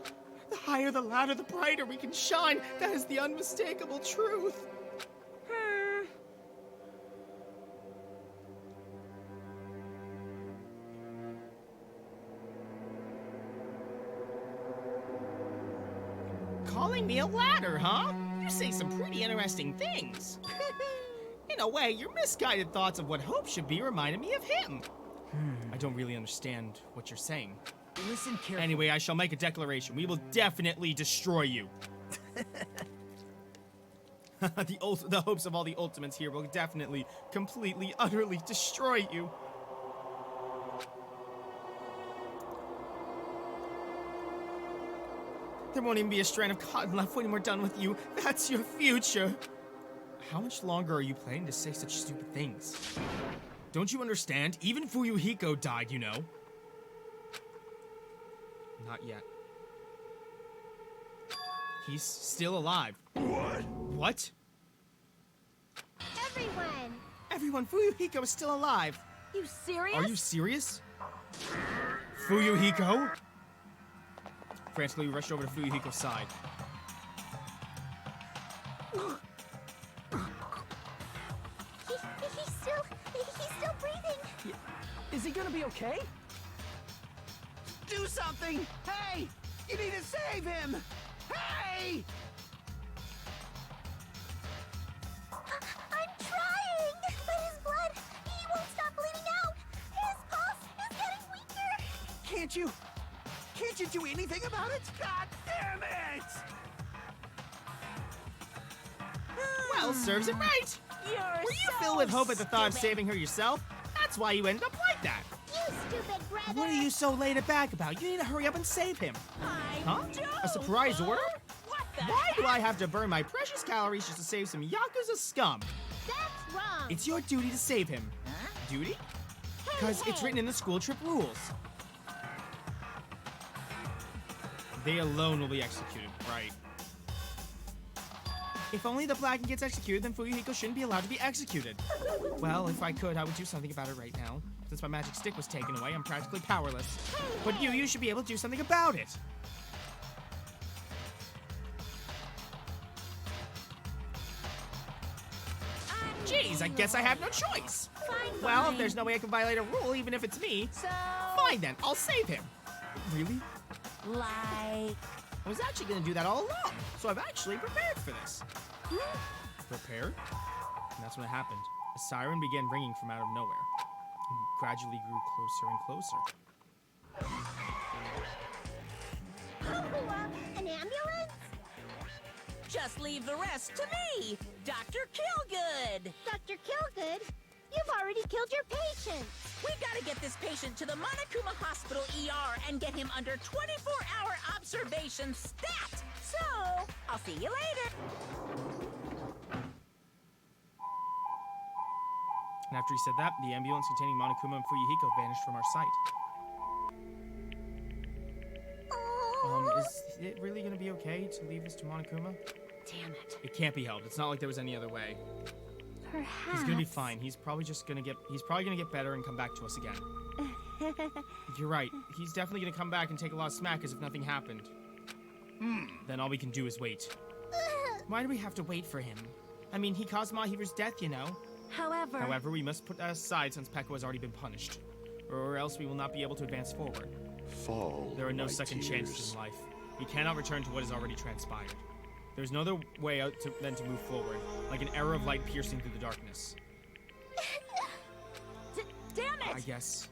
The higher the ladder, the brighter we can shine. That is the unmistakable truth. Calling me a ladder, huh? You say some pretty interesting things. In a way, your misguided thoughts of what hope should be reminded me of him. I don't really understand what you're saying. Listen carefully. Anyway, I shall make a declaration. We will definitely destroy you. The hopes of all the ultimates here will definitely, completely, utterly destroy you. There won't even be a strand of cotton left when we're done with you. That's your future. How much longer are you planning to say such stupid things? Don't you understand? Even Fuyuhiko died, you know. Not yet. He's still alive. What? What? Everyone! Everyone, Fuyuhiko is still alive. You serious? Are you serious? Fuyuhiko? Frantically, we rushed over to Fuyuhiko's side. He's still breathing. Is he gonna be okay? Do something! Hey! You need to save him! Hey! I'm trying, but his blood, he won't stop bleeding out. His pulse is getting weaker. Can't you do anything about it? God damn it! Well, serves it right. You're Were you so filled with hope at the thought of stupid. saving her yourself? That's why you ended up like that. You stupid brother. What are you so laid back about? You need to hurry up and save him. I Huh? don't. A surprise order? What the Why heck? do I have to burn my precious calories just to save some Yakuza scum? That's wrong. It's your duty to save him. Duty? Because it's written in the school trip rules. They alone will be executed, right? If only the Blackened gets executed, then Fuyuhiko shouldn't be allowed to be executed. Well, if I could, I would do something about it right now. Since my magic stick was taken away, I'm practically powerless. But you should be able to do something about it. Jeez, I guess I have no choice. Fine, Well, fine. if there's no way I can violate a rule, even if it's me, So, fine then, I'll save him. Really? like, I was actually gonna do that all along, so I've actually prepared for this. Prepared? And that's when it happened. A siren began ringing from out of nowhere, and gradually grew closer and closer. An ambulance? just leave the rest to me, Dr. Killgood. Dr. Killgood? You've already killed your patient. We gotta get this patient to the Monokuma Hospital ER and get him under 24-hour observation stat. So, I'll see you later. And after he said that, the ambulance containing Monokuma and Fuyuhiko vanished from our sight. Is it really gonna be okay to leave this to Monokuma? Damn it. It can't be helped. It's not like there was any other way. Perhaps. He's gonna be fine. He's probably gonna get better and come back to us again. You're right. He's definitely gonna come back and take a lot of smack as if nothing happened. Then all we can do is wait. Why do we have to wait for him? I mean, he caused Mahiru's death, you know. However, we must put that aside since Pekka has already been punished. Or else we will not be able to advance forward. Fall, There are no my second tears. chances in life. He cannot return to what has already transpired. There's no other way out than to move forward, like an arrow of light piercing through the darkness. Damn it! I guess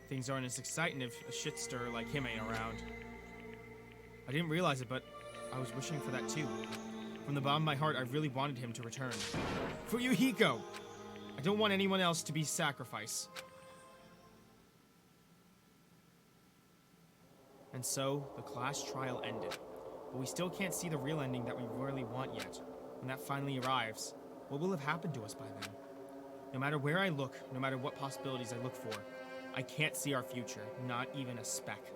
things aren't as exciting if a shitster like him ain't around. I didn't realize it, but I was wishing for that too. From the bottom of my heart, I really wanted him to return. Fuyuhiko! I don't want anyone else to be sacrificed. And so, the class trial ended. But we still can't see the real ending that we really want yet. When that finally arrives, what will have happened to us by then? No matter where I look, no matter what possibilities I look for, I can't see our future, not even a speck.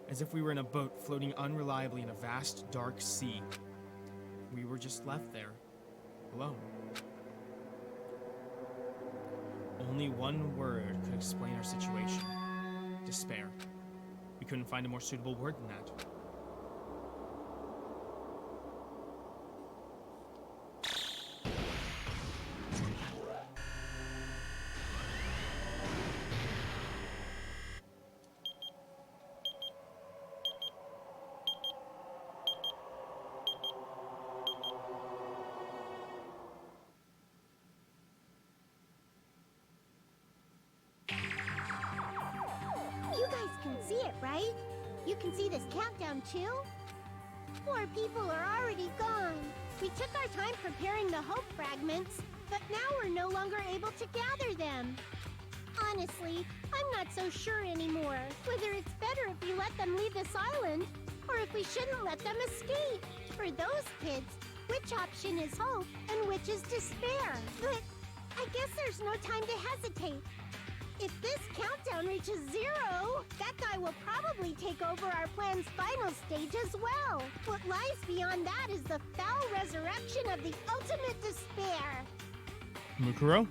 As if we were in a boat floating unreliably in a vast, dark sea. We were just left there, alone. Only one word could explain our situation. Despair. We couldn't find a more suitable word than that. You guys can see it, right? You can see this countdown too? Poor people are already gone. We took our time preparing the hope fragments, but now we're no longer able to gather them. Honestly, I'm not so sure anymore whether it's better if we let them leave this island, or if we shouldn't let them escape. For those kids, which option is hope and which is despair? But I guess there's no time to hesitate. If this countdown reaches 0, that guy will probably take over our plan's final stage as well. What lies beyond that is the foul resurrection of the ultimate despair. Mukuro?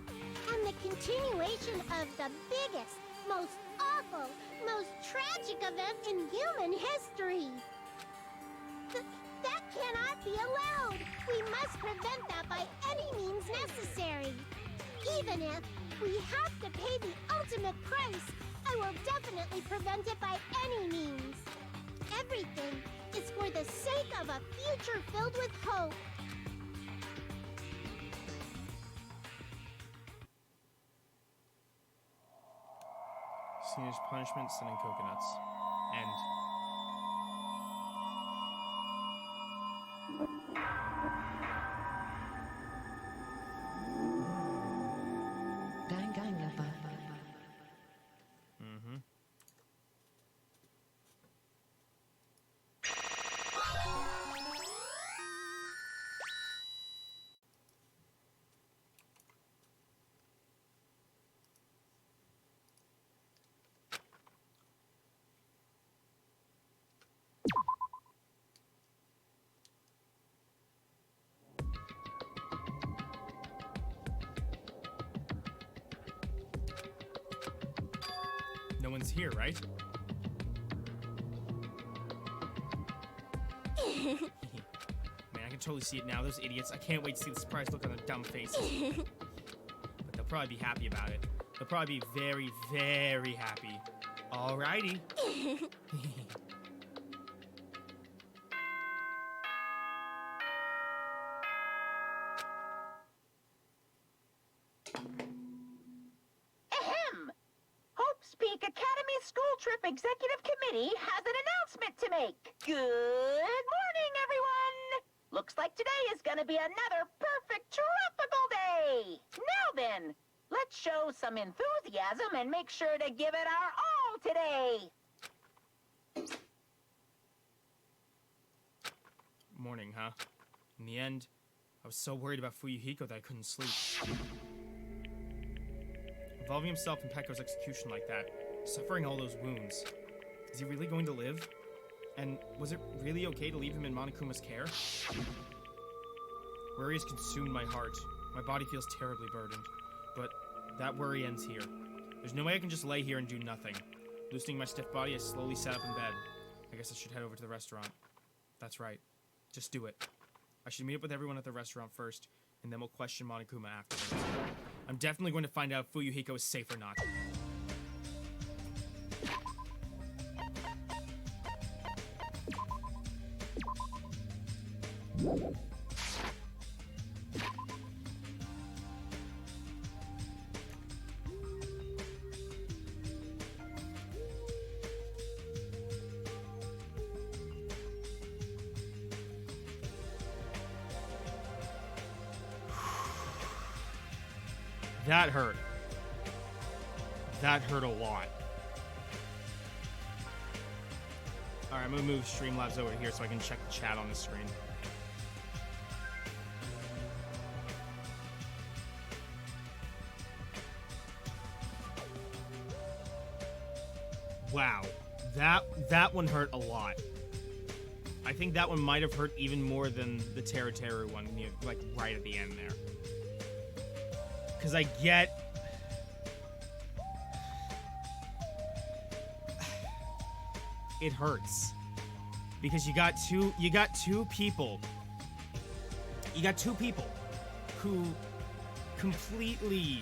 And the continuation of the biggest, most awful, most tragic event in human history. That cannot be allowed. We must prevent that by any means necessary. Even if we have to pay the ultimate price, I will definitely prevent it by any means. Everything is for the sake of a future filled with hope. Senior's punishment, sending coconuts. End. Danganronpa. Mm-hmm. No one's here, right? Man, I can totally see it now. Those idiots. I can't wait to see the surprised look on their dumb faces. But they'll probably be happy about it. They'll probably be very, very happy. Alrighty. Ahem! Hope's Peak Academy School Trip Executive Committee has an announcement to make. Good morning, everyone! Looks like today is gonna be another perfect tropical day! Now then, let's show some enthusiasm and make sure to give it our all today! Morning, huh? In the end, I was so worried about Fuyuhiko that I couldn't sleep. Involving himself in Pekko's execution like that, suffering all those wounds. Is he really going to live? And was it really okay to leave him in Monokuma's care? Worry has consumed my heart. My body feels terribly burdened. But that worry ends here. There's no way I can just lay here and do nothing. Loosening my stiff body, I slowly sat up in bed. I guess I should head over to the restaurant. That's right. Just do it. I should meet up with everyone at the restaurant first, and then we'll question Monokuma afterwards. I'm definitely going to find out if Fuyuhiko is safe or not. That hurt. That hurt a lot. Alright, I'm gonna move Streamlabs over here so I can check the chat on the screen. Wow. That one hurt a lot. I think that one might have hurt even more than the Terra Terror one, like right at the end there. Because I get... It hurts. Because you got two people. You got two people who completely...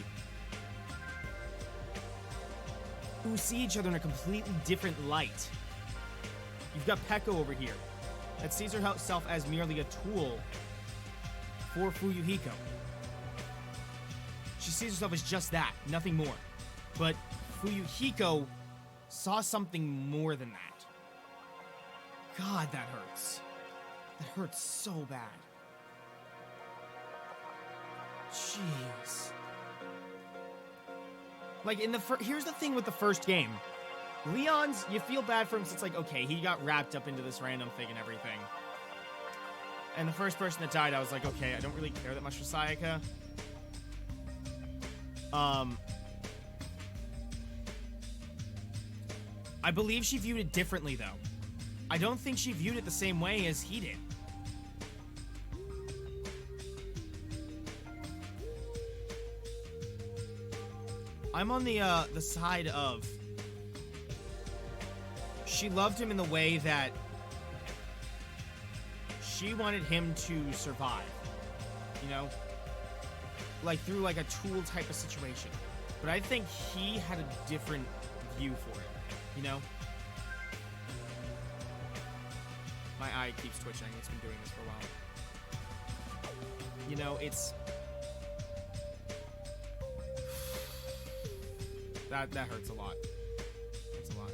who see each other in a completely different light. You've got Peko over here that sees herself as merely a tool for Fuyuhiko. She sees herself as just that, nothing more. But Fuyuhiko saw something more than that. God, that hurts. That hurts so bad. Jeez. Like, here's the thing with the first game. Leon's, you feel bad for him, so it's like, okay, he got wrapped up into this random thing and everything. And the first person that died, I was like, okay, I don't really care that much for Sayaka. I believe she viewed it differently, though. I don't think she viewed it the same way as he did. I'm on the side of... She loved him in the way that she wanted him to survive, you know? Like, through, like, a tool type of situation. But I think he had a different view for it, you know? My eye keeps twitching. It's been doing this for a while. You know, it's... That hurts a lot. Hurts a lot.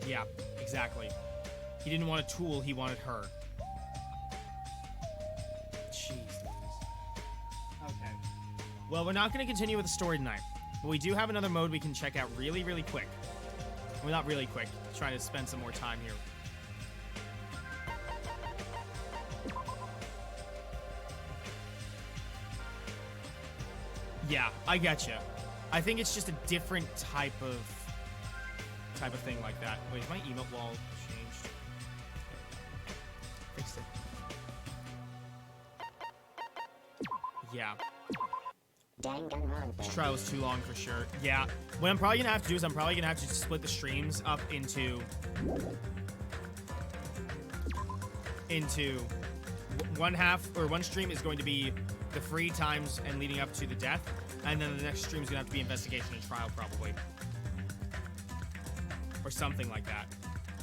Yeah, exactly. He didn't want a tool, he wanted her. Jeez. Okay. Well, we're not going to continue with the story tonight. But we do have another mode we can check out really, really quick. Well, not really quick. Trying to spend some more time here. Yeah, I getcha. I think it's just a different type of thing like that. Wait, is my emote wall changed? Fixed it. Yeah. This trial was too long for sure. Yeah. What I'm probably gonna have to do is I'm probably gonna have to split the streams up into one half, or one stream is going to be the free times and leading up to the death, and then the next stream is gonna have to be investigation and trial probably, or something like that,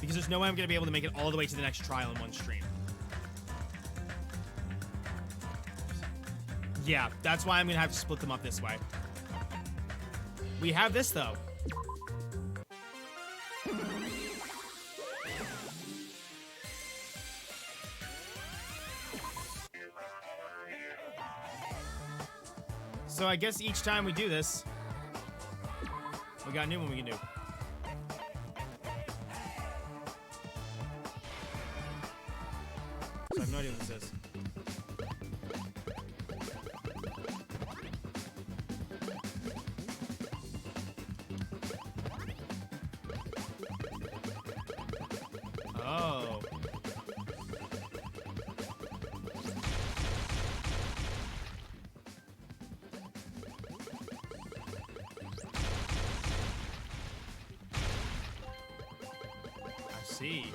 because there's no way I'm gonna be able to make it all the way to the next trial in one stream. Yeah, that's why I'm gonna have to split them up this way. We have this though. So I guess each time we do this, we got a new one we can do. So I have no idea what this is. Oh. I see.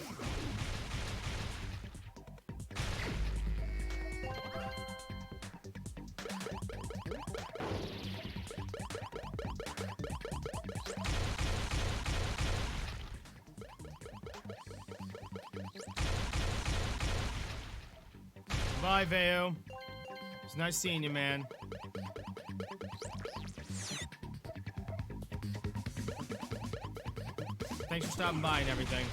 Bye, Veo. It's nice seeing you, man. Thanks for stopping by and everything.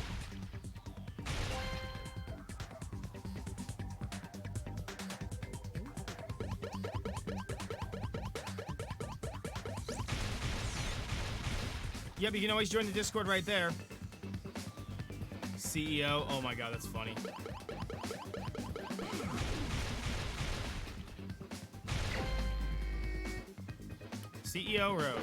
Yep, you can always join the Discord right there. CEO. Oh my god, that's funny. CEO Rose.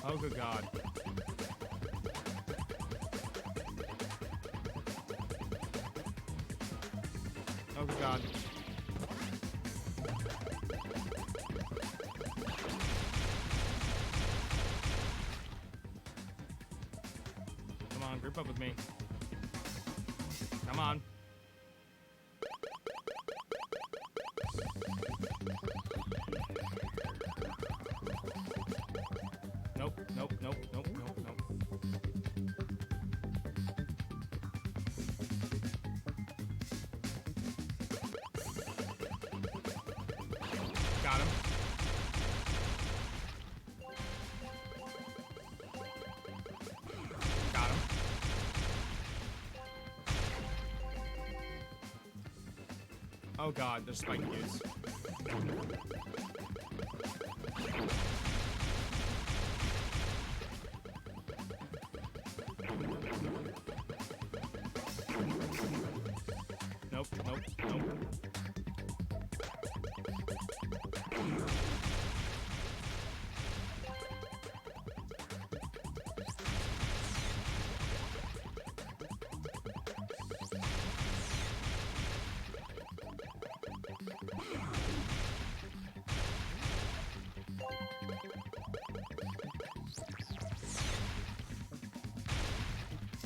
Oh, good God. Oh, good God. Come on, group up with me. Come on. Nope, nope, nope, nope, nope, nope. Got him. Got him. Oh god, there's spike dudes. Nope, nope, nope.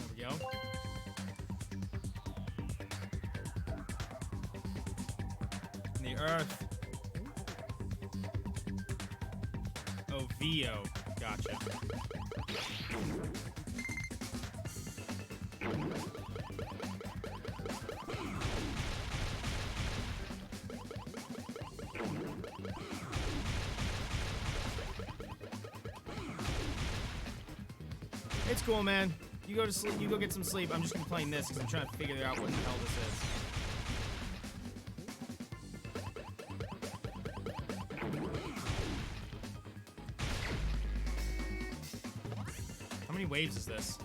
There we go. The Earth. Oh, Vio. Gotcha. It's cool, man. You go to sleep. You go get some sleep. I'm just gonna be playing this because I'm trying to figure out what the hell this is. How many waves is this?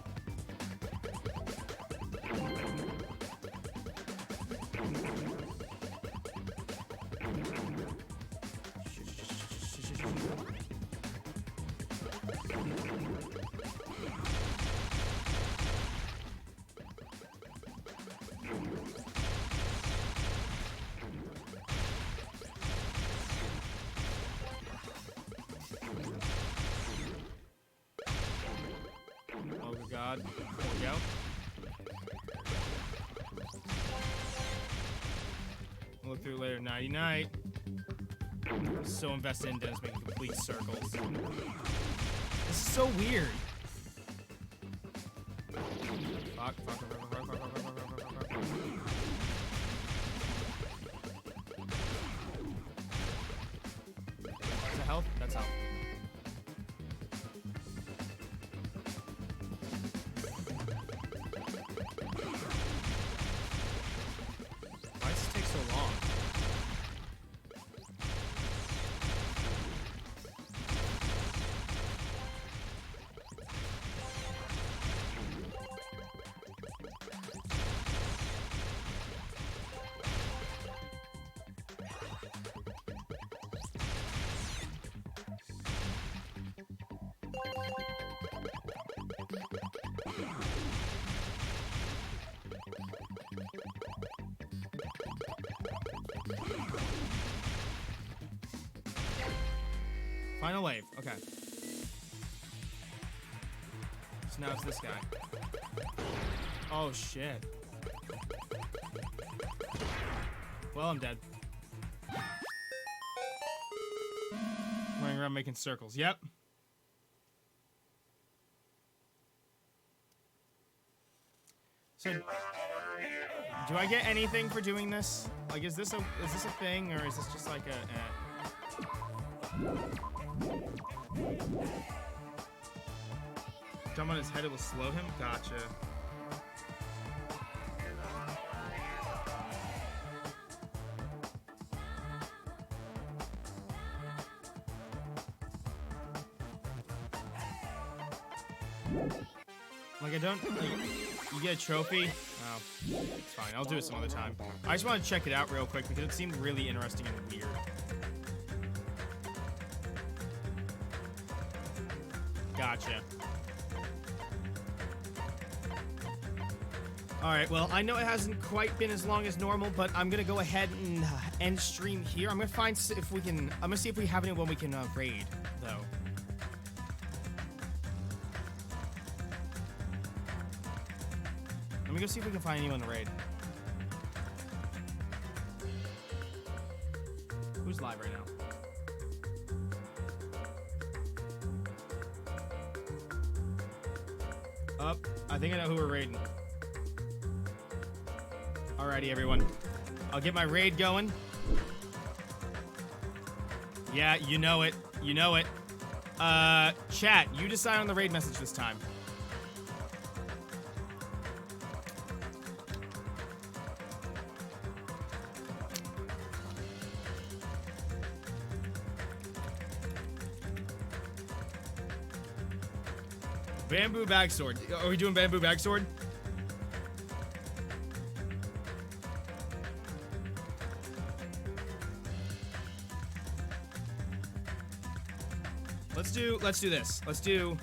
Oh, good God. There we go. We'll look through later. Nighty night. So invested in Dennis making complete circles. This is so weird. Fuck, fuck, fuck, fuck, fuck, fuck, fuck, fuck, fuck, fuck, fuck. Is that health? That's health. Why does this take so long? Final wave. Okay. So now it's this guy. Oh, shit. Well, I'm dead. Running around making circles. Yep. So, do I get anything for doing this? Like, is this a thing, or is this just like a? Jump on his head, it will slow him. Gotcha. Like, I don't, like, you get a trophy? Oh, it's fine. I'll do it some other time. I just want to check it out real quick because it seemed really interesting and weird. Gotcha. Alright, well, I know it hasn't quite been as long as normal, but I'm gonna go ahead and end stream here. I'm gonna find if we can, I'm gonna see if we have anyone we can raid, though. Let me go see if we can find anyone to raid. Who's live right now? I think I know who we're raiding. Alrighty, everyone. I'll get my raid going. Yeah, you know it. You know it. Chat, you decide on the raid message this time. Bamboo backsword. Are we doing bamboo backsword? Let's do this. Let's do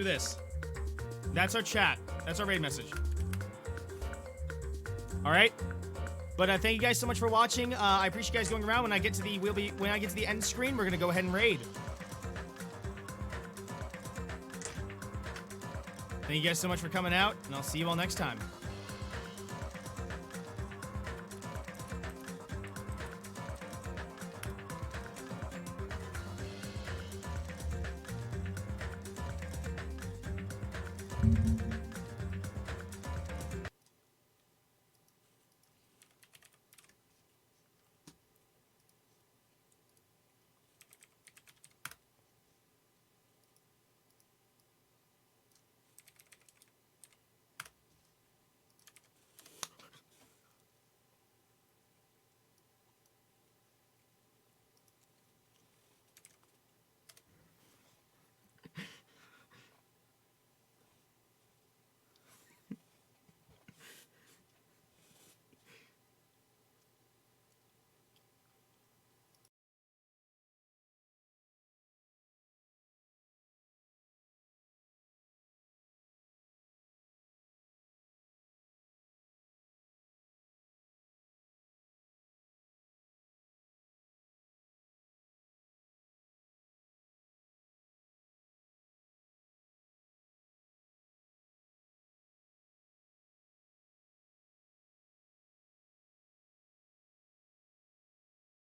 this. That's our chat. That's our raid message. All right. But thank you guys so much for watching. I appreciate you guys going around. When I get to the when I get to the end screen, we're gonna go ahead and raid. Thank you guys so much for coming out, and I'll see you all next time.